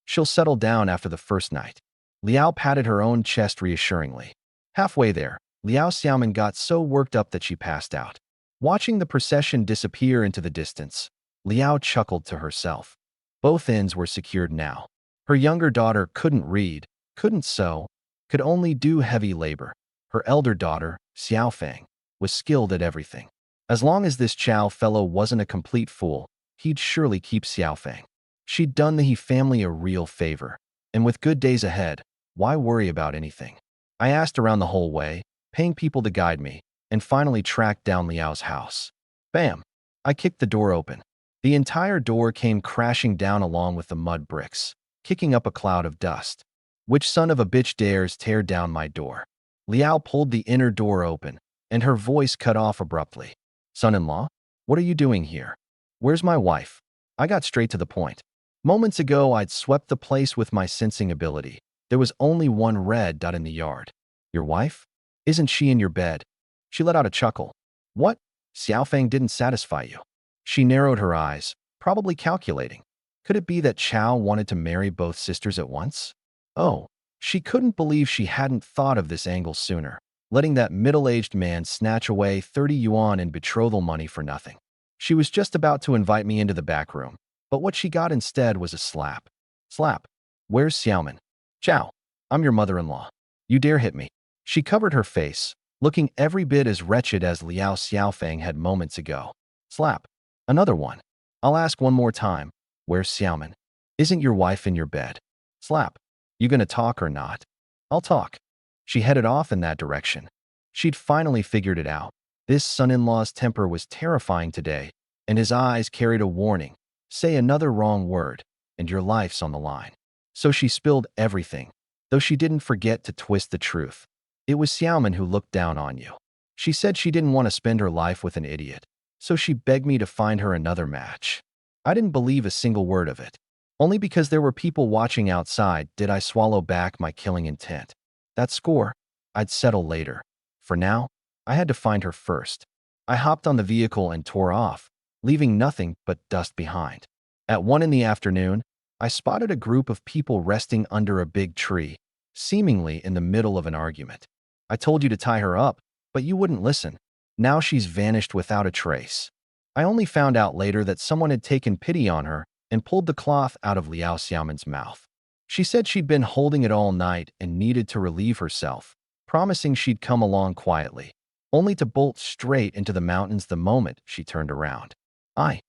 A: She'll settle down after the first night." Liao patted her own chest reassuringly. Halfway there, Liao Xiaoman got so worked up that she passed out. Watching the procession disappear into the distance, Liao chuckled to herself. Both ends were secured now. Her younger daughter couldn't read, couldn't sew, could only do heavy labor. Her elder daughter, Xiaofeng, was skilled at everything. As long as this Chow fellow wasn't a complete fool, he'd surely keep Xiaofeng. She'd done the He family a real favor, and with good days ahead, why worry about anything? I asked around the whole way, paying people to guide me, and finally tracked down Liao's house. Bam! I kicked the door open. The entire door came crashing down along with the mud bricks, kicking up a cloud of dust. "Which son of a bitch dares tear down my door?" Liao pulled the inner door open, and her voice cut off abruptly. "Son-in-law, what are you doing here? Where's my wife?" I got straight to the point. Moments ago, I'd swept the place with my sensing ability. There was only one red dot in the yard. "Your wife? Isn't she in your bed?" She let out a chuckle. "What? Xiaofeng didn't satisfy you?" She narrowed her eyes, probably calculating. Could it be that Chow wanted to marry both sisters at once? Oh, she couldn't believe she hadn't thought of this angle sooner, letting that middle-aged man snatch away 30 yuan in betrothal money for nothing. She was just about to invite me into the back room, but what she got instead was a slap. "Slap. Where's Xiaoman?" "Chow, I'm your mother-in-law. You dare hit me." She covered her face, looking every bit as wretched as Liao Xiaofeng had moments ago. "Slap. Another one. I'll ask one more time. Where's Xiaoman? Isn't your wife in your bed?" "Slap. You gonna talk or not?" "I'll talk." She headed off in that direction. She'd finally figured it out. This son-in-law's temper was terrifying today, and his eyes carried a warning. Say another wrong word, and your life's on the line. So she spilled everything, though she didn't forget to twist the truth. It was Xiaoman who looked down on you. She said she didn't want to spend her life with an idiot, so she begged me to find her another match. I didn't believe a single word of it. Only because there were people watching outside did I swallow back my killing intent. That score, I'd settle later. For now, I had to find her first. I hopped on the vehicle and tore off, leaving nothing but dust behind. At 1 in the afternoon, I spotted a group of people resting under a big tree, seemingly in the middle of an argument. "I told you to tie her up, but you wouldn't listen. Now she's vanished without a trace." I only found out later that someone had taken pity on her and pulled the cloth out of Liao Xiaoman's mouth. She said she'd been holding it all night and needed to relieve herself, promising she'd come along quietly, only to bolt straight into the mountains the moment she turned around. I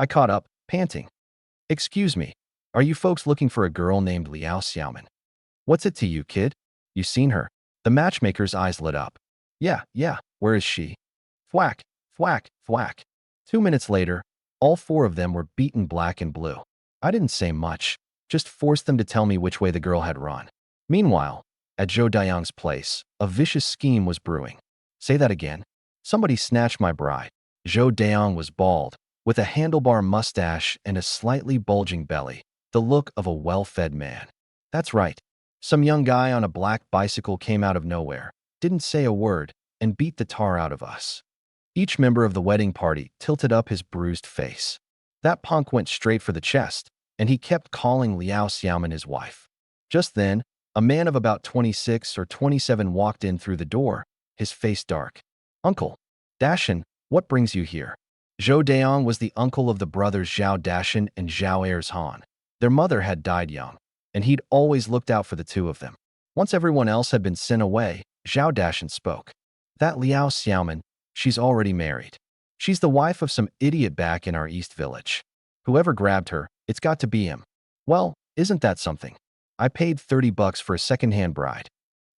A: caught up, panting. "Excuse me, are you folks looking for a girl named Liao Xiaoman?" "What's it to you, kid? You seen her?" The matchmaker's eyes lit up. Yeah, where is she?" Thwack, thwack, thwack. 2 minutes later, all 4 of them were beaten black and blue. I didn't say much, just forced them to tell me which way the girl had run. Meanwhile, at Zhou Dayang's place, a vicious scheme was brewing. "Say that again." "Somebody snatched my bride." Zhou Dayang was bald, with a handlebar mustache and a slightly bulging belly, the look of a well-fed man. "That's right. Some young guy on a black bicycle came out of nowhere, didn't say a word, and beat the tar out of us." Each member of the wedding party tilted up his bruised face. That punk went straight for the chest, and he kept calling Liao Xiaoman his wife. Just then, a man of about 26 or 27 walked in through the door, his face dark. "Uncle Dashan, what brings you here?" Zhou Daong was the uncle of the brothers Zhao Dashan and Zhao Ayers Han. Their mother had died young, and he'd always looked out for the two of them. Once everyone else had been sent away, Zhao Dashan spoke. "That Liao Xiaoman, she's already married. She's the wife of some idiot back in our East Village. Whoever grabbed her, it's got to be him. Well, isn't that something? I paid $30 for a second-hand bride."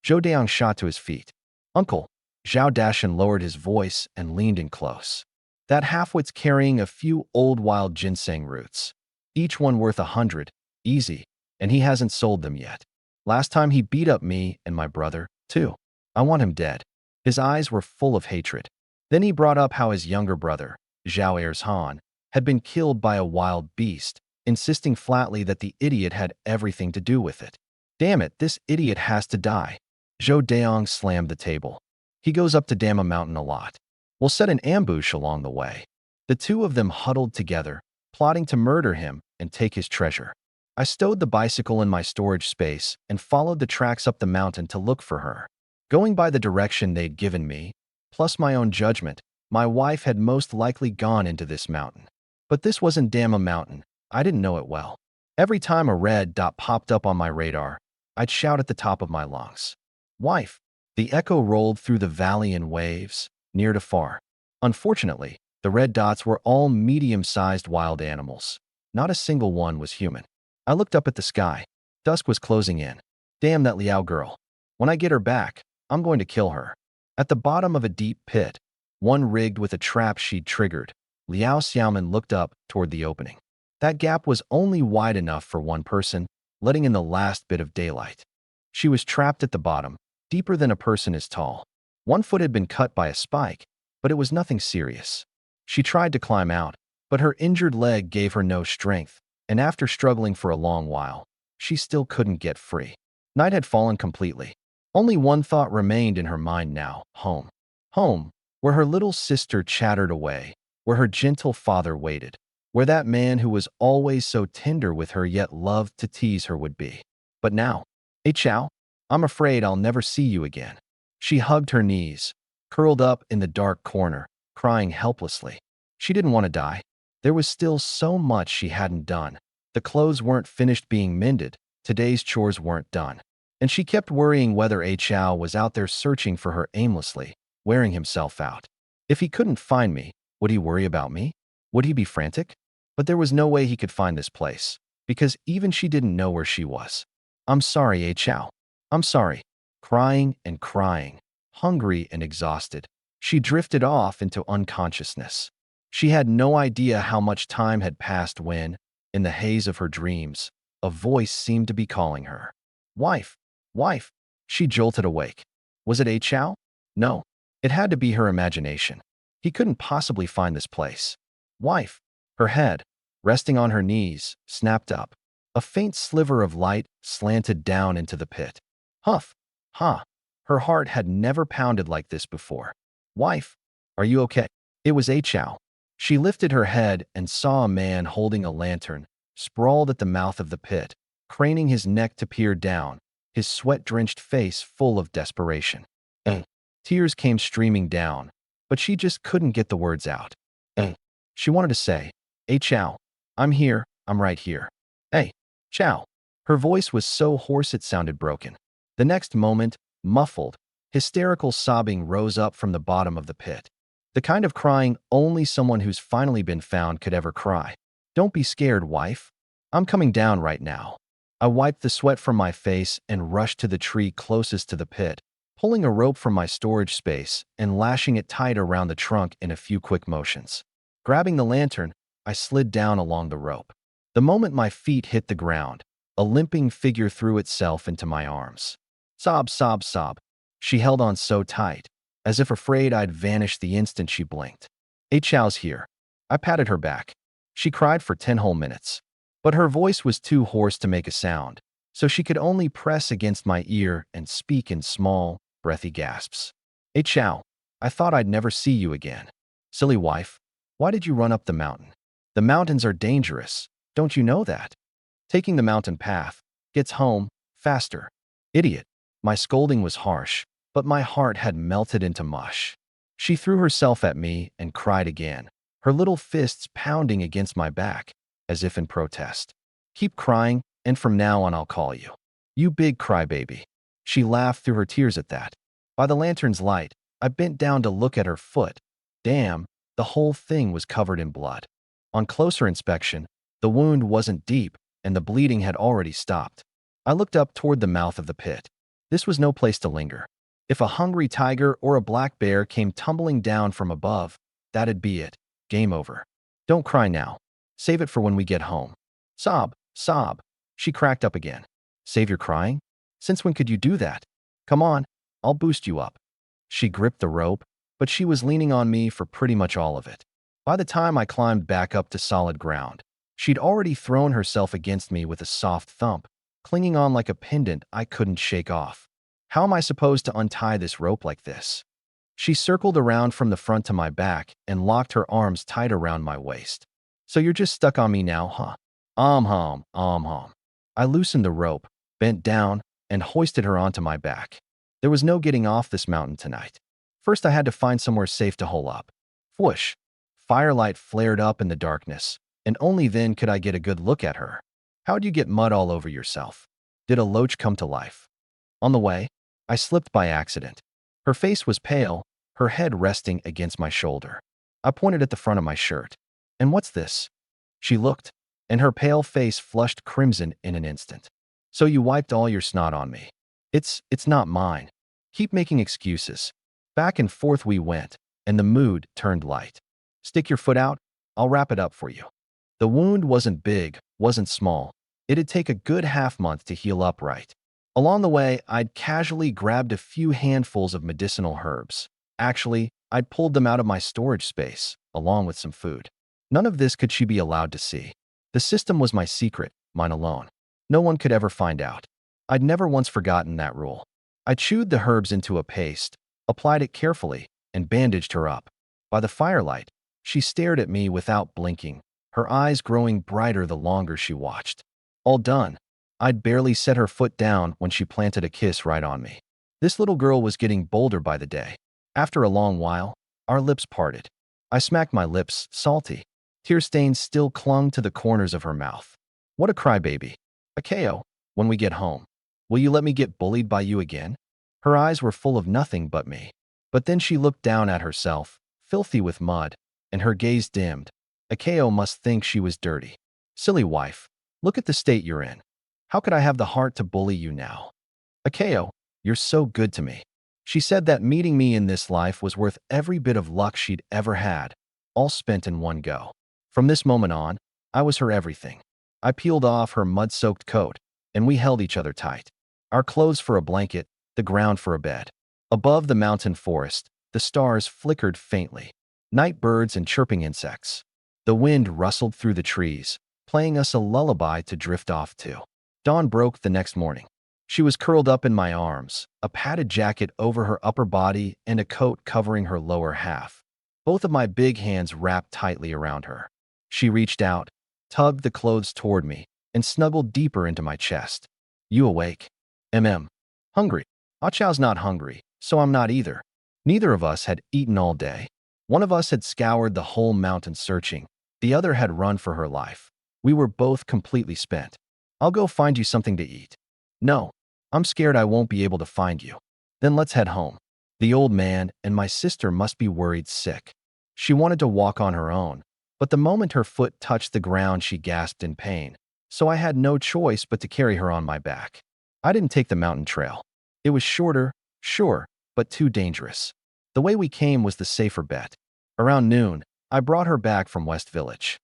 A: Zhou Daong shot to his feet. "Uncle." Zhao Dashan lowered his voice and leaned in close. "That halfwit's carrying a few old wild ginseng roots. Each one worth 100, easy, and he hasn't sold them yet. Last time he beat up me and my brother, too. I want him dead." His eyes were full of hatred. Then he brought up how his younger brother, Zhao Ayers Han, had been killed by a wild beast, insisting flatly that the idiot had everything to do with it. "Damn it, this idiot has to die." Zhou Daong slammed the table. "He goes up to Dama Mountain a lot. We'll set an ambush along the way." The two of them huddled together, plotting to murder him and take his treasure. I stowed the bicycle in my storage space and followed the tracks up the mountain to look for her. Going by the direction they'd given me, plus my own judgment, my wife had most likely gone into this mountain. But this wasn't Dama Mountain. I didn't know it well. Every time a red dot popped up on my radar, I'd shout at the top of my lungs, "Wife!" The echo rolled through the valley in waves, near to far. Unfortunately, the red dots were all medium-sized wild animals. Not a single one was human. I looked up at the sky. Dusk was closing in. Damn that Liao girl. When I get her back, I'm going to kill her. At the bottom of a deep pit, one rigged with a trap she'd triggered, Liao Xiaoman looked up toward the opening. That gap was only wide enough for one person, letting in the last bit of daylight. She was trapped at the bottom, deeper than a person is tall. One foot had been cut by a spike, but it was nothing serious. She tried to climb out, but her injured leg gave her no strength, and after struggling for a long while, she still couldn't get free. Night had fallen completely. Only one thought remained in her mind now: home. Home, where her little sister chattered away, where her gentle father waited, where that man who was always so tender with her yet loved to tease her would be. But now, "Hey Chow, I'm afraid I'll never see you again." She hugged her knees, curled up in the dark corner, crying helplessly. She didn't want to die. There was still so much she hadn't done. The clothes weren't finished being mended, today's chores weren't done. And she kept worrying whether A Chow was out there searching for her aimlessly, wearing himself out. If he couldn't find me, would he worry about me? Would he be frantic? But there was no way he could find this place, because even she didn't know where she was. "I'm sorry, A Chow. I'm sorry." Crying and crying, hungry and exhausted, she drifted off into unconsciousness. She had no idea how much time had passed when, in the haze of her dreams, a voice seemed to be calling her. "Wife! Wife!" She jolted awake. Was it A Chow? No. It had to be her imagination. He couldn't possibly find this place. "Wife!" Her head, resting on her knees, snapped up. A faint sliver of light slanted down into the pit. Huff! Ha! Her heart had never pounded like this before. "Wife, are you okay?" It was A Chow. She lifted her head and saw a man holding a lantern, sprawled at the mouth of the pit, craning his neck to peer down, his sweat-drenched face full of desperation. Tears came streaming down, but she just couldn't get the words out. She wanted to say, "Hey Chow, I'm here, I'm right here. Hey, Chow." Her voice was so hoarse it sounded broken. The next moment, muffled, hysterical sobbing rose up from the bottom of the pit. The kind of crying only someone who's finally been found could ever cry. "Don't be scared, wife. I'm coming down right now." I wiped the sweat from my face and rushed to the tree closest to the pit, pulling a rope from my storage space and lashing it tight around the trunk in a few quick motions. Grabbing the lantern, I slid down along the rope. The moment my feet hit the ground, a limping figure threw itself into my arms. Sob, sob, sob. She held on so tight, as if afraid I'd vanish the instant she blinked. "A Chow's here." I patted her back. She cried for 10 whole minutes. But her voice was too hoarse to make a sound, so she could only press against my ear and speak in small, breathy gasps. "A Chow, I thought I'd never see you again." "Silly wife, why did you run up the mountain?" The mountains are dangerous. Don't you know that? Taking the mountain path gets home faster. Idiot. My scolding was harsh, but my heart had melted into mush. She threw herself at me and cried again, her little fists pounding against my back, as if in protest. Keep crying, and from now on I'll call you. You big crybaby. She laughed through her tears at that. By the lantern's light, I bent down to look at her foot. Damn, the whole thing was covered in blood. On closer inspection, the wound wasn't deep, and the bleeding had already stopped. I looked up toward the mouth of the pit. This was no place to linger. If a hungry tiger or a black bear came tumbling down from above, that'd be it. Game over. Don't cry now. Save it for when we get home. Sob, sob. She cracked up again. Save your crying? Since when could you do that? Come on, I'll boost you up. She gripped the rope, but she was leaning on me for pretty much all of it. By the time I climbed back up to solid ground, she'd already thrown herself against me with a soft thump, clinging on like a pendant I couldn't shake off. How am I supposed to untie this rope like this? She circled around from the front to my back and locked her arms tight around my waist. So you're just stuck on me now, huh? Hum. I loosened the rope, bent down, and hoisted her onto my back. There was no getting off this mountain tonight. First, I had to find somewhere safe to hole up. Whoosh! Firelight flared up in the darkness, and only then could I get a good look at her. How'd you get mud all over yourself? Did a loach come to life? On the way, I slipped by accident. Her face was pale, her head resting against my shoulder. I pointed at the front of my shirt. And what's this? She looked, and her pale face flushed crimson in an instant. So you wiped all your snot on me. It's not mine. Keep making excuses. Back and forth we went, and the mood turned light. Stick your foot out, I'll wrap it up for you. The wound wasn't big, wasn't small. It'd take a good half-month to heal up right. Along the way, I'd casually grabbed a few handfuls of medicinal herbs. Actually, I'd pulled them out of my storage space, along with some food. None of this could she be allowed to see. The system was my secret, mine alone. No one could ever find out. I'd never once forgotten that rule. I chewed the herbs into a paste, applied it carefully, and bandaged her up. By the firelight, she stared at me without blinking, her eyes growing brighter the longer she watched. All done. I'd barely set her foot down when she planted a kiss right on me. This little girl was getting bolder by the day. After a long while, our lips parted. I smacked my lips, salty. Tear stains still clung to the corners of her mouth. What a crybaby. Akeo, when we get home, will you let me get bullied by you again? Her eyes were full of nothing but me. But then she looked down at herself, filthy with mud, and her gaze dimmed. Akeo must think she was dirty. Silly wife, look at the state you're in. How could I have the heart to bully you now? Akeo, you're so good to me. She said that meeting me in this life was worth every bit of luck she'd ever had, all spent in one go. From this moment on, I was her everything. I peeled off her mud-soaked coat, and we held each other tight. Our clothes for a blanket, the ground for a bed. Above the mountain forest, the stars flickered faintly. Night birds and chirping insects. The wind rustled through the trees, playing us a lullaby to drift off to. Dawn broke the next morning. She was curled up in my arms, a padded jacket over her upper body and a coat covering her lower half. Both of my big hands wrapped tightly around her. She reached out, tugged the clothes toward me, and snuggled deeper into my chest. You awake? Hungry. Ah-Chow's not hungry, so I'm not either. Neither of us had eaten all day. One of us had scoured the whole mountain searching. The other had run for her life. We were both completely spent. I'll go find you something to eat. No, I'm scared I won't be able to find you. Then let's head home. The old man and my sister must be worried sick. She wanted to walk on her own, but the moment her foot touched the ground she gasped in pain, so I had no choice but to carry her on my back. I didn't take the mountain trail. It was shorter, sure, but too dangerous. The way we came was the safer bet. Around noon, I brought her back from West Village.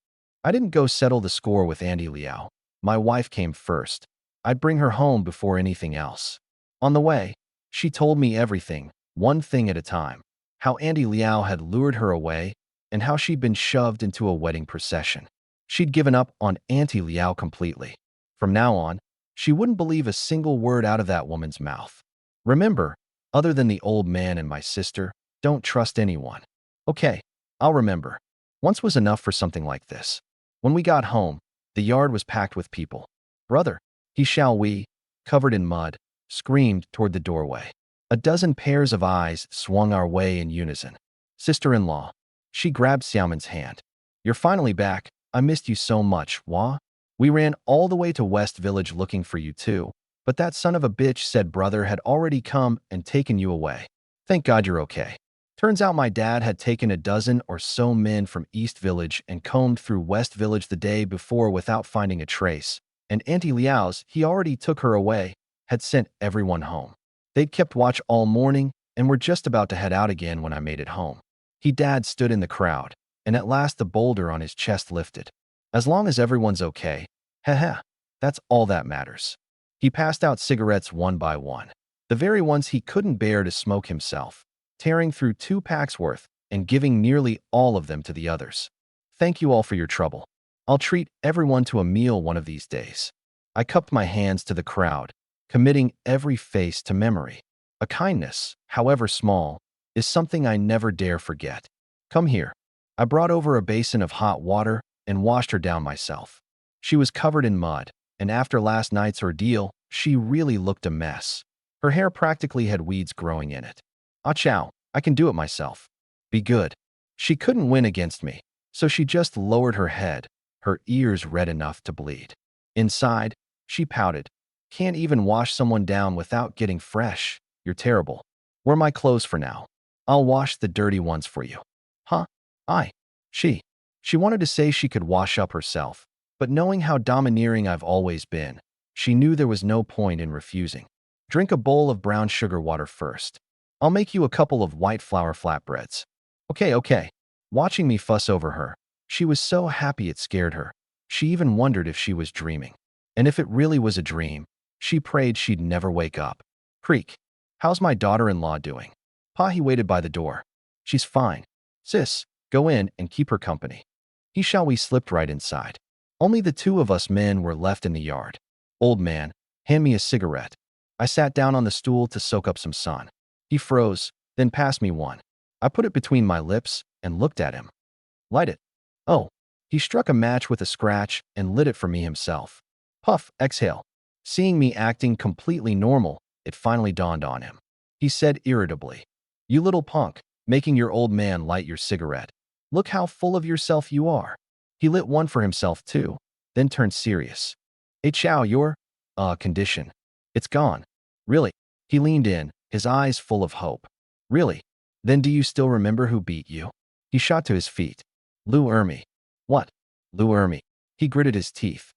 A: I didn't go settle the score with Andy Liao. My wife came first. I'd bring her home before anything else. On the way, she told me everything, one thing at a time. How Andy Liao had lured her away, and how she'd been shoved into a wedding procession. She'd given up on Auntie Liao completely. From now on, she wouldn't believe a single word out of that woman's mouth. Remember, other than the old man and my sister, don't trust anyone. Okay, I'll remember. Once was enough for something like this. When we got home, the yard was packed with people. Brother, he shall we, covered in mud, screamed toward the doorway. A dozen pairs of eyes swung our way in unison. Sister-in-law. She grabbed Xiaomin's hand. You're finally back. I missed you so much, Wah. We ran all the way to West Village looking for you too, but that son of a bitch said brother had already come and taken you away. Thank God you're okay. Turns out my dad had taken a dozen or so men from East Village and combed through West Village the day before without finding a trace, and Auntie Liao's, he already took her away, had sent everyone home. They'd kept watch all morning and were just about to head out again when I made it home. Dad stood in the crowd, and at last the boulder on his chest lifted. As long as everyone's okay, heh, that's all that matters. He passed out cigarettes one by one, the very ones he couldn't bear to smoke himself, tearing through 2 packs worth and giving nearly all of them to the others. Thank you all for your trouble. I'll treat everyone to a meal one of these days. I cupped my hands to the crowd, committing every face to memory. A kindness, however small, is something I never dare forget. Come here. I brought over a basin of hot water and washed her down myself. She was covered in mud, and after last night's ordeal, she really looked a mess. Her hair practically had weeds growing in it. Ah chow, I can do it myself. Be good. She couldn't win against me, so she just lowered her head, her ears red enough to bleed. Inside, she pouted. Can't even wash someone down without getting fresh. You're terrible. Wear my clothes for now. I'll wash the dirty ones for you. Huh? She wanted to say she could wash up herself, but knowing how domineering I've always been, she knew there was no point in refusing. Drink a bowl of brown sugar water first. I'll make you a couple of white flour flatbreads. Okay. Watching me fuss over her, she was so happy it scared her. She even wondered if she was dreaming. And if it really was a dream, she prayed she'd never wake up. Creak. How's my daughter-in-law doing? Pa, he waited by the door. She's fine. Sis, go in and keep her company. We slipped right inside. Only the 2 of us men were left in the yard. Old man, hand me a cigarette. I sat down on the stool to soak up some sun. He froze, then passed me one. I put it between my lips and looked at him. Light it. Oh. He struck a match with a scratch and lit it for me himself. Puff, exhale. Seeing me acting completely normal, it finally dawned on him. He said irritably, You little punk, making your old man light your cigarette. Look how full of yourself you are. He lit one for himself too, then turned serious. Hey Chow, your, condition. It's gone. Really? He leaned in, his eyes full of hope. Really? Then do you still remember who beat you? He shot to his feet. Lou Ermi. What? Lou Ermi. He gritted his teeth.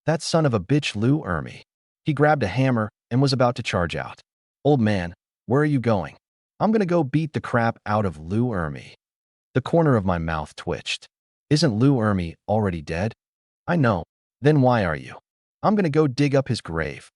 A: That son of a bitch Lou Ermi. He grabbed a hammer and was about to charge out. Old man, where are you going? I'm gonna go beat the crap out of Lou Ermi. The corner of my mouth twitched. Isn't Lou Ermi already dead? I know. Then why are you? I'm gonna go dig up his grave.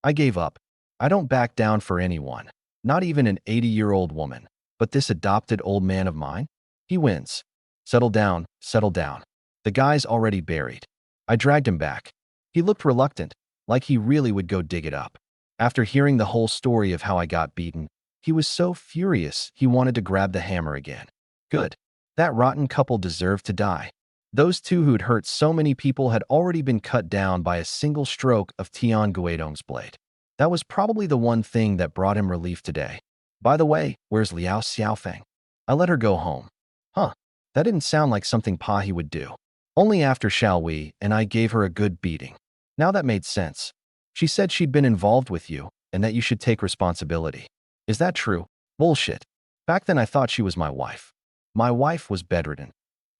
A: I gave up. I don't back down for anyone, not even an 80-year-old woman. But this adopted old man of mine? He wins. Settle down, settle down. The guy's already buried. I dragged him back. He looked reluctant, like he really would go dig it up. After hearing the whole story of how I got beaten, he was so furious he wanted to grab the hammer again. Good. That rotten couple deserved to die. Those 2 who'd hurt so many people had already been cut down by a single stroke of Tian Guidong's blade. That was probably the one thing that brought him relief today. By the way, where's Liao Xiaofeng? I let her go home. Huh, that didn't sound like something Pa he would do. Only after Xiaowei and I gave her a good beating. Now that made sense. She said she'd been involved with you and that you should take responsibility. Is that true? Bullshit. Back then I thought she was my wife. My wife was bedridden.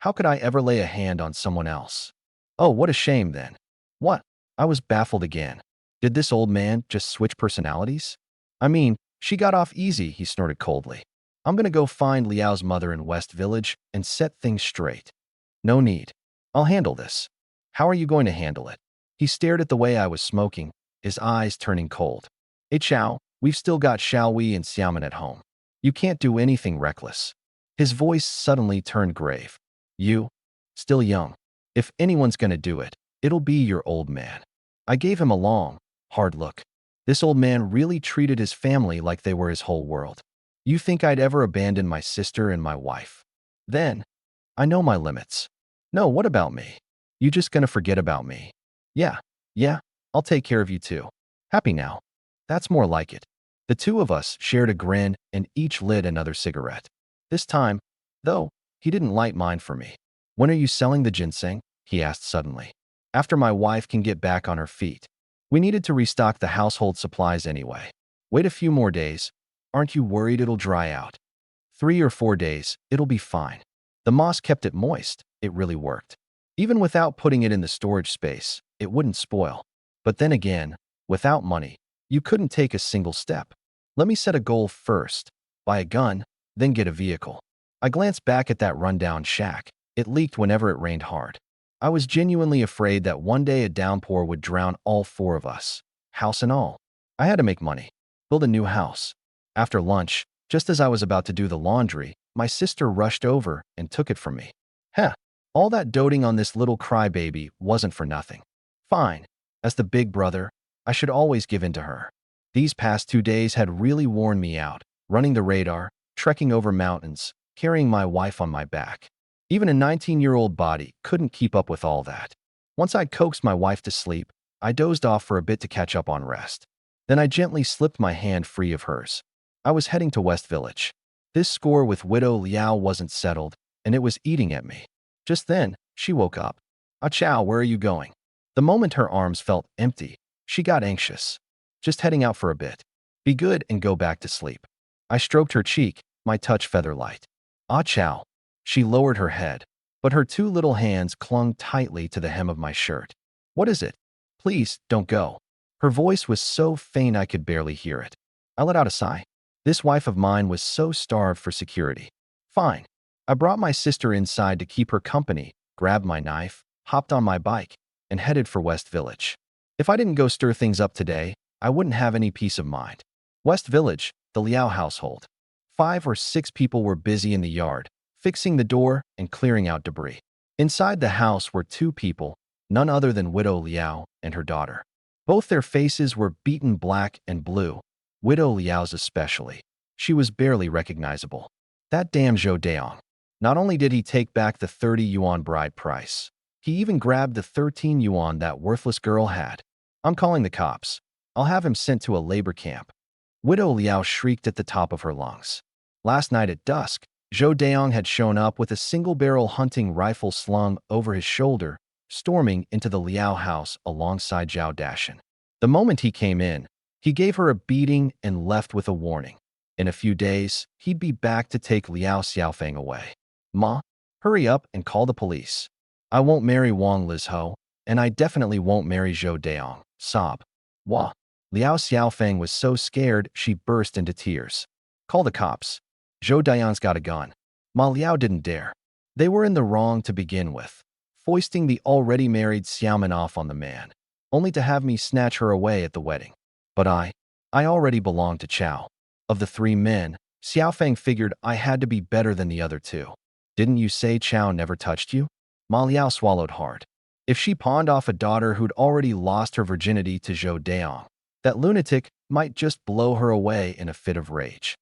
A: How could I ever lay a hand on someone else? Oh, what a shame then. What? I was baffled again. Did this old man just switch personalities? I mean, she got off easy, he snorted coldly. I'm gonna go find Liao's mother in West Village and set things straight. No need. I'll handle this. How are you going to handle it? He stared at the way I was smoking, his eyes turning cold. Hey Chow, we've still got Xiaowei and Xiaomin at home. You can't do anything reckless. His voice suddenly turned grave. You? Still young. If anyone's gonna do it, it'll be your old man. I gave him a long, hard look. This old man really treated his family like they were his whole world. You think I'd ever abandon my sister and my wife? Then, I know my limits. No, what about me? You just gonna forget about me? Yeah, yeah, I'll take care of you too. Happy now? That's more like it. The two of us shared a grin and each lit another cigarette. This time, though, he didn't light mine for me. When are you selling the ginseng? He asked suddenly. After my wife can get back on her feet. We needed to restock the household supplies anyway. Wait a few more days. Aren't you worried it'll dry out? 3 or 4 days, it'll be fine. The moss kept it moist. It really worked. Even without putting it in the storage space, it wouldn't spoil. But then again, without money, you couldn't take a single step. Let me set a goal first. Buy a gun, then get a vehicle. I glanced back at that rundown shack. It leaked whenever it rained hard. I was genuinely afraid that one day a downpour would drown all four of us, house and all. I had to make money, build a new house. After lunch, just as I was about to do the laundry, my sister rushed over and took it from me. Heh, all that doting on this little crybaby wasn't for nothing. Fine, as the big brother, I should always give in to her. These past 2 days had really worn me out, running the radar, trekking over mountains, carrying my wife on my back. Even a 19-year-old body couldn't keep up with all that. Once I'd coaxed my wife to sleep, I dozed off for a bit to catch up on rest. Then I gently slipped my hand free of hers. I was heading to West Village. This score with Widow Liao wasn't settled, and it was eating at me. Just then, she woke up. "Ah Chow, where are you going?" The moment her arms felt empty, she got anxious. "Just heading out for a bit. Be good and go back to sleep." I stroked her cheek, my touch feather-light. "Ah Chow." She lowered her head, but her two little hands clung tightly to the hem of my shirt. "What is it? Please, don't go." Her voice was so faint I could barely hear it. I let out a sigh. This wife of mine was so starved for security. Fine. I brought my sister inside to keep her company, grabbed my knife, hopped on my bike, and headed for West Village. If I didn't go stir things up today, I wouldn't have any peace of mind. West Village, the Liao household. 5 or 6 people were busy in the yard, fixing the door and clearing out debris. Inside the house were 2 people, none other than Widow Liao and her daughter. Both their faces were beaten black and blue, Widow Liao's especially. She was barely recognizable. That damn Zhou Daong. Not only did he take back the 30 yuan bride price, he even grabbed the 13 yuan that worthless girl had. "I'm calling the cops. I'll have him sent to a labor camp." Widow Liao shrieked at the top of her lungs. Last night at dusk, Zhou Daong had shown up with a single-barrel hunting rifle slung over his shoulder, storming into the Liao house alongside Zhao Dashan. The moment he came in, he gave her a beating and left with a warning. In a few days, he'd be back to take Liao Xiaofeng away. "Ma, hurry up and call the police. I won't marry Wang Lizho, and I definitely won't marry Zhou Daong." Sob. Wah. Liao Xiaofeng was so scared she burst into tears. "Call the cops. Zhou Daong's got a gun." Ma Liao didn't dare. They were in the wrong to begin with, foisting the already married Xiaoman off on the man, only to have me snatch her away at the wedding. But I already belonged to Chow. Of the 3 men, Xiaofeng figured I had to be better than the other 2. "Didn't you say Chow never touched you?" Ma Liao swallowed hard. If she pawned off a daughter who'd already lost her virginity to Zhou Daong, that lunatic might just blow her away in a fit of rage.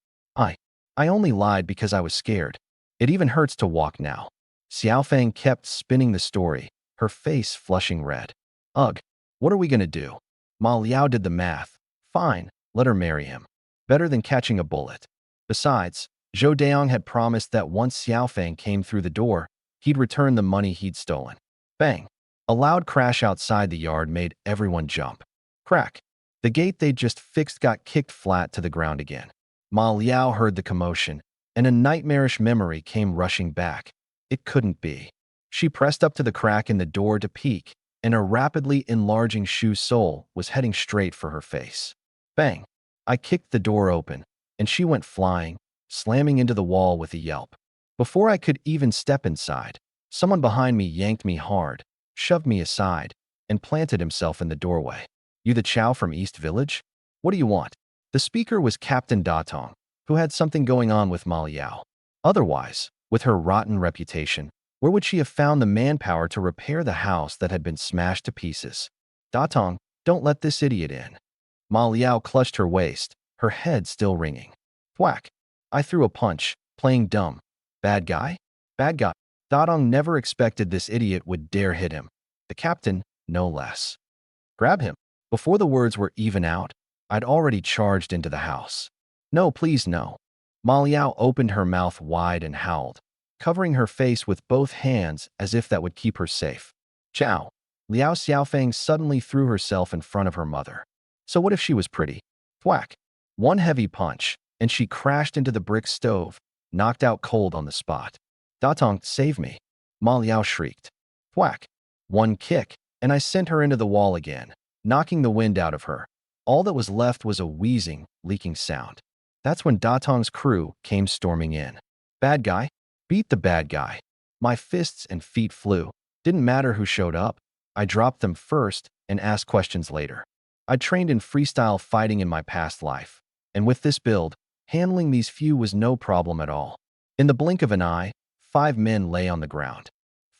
A: I only lied because I was scared. It even hurts to walk now. Xiaofeng kept spinning the story, her face flushing red. "Ugh, what are we gonna do?" Ma Liao did the math. Fine, let her marry him. Better than catching a bullet. Besides, Zhou Daong had promised that once Xiaofeng came through the door, he'd return the money he'd stolen. Bang! A loud crash outside the yard made everyone jump. Crack! The gate they'd just fixed got kicked flat to the ground again. Ma Liao heard the commotion, and a nightmarish memory came rushing back. It couldn't be. She pressed up to the crack in the door to peek, and a rapidly enlarging shoe sole was heading straight for her face. Bang! I kicked the door open, and she went flying, slamming into the wall with a yelp. Before I could even step inside, someone behind me yanked me hard, shoved me aside, and planted himself in the doorway. "You the Chow from East Village? What do you want?" The speaker was Captain Datong, who had something going on with Ma Liao. Otherwise, with her rotten reputation, where would she have found the manpower to repair the house that had been smashed to pieces? "Datong, don't let this idiot in." Ma Liao clutched her waist, her head still ringing. Thwack! I threw a punch, playing dumb. Bad guy? Bad guy. Datong never expected this idiot would dare hit him. The captain, no less. Grab him. Before the words were even out, I'd already charged into the house. No, please, no. Ma Liao opened her mouth wide and howled, covering her face with both hands as if that would keep her safe. Chow. Liao Xiaofeng suddenly threw herself in front of her mother. So what if she was pretty? Thwack. One heavy punch, and she crashed into the brick stove, knocked out cold on the spot. Datong, save me. Ma Liao shrieked. Thwack. One kick, and I sent her into the wall again, knocking the wind out of her. All that was left was a wheezing, leaking sound. That's when Datong's crew came storming in. Bad guy? Beat the bad guy. My fists and feet flew. Didn't matter who showed up. I dropped them first and asked questions later. I trained in freestyle fighting in my past life, and with this build, handling these few was no problem at all. In the blink of an eye, 5 men lay on the ground.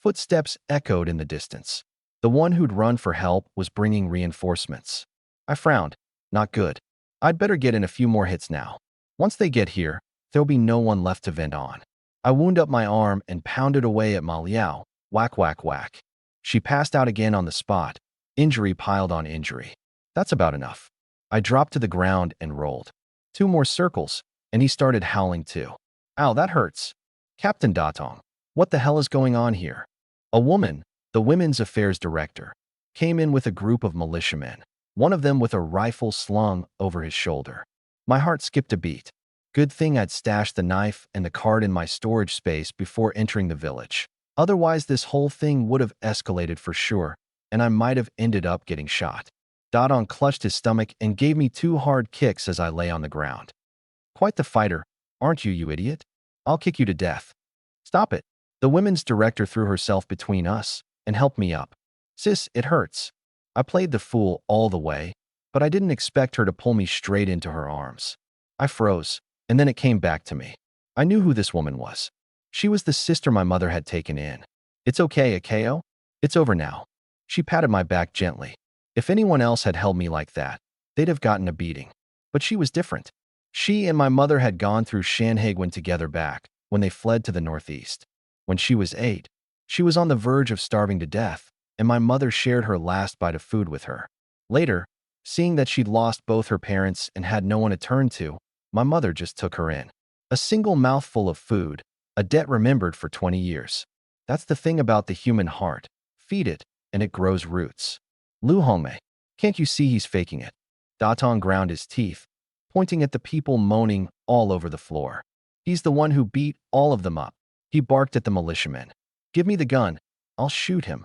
A: Footsteps echoed in the distance. The one who'd run for help was bringing reinforcements. I frowned. Not good. I'd better get in a few more hits now. Once they get here, there'll be no one left to vent on. I wound up my arm and pounded away at Ma Liao. Whack, whack, whack. She passed out again on the spot. Injury piled on injury. That's about enough. I dropped to the ground and rolled. 2 more circles, and he started howling too. Ow, that hurts. Captain Datong, what the hell is going on here? A woman, the Women's Affairs Director, came in with a group of militiamen, one of them with a rifle slung over his shoulder. My heart skipped a beat. Good thing I'd stashed the knife and the card in my storage space before entering the village. Otherwise, this whole thing would have escalated for sure, and I might have ended up getting shot. Datong clutched his stomach and gave me 2 hard kicks as I lay on the ground. Quite the fighter, aren't you, you idiot? I'll kick you to death. Stop it. The women's director threw herself between us and helped me up. Sis, it hurts. I played the fool all the way, but I didn't expect her to pull me straight into her arms. I froze, and then it came back to me. I knew who this woman was. She was the sister my mother had taken in. It's okay, Akeo. It's over now. She patted my back gently. If anyone else had held me like that, they'd have gotten a beating. But she was different. She and my mother had gone through Shanhaiguan together back when they fled to the northeast. When she was 8, she was on the verge of starving to death, and my mother shared her last bite of food with her. Later, seeing that she'd lost both her parents and had no one to turn to, my mother just took her in. A single mouthful of food, a debt remembered for 20 years. That's the thing about the human heart. Feed it, and it grows roots. Lu Hongmei, can't you see he's faking it? Datong ground his teeth, pointing at the people moaning all over the floor. He's the one who beat all of them up. He barked at the militiamen. Give me the gun. I'll shoot him.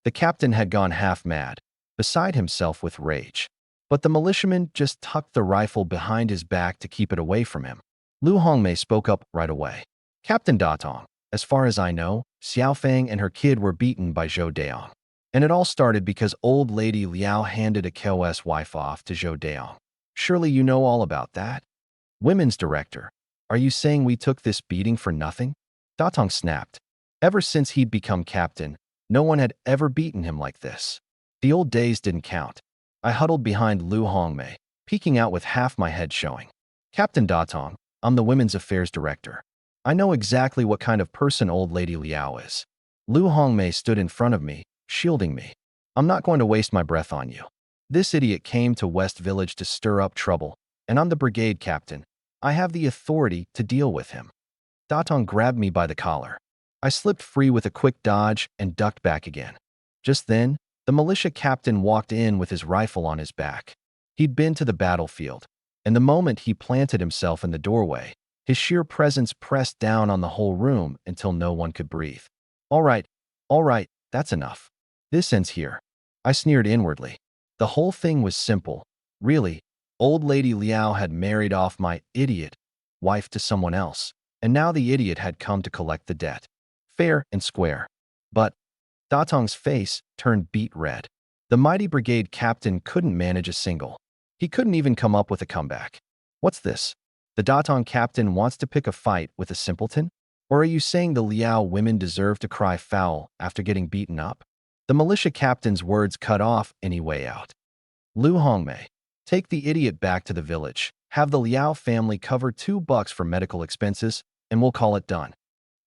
A: The captain had gone half mad, beside himself with rage. But the militiaman just tucked the rifle behind his back to keep it away from him. Lu Hongmei spoke up right away. Captain Datong, as far as I know, Xiaofeng and her kid were beaten by Zhou Daong. And it all started because old lady Liao handed a KOS wife off to Zhou Daong. Surely you know all about that? Women's director, are you saying we took this beating for nothing? Datong snapped. Ever since he'd become captain, no one had ever beaten him like this. The old days didn't count. I huddled behind Lu Hongmei, peeking out with half my head showing. Captain Datong, I'm the Women's Affairs Director. I know exactly what kind of person old lady Liao is. Lu Hongmei stood in front of me, shielding me. I'm not going to waste my breath on you. This idiot came to West Village to stir up trouble, and I'm the brigade captain. I have the authority to deal with him. Datong grabbed me by the collar. I slipped free with a quick dodge and ducked back again. Just then, the militia captain walked in with his rifle on his back. He'd been to the battlefield, and the moment he planted himself in the doorway, his sheer presence pressed down on the whole room until no one could breathe. All right, that's enough. This ends here. I sneered inwardly. The whole thing was simple. Really, old lady Liao had married off my idiot wife to someone else, and now the idiot had come to collect the debt. Fair and square. But Datong's face turned beet red. The mighty brigade captain couldn't manage a single. He couldn't even come up with a comeback. What's this? The Datong captain wants to pick a fight with a simpleton? Or are you saying the Liao women deserve to cry foul after getting beaten up? The militia captain's words cut off any way out. Lu Hongmei, take the idiot back to the village. Have the Liao family cover $2 for medical expenses, and we'll call it done.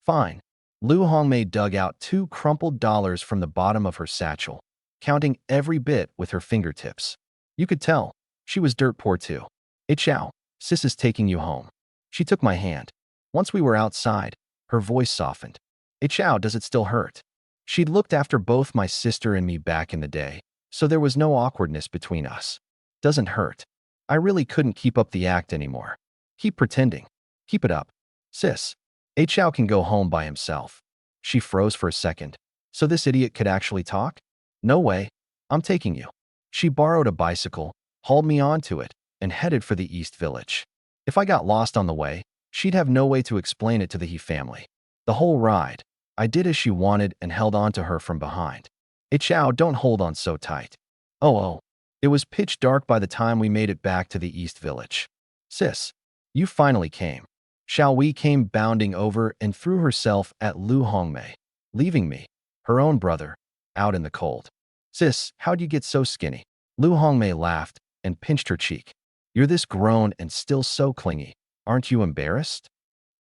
A: Fine. Lu Hongmei dug out 2 crumpled dollars from the bottom of her satchel, counting every bit with her fingertips. You could tell she was dirt poor too. Hey Chow, sis is taking you home. She took my hand. Once we were outside, her voice softened. Hey Chow, does it still hurt? She'd looked after both my sister and me back in the day, so there was no awkwardness between us. Doesn't hurt. I really couldn't keep up the act anymore. Keep pretending. Keep it up. Sis. A Chow can go home by himself. She froze for a second. So this idiot could actually talk? No way. I'm taking you. She borrowed a bicycle, hauled me onto it, and headed for the East Village. If I got lost on the way, she'd have no way to explain it to the He family. The whole ride, I did as she wanted and held on to her from behind. Hey Chow, don't hold on so tight. Oh. It was pitch dark by the time we made it back to the East Village. Sis, you finally came. Xiao Wei came bounding over and threw herself at Lu Hongmei, leaving me, her own brother, out in the cold. Sis, how'd you get so skinny? Lu Hongmei laughed and pinched her cheek. You're this grown and still so clingy. Aren't you embarrassed?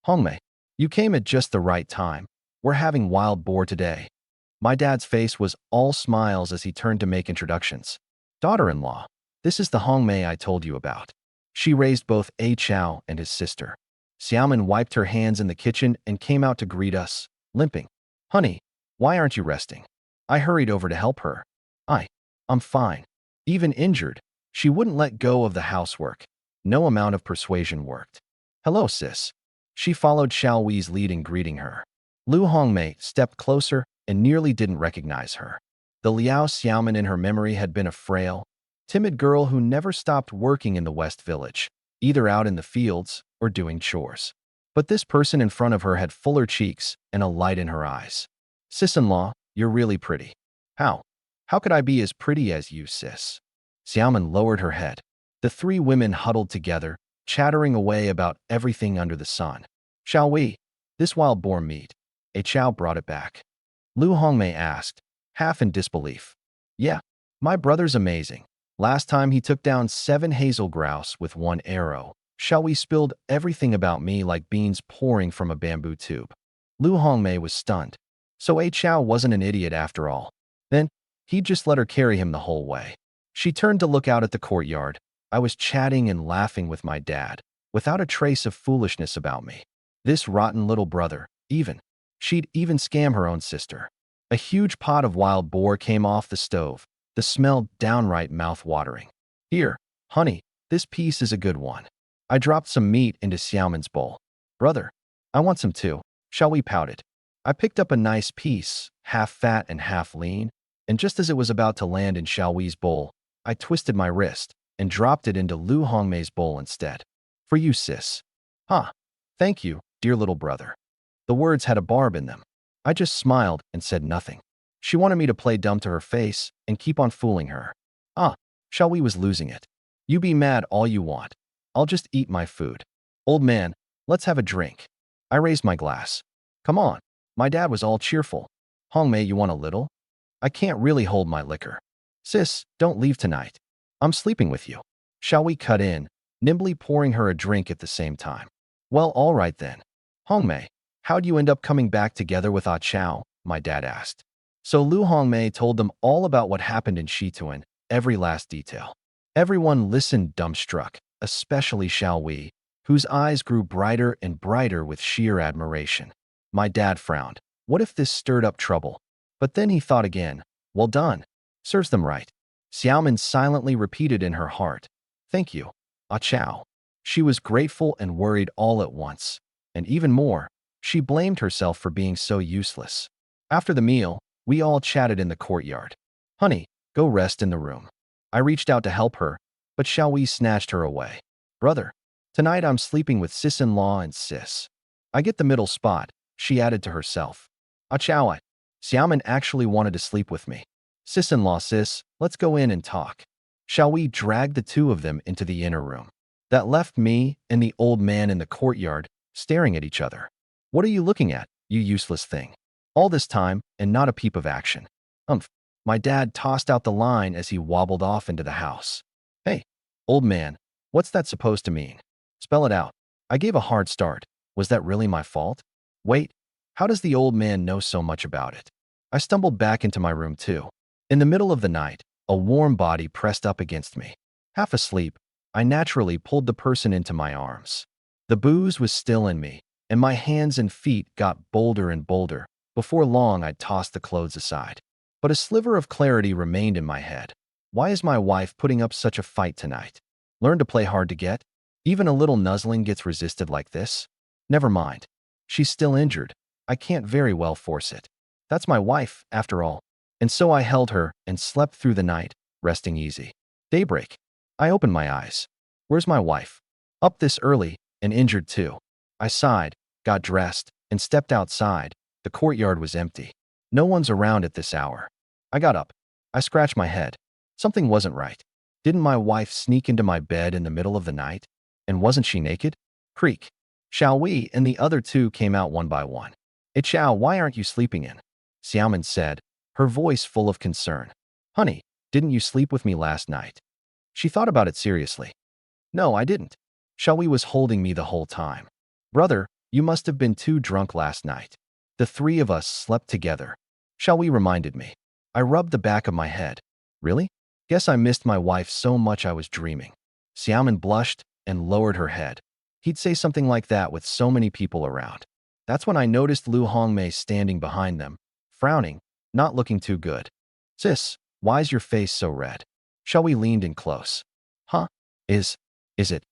A: Hongmei, you came at just the right time. We're having wild boar today. My dad's face was all smiles as he turned to make introductions. Daughter-in-law, this is the Hongmei I told you about. She raised both A Chow and his sister. Xiaomin wiped her hands in the kitchen and came out to greet us, limping. Honey, why aren't you resting? I hurried over to help her. I'm fine. Even injured, she wouldn't let go of the housework. No amount of persuasion worked. Hello, sis. She followed Xiao Wei's lead in greeting her. Lu Hongmei stepped closer and nearly didn't recognize her. The Liao Xiaomin in her memory had been a frail, timid girl who never stopped working in the West Village, either out in the fields or doing chores. But this person in front of her had fuller cheeks and a light in her eyes. Sis-in-law, you're really pretty. How? How could I be as pretty as you, sis? Xiaomin lowered her head. The three women huddled together, chattering away about everything under the sun. Xiao Wei, this wild boar meat. A Chow brought it back. Lu Hongmei asked, half in disbelief. Yeah, my brother's amazing. Last time he took down 7 hazel grouse with 1 arrow. Xiao Wei spilled everything about me like beans pouring from a bamboo tube. Lu Hongmei was stunned. So A Chow wasn't an idiot after all. Then, he'd just let her carry him the whole way. She turned to look out at the courtyard. I was chatting and laughing with my dad, without a trace of foolishness about me. This rotten little brother, she'd even scam her own sister. A huge pot of wild boar came off the stove, the smell downright mouth-watering. Here, honey, this piece is a good one. I dropped some meat into Xiaomin's bowl. Brother, I want some too. Xiao Wei pouted. I picked up a nice piece, half fat and half lean, and just as it was about to land in Xiao Wei's bowl, I twisted my wrist and dropped it into Lu Hongmei's bowl instead. For you, sis. Huh. Thank you, dear little brother. The words had a barb in them. I just smiled and said nothing. She wanted me to play dumb to her face and keep on fooling her. Xiao Wei was losing it. You be mad all you want. I'll just eat my food. Old man, let's have a drink. I raised my glass. Come on. My dad was all cheerful. Hongmei, you want a little? I can't really hold my liquor. Sis, don't leave tonight. I'm sleeping with you. Xiao Wei cut in, nimbly pouring her a drink at the same time. Well, all right then. Hongmei, how'd you end up coming back together with Ah Chow? My dad asked. So Lu Hongmei told them all about what happened in Shituan, every last detail. Everyone listened dumbstruck, especially Xiao Wei, whose eyes grew brighter and brighter with sheer admiration. My dad frowned. What if this stirred up trouble? But then he thought again. Well done. Serves them right. Xiaomin silently repeated in her heart. Thank you, Ah Chow. She was grateful and worried all at once. And even more, she blamed herself for being so useless. After the meal, we all chatted in the courtyard. Honey, go rest in the room. I reached out to help her, but Xiao Wei snatched her away. Brother, tonight I'm sleeping with sis-in-law and sis. I get the middle spot, she added to herself. Ah Chow, Xiaomin actually wanted to sleep with me. Sis-in-law, sis, let's go in and talk. Xiao Wei dragged the two of them into the inner room. That left me and the old man in the courtyard, staring at each other. What are you looking at, you useless thing? All this time, and not a peep of action. My dad tossed out the line as he wobbled off into the house. Hey, old man, what's that supposed to mean? Spell it out. I gave a hard start. Was that really my fault? Wait, How does the old man know so much about it? I stumbled back into my room too. In the middle of the night, a warm body pressed up against me. Half asleep, I naturally pulled the person into my arms. The booze was still in me, and my hands and feet got bolder and bolder. Before long, I tossed the clothes aside. But a sliver of clarity remained in my head. Why is my wife putting up such a fight tonight? Learn to play hard to get? Even a little nuzzling gets resisted like this? Never mind. She's still injured. I can't very well force it. That's my wife, after all. And so I held her and slept through the night, resting easy. Daybreak. I opened my eyes. Where's my wife? Up this early, and injured too. I sighed, got dressed, and stepped outside. The courtyard was empty. No one's around at this hour. I got up. I scratched my head. Something wasn't right. Didn't my wife sneak into my bed in the middle of the night? And wasn't she naked? Creak. Shall we? And the other two came out one by one. Hey Chow, why aren't you sleeping in? Xiaomin said, her voice full of concern. Honey, didn't you sleep with me last night? She thought about it seriously. No, I didn't. Shall we was holding me the whole time. Brother, you must have been too drunk last night. The three of us slept together. Shall we reminded me. I rubbed the back of my head. Really? Guess I missed my wife so much I was dreaming. Xiaomin blushed and lowered her head. He'd say something like that with so many people around. That's when I noticed Lu Hongmei standing behind them, frowning, not looking too good. Sis, why's your face so red? Shall we leaned in close. Huh? Is it?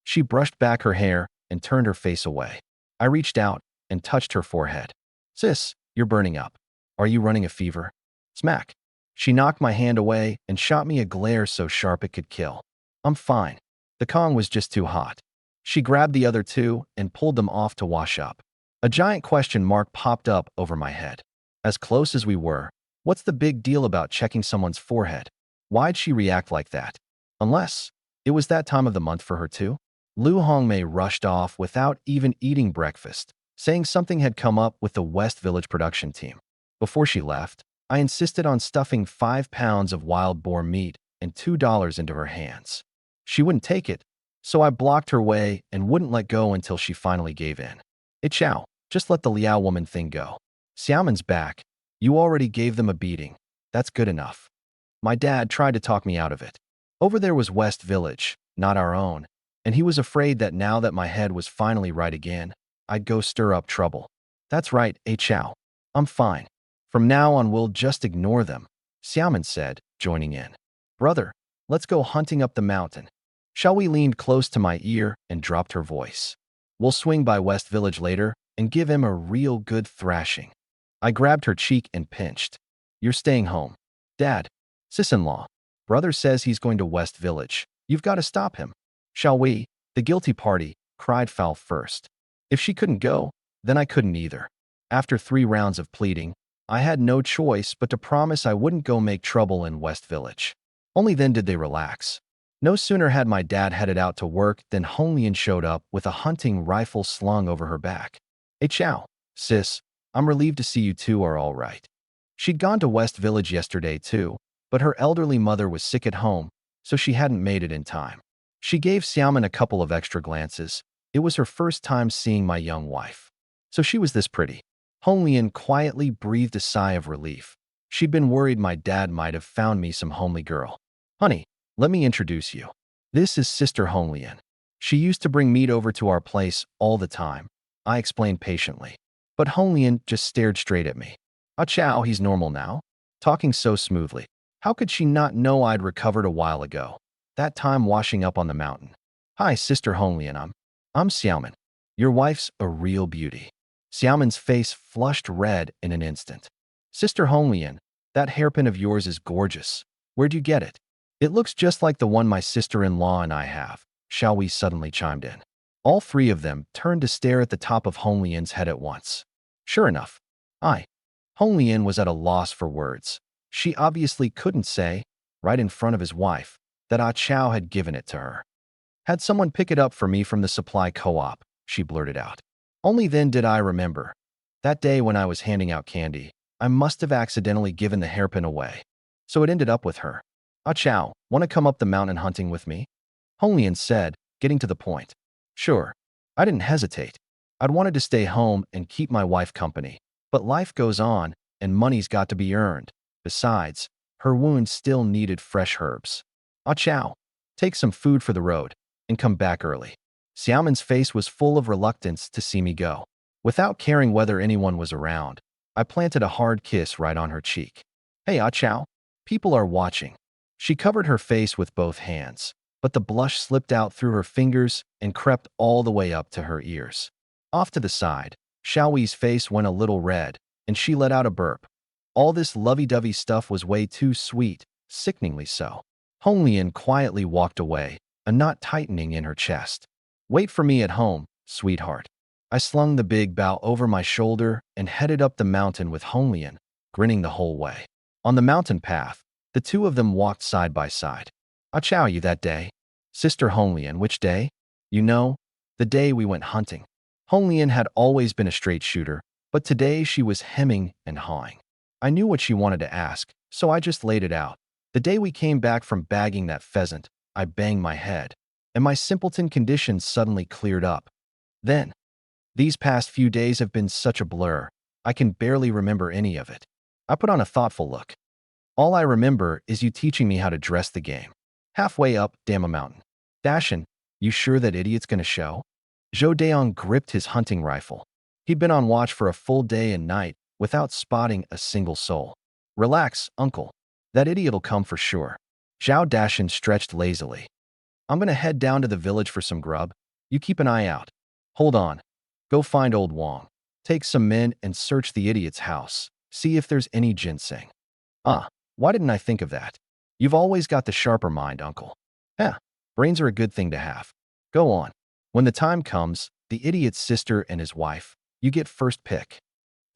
A: She brushed back her hair and turned her face away. I reached out and touched her forehead. Sis, you're burning up. Are you running a fever? Smack. She knocked my hand away and shot me a glare so sharp it could kill. I'm fine. The Kong was just too hot. She grabbed the other two and pulled them off to wash up. A giant question mark popped up over my head. As close as we were, what's the big deal about checking someone's forehead? Why'd she react like that? Unless it was that time of the month for her too? Lu Hongmei rushed off without even eating breakfast, saying something had come up with the West Village production team. Before she left, I insisted on stuffing 5 pounds of wild boar meat and $2 into her hands. She wouldn't take it, so I blocked her way and wouldn't let go until she finally gave in. Hey Chow, just let the Liao woman thing go. Xiaomin's back. You already gave them a beating. That's good enough. My dad tried to talk me out of it. Over there was West Village, not our own, and he was afraid that now that my head was finally right again, I'd go stir up trouble. That's right, hey Chow. I'm fine. From now on we'll just ignore them, Xiaomin said, joining in. Brother, let's go hunting up the mountain. Shall we? Leaned close to my ear and dropped her voice. We'll swing by West Village later and give him a real good thrashing. I grabbed her cheek and pinched. You're staying home. Dad, sis-in-law, brother says he's going to West Village. You've got to stop him. Shall we? The guilty party cried foul first. If she couldn't go, then I couldn't either. After 3 rounds of pleading, I had no choice but to promise I wouldn't go make trouble in West Village. Only then did they relax. No sooner had my dad headed out to work than Honglian showed up with a hunting rifle slung over her back. Hey Chow, sis, I'm relieved to see you two are all right. She'd gone to West Village yesterday too, but her elderly mother was sick at home, so she hadn't made it in time. She gave Xiaomin a couple of extra glances. It was her first time seeing my young wife. So she was this pretty. Honglian quietly breathed a sigh of relief. She'd been worried my dad might have found me some homely girl. Honey, let me introduce you. This is Sister Honglian. She used to bring meat over to our place all the time, I explained patiently. But Honglian just stared straight at me. Ah Chow, he's normal now. Talking so smoothly. How could she not know I'd recovered a while ago? That time washing up on the mountain. Hi, Sister Honglian, I'm Xiaomin. Your wife's a real beauty. Xiaomin's face flushed red in an instant. Sister Honglian, that hairpin of yours is gorgeous. Where'd you get it? It looks just like the one my sister-in-law and I have, Shall we suddenly chimed in. All 3 of them turned to stare at the top of Honglian's head at once. Sure enough, Honglian was at a loss for words. She obviously couldn't say, right in front of his wife, that Ah Chow had given it to her. Had someone pick it up for me from the supply co-op, she blurted out. Only then did I remember. That day when I was handing out candy, I must have accidentally given the hairpin away. So it ended up with her. Ah Chow, want to come up the mountain hunting with me? Honglian said, getting to the point. Sure. I didn't hesitate. I'd wanted to stay home and keep my wife company. But life goes on, and money's got to be earned. Besides, her wound still needed fresh herbs. Ah chow. Take some food for the road, and come back early. Xiaomin's face was full of reluctance to see me go. Without caring whether anyone was around, I planted a hard kiss right on her cheek. Hey, Ah chow. People are watching. She covered her face with both hands, but the blush slipped out through her fingers and crept all the way up to her ears. Off to the side, Xiaoyi's face went a little red, and she let out a burp. All this lovey-dovey stuff was way too sweet, sickeningly so. Honglian quietly walked away, a knot tightening in her chest. Wait for me at home, sweetheart. I slung the big bow over my shoulder and headed up the mountain with Honglian, grinning the whole way. On the mountain path, the two of them walked side by side. I chow you that day. Sister Honglian, which day? You know, the day we went hunting. Honglian had always been a straight shooter, but today she was hemming and hawing. I knew what she wanted to ask, so I just laid it out. The day we came back from bagging that pheasant, I banged my head, and my simpleton condition suddenly cleared up. Then, these past few days have been such a blur, I can barely remember any of it. I put on a thoughtful look. All I remember is you teaching me how to dress the game. Halfway up, damn a mountain. Dashin, you sure that idiot's gonna show? Zhou Daong gripped his hunting rifle. He'd been on watch for a full day and night without spotting a single soul. Relax, uncle. That idiot'll come for sure. Zhao Dashin stretched lazily. I'm gonna head down to the village for some grub. You keep an eye out. Hold on. Go find old Wong. Take some men and search the idiot's house. See if there's any ginseng. Why didn't I think of that? You've always got the sharper mind, uncle. Brains are a good thing to have. Go on. When the time comes, the idiot's sister and his wife, you get first pick.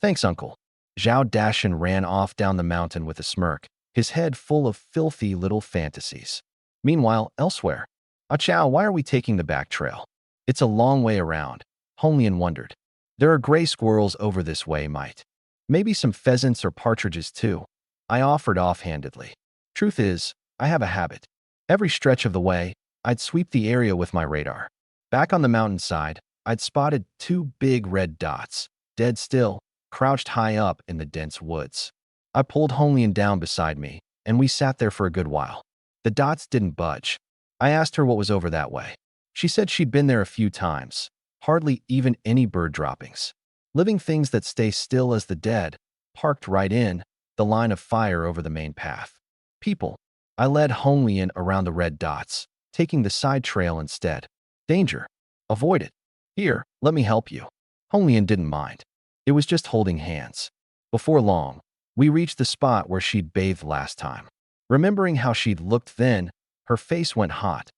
A: Thanks, uncle. Zhao Dashin ran off down the mountain with a smirk, his head full of filthy little fantasies. Meanwhile, elsewhere. Ah chow, why are we taking the back trail? It's a long way around. Honglian wondered. There are gray squirrels over this way, might. Maybe some pheasants or partridges too. I offered offhandedly. Truth is, I have a habit. Every stretch of the way, I'd sweep the area with my radar. Back on the mountainside, I'd spotted two big red dots, dead still, crouched high up in the dense woods. I pulled Honglian down beside me, and we sat there for a good while. The dots didn't budge. I asked her what was over that way. She said she'd been there a few times, hardly even any bird droppings. Living things that stay still as the dead, parked right in the line of fire over the main path. People. I led Honglian around the red dots, taking the side trail instead. Danger. Avoid it. Here, let me help you. Honglian didn't mind. It was just holding hands. Before long, we reached the spot where she'd bathed last time. Remembering how she'd looked then, her face went hot.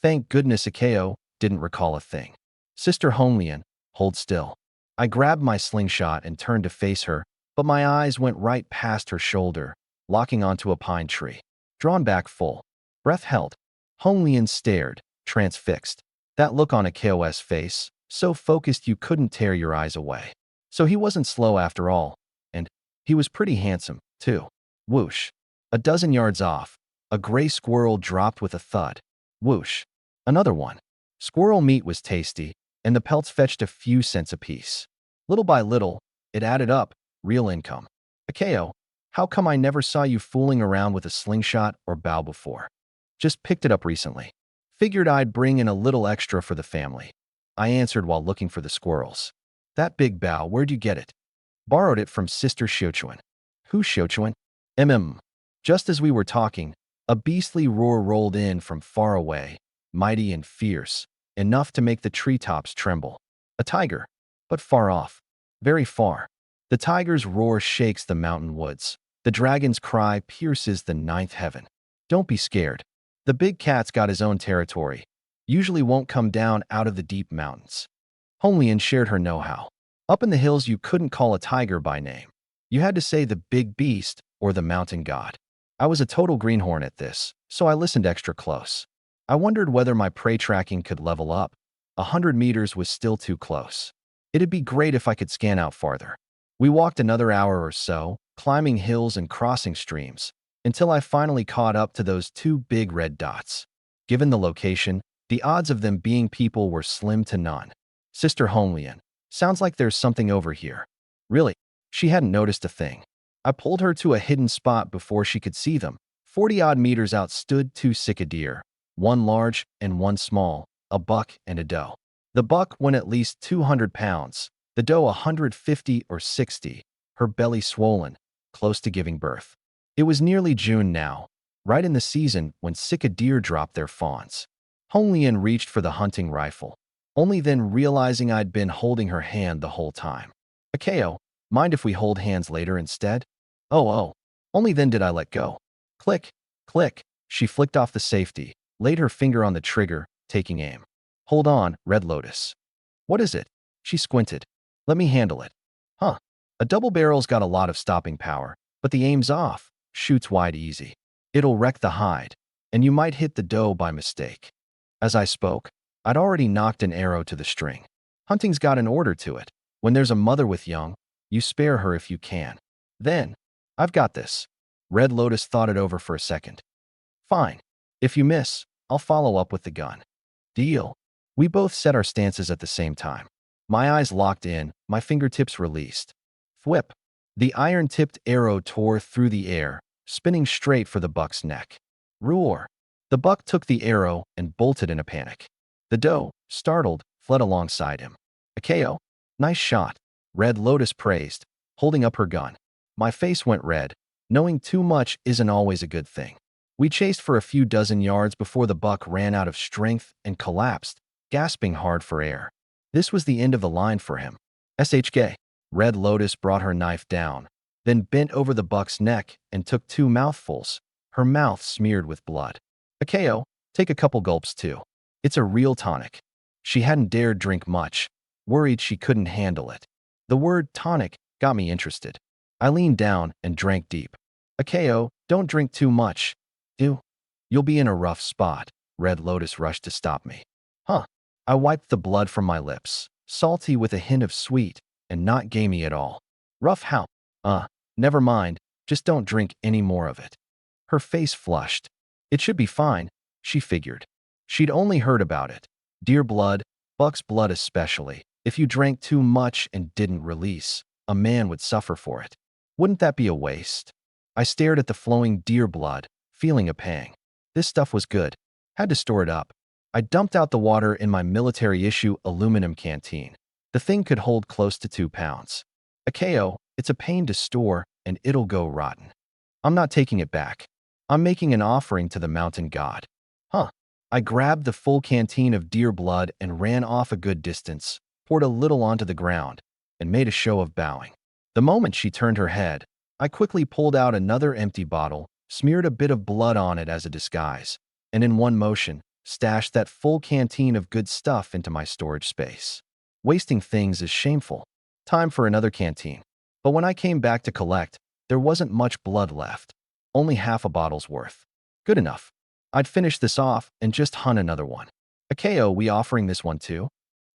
A: Thank goodness Akeo didn't recall a thing. Sister Honglian, hold still. I grabbed my slingshot and turned to face her, but my eyes went right past her shoulder, locking onto a pine tree. Drawn back full. Breath held. Honglian stared, transfixed. That look on Akeo's face, so focused you couldn't tear your eyes away. So he wasn't slow after all, and he was pretty handsome, too. Whoosh. A dozen yards off, a gray squirrel dropped with a thud. Whoosh. Another one. Squirrel meat was tasty, and the pelts fetched a few cents apiece. Little by little, it added up, real income. Akeo, how come I never saw you fooling around with a slingshot or bow before? Just picked it up recently. Figured I'd bring in a little extra for the family. I answered while looking for the squirrels. That big bow, where'd you get it? Borrowed it from Sister Xiuquan. Who's Xiuquan? Just as we were talking, a beastly roar rolled in from far away, mighty and fierce, enough to make the treetops tremble. A tiger, but far off, very far. The tiger's roar shakes the mountain woods. The dragon's cry pierces the ninth heaven. Don't be scared. The big cat's got his own territory. Usually won't come down out of the deep mountains. Honglian shared her know-how. Up in the hills you couldn't call a tiger by name. You had to say the big beast or the mountain god. I was a total greenhorn at this, so I listened extra close. I wondered whether my prey tracking could level up. 100 meters was still too close. It'd be great if I could scan out farther. We walked another hour or so, climbing hills and crossing streams, until I finally caught up to those two big red dots. Given the location, the odds of them being people were slim to none. Sister Honglian, Sounds like there's something over here. Really? She hadn't noticed a thing. I pulled her to a hidden spot before she could see them. 40-odd meters out stood two sika deer, one large and one small, a buck and a doe. The buck went at least 200 pounds, the doe 150 or 60, her belly swollen, close to giving birth. It was nearly June now, right in the season when sika deer dropped their fawns. Hong Lian reached for the hunting rifle, only then realizing I'd been holding her hand the whole time. Akeo, mind if we hold hands later instead? Oh. Only then did I let go. Click, click. She flicked off the safety, laid her finger on the trigger, taking aim. Hold on, Red Lotus. What is it? She squinted. Let me handle it. Huh. A double barrel's got a lot of stopping power, but the aim's off. Shoots wide easy. It'll wreck the hide, and you might hit the doe by mistake. As I spoke, I'd already knocked an arrow to the string. Hunting's got an order to it. When there's a mother with young, you spare her if you can. Then, I've got this. Red Lotus thought it over for a second. Fine. If you miss, I'll follow up with the gun. Deal. We both set our stances at the same time. My eyes locked in, my fingertips released. Thwip. The iron-tipped arrow tore through the air, spinning straight for the buck's neck. Roar. The buck took the arrow and bolted in a panic. The doe, startled, fled alongside him. Akeo, nice shot. Red Lotus praised, holding up her gun. My face went red. Knowing too much isn't always a good thing. We chased for a few dozen yards before the buck ran out of strength and collapsed, gasping hard for air. This was the end of the line for him. SHK. Red Lotus brought her knife down, then bent over the buck's neck and took 2 mouthfuls, her mouth smeared with blood. Akeo, take a couple gulps too. It's a real tonic. She hadn't dared drink much, worried she couldn't handle it. The word tonic got me interested. I leaned down and drank deep. Akeo, don't drink too much. You'll be in a rough spot. Red Lotus rushed to stop me. Huh. I wiped the blood from my lips, salty with a hint of sweet, and not gamey at all. Rough how? Never mind, just don't drink any more of it. Her face flushed. It should be fine, she figured. She'd only heard about it. Deer blood, buck's blood especially. If you drank too much and didn't release, a man would suffer for it. Wouldn't that be a waste? I stared at the flowing deer blood, feeling a pang. This stuff was good. Had to store it up. I dumped out the water in my military-issue aluminum canteen. The thing could hold close to 2 pounds. Akeo, it's a pain to store, and it'll go rotten. I'm not taking it back. I'm making an offering to the mountain god. Huh. I grabbed the full canteen of deer blood and ran off a good distance, poured a little onto the ground, and made a show of bowing. The moment she turned her head, I quickly pulled out another empty bottle, smeared a bit of blood on it as a disguise, and in one motion, stashed that full canteen of good stuff into my storage space. Wasting things is shameful. Time for another canteen. But when I came back to collect, there wasn't much blood left. Only half a bottle's worth. Good enough. I'd finish this off and just hunt another one. Akeo, we offering this one too?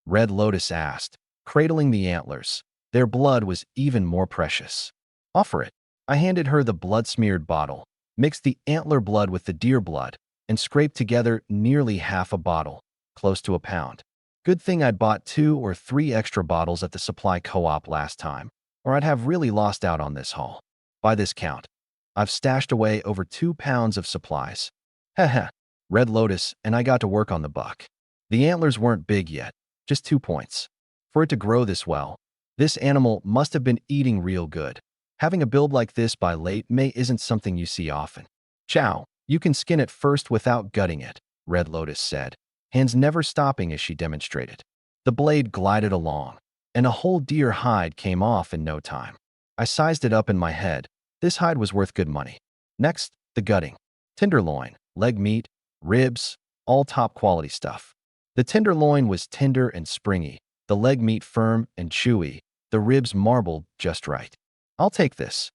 A: Red Lotus asked, cradling the antlers. Their blood was even more precious. Offer it. I handed her the blood-smeared bottle, mixed the antler blood with the deer blood, and scraped together nearly half a bottle, close to a pound. Good thing I'd bought 2 or 3 extra bottles at the supply co-op last time, or I'd have really lost out on this haul. By this count, I've stashed away over 2 pounds of supplies. Heh. Red Lotus and I got to work on the buck. The antlers weren't big yet, just 2 points. For it to grow this well, this animal must have been eating real good. Having a build like this by late May isn't something you see often. Chow, you can skin it first without gutting it, Red Lotus said, hands never stopping as she demonstrated. The blade glided along, and a whole deer hide came off in no time. I sized it up in my head. This hide was worth good money. Next, the gutting. Tenderloin, leg meat, ribs, all top quality stuff. The tenderloin was tender and springy, the leg meat firm and chewy, the ribs marbled just right. I'll take this.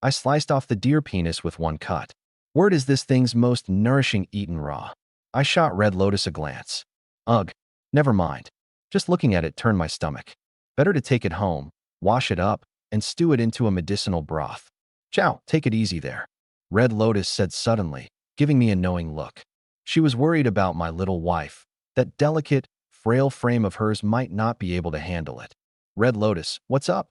A: I sliced off the deer penis with one cut. Word is this thing's most nourishing eaten raw. I shot Red Lotus a glance. Ugh, never mind. Just looking at it turned my stomach. Better to take it home, wash it up, and stew it into a medicinal broth. Chow, take it easy there. Red Lotus said suddenly, giving me a knowing look. She was worried about my little wife. That delicate, frail frame of hers might not be able to handle it. Red Lotus, what's up?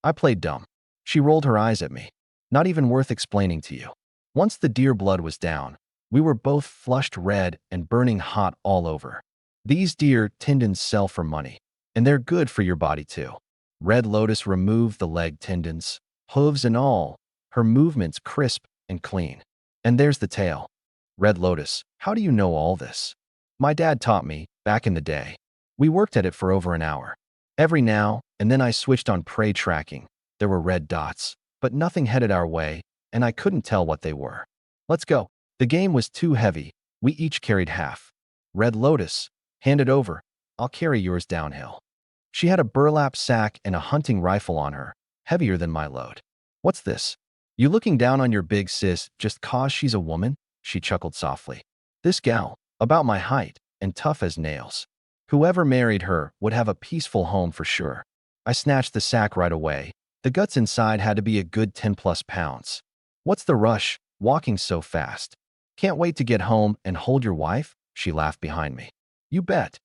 A: I played dumb. She rolled her eyes at me. Not even worth explaining to you. Once the deer blood was down, we were both flushed red and burning hot all over. These deer tendons sell for money, and they're good for your body too. Red Lotus removed the leg tendons, hooves and all, her movements crisp and clean. And there's the tail. Red Lotus, how do you know all this? My dad taught me, back in the day. We worked at it for over an hour. Every now and then I switched on prey tracking. There were red dots, but nothing headed our way, and I couldn't tell what they were. Let's go. The game was too heavy. We each carried half. Red Lotus, hand it over. I'll carry yours downhill. She had a burlap sack and a hunting rifle on her, heavier than my load. What's this? You looking down on your big sis just 'cause she's a woman? She chuckled softly. This gal, about my height, and tough as nails. Whoever married her would have a peaceful home for sure. I snatched the sack right away. The guts inside had to be a good 10+ pounds. What's the rush, walking so fast? Can't wait to get home and hold your wife? She laughed behind me. You bet.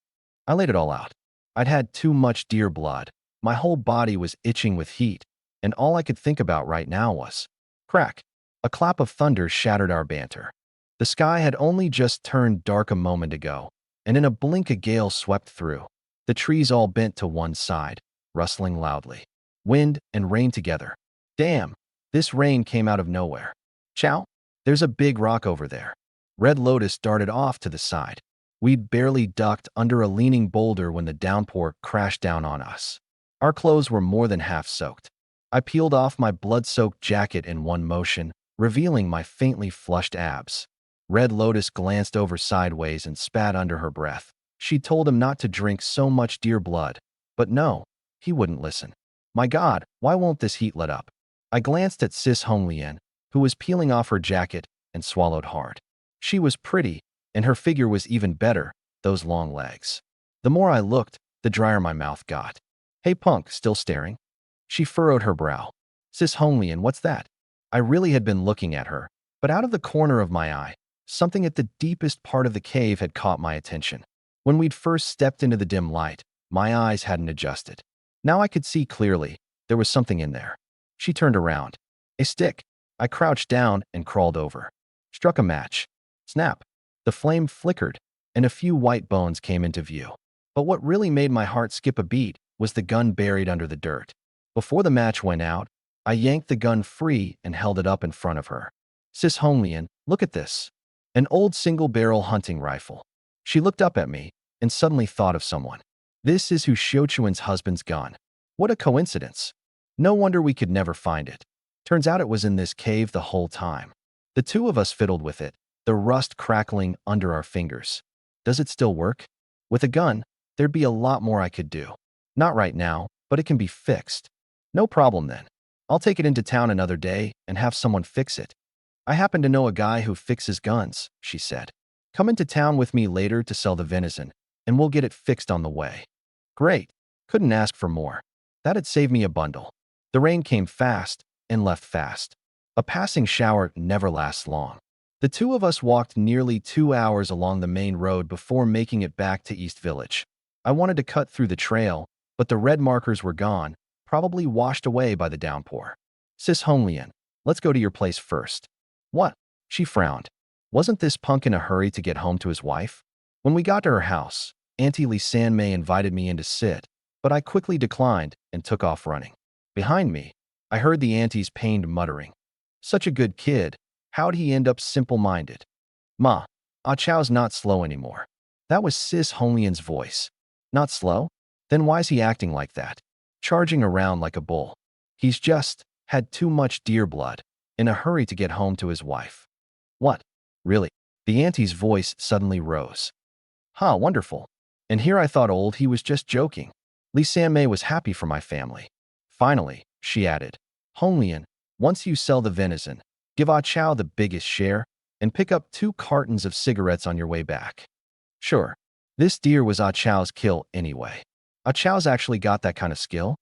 A: I laid it all out. I'd had too much deer blood. My whole body was itching with heat, and all I could think about right now was crack. A clap of thunder shattered our banter. The sky had only just turned dark a moment ago, and in a blink a gale swept through. The trees all bent to one side, rustling loudly. Wind and rain together. Damn, this rain came out of nowhere. Chow, there's a big rock over there. Red Lotus darted off to the side. We'd barely ducked under a leaning boulder when the downpour crashed down on us. Our clothes were more than half soaked. I peeled off my blood-soaked jacket in one motion, revealing my faintly flushed abs. Red Lotus glanced over sideways and spat under her breath. She told him not to drink so much deer blood, but no, he wouldn't listen. My God, why won't this heat let up? I glanced at Sis Honglian, who was peeling off her jacket, and swallowed hard. She was pretty, and her figure was even better, those long legs. The more I looked, the drier my mouth got. Hey punk, still staring? She furrowed her brow. Sis Honglian, what's that? I really had been looking at her, but out of the corner of my eye, something at the deepest part of the cave had caught my attention. When we'd first stepped into the dim light, my eyes hadn't adjusted. Now I could see clearly, there was something in there. She turned around. A stick. I crouched down and crawled over. Struck a match. Snap. The flame flickered, and a few white bones came into view. But what really made my heart skip a beat was the gun buried under the dirt. Before the match went out, I yanked the gun free and held it up in front of her. Sis Honglian, look at this. An old single-barrel hunting rifle. She looked up at me and suddenly thought of someone. This is Hu Xiuquan's husband's gun. What a coincidence. No wonder we could never find it. Turns out it was in this cave the whole time. The two of us fiddled with it, the rust crackling under our fingers. Does it still work? With a gun, there'd be a lot more I could do. Not right now, but it can be fixed. No problem then. I'll take it into town another day and have someone fix it. I happen to know a guy who fixes guns, she said. Come into town with me later to sell the venison, and we'll get it fixed on the way. Great. Couldn't ask for more. That'd save me a bundle. The rain came fast and left fast. A passing shower never lasts long. The two of us walked nearly 2 hours along the main road before making it back to East Village. I wanted to cut through the trail, but the red markers were gone, probably washed away by the downpour. Sis Honglian, let's go to your place first. What? She frowned. Wasn't this punk in a hurry to get home to his wife? When we got to her house, Auntie Lee Sanmei invited me in to sit, but I quickly declined and took off running. Behind me, I heard the auntie's pained muttering. Such a good kid. How'd he end up simple-minded? Ma, Ah Chow's not slow anymore. That was Sis Honglian's voice. Not slow? Then why's he acting like that? Charging around like a bull. He's just had too much deer blood, in a hurry to get home to his wife. What? Really? The auntie's voice suddenly rose. Huh, wonderful. And here I thought old he was just joking. Lee Sanmei was happy for my family. Finally, she added, Honglian, once you sell the venison, give Ah Chow the biggest share, and pick up 2 cartons of cigarettes on your way back. Sure. This deer was Ah Chow's kill anyway. Ah Chow's actually got that kind of skill?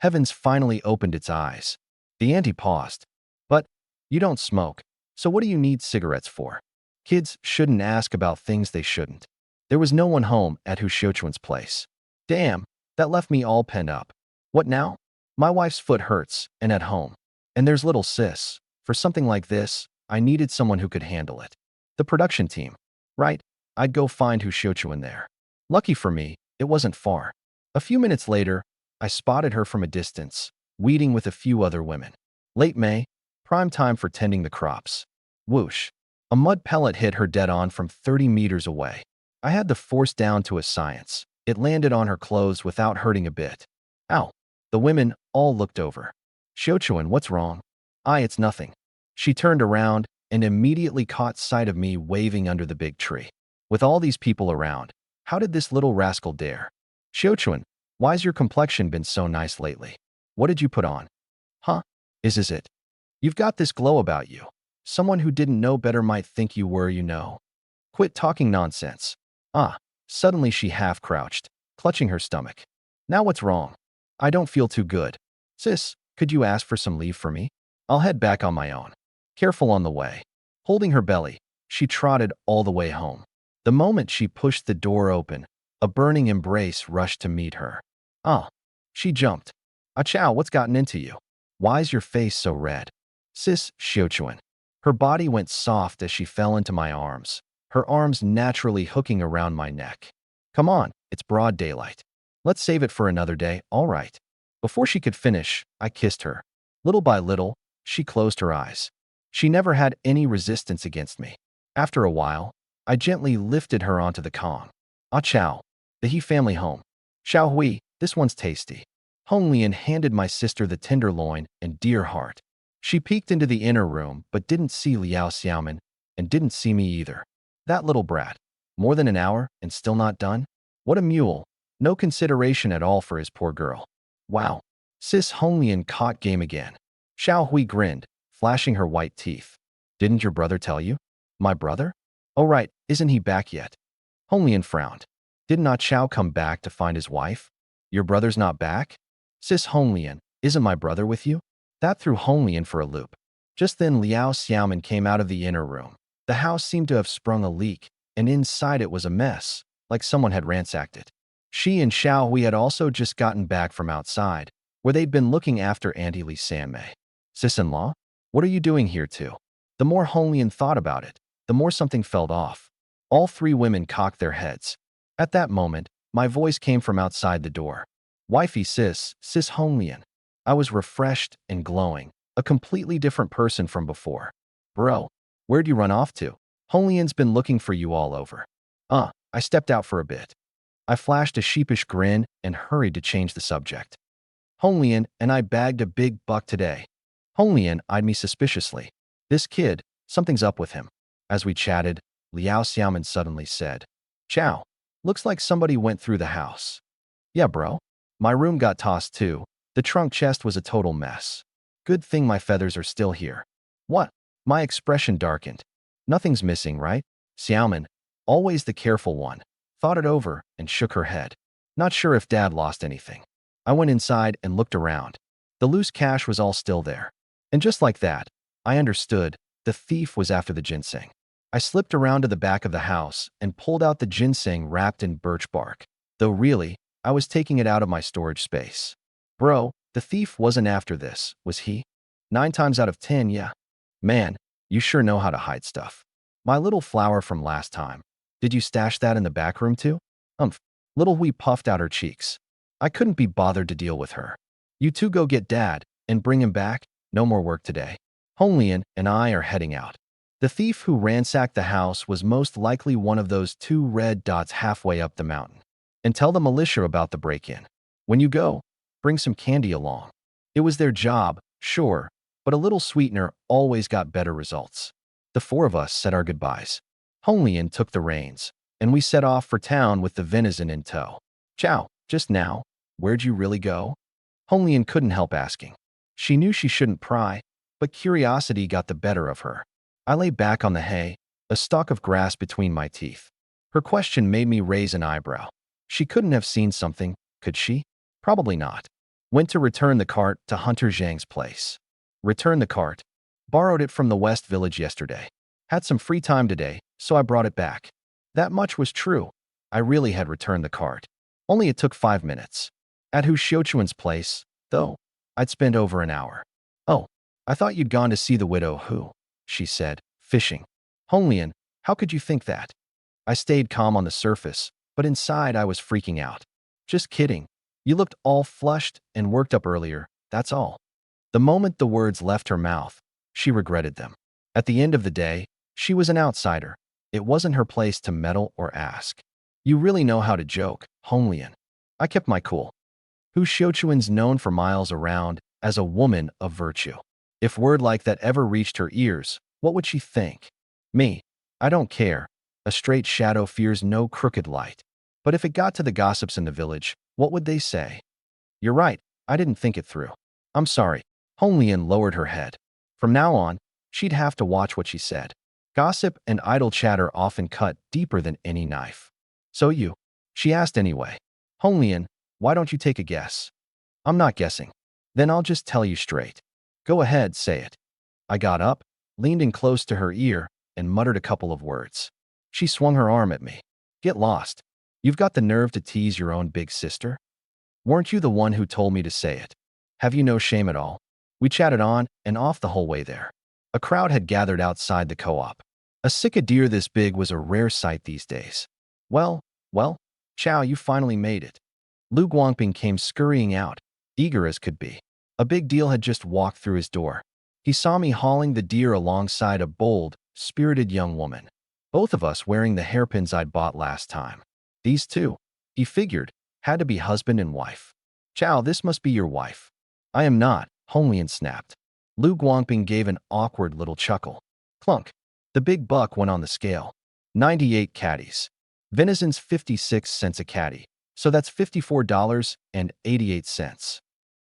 A: Heavens finally opened its eyes. The auntie paused. But, you don't smoke, so what do you need cigarettes for? Kids shouldn't ask about things they shouldn't. There was no one home at Hu Xiuquan's place. Damn, that left me all pent up. What now? My wife's foot hurts, and at home. And there's little sis. For something like this, I needed someone who could handle it. The production team. Right? I'd go find who Shochuan there. Lucky for me, it wasn't far. A few minutes later, I spotted her from a distance, weeding with a few other women. Late May, prime time for tending the crops. Whoosh. A mud pellet hit her dead on from 30 meters away. I had the force down to a science. It landed on her clothes without hurting a bit. Ow. The women all looked over. Shochuan, what's wrong? It's nothing. She turned around and immediately caught sight of me waving under the big tree. With all these people around, how did this little rascal dare? Shochuan, why's your complexion been so nice lately? What did you put on? Huh? Is this it? You've got this glow about you. Someone who didn't know better might think you were, you know. Quit talking nonsense. Suddenly she half-crouched, clutching her stomach. Now what's wrong? I don't feel too good. Sis, could you ask for some leave for me? I'll head back on my own. Careful on the way. Holding her belly, she trotted all the way home. The moment she pushed the door open, a burning embrace rushed to meet her. She jumped. Achow, what's gotten into you? Why's your face so red? Sis, Shochuan. Her body went soft as she fell into my arms, her arms naturally hooking around my neck. Come on, it's broad daylight. Let's save it for another day, all right. Before she could finish, I kissed her. Little by little, she closed her eyes. She never had any resistance against me. After a while, I gently lifted her onto the Kong. Chow, the He family home. Xiao Hui, this one's tasty. Hong Lian handed my sister the tenderloin and dear heart. She peeked into the inner room but didn't see Liao Xiaoman and didn't see me either. That little brat. More than an hour and still not done? What a mule. No consideration at all for his poor girl. Wow. Sis Hong Lian caught game again. Xiao Hui grinned, flashing her white teeth. Didn't your brother tell you? My brother? Oh right, isn't he back yet? Hong Lian frowned. Did not Xiao come back to find his wife? Your brother's not back? Sis Hong Lian, isn't my brother with you? That threw Hong Lian for a loop. Just then Liao Xiaoman came out of the inner room. The house seemed to have sprung a leak, and inside it was a mess, like someone had ransacked it. She and Xiao Hui had also just gotten back from outside, where they'd been looking after Auntie Li Sanmei. Sis-in-law, what are you doing here too? The more Hong Lian thought about it, the more something felt off. All three women cocked their heads. At that moment, my voice came from outside the door. Wifey sis Hong Lian. I was refreshed and glowing, a completely different person from before. Bro, where'd you run off to? Hong Lian's been looking for you all over. I stepped out for a bit. I flashed a sheepish grin and hurried to change the subject. Hong Lian and I bagged a big buck today. Hong Lian eyed me suspiciously. This kid, something's up with him. As we chatted, Liao Xiaoman suddenly said, Chow, looks like somebody went through the house. Yeah, bro. My room got tossed too. The trunk chest was a total mess. Good thing my feathers are still here. What? My expression darkened. Nothing's missing, right? Xiaoman, always the careful one, thought it over and shook her head. Not sure if Dad lost anything. I went inside and looked around. The loose cash was all still there. And just like that, I understood the thief was after the ginseng. I slipped around to the back of the house and pulled out the ginseng wrapped in birch bark. Though really, I was taking it out of my storage space. Bro, the thief wasn't after this, was he? 9 times out of 10, yeah. Man, you sure know how to hide stuff. My little flower from last time. Did you stash that in the back room too? Little Hui puffed out her cheeks. I couldn't be bothered to deal with her. You two go get Dad and bring him back. No more work today. Hong Lian and I are heading out. The thief who ransacked the house was most likely one of those 2 red dots halfway up the mountain. And tell the militia about the break-in. When you go, bring some candy along. It was their job, sure, but a little sweetener always got better results. The 4 of us said our goodbyes. Hong Lian took the reins, and we set off for town with the venison in tow. Chow, just now, where'd you really go? Hong Lian couldn't help asking. She knew she shouldn't pry, but curiosity got the better of her. I lay back on the hay, a stalk of grass between my teeth. Her question made me raise an eyebrow. She couldn't have seen something, could she? Probably not. Went to return the cart to Hunter Zhang's place. Return the cart. Borrowed it from the West Village yesterday. Had some free time today, so I brought it back. That much was true. I really had returned the cart. Only it took 5 minutes. At Hu Xiuchuan's place, though, I'd spent over an hour. Oh, I thought you'd gone to see the widow Hu, she said, fishing. Honglian, how could you think that? I stayed calm on the surface, but inside I was freaking out. Just kidding. You looked all flushed and worked up earlier, that's all. The moment the words left her mouth, she regretted them. At the end of the day, she was an outsider. It wasn't her place to meddle or ask. You really know how to joke, Honglian. I kept my cool. Hu Xiuchuan's known for miles around as a woman of virtue. If word like that ever reached her ears, what would she think? Me. I don't care. A straight shadow fears no crooked light. But if it got to the gossips in the village, what would they say? You're right, I didn't think it through. I'm sorry. Honglian lowered her head. From now on, she'd have to watch what she said. Gossip and idle chatter often cut deeper than any knife. So you? She asked anyway. Honglian, why don't you take a guess? I'm not guessing. Then I'll just tell you straight. Go ahead, say it. I got up, leaned in close to her ear, and muttered a couple of words. She swung her arm at me. Get lost. You've got the nerve to tease your own big sister? Weren't you the one who told me to say it? Have you no shame at all? We chatted on and off the whole way there. A crowd had gathered outside the co-op. A sick deer this big was a rare sight these days. Well, Chow, you finally made it. Lu Guangping came scurrying out, eager as could be. A big deal had just walked through his door. He saw me hauling the deer alongside a bold, spirited young woman. Both of us wearing the hairpins I'd bought last time. These two, he figured, had to be husband and wife. Chow, this must be your wife. I am not, Honglian snapped. Lu Guangping gave an awkward little chuckle. Clunk. The big buck went on the scale. 98 caddies. Venison's 56 cents a caddy, so that's $54.88.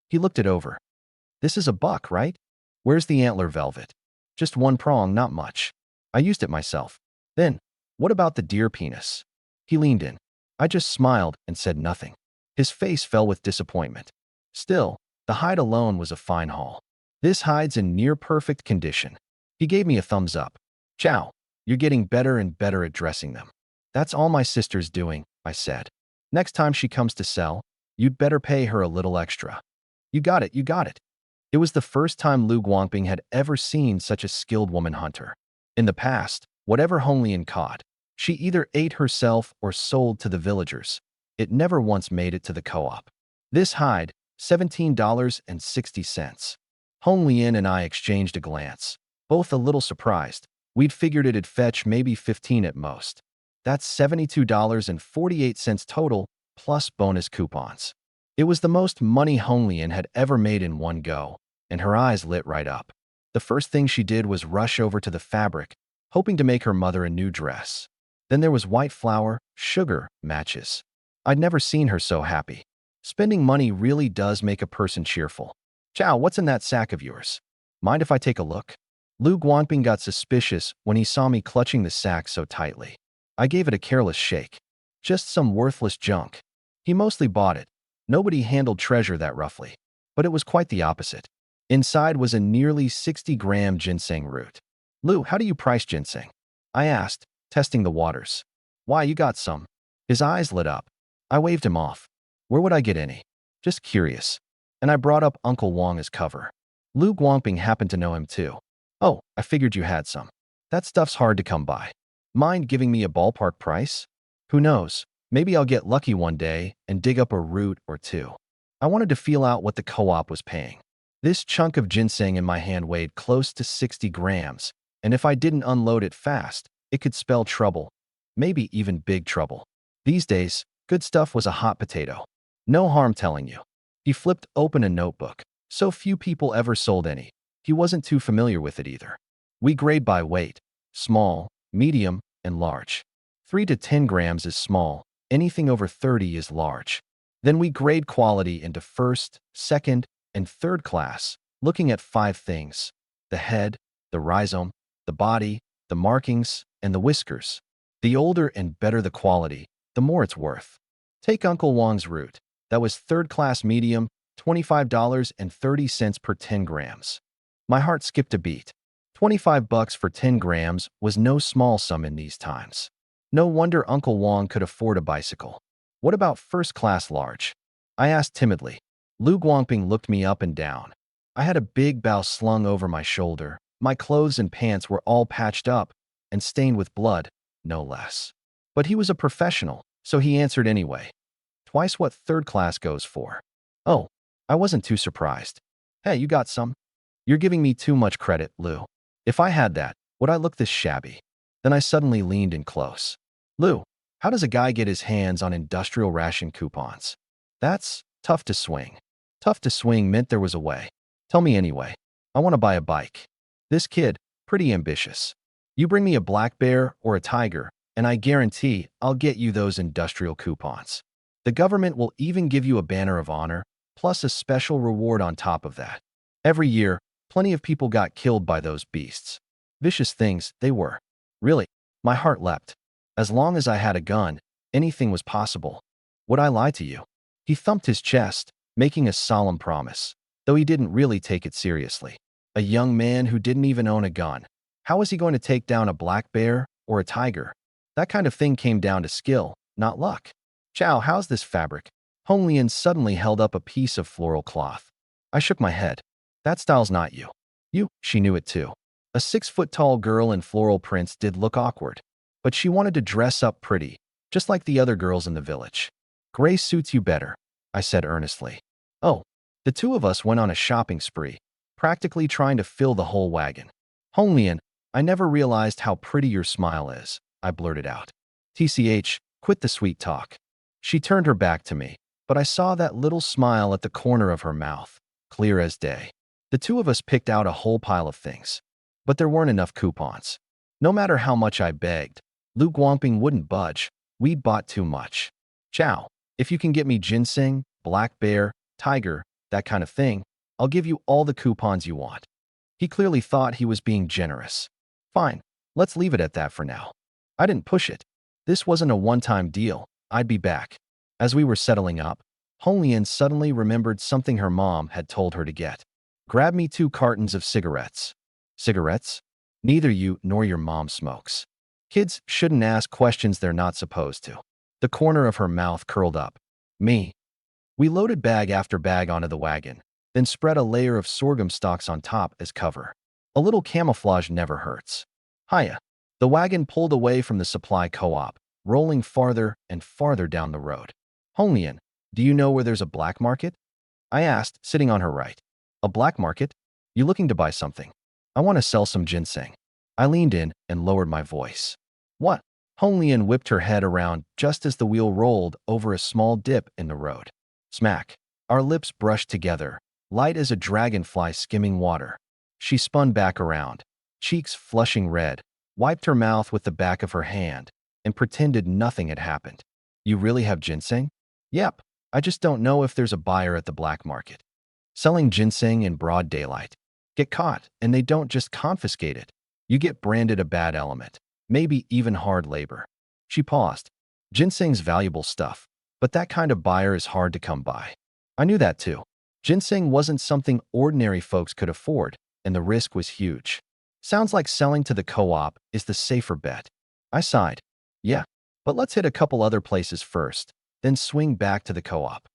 A: He looked it over. This is a buck, right? Where's the antler velvet? Just one prong, not much. I used it myself. Then, what about the deer penis? He leaned in. I just smiled and said nothing. His face fell with disappointment. Still, the hide alone was a fine haul. This hide's in near-perfect condition. He gave me a thumbs up. Chow, you're getting better and better at dressing them. That's all my sister's doing, I said. Next time she comes to sell, you'd better pay her a little extra. You got it, you got it. It was the first time Lu Guangping had ever seen such a skilled woman hunter. In the past, whatever Honglian caught, she either ate herself or sold to the villagers. It never once made it to the co-op. This hide, $17.60. Honglian and I exchanged a glance, both a little surprised. We'd figured it'd fetch maybe $15 at most. That's $72.48 total, plus bonus coupons. It was the most money Honglian had ever made in one go, and her eyes lit right up. The first thing she did was rush over to the fabric, hoping to make her mother a new dress. Then there was white flour, sugar, matches. I'd never seen her so happy. Spending money really does make a person cheerful. Chow, what's in that sack of yours? Mind if I take a look? Lu Guangping got suspicious when he saw me clutching the sack so tightly. I gave it a careless shake. Just some worthless junk. He mostly bought it. Nobody handled treasure that roughly. But it was quite the opposite. Inside was a nearly 60-gram ginseng root. Lu, how do you price ginseng? I asked, testing the waters. Why, you got some. His eyes lit up. I waved him off. Where would I get any? Just curious. And I brought up Uncle Wong as cover. Lu Guangping happened to know him too. Oh, I figured you had some. That stuff's hard to come by. Mind giving me a ballpark price? Who knows? Maybe I'll get lucky one day and dig up a root or two. I wanted to feel out what the co-op was paying. This chunk of ginseng in my hand weighed close to 60 grams, and if I didn't unload it fast, it could spell trouble. Maybe even big trouble. These days, good stuff was a hot potato. No harm telling you. He flipped open a notebook. So few people ever sold any. He wasn't too familiar with it either. We grade by weight. Small, medium, and large. 3 to 10 grams is small. Anything over 30 is large. Then we grade quality into first, second, and third class, looking at 5 things: the head, the rhizome, the body, the markings, and the whiskers. The older and better the quality, the more it's worth. Take Uncle Wong's root. That was third-class medium, $25.30 per 10 grams. My heart skipped a beat. $25 for 10 grams was no small sum in these times. No wonder Uncle Wong could afford a bicycle. What about first-class large? I asked timidly. Lu Guangping looked me up and down. I had a big bao slung over my shoulder. My clothes and pants were all patched up and stained with blood, no less. But he was a professional, so he answered anyway. Twice what third class goes for. Oh, I wasn't too surprised. Hey, you got some? You're giving me too much credit, Lu. If I had that, would I look this shabby? Then I suddenly leaned in close. Lu, how does a guy get his hands on industrial ration coupons? That's tough to swing. Tough to swing meant there was a way. Tell me anyway. I want to buy a bike. This kid, pretty ambitious. You bring me a black bear or a tiger, and I guarantee I'll get you those industrial coupons. The government will even give you a banner of honor, plus a special reward on top of that. Every year, plenty of people got killed by those beasts. Vicious things, they were. Really, my heart leapt. As long as I had a gun, anything was possible. Would I lie to you? He thumped his chest, making a solemn promise, though he didn't really take it seriously. A young man who didn't even own a gun. How was he going to take down a black bear or a tiger? That kind of thing came down to skill, not luck. Chow, how's this fabric? Hong Lian suddenly held up a piece of floral cloth. I shook my head. That style's not you. You, she knew it too. A 6-foot-tall girl in floral prints did look awkward, but she wanted to dress up pretty, just like the other girls in the village. Gray suits you better, I said earnestly. Oh, the two of us went on a shopping spree, practically trying to fill the whole wagon. Hong Lian, I never realized how pretty your smile is, I blurted out. TCH, quit the sweet talk. She turned her back to me, but I saw that little smile at the corner of her mouth, clear as day. The two of us picked out a whole pile of things, but there weren't enough coupons. No matter how much I begged, Lu Guangping wouldn't budge. We'd bought too much. Chow, if you can get me ginseng, black bear, tiger, that kind of thing, I'll give you all the coupons you want. He clearly thought he was being generous. Fine, let's leave it at that for now. I didn't push it. This wasn't a one-time deal. I'd be back. As we were settling up, Hong Lian suddenly remembered something her mom had told her to get. Grab me 2 cartons of cigarettes. Cigarettes? Neither you nor your mom smokes. Kids shouldn't ask questions they're not supposed to. The corner of her mouth curled up. Me. We loaded bag after bag onto the wagon, then spread a layer of sorghum stalks on top as cover. A little camouflage never hurts. Hiya. The wagon pulled away from the supply co-op, rolling farther and farther down the road. Hong Lian, do you know where there's a black market? I asked, sitting on her right. A black market? You looking to buy something? I want to sell some ginseng. I leaned in and lowered my voice. What? Hong Lian whipped her head around just as the wheel rolled over a small dip in the road. Smack. Our lips brushed together, light as a dragonfly skimming water. She spun back around, cheeks flushing red, wiped her mouth with the back of her hand, and pretended nothing had happened. You really have ginseng? Yep. I just don't know if there's a buyer at the black market. Selling ginseng in broad daylight. Get caught, and they don't just confiscate it. You get branded a bad element, maybe even hard labor. She paused. Ginseng's valuable stuff, but that kind of buyer is hard to come by. I knew that too. Ginseng wasn't something ordinary folks could afford, and the risk was huge. Sounds like selling to the co-op is the safer bet. I sighed. Yeah, but let's hit a couple other places first, then swing back to the co-op.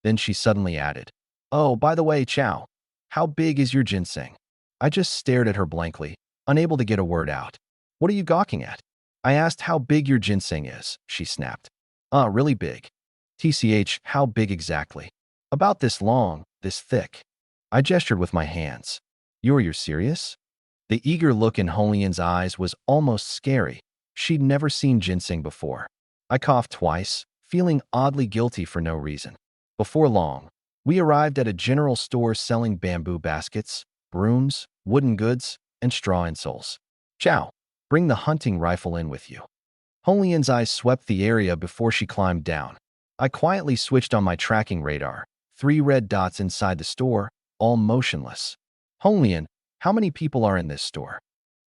A: Then she suddenly added, oh, by the way, Chow, how big is your ginseng? I just stared at her blankly, unable to get a word out. What are you gawking at? I asked how big your ginseng is, she snapped. Really big. TCH, how big exactly? About this long, this thick. I gestured with my hands. You're serious? The eager look in Hong Lian's eyes was almost scary. She'd never seen ginseng before. I coughed twice, feeling oddly guilty for no reason. Before long, we arrived at a general store selling bamboo baskets, brooms, wooden goods, and straw insoles. Chow, bring the hunting rifle in with you. Hong Lian's eyes swept the area before she climbed down. I quietly switched on my tracking radar, 3 red dots inside the store, all motionless. Hong Lian, how many people are in this store?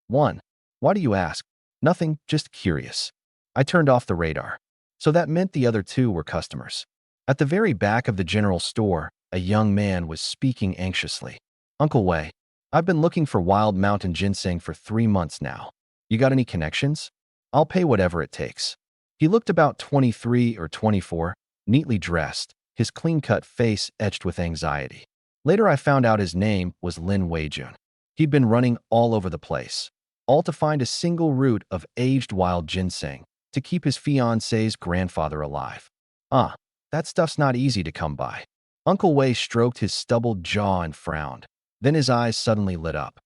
A: 1. Why do you ask? Nothing, just curious. I turned off the radar. So that meant the other 2 were customers. At the very back of the general store, a young man was speaking anxiously. Uncle Wei, I've been looking for wild mountain ginseng for 3 months now. You got any connections? I'll pay whatever it takes. He looked about 23 or 24, neatly dressed, his clean-cut face etched with anxiety. Later I found out his name was Lin Weijun. He'd been running all over the place, all to find a single root of aged wild ginseng to keep his fiancée's grandfather alive. That stuff's not easy to come by. Uncle Wei stroked his stubbled jaw and frowned. Then his eyes suddenly lit up.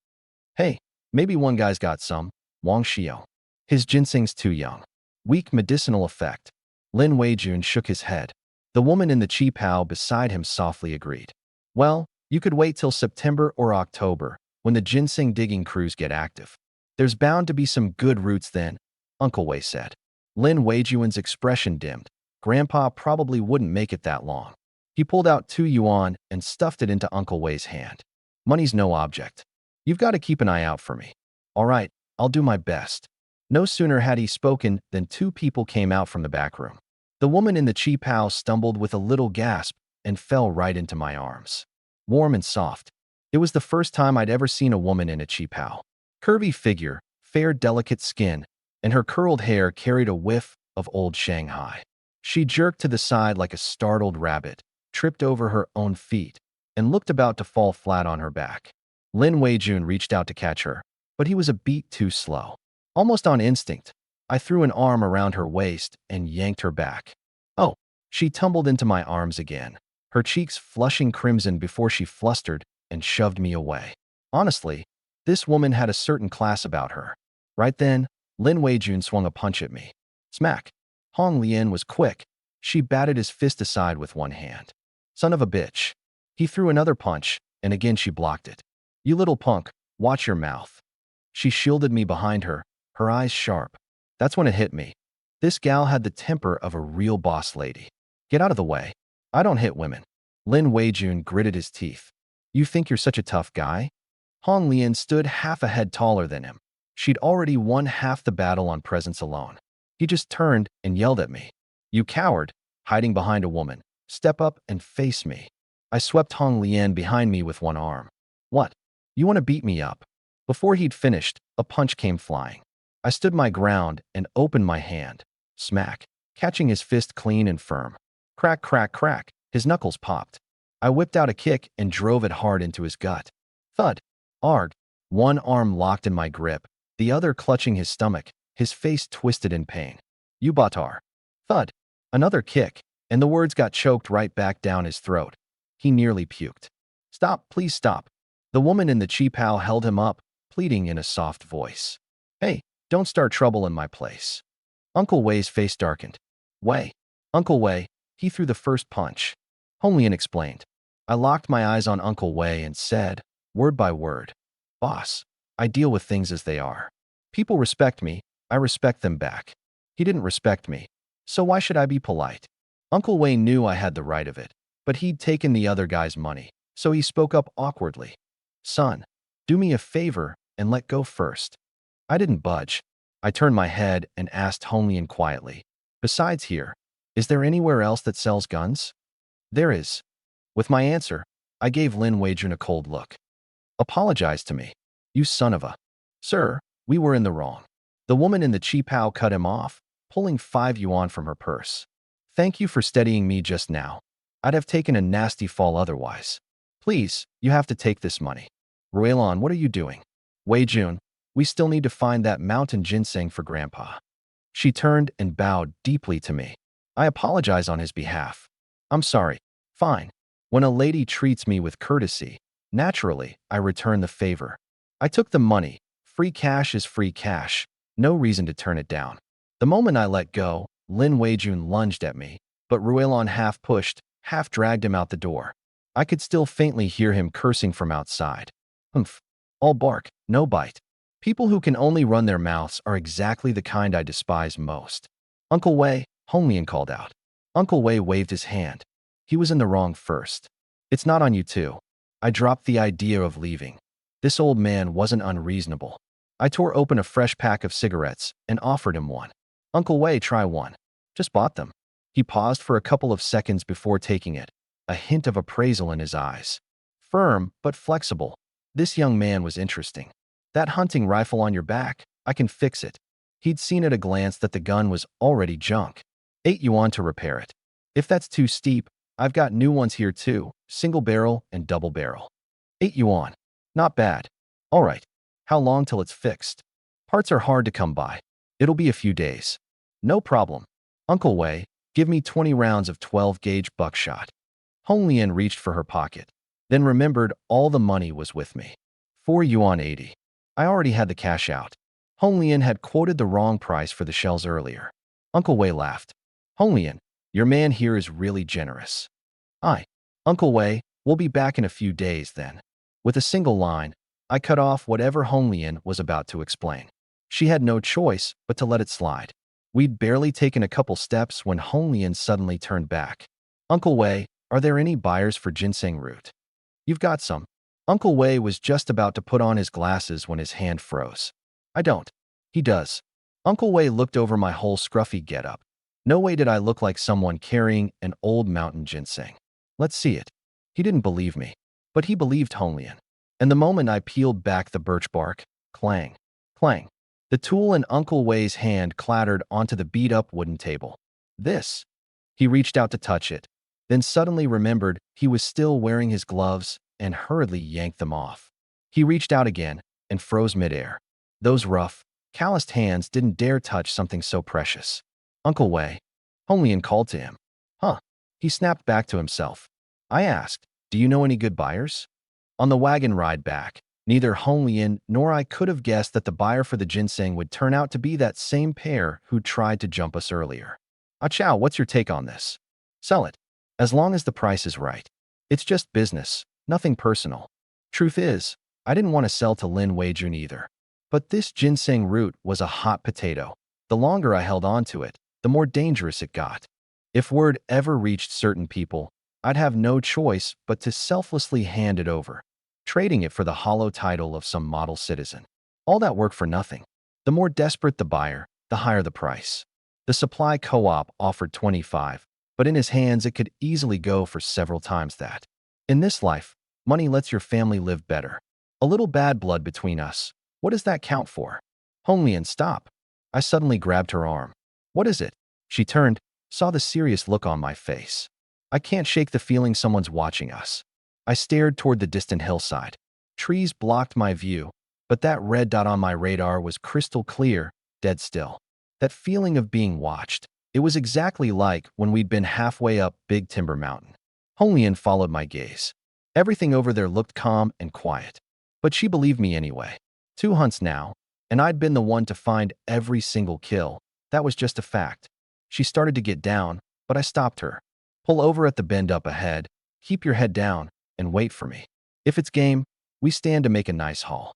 A: Hey, maybe one guy's got some. Wang Xiao. His ginseng's too young. Weak medicinal effect. Lin Weijun shook his head. The woman in the qipao beside him softly agreed. Well, you could wait till September or October, when the ginseng digging crews get active. There's bound to be some good roots then, Uncle Wei said. Lin Weijun's expression dimmed. Grandpa probably wouldn't make it that long. He pulled out 2 yuan and stuffed it into Uncle Wei's hand. Money's no object. You've got to keep an eye out for me. All right, I'll do my best. No sooner had he spoken than 2 people came out from the back room. The woman in the qipao stumbled with a little gasp and fell right into my arms. Warm and soft. It was the first time I'd ever seen a woman in a qipao. Curvy figure, fair delicate skin, and her curled hair carried a whiff of old Shanghai. She jerked to the side like a startled rabbit, tripped over her own feet, and looked about to fall flat on her back. Lin Weijun reached out to catch her, but he was a beat too slow. Almost on instinct, I threw an arm around her waist and yanked her back. Oh, she tumbled into my arms again, her cheeks flushing crimson before she flustered and shoved me away. Honestly, this woman had a certain class about her. Right then, Lin Weijun swung a punch at me. Smack. Hong Lian was quick. She batted his fist aside with one hand. Son of a bitch. He threw another punch, and again she blocked it. You little punk, watch your mouth. She shielded me behind her, her eyes sharp. That's when it hit me. This gal had the temper of a real boss lady. Get out of the way. I don't hit women. Lin Weijun gritted his teeth. You think you're such a tough guy? Hong Lian stood half a head taller than him. She'd already won half the battle on presence alone. He just turned and yelled at me. You coward, hiding behind a woman. Step up and face me. I swept Hong Lian behind me with one arm. What? You want to beat me up? Before he'd finished, a punch came flying. I stood my ground and opened my hand. Smack, catching his fist clean and firm. Crack, crack, crack, his knuckles popped. I whipped out a kick and drove it hard into his gut. Thud. Arg. One arm locked in my grip, the other clutching his stomach, his face twisted in pain. You batar. Thud. Another kick, and the words got choked right back down his throat. He nearly puked. Stop, please stop. The woman in the qipao held him up, pleading in a soft voice. Hey, don't start trouble in my place. Uncle Wei's face darkened. Wei. Uncle Wei, he threw the first punch. Hong Lian explained. I locked my eyes on Uncle Wei and said, word by word, Boss, I deal with things as they are. People respect me, I respect them back. He didn't respect me, so why should I be polite? Uncle Wei knew I had the right of it, but he'd taken the other guy's money, so he spoke up awkwardly. Son, do me a favor and let go first. I didn't budge. I turned my head and asked Hong Lian quietly. Besides here, is there anywhere else that sells guns? There is. With my answer, I gave Lin Weijun a cold look. Apologize to me, you son of a... Sir, we were in the wrong. The woman in the qipao cut him off, pulling 5 yuan from her purse. Thank you for steadying me just now. I'd have taken a nasty fall otherwise. Please, you have to take this money. Ruelan, what are you doing? Weijun, we still need to find that mountain ginseng for Grandpa. She turned and bowed deeply to me. I apologize on his behalf. I'm sorry. Fine. When a lady treats me with courtesy, naturally, I return the favor. I took the money. Free cash is free cash. No reason to turn it down. The moment I let go, Lin Weijun lunged at me, but Ruelan half pushed, half dragged him out the door. I could still faintly hear him cursing from outside. Humph. All bark, no bite. People who can only run their mouths are exactly the kind I despise most. Uncle Wei, Hong Lian called out. Uncle Wei waved his hand. He was in the wrong first. It's not on you too. I dropped the idea of leaving. This old man wasn't unreasonable. I tore open a fresh pack of cigarettes and offered him one. Uncle Wei, try one. Just bought them. He paused for a couple of seconds before taking it, a hint of appraisal in his eyes. Firm, but flexible. This young man was interesting. That hunting rifle on your back, I can fix it. He'd seen at a glance that the gun was already junk. 8 yuan to repair it. If that's too steep, I've got new ones here too, single barrel and double barrel. 8 yuan. Not bad. All right. How long till it's fixed? Parts are hard to come by. It'll be a few days. No problem. Uncle Wei, give me 20 rounds of 12-gauge buckshot. Hong Lian reached for her pocket, then remembered all the money was with me. 4 yuan 80. I already had the cash out. Hong Lian had quoted the wrong price for the shells earlier. Uncle Wei laughed. Hong Lian, your man here is really generous. Uncle Wei, we'll be back in a few days then. With a single line, I cut off whatever Hong Lian was about to explain. She had no choice but to let it slide. We'd barely taken a couple steps when Hong Lian suddenly turned back. Uncle Wei, are there any buyers for ginseng root? You've got some. Uncle Wei was just about to put on his glasses when his hand froze. I don't. He does. Uncle Wei looked over my whole scruffy getup. No way did I look like someone carrying an old mountain ginseng. Let's see it. He didn't believe me, but he believed Hong Lian. And the moment I peeled back the birch bark, clang, clang, the tool in Uncle Wei's hand clattered onto the beat-up wooden table. This. He reached out to touch it, then suddenly remembered he was still wearing his gloves and hurriedly yanked them off. He reached out again and froze midair. Those rough, calloused hands didn't dare touch something so precious. Uncle Wei. Hong Lian called to him. Huh. He snapped back to himself. I asked, do you know any good buyers? On the wagon ride back, neither Hong Lian nor I could have guessed that the buyer for the ginseng would turn out to be that same pair who tried to jump us earlier. Ah Chow, what's your take on this? Sell it. As long as the price is right. It's just business, nothing personal. Truth is, I didn't want to sell to Lin Weijun either. But this ginseng root was a hot potato. The longer I held on to it, the more dangerous it got. If word ever reached certain people, I'd have no choice but to selflessly hand it over, trading it for the hollow title of some model citizen. All that work for nothing. The more desperate the buyer, the higher the price. The supply co-op offered 25, but in his hands it could easily go for several times that. In this life, money lets your family live better. A little bad blood between us. What does that count for? Hong Lian, stop. I suddenly grabbed her arm. What is it? She turned, saw the serious look on my face. I can't shake the feeling someone's watching us. I stared toward the distant hillside. Trees blocked my view, but that red dot on my radar was crystal clear, dead still. That feeling of being watched. It was exactly like when we'd been halfway up Big Timber Mountain. Hong Lian followed my gaze. Everything over there looked calm and quiet. But she believed me anyway. 2 hunts now, and I'd been the one to find every single kill. That was just a fact. She started to get down, but I stopped her. Pull over at the bend up ahead, keep your head down, and wait for me. If it's game, we stand to make a nice haul.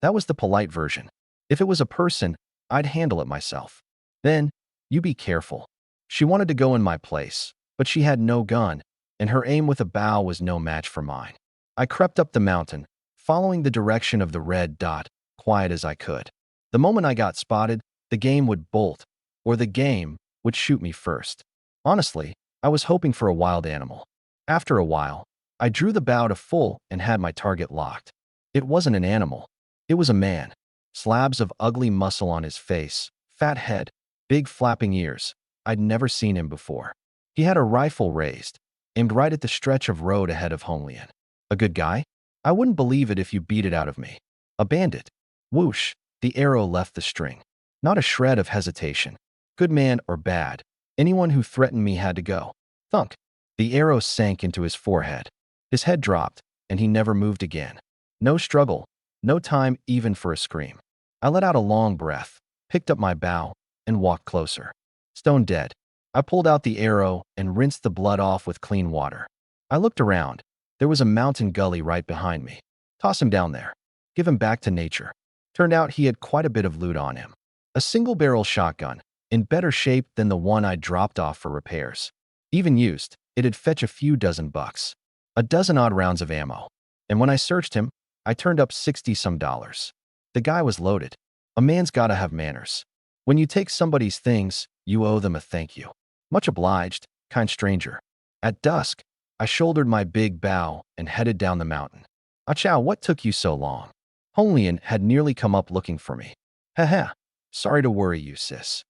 A: That was the polite version. If it was a person, I'd handle it myself. Then, you be careful. She wanted to go in my place, but she had no gun, and her aim with a bow was no match for mine. I crept up the mountain, following the direction of the red dot, quiet as I could. The moment I got spotted, the game would bolt, or the game would shoot me first. Honestly, I was hoping for a wild animal. After a while, I drew the bow to full and had my target locked. It wasn't an animal. It was a man. Slabs of ugly muscle on his face, fat head, big flapping ears. I'd never seen him before. He had a rifle raised, aimed right at the stretch of road ahead of Hong Lian. A good guy? I wouldn't believe it if you beat it out of me. A bandit. Whoosh, the arrow left the string. Not a shred of hesitation. Good man or bad, anyone who threatened me had to go. Thunk. The arrow sank into his forehead. His head dropped, and he never moved again. No struggle, no time even for a scream. I let out a long breath, picked up my bow, and walked closer. Stone dead. I pulled out the arrow and rinsed the blood off with clean water. I looked around. There was a mountain gully right behind me. Toss him down there. Give him back to nature. Turned out he had quite a bit of loot on him. A single-barrel shotgun, in better shape than the one I dropped off for repairs. Even used, it'd fetch a few dozen bucks. A dozen odd rounds of ammo. And when I searched him, I turned up $60-some. The guy was loaded. A man's gotta have manners. When you take somebody's things, you owe them a thank you. Much obliged, kind stranger. At dusk, I shouldered my big bow and headed down the mountain. Ah Chow, what took you so long? Hong Lian had nearly come up looking for me. Haha, sorry to worry you, sis.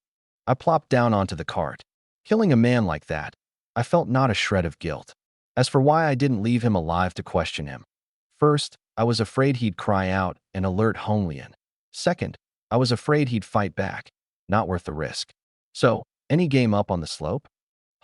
A: I plopped down onto the cart. Killing a man like that, I felt not a shred of guilt. As for why I didn't leave him alive to question him. First, I was afraid he'd cry out and alert Honglian. Second, I was afraid he'd fight back. Not worth the risk. So, any game up on the slope?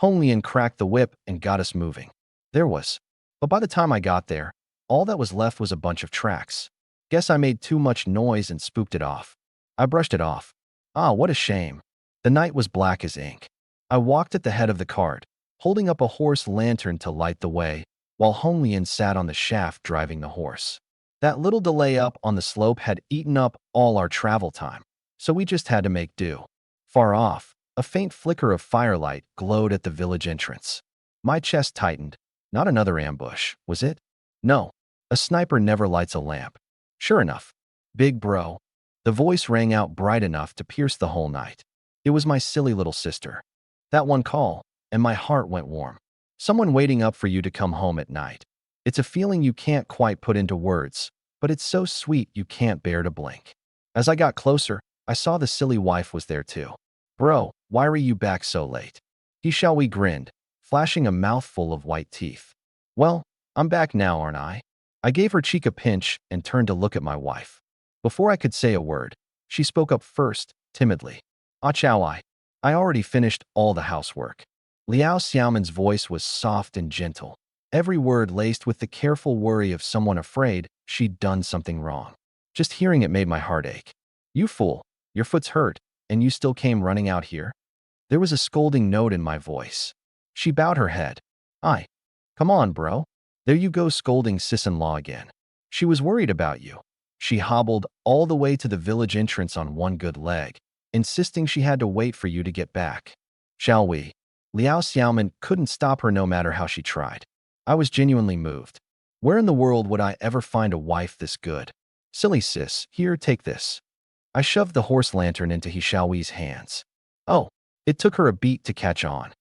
A: Honglian cracked the whip and got us moving. There was. But by the time I got there, all that was left was a bunch of tracks. Guess I made too much noise and spooked it off. I brushed it off. Ah, what a shame. The night was black as ink. I walked at the head of the cart, holding up a horse lantern to light the way, while Honglian sat on the shaft driving the horse. That little delay up on the slope had eaten up all our travel time, so we just had to make do. Far off, a faint flicker of firelight glowed at the village entrance. My chest tightened. Not another ambush, was it? No. A sniper never lights a lamp. Sure enough. Big bro. The voice rang out bright enough to pierce the whole night. It was my silly little sister. That one call, and my heart went warm. Someone waiting up for you to come home at night. It's a feeling you can't quite put into words, but it's so sweet you can't bear to blink. As I got closer, I saw the silly wife was there too. Bro, why are you back so late? We grinned, flashing a mouthful of white teeth. Well, I'm back now, aren't I? I gave her cheek a pinch and turned to look at my wife. Before I could say a word, she spoke up first, timidly. Ah chow I already finished all the housework. Liao Xiaoman's voice was soft and gentle, every word laced with the careful worry of someone afraid she'd done something wrong. Just hearing it made my heart ache. You fool, your foot's hurt, and you still came running out here? There was a scolding note in my voice. She bowed her head. Come on, bro. There you go scolding sis-in-law again. She was worried about you. She hobbled all the way to the village entrance on one good leg, insisting she had to wait for you to get back. Shall we? Liao Xiaoman couldn't stop her no matter how she tried. I was genuinely moved. Where in the world would I ever find a wife this good? Silly sis, here, take this. I shoved the horse lantern into Xiaoyi's hands. Oh, it took her a beat to catch on.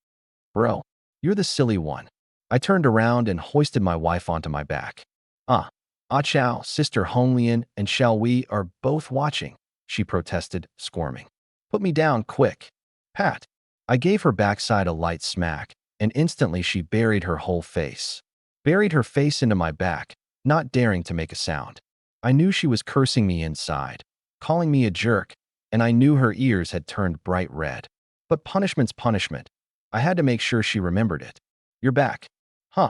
A: Bro, you're the silly one. I turned around and hoisted my wife onto my back. Ah Chow, Sister Honglian and Xiaoyi are both watching, she protested, squirming. Put me down, quick. Pat. I gave her backside a light smack, and instantly she buried her whole face. Buried her face into my back, not daring to make a sound. I knew she was cursing me inside, calling me a jerk, and I knew her ears had turned bright red. But punishment's punishment. I had to make sure she remembered it. You're back. Huh.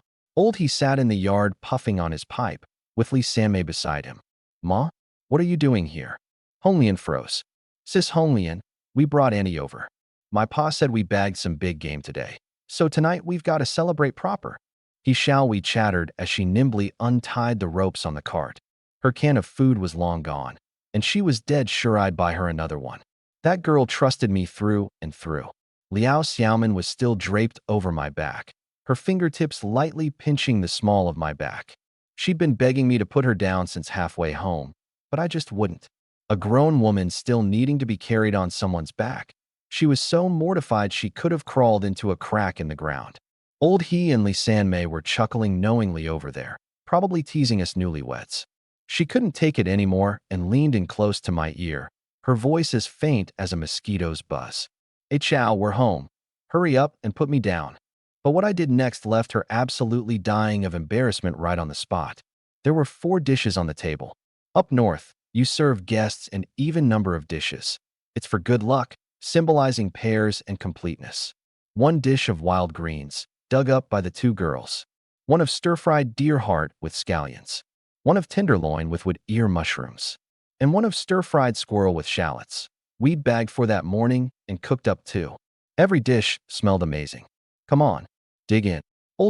A: He sat in the yard puffing on his pipe, with Li Sanmei beside him. Ma? What are you doing here? Honglian froze. Sis Honglian, we brought Annie over. My pa said we bagged some big game today, so tonight we've got to celebrate proper. We chattered as she nimbly untied the ropes on the cart. Her can of food was long gone, and she was dead sure I'd buy her another one. That girl trusted me through and through. Liao Xiaoman was still draped over my back, her fingertips lightly pinching the small of my back. She'd been begging me to put her down since halfway home, but I just wouldn't. A grown woman still needing to be carried on someone's back. She was so mortified she could have crawled into a crack in the ground. He and Li Sanmei were chuckling knowingly over there, probably teasing us newlyweds. She couldn't take it anymore and leaned in close to my ear, her voice as faint as a mosquito's buzz. Hey Chow, we're home. Hurry up and put me down. But what I did next left her absolutely dying of embarrassment right on the spot. There were 4 dishes on the table. Up north, you serve guests an even number of dishes. It's for good luck, symbolizing pairs and completeness. 1 dish of wild greens, dug up by the 2 girls. 1 of stir-fried deer heart with scallions. 1 of tenderloin with wood ear mushrooms. And 1 of stir-fried squirrel with shallots. We'd bagged for that morning and cooked up too. Every dish smelled amazing. Come on, dig in.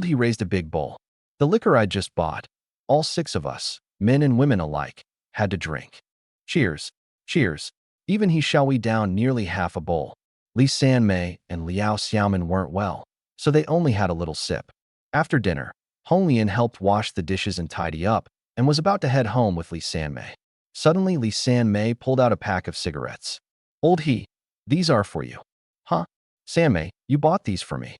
A: He raised a big bowl. The liquor I'd just bought. All 6 of us, men and women alike, had to drink. Cheers. Cheers. Even Xiaoyi down nearly half a bowl. Li Sanmei and Liao Xiaoman weren't well, so they only had a little sip. After dinner, Honglian helped wash the dishes and tidy up, and was about to head home with Li Sanmei. Suddenly, Li Sanmei pulled out a pack of cigarettes. These are for you. Huh? Sanmei, you bought these for me.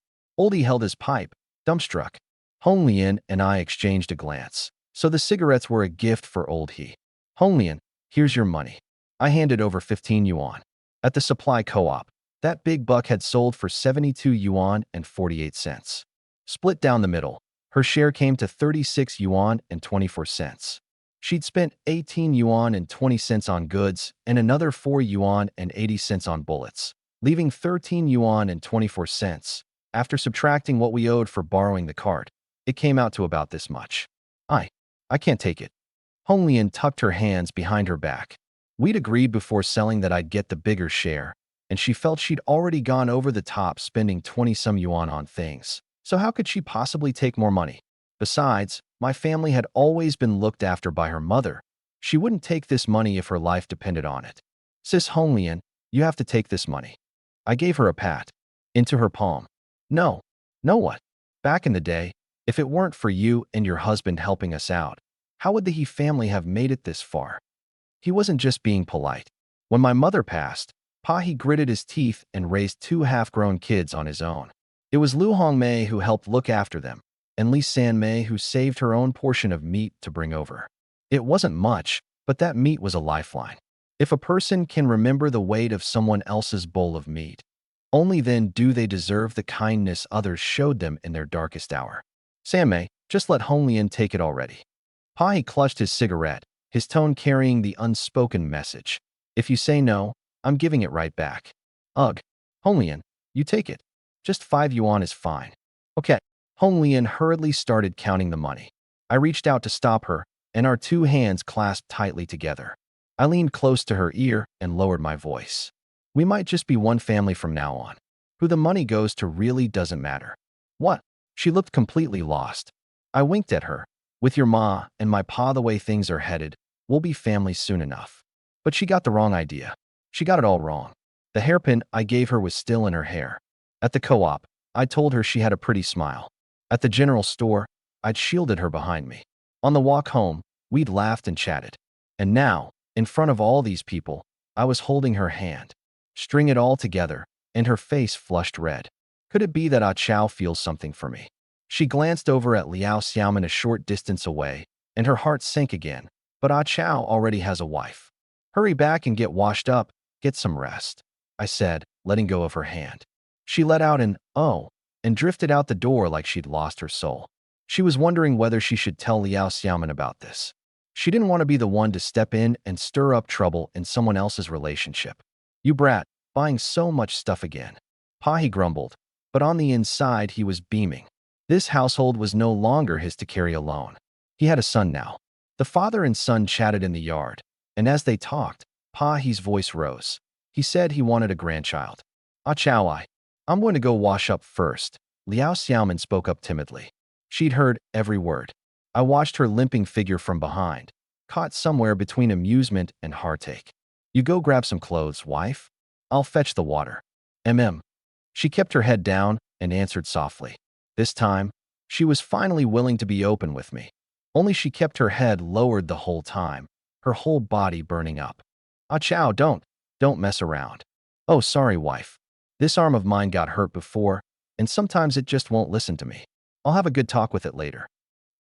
A: He held his pipe, dumbstruck. Honglian and I exchanged a glance, so the cigarettes were a gift for He. Honglian, here's your money. I handed over 15 yuan. At the supply co-op, That big buck had sold for 72 yuan and 48 cents. Split down the middle, her share came to 36 yuan and 24 cents. She'd spent 18 yuan and 20 cents on goods and another 4 yuan and 80 cents on bullets, leaving 13 yuan and 24 cents. After subtracting what we owed for borrowing the cart, it came out to about this much. I can't take it. Hong Lian tucked her hands behind her back. We'd agreed before selling that I'd get the bigger share, and she felt she'd already gone over the top spending 20-some yuan on things. So how could she possibly take more money? Besides, my family had always been looked after by her mother. She wouldn't take this money if her life depended on it. Sis Hong Lian, you have to take this money. I gave her a pat. Into her palm. No. No what? Back in the day, if it weren't for you and your husband helping us out, how would the He family have made it this far? He wasn't just being polite. When my mother passed, Pa he gritted his teeth and raised 2 half-grown kids on his own. It was Lu Hongmei who helped look after them, and Li Sanmei who saved her own portion of meat to bring over. It wasn't much, but that meat was a lifeline. If a person can remember the weight of someone else's bowl of meat, only then do they deserve the kindness others showed them in their darkest hour. Sanmei, just let Hong Lian take it already. Pa he clutched his cigarette, his tone carrying the unspoken message. If you say no, I'm giving it right back. Ugh. Hong Lian, you take it. Just 5 yuan is fine. Okay. Hong Lian hurriedly started counting the money. I reached out to stop her, and our 2 hands clasped tightly together. I leaned close to her ear and lowered my voice. We might just be one family from now on. Who the money goes to really doesn't matter. What? She looked completely lost. I winked at her. With your ma and my pa the way things are headed, we'll be family soon enough. But she got the wrong idea. She got it all wrong. The hairpin I gave her was still in her hair. At the co-op, I told her she had a pretty smile. At the general store, I'd shielded her behind me. On the walk home, we'd laughed and chatted. And now, in front of all these people, I was holding her hand. String it all together, and her face flushed red. Could it be that Ah Chow feels something for me? She glanced over at Liao Xiaoman a short distance away, and her heart sank again. But Ah Chow already has a wife. Hurry back and get washed up, get some rest, I said, letting go of her hand. She let out an "oh" and drifted out the door like she'd lost her soul. She was wondering whether she should tell Liao Xiaoman about this. She didn't want to be the one to step in and stir up trouble in someone else's relationship. You brat, buying so much stuff again. Pa he grumbled, but on the inside he was beaming. This household was no longer his to carry alone. He had a son now. The father and son chatted in the yard, and as they talked, Pa he's voice rose. He said he wanted a grandchild. Ah Chow I'm going to go wash up first. Liao Xiaoman spoke up timidly. She'd heard every word. I watched her limping figure from behind, caught somewhere between amusement and heartache. You go grab some clothes, wife. I'll fetch the water. She kept her head down and answered softly. This time, she was finally willing to be open with me. Only she kept her head lowered the whole time, her whole body burning up. Ah Chow, don't mess around. Oh, sorry, wife. This arm of mine got hurt before, and sometimes it just won't listen to me. I'll have a good talk with it later.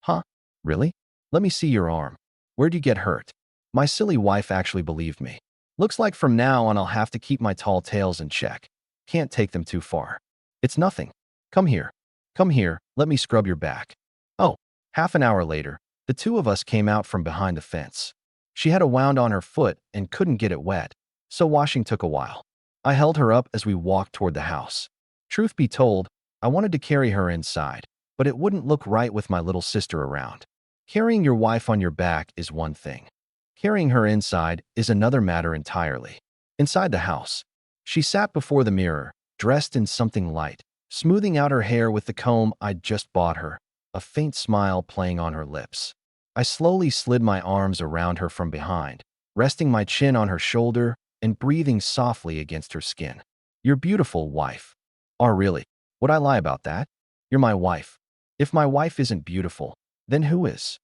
A: Huh? Really? Let me see your arm. Where'd you get hurt? My silly wife actually believed me. Looks like from now on I'll have to keep my tall tales in check. Can't take them too far. It's nothing. Come here. Come here, let me scrub your back. Oh, half an hour later, the 2 of us came out from behind the fence. She had a wound on her foot and couldn't get it wet, so washing took a while. I held her up as we walked toward the house. Truth be told, I wanted to carry her inside, but it wouldn't look right with my little sister around. Carrying your wife on your back is one thing. Carrying her inside is another matter entirely. Inside the house, she sat before the mirror, dressed in something light, smoothing out her hair with the comb I'd just bought her, a faint smile playing on her lips. I slowly slid my arms around her from behind, resting my chin on her shoulder and breathing softly against her skin. You're beautiful, wife. Oh, really? Would I lie about that? You're my wife. If my wife isn't beautiful, then who is?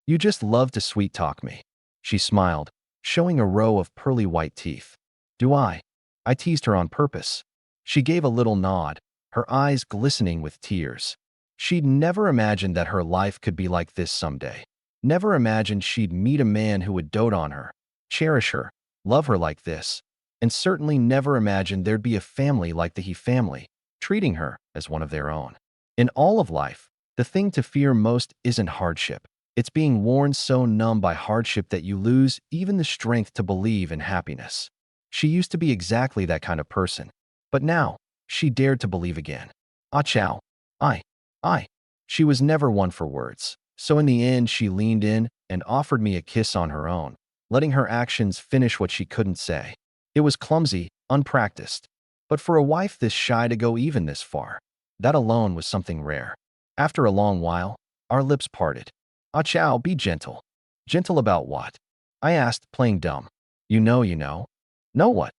A: You just love to sweet-talk me. She smiled, showing a row of pearly white teeth. Do I? I teased her on purpose. She gave a little nod, her eyes glistening with tears. She'd never imagined that her life could be like this someday. Never imagined she'd meet a man who would dote on her, cherish her, love her like this. and certainly never imagined there'd be a family like the He family, treating her as one of their own. In all of life, the thing to fear most isn't hardship. It's being worn so numb by hardship that you lose even the strength to believe in happiness. She used to be exactly that kind of person, but now she dared to believe again. Ah chow. I. I. She was never one for words, so in the end she leaned in and offered me a kiss on her own, letting her actions finish what she couldn't say. It was clumsy, unpracticed, but for a wife this shy to go even this far, that alone was something rare. After a long while, our lips parted. Ah chow, be gentle. Gentle about what? I asked, playing dumb. You know. Know what?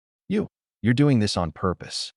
A: You're doing this on purpose.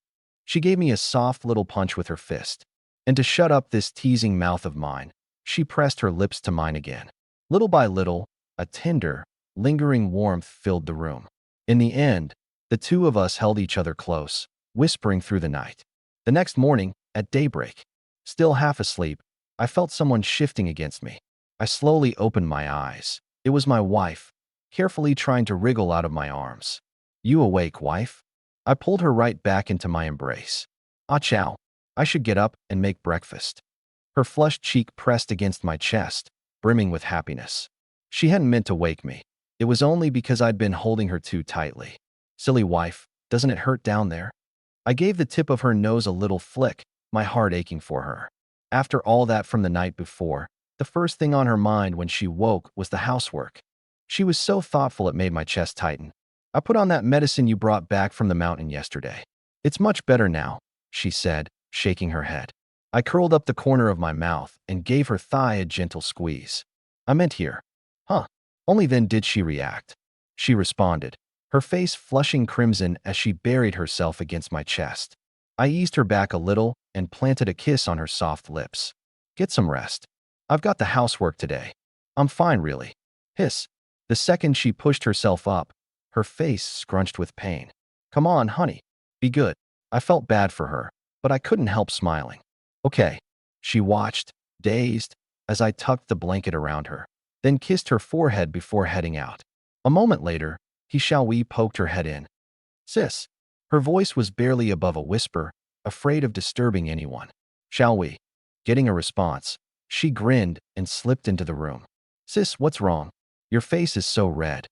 A: She gave me a soft little punch with her fist, and to shut up this teasing mouth of mine, she pressed her lips to mine again. Little by little, a tender, lingering warmth filled the room. In the end, the two of us held each other close, whispering through the night. The next morning, at daybreak, still half asleep, I felt someone shifting against me. I slowly opened my eyes. It was my wife, carefully trying to wriggle out of my arms. You awake, wife? I pulled her right back into my embrace. Ah chow, I should get up and make breakfast. Her flushed cheek pressed against my chest, brimming with happiness. She hadn't meant to wake me. It was only because I'd been holding her too tightly. Silly wife, doesn't it hurt down there? I gave the tip of her nose a little flick, my heart aching for her. After all that from the night before, the first thing on her mind when she woke was the housework. She was so thoughtful it made my chest tighten. I put on that medicine you brought back from the mountain yesterday. It's much better now, she said, shaking her head. I curled up the corner of my mouth and gave her thigh a gentle squeeze. I meant here. Huh. Only then did she react. She responded, her face flushing crimson as she buried herself against my chest. I eased her back a little and planted a kiss on her soft lips. Get some rest. I've got the housework today. I'm fine, really. Hiss. The second she pushed herself up, her face scrunched with pain. Come on, honey. Be good. I felt bad for her, but I couldn't help smiling. Okay. She watched, dazed, as I tucked the blanket around her, then kissed her forehead before heading out. A moment later, we poked her head in. Sis. Her voice was barely above a whisper, afraid of disturbing anyone. Shall we? Getting a response, she grinned and slipped into the room. Sis, what's wrong? Your face is so red.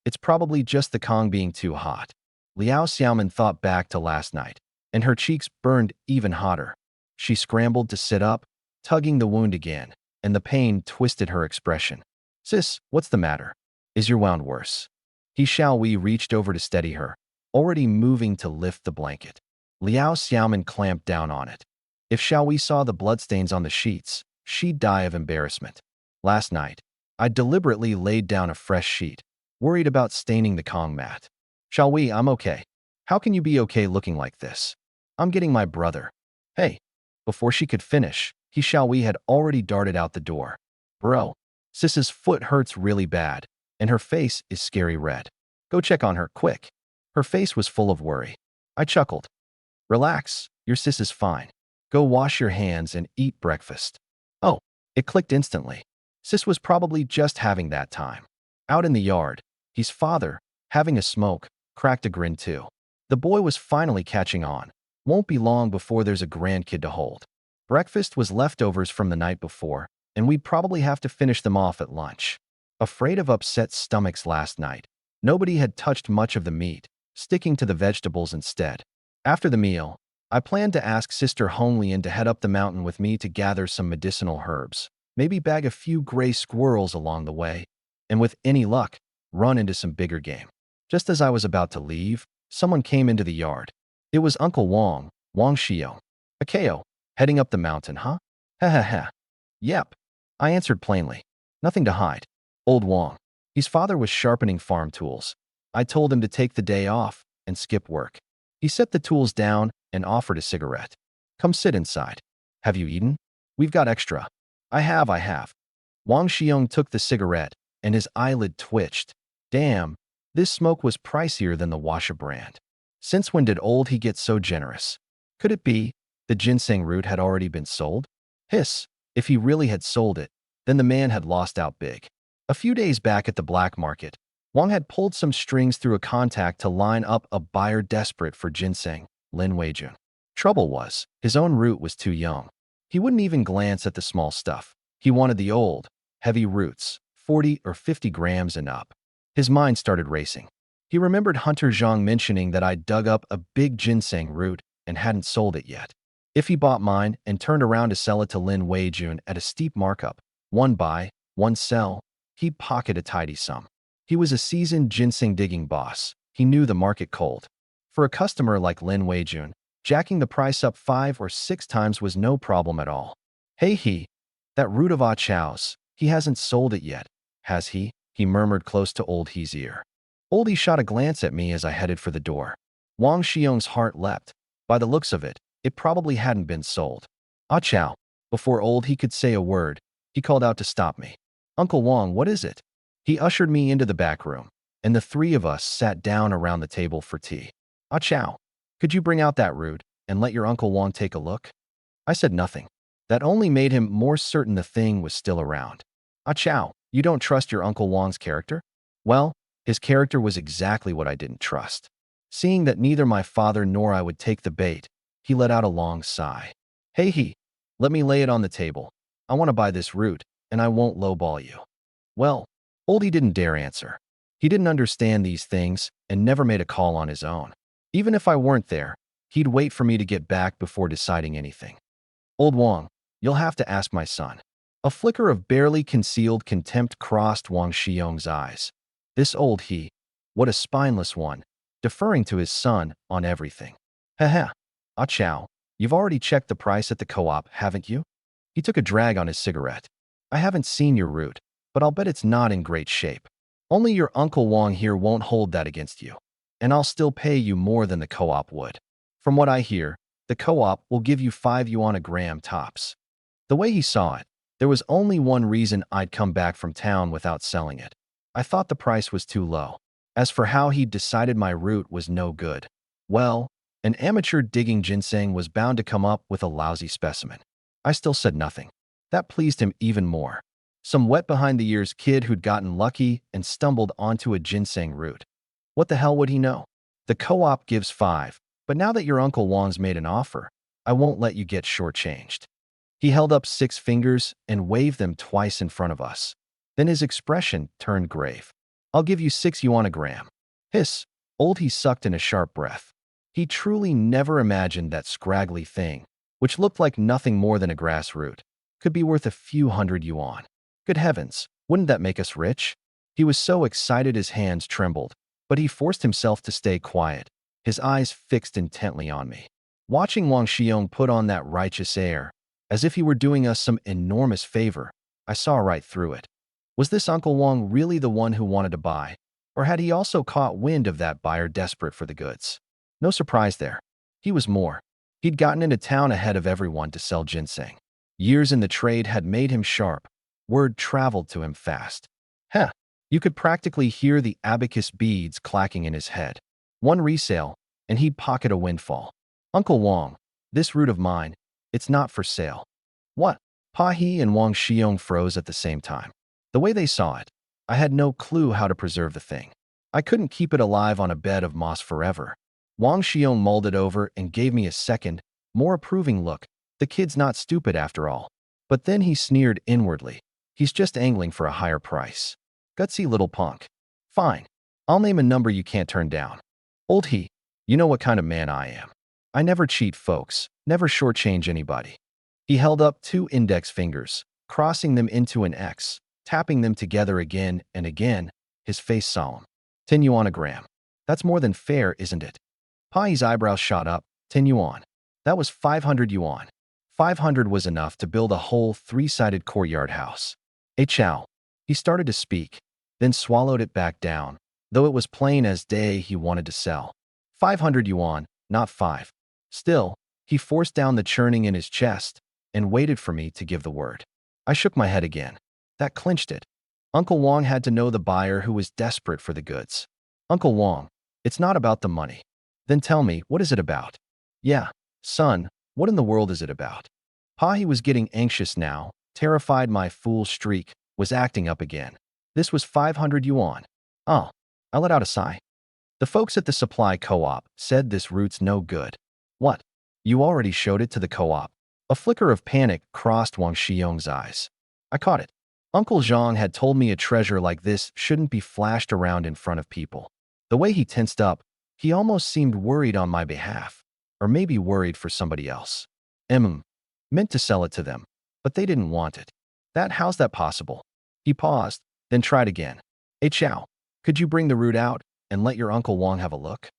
A: It's probably just the Kong being too hot. Liao Xiaoman thought back to last night, and her cheeks burned even hotter. She scrambled to sit up, tugging the wound again, and the pain twisted her expression. Sis, what's the matter? Is your wound worse? We reached over to steady her, already moving to lift the blanket. Liao Xiaoman clamped down on it. If Xiaowei saw the bloodstains on the sheets, she'd die of embarrassment. Last night, I deliberately laid down a fresh sheet, worried about staining the Kong mat. Xiaowei, I'm okay. How can you be okay looking like this? I'm getting my brother. Hey. Before she could finish, Xiaowei had already darted out the door. Bro, Sis's foot hurts really bad, and her face is scary red. Go check on her, quick. Her face was full of worry. I chuckled. Relax, your sis is fine. Go wash your hands and eat breakfast. Oh, it clicked instantly. Sis was probably just having that time. Out in the yard, his father, having a smoke, cracked a grin too. The boy was finally catching on. Won't be long before there's a grandkid to hold. Breakfast was leftovers from the night before, and we'd probably have to finish them off at lunch. Afraid of upset stomachs last night, nobody had touched much of the meat, sticking to the vegetables instead. After the meal, I planned to ask Sister Honglian to head up the mountain with me to gather some medicinal herbs, maybe bag a few gray squirrels along the way, and with any luck, run into some bigger game. Just as I was about to leave, someone came into the yard. It was Uncle Wang Shio. Akeo, heading up the mountain, huh? Ha ha ha. Yep. I answered plainly. Nothing to hide. Old Wang. His father was sharpening farm tools. I told him to take the day off and skip work. He set the tools down and offered a cigarette. Come sit inside. Have you eaten? We've got extra. I have. Wang Xiong took the cigarette, and his eyelid twitched. Damn, this smoke was pricier than the Washa brand. Since when did old he get so generous? Could it be the ginseng root had already been sold? Hiss, if he really had sold it, then the man had lost out big. A few days back at the black market, Wang had pulled some strings through a contact to line up a buyer desperate for ginseng, Lin Weijun. Trouble was, his own root was too young. He wouldn't even glance at the small stuff. He wanted the old, heavy roots, 40 or 50 grams and up. His mind started racing. He remembered Hunter Zhang mentioning that I'd dug up a big ginseng root and hadn't sold it yet. If he bought mine and turned around to sell it to Lin Weijun at a steep markup, one buy, one sell, he'd pocket a tidy sum. He was a seasoned ginseng digging boss. He knew the market cold. For a customer like Lin Weijun, jacking the price up 5 or 6 times was no problem at all. Hey, that root of Ah Chow's, he hasn't sold it yet, has he? He murmured close to Old He's ear. Old He shot a glance at me as I headed for the door. Wang Xiong's heart leapt. By the looks of it, it probably hadn't been sold. Ah Chow. Before Old He could say a word, he called out to stop me. Uncle Wang, what is it? He ushered me into the back room, and the three of us sat down around the table for tea. Ah Chow, could you bring out that root and let your Uncle Wang take a look? I said nothing. That only made him more certain the thing was still around. Ah Chow, you don't trust your Uncle Wang's character? Well, his character was exactly what I didn't trust. Seeing that neither my father nor I would take the bait, he let out a long sigh. Hey, let me lay it on the table. I want to buy this root, and I won't lowball you. Well, Oldie didn't dare answer. He didn't understand these things and never made a call on his own. Even if I weren't there, he'd wait for me to get back before deciding anything. Old Wang, you'll have to ask my son. A flicker of barely concealed contempt crossed Wang Xiong's eyes. This Old He, what a spineless one, deferring to his son on everything. Haha, Ah Chow, you've already checked the price at the co-op, haven't you? He took a drag on his cigarette. I haven't seen your root, but I'll bet it's not in great shape. Only your Uncle Wang here won't hold that against you. And I'll still pay you more than the co-op would. From what I hear, the co-op will give you 5 yuan a gram tops. The way he saw it, there was only one reason I'd come back from town without selling it. I thought the price was too low. As for how he'd decided my root was no good, well, an amateur digging ginseng was bound to come up with a lousy specimen. I still said nothing. That pleased him even more. Some wet-behind-the-ears kid who'd gotten lucky and stumbled onto a ginseng root. What the hell would he know? The co-op gives 5, but now that your Uncle Wang's made an offer, I won't let you get shortchanged. He held up 6 fingers and waved them twice in front of us. Then his expression turned grave. I'll give you 6 yuan a gram. Hiss. Old He sucked in a sharp breath. He truly never imagined that scraggly thing, which looked like nothing more than a grass root, could be worth a few hundred yuan. Good heavens, wouldn't that make us rich? He was so excited his hands trembled, but he forced himself to stay quiet, his eyes fixed intently on me. Watching Wang Xiong put on that righteous air, as if he were doing us some enormous favor, I saw right through it. Was this Uncle Wang really the one who wanted to buy, or had he also caught wind of that buyer desperate for the goods? No surprise there. He was more. He'd gotten into town ahead of everyone to sell ginseng. Years in the trade had made him sharp. Word traveled to him fast. Heh, you could practically hear the abacus beads clacking in his head. One resale, and he'd pocket a windfall. Uncle Wang, this root of mine, it's not for sale. What? Pa He and Wang Xiong froze at the same time. The way they saw it, I had no clue how to preserve the thing. I couldn't keep it alive on a bed of moss forever. Wang Xiong mulled it over and gave me a second, more approving look. The kid's not stupid after all. But then he sneered inwardly. He's just angling for a higher price. Gutsy little punk. Fine. I'll name a number you can't turn down. Old He, you know what kind of man I am. I never cheat folks, never shortchange anybody. He held up 2 index fingers, crossing them into an X, tapping them together again and again, his face solemn. 10 yuan a gram. That's more than fair, isn't it? Pai's eyebrows shot up. 10 yuan. That was 500 yuan. 500 was enough to build a whole 3-sided courtyard house. Hey Chow. He started to speak, then swallowed it back down, though it was plain as day he wanted to sell. 500 yuan, not 5. Still, he forced down the churning in his chest and waited for me to give the word. I shook my head again. That clinched it. Uncle Wang had to know the buyer who was desperate for the goods. Uncle Wang, it's not about the money. Then tell me, what is it about? Yeah, son, what in the world is it about? Pa He was getting anxious now, terrified my fool streak was acting up again. This was 500 yuan. Oh, I let out a sigh. The folks at the supply co-op said this root's no good. What? You already showed it to the co-op? A flicker of panic crossed Wang Xiyong's eyes. I caught it. Uncle Zhang had told me a treasure like this shouldn't be flashed around in front of people. The way he tensed up, he almost seemed worried on my behalf. Or maybe worried for somebody else. Meant to sell it to them, but they didn't want it. How's that possible? He paused, then tried again. Hey Chow, could you bring the root out and let your Uncle Wang have a look?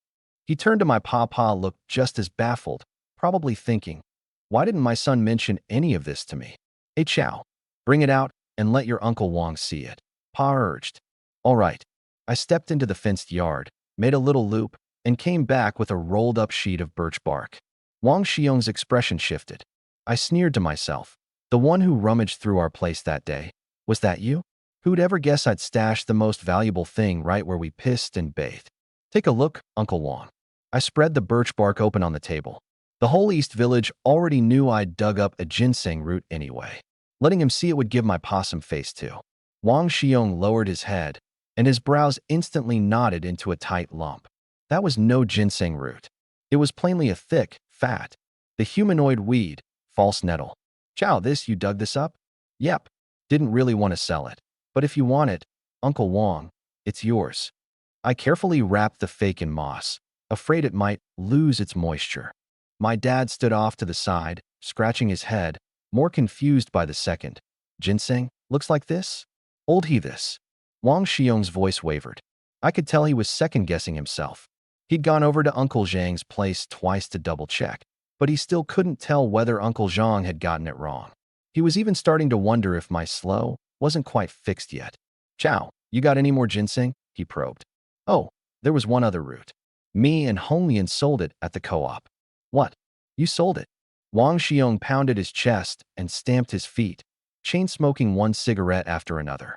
A: He turned to my papa, looked just as baffled, probably thinking, why didn't my son mention any of this to me? Hey Chow, bring it out and let your Uncle Wang see it, Pa urged. All right. I stepped into the fenced yard, made a little loop, and came back with a rolled-up sheet of birch bark. Wang Xiyong's expression shifted. I sneered to myself. The one who rummaged through our place that day. Was that you? Who'd ever guess I'd stashed the most valuable thing right where we pissed and bathed? Take a look, Uncle Wang. I spread the birch bark open on the table. The whole East Village already knew I'd dug up a ginseng root anyway. Letting him see it would give my possum face too. Wang Xiyong lowered his head, and his brows instantly knotted into a tight lump. That was no ginseng root. It was plainly a thick, fat, the humanoid weed, false nettle. Chow, you dug this up? Yep. Didn't really want to sell it. But if you want it, Uncle Wang, it's yours. I carefully wrapped the fake in moss, afraid it might lose its moisture. My dad stood off to the side, scratching his head, more confused by the second. Ginseng? Looks like this? Old he this? Wang Xiyong's voice wavered. I could tell he was second-guessing himself. He'd gone over to Uncle Zhang's place twice to double-check, but he still couldn't tell whether Uncle Zhang had gotten it wrong. He was even starting to wonder if my slow wasn't quite fixed yet. Chow, you got any more ginseng? He probed. Oh, there was one other root. Me and Honglian sold it at the co-op. What? You sold it? Wang Xiyong pounded his chest and stamped his feet, chain-smoking one cigarette after another.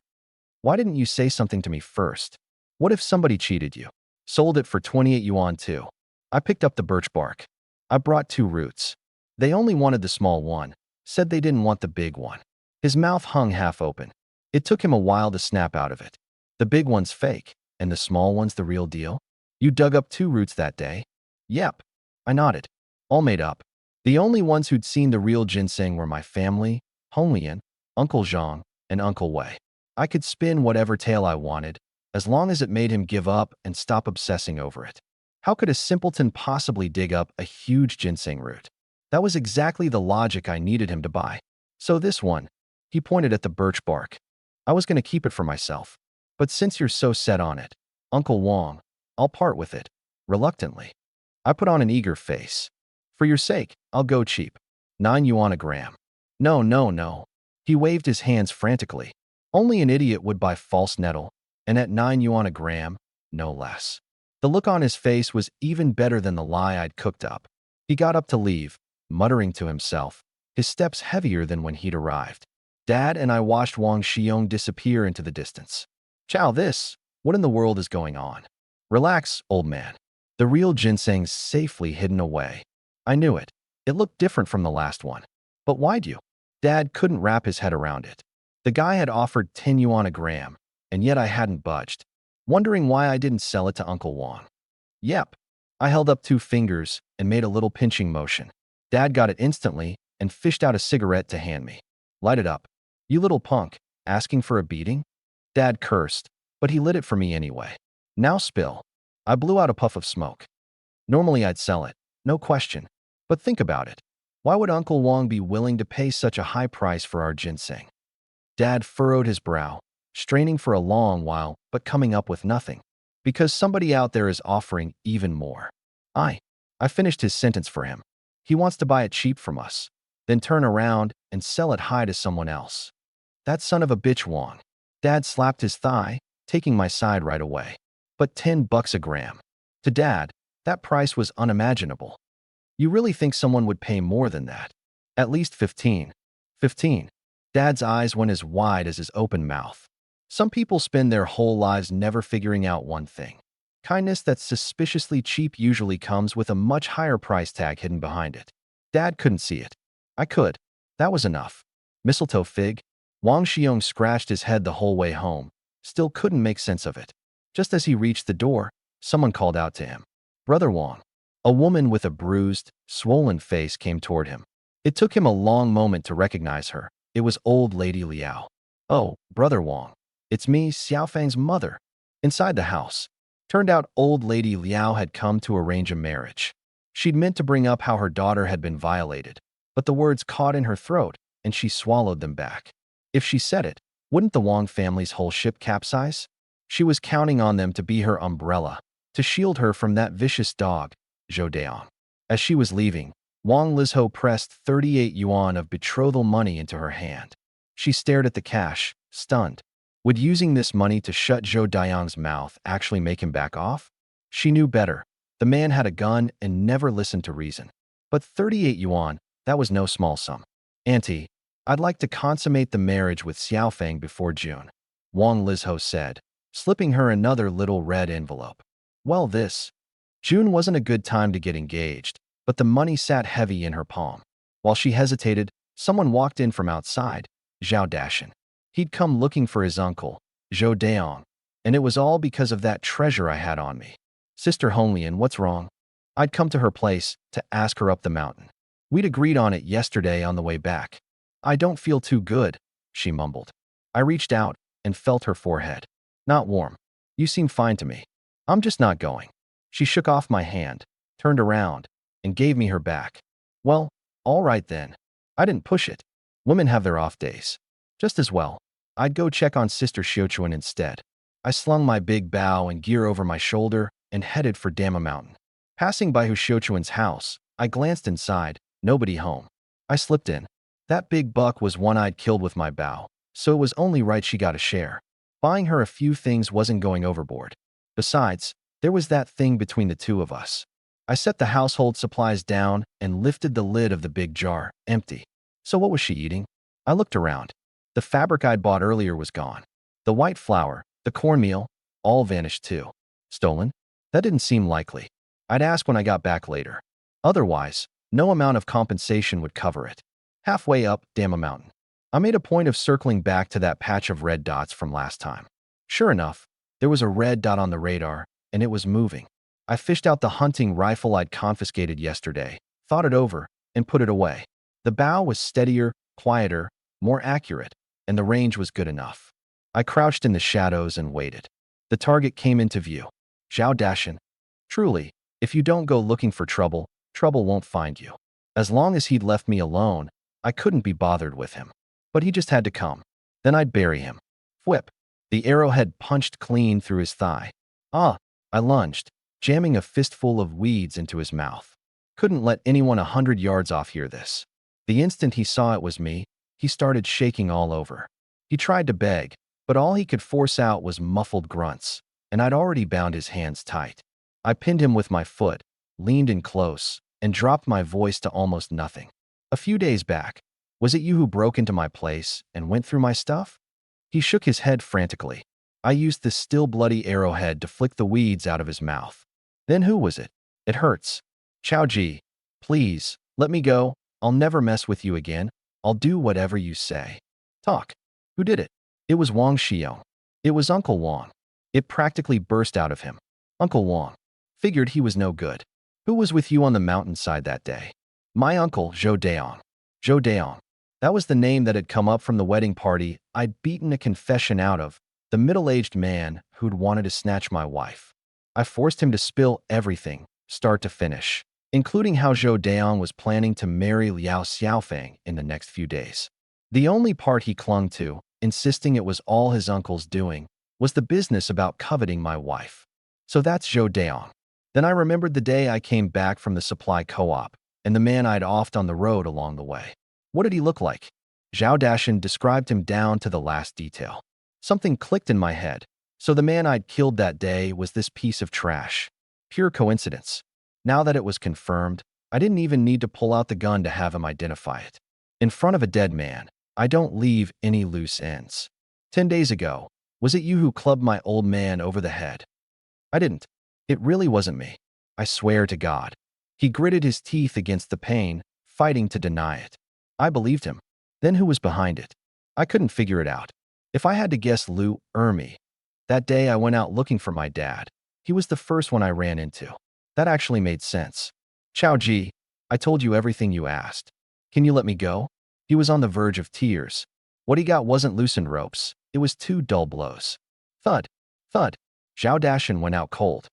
A: Why didn't you say something to me first? What if somebody cheated you? Sold it for 28 yuan too. I picked up the birch bark. I brought 2 roots. They only wanted the small one, said they didn't want the big one. His mouth hung half open. It took him a while to snap out of it. The big one's fake, and the small one's the real deal? You dug up 2 roots that day? Yep. I nodded. All made up. The only ones who'd seen the real ginseng were my family, Honglian, Uncle Zhang, and Uncle Wei. I could spin whatever tale I wanted, as long as it made him give up and stop obsessing over it. How could a simpleton possibly dig up a huge ginseng root? That was exactly the logic I needed him to buy. So this one, he pointed at the birch bark. I was going to keep it for myself. But since you're so set on it, Uncle Wang, I'll part with it. Reluctantly. I put on an eager face. For your sake, I'll go cheap. 9 yuan a gram. No, no, no. He waved his hands frantically. Only an idiot would buy false nettle, and at 9 yuan a gram, no less. The look on his face was even better than the lie I'd cooked up. He got up to leave, muttering to himself, his steps heavier than when he'd arrived. Dad and I watched Wang Xiyong disappear into the distance. Chow, what in the world is going on? Relax, old man. The real ginseng's safely hidden away. I knew it. It looked different from the last one. But why'd you? Dad couldn't wrap his head around it. The guy had offered 10 yuan a gram, and yet I hadn't budged, wondering why I didn't sell it to Uncle Wang. Yep. I held up 2 fingers and made a little pinching motion. Dad got it instantly and fished out a cigarette to hand me. Light it up. You little punk, asking for a beating? Dad cursed, but he lit it for me anyway. Now spill. I blew out a puff of smoke. Normally I'd sell it, no question. But think about it. Why would Uncle Wang be willing to pay such a high price for our ginseng? Dad furrowed his brow, straining for a long while, but coming up with nothing. Because somebody out there is offering even more. I finished his sentence for him. He wants to buy it cheap from us, then turn around and sell it high to someone else. That son of a bitch Wang. Dad slapped his thigh, taking my side right away. But 10 bucks a gram. To Dad, that price was unimaginable. You really think someone would pay more than that? At least 15. 15. Dad's eyes went as wide as his open mouth. Some people spend their whole lives never figuring out one thing. Kindness that's suspiciously cheap usually comes with a much higher price tag hidden behind it. Dad couldn't see it. I could. That was enough. Mistletoe fig? Wang Xiyong scratched his head the whole way home, still couldn't make sense of it. Just as he reached the door, someone called out to him, "Brother Wang." A woman with a bruised, swollen face came toward him. It took him a long moment to recognize her. It was old lady Liao. "Oh, Brother Wang. It's me, Xiaofang's mother." Inside the house, turned out old lady Liao had come to arrange a marriage. She'd meant to bring up how her daughter had been violated, but the words caught in her throat, and she swallowed them back. If she said it, wouldn't the Wang family's whole ship capsize? She was counting on them to be her umbrella, to shield her from that vicious dog, Zhou Daong. As she was leaving, Wang Lizho pressed 38 yuan of betrothal money into her hand. She stared at the cash, stunned. Would using this money to shut Zhou Daong's mouth actually make him back off? She knew better. The man had a gun and never listened to reason. But 38 yuan, that was no small sum. "Auntie, I'd like to consummate the marriage with Xiaofang before June," Wang Lizho said, slipping her another little red envelope. Well, June wasn't a good time to get engaged, but the money sat heavy in her palm. While she hesitated, someone walked in from outside, Zhao Dashin. He'd come looking for his uncle, Zhou Daong, and it was all because of that treasure I had on me. "Sister Honglian, what's wrong?" I'd come to her place to ask her up the mountain. We'd agreed on it yesterday on the way back. "I don't feel too good," she mumbled. I reached out and felt her forehead. "Not warm. You seem fine to me." "I'm just not going." She shook off my hand, turned around, and gave me her back. "Well, all right then." I didn't push it. Women have their off days. Just as well. I'd go check on Sister Xiuchuan instead. I slung my big bow and gear over my shoulder and headed for Dama Mountain. Passing by Hu Xiuchuan's house, I glanced inside. Nobody home. I slipped in. That big buck was one I'd killed with my bow, so it was only right she got a share. Buying her a few things wasn't going overboard. Besides, there was that thing between the two of us. I set the household supplies down and lifted the lid of the big jar, empty. So what was she eating? I looked around. The fabric I'd bought earlier was gone. The white flour, the cornmeal, all vanished too. Stolen? That didn't seem likely. I'd ask when I got back later. Otherwise, no amount of compensation would cover it. Halfway up Dama Mountain, I made a point of circling back to that patch of red dots from last time. Sure enough, there was a red dot on the radar, and it was moving. I fished out the hunting rifle I'd confiscated yesterday, thought it over, and put it away. The bow was steadier, quieter, more accurate, and the range was good enough. I crouched in the shadows and waited. The target came into view. Zhao Dashin. Truly, if you don't go looking for trouble, trouble won't find you. As long as he'd left me alone, I couldn't be bothered with him. But he just had to come. Then I'd bury him. Whip. The arrowhead punched clean through his thigh. Ah! I lunged, jamming a fistful of weeds into his mouth. Couldn't let anyone 100 yards off hear this. The instant he saw it was me, he started shaking all over. He tried to beg, but all he could force out was muffled grunts, and I'd already bound his hands tight. I pinned him with my foot, leaned in close, and dropped my voice to almost nothing. "A few days back, was it you who broke into my place and went through my stuff?" He shook his head frantically. I used the still bloody arrowhead to flick the weeds out of his mouth. "Then who was it? It hurts. Chao Ji, please, let me go. I'll never mess with you again. I'll do whatever you say." "Talk. Who did it?" "It was Wang Xiong. It was Uncle Wang." It practically burst out of him. "Uncle Wang. Figured he was no good. Who was with you on the mountainside that day?" "My uncle, Zhou Daong." Zhou Daong. That was the name that had come up from the wedding party I'd beaten a confession out of, the middle-aged man who'd wanted to snatch my wife. I forced him to spill everything, start to finish, including how Zhou Daong was planning to marry Liao Xiaofang in the next few days. The only part he clung to, insisting it was all his uncle's doing, was the business about coveting my wife. So that's Zhou Daong. Then I remembered the day I came back from the supply co-op, and the man I'd offed on the road along the way. What did he look like? Zhao Dashin described him down to the last detail. Something clicked in my head. So the man I'd killed that day was this piece of trash. Pure coincidence. Now that it was confirmed, I didn't even need to pull out the gun to have him identify it. In front of a dead man, I don't leave any loose ends. 10 days ago, was it you who clubbed my old man over the head? I didn't. It really wasn't me. I swear to God. He gritted his teeth against the pain, fighting to deny it. I believed him. Then who was behind it? I couldn't figure it out. If I had to guess, Lu Ermi. That day I went out looking for my dad. He was the first one I ran into. That actually made sense. Chow Ji, I told you everything you asked. Can you let me go? He was on the verge of tears. What he got wasn't loosened ropes. It was two dull blows. Thud, thud. Zhao Dashan went out cold.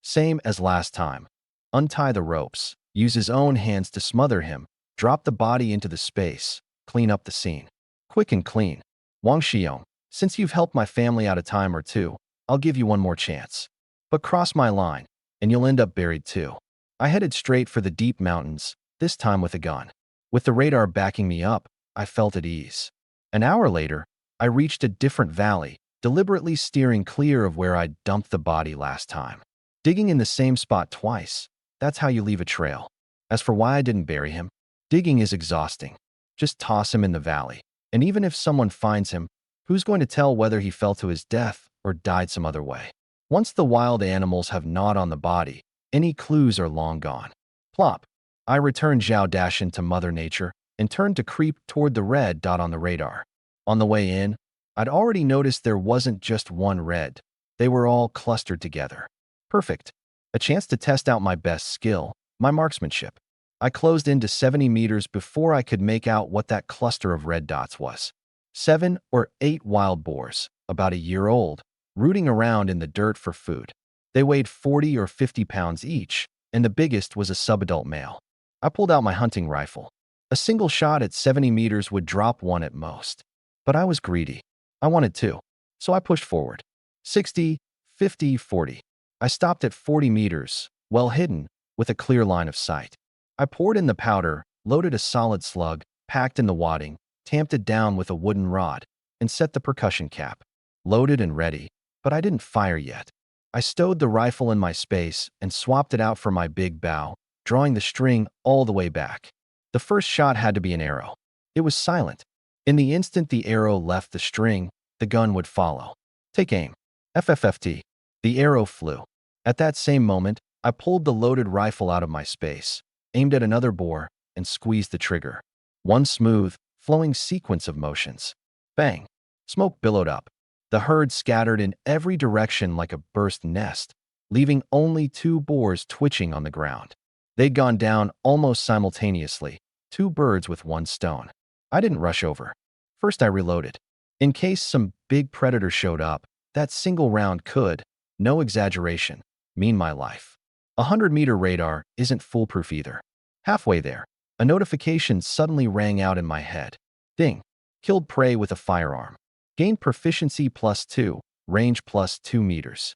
A: Same as last time. Untie the ropes. Use his own hands to smother him. Drop the body into the space. Clean up the scene. Quick and clean. Wang Xiong, since you've helped my family out a time or two, I'll give you one more chance. But cross my line, and you'll end up buried too. I headed straight for the deep mountains, this time with a gun. With the radar backing me up, I felt at ease. An hour later, I reached a different valley, deliberately steering clear of where I'd dumped the body last time. Digging in the same spot twice, that's how you leave a trail. As for why I didn't bury him, digging is exhausting. Just toss him in the valley. And even if someone finds him, who's going to tell whether he fell to his death or died some other way? Once the wild animals have gnawed on the body, any clues are long gone. Plop. I returned Zhao Dashan to Mother Nature and turned to creep toward the red dot on the radar. On the way in, I'd already noticed there wasn't just one red. They were all clustered together. Perfect. A chance to test out my best skill, my marksmanship. I closed into 70 meters before I could make out what that cluster of red dots was. 7 or 8 wild boars, about a year old, rooting around in the dirt for food. They weighed 40 or 50 pounds each, and the biggest was a subadult male. I pulled out my hunting rifle. A single shot at 70 meters would drop one at most. But I was greedy. I wanted two. So I pushed forward. 60, 50, 40. I stopped at 40 meters, well hidden, with a clear line of sight. I poured in the powder, loaded a solid slug, packed in the wadding, tamped it down with a wooden rod, and set the percussion cap. Loaded and ready, but I didn't fire yet. I stowed the rifle in my space and swapped it out for my big bow, drawing the string all the way back. The first shot had to be an arrow. It was silent. In the instant the arrow left the string, the gun would follow. Take aim. FFFT. The arrow flew. At that same moment, I pulled the loaded rifle out of my space, aimed at another boar, and squeezed the trigger. One smooth, flowing sequence of motions. Bang! Smoke billowed up. The herd scattered in every direction like a burst nest, leaving only 2 boars twitching on the ground. They'd gone down almost simultaneously, 2 birds with 1 stone. I didn't rush over. First I reloaded. In case some big predator showed up, that single round could, no exaggeration, mean my life. A 100-meter radar isn't foolproof either. Halfway there, a notification suddenly rang out in my head. Ding. Killed prey with a firearm. Gained proficiency +2, range +2 meters.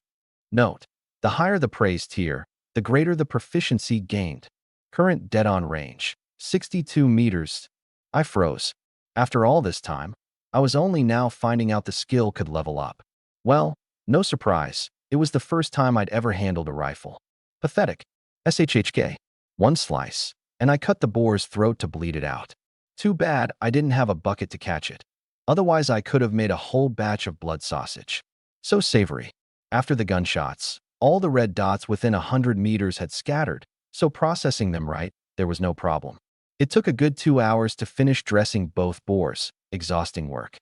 A: Note, the higher the prey's tier, the greater the proficiency gained. Current dead-on range, 62 meters. I froze. After all this time, I was only now finding out the skill could level up. Well, no surprise, it was the first time I'd ever handled a rifle. Pathetic. SHHK. 1 slice, and I cut the boar's throat to bleed it out. Too bad I didn't have a bucket to catch it. Otherwise, I could have made a whole batch of blood sausage. So savory. After the gunshots, all the red dots within 100 meters had scattered, so processing them right, there was no problem. It took a good 2 hours to finish dressing both boars, exhausting work.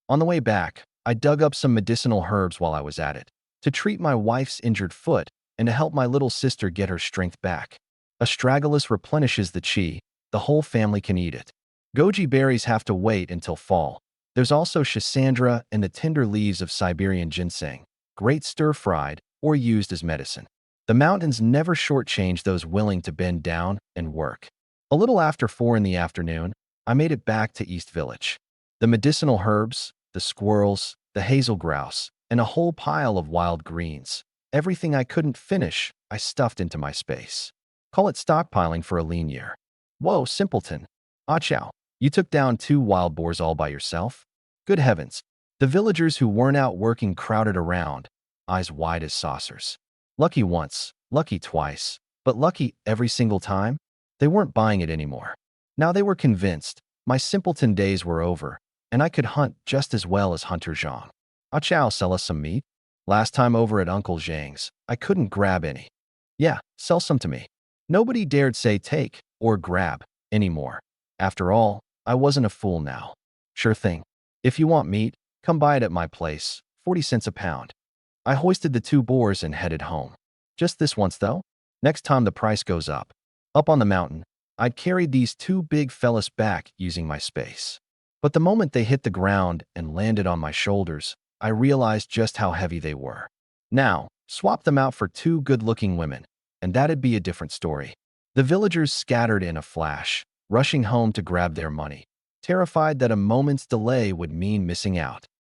A: On the way back, I dug up some medicinal herbs while I was at it, to treat my wife's injured foot and to help my little sister get her strength back. Astragalus replenishes the chi, the whole family can eat it. Goji berries have to wait until fall. There's also schisandra and the tender leaves of Siberian ginseng, great stir-fried or used as medicine. The mountains never shortchange those willing to bend down and work. A little after 4 in the afternoon, I made it back to East Village. The medicinal herbs, the squirrels, the hazel grouse, and a whole pile of wild greens. Everything I couldn't finish, I stuffed into my space. Call it stockpiling for a lean year. Whoa, simpleton. Ah chow. You took down 2 wild boars all by yourself? Good heavens. The villagers who weren't out working crowded around, eyes wide as saucers. Lucky once, lucky twice, but lucky every single time? They weren't buying it anymore. Now they were convinced my simpleton days were over, and I could hunt just as well as Hunter Zhang. Ah chow, sell us some meat? Last time over at Uncle Zhang's, I couldn't grab any. Yeah, sell some to me. Nobody dared say take or grab anymore. After all, I wasn't a fool now. Sure thing. If you want meat, come buy it at my place, 40 cents a pound. I hoisted the 2 boars and headed home. Just this once, though. Next time the price goes up. Up on the mountain, I'd carried these 2 big fellas back using my space. But the moment they hit the ground and landed on my shoulders, I realized just how heavy they were. Now, swap them out for 2 good-looking women, and that'd be a different story. The villagers scattered in a flash, rushing home to grab their money, terrified that a moment's delay would mean missing out.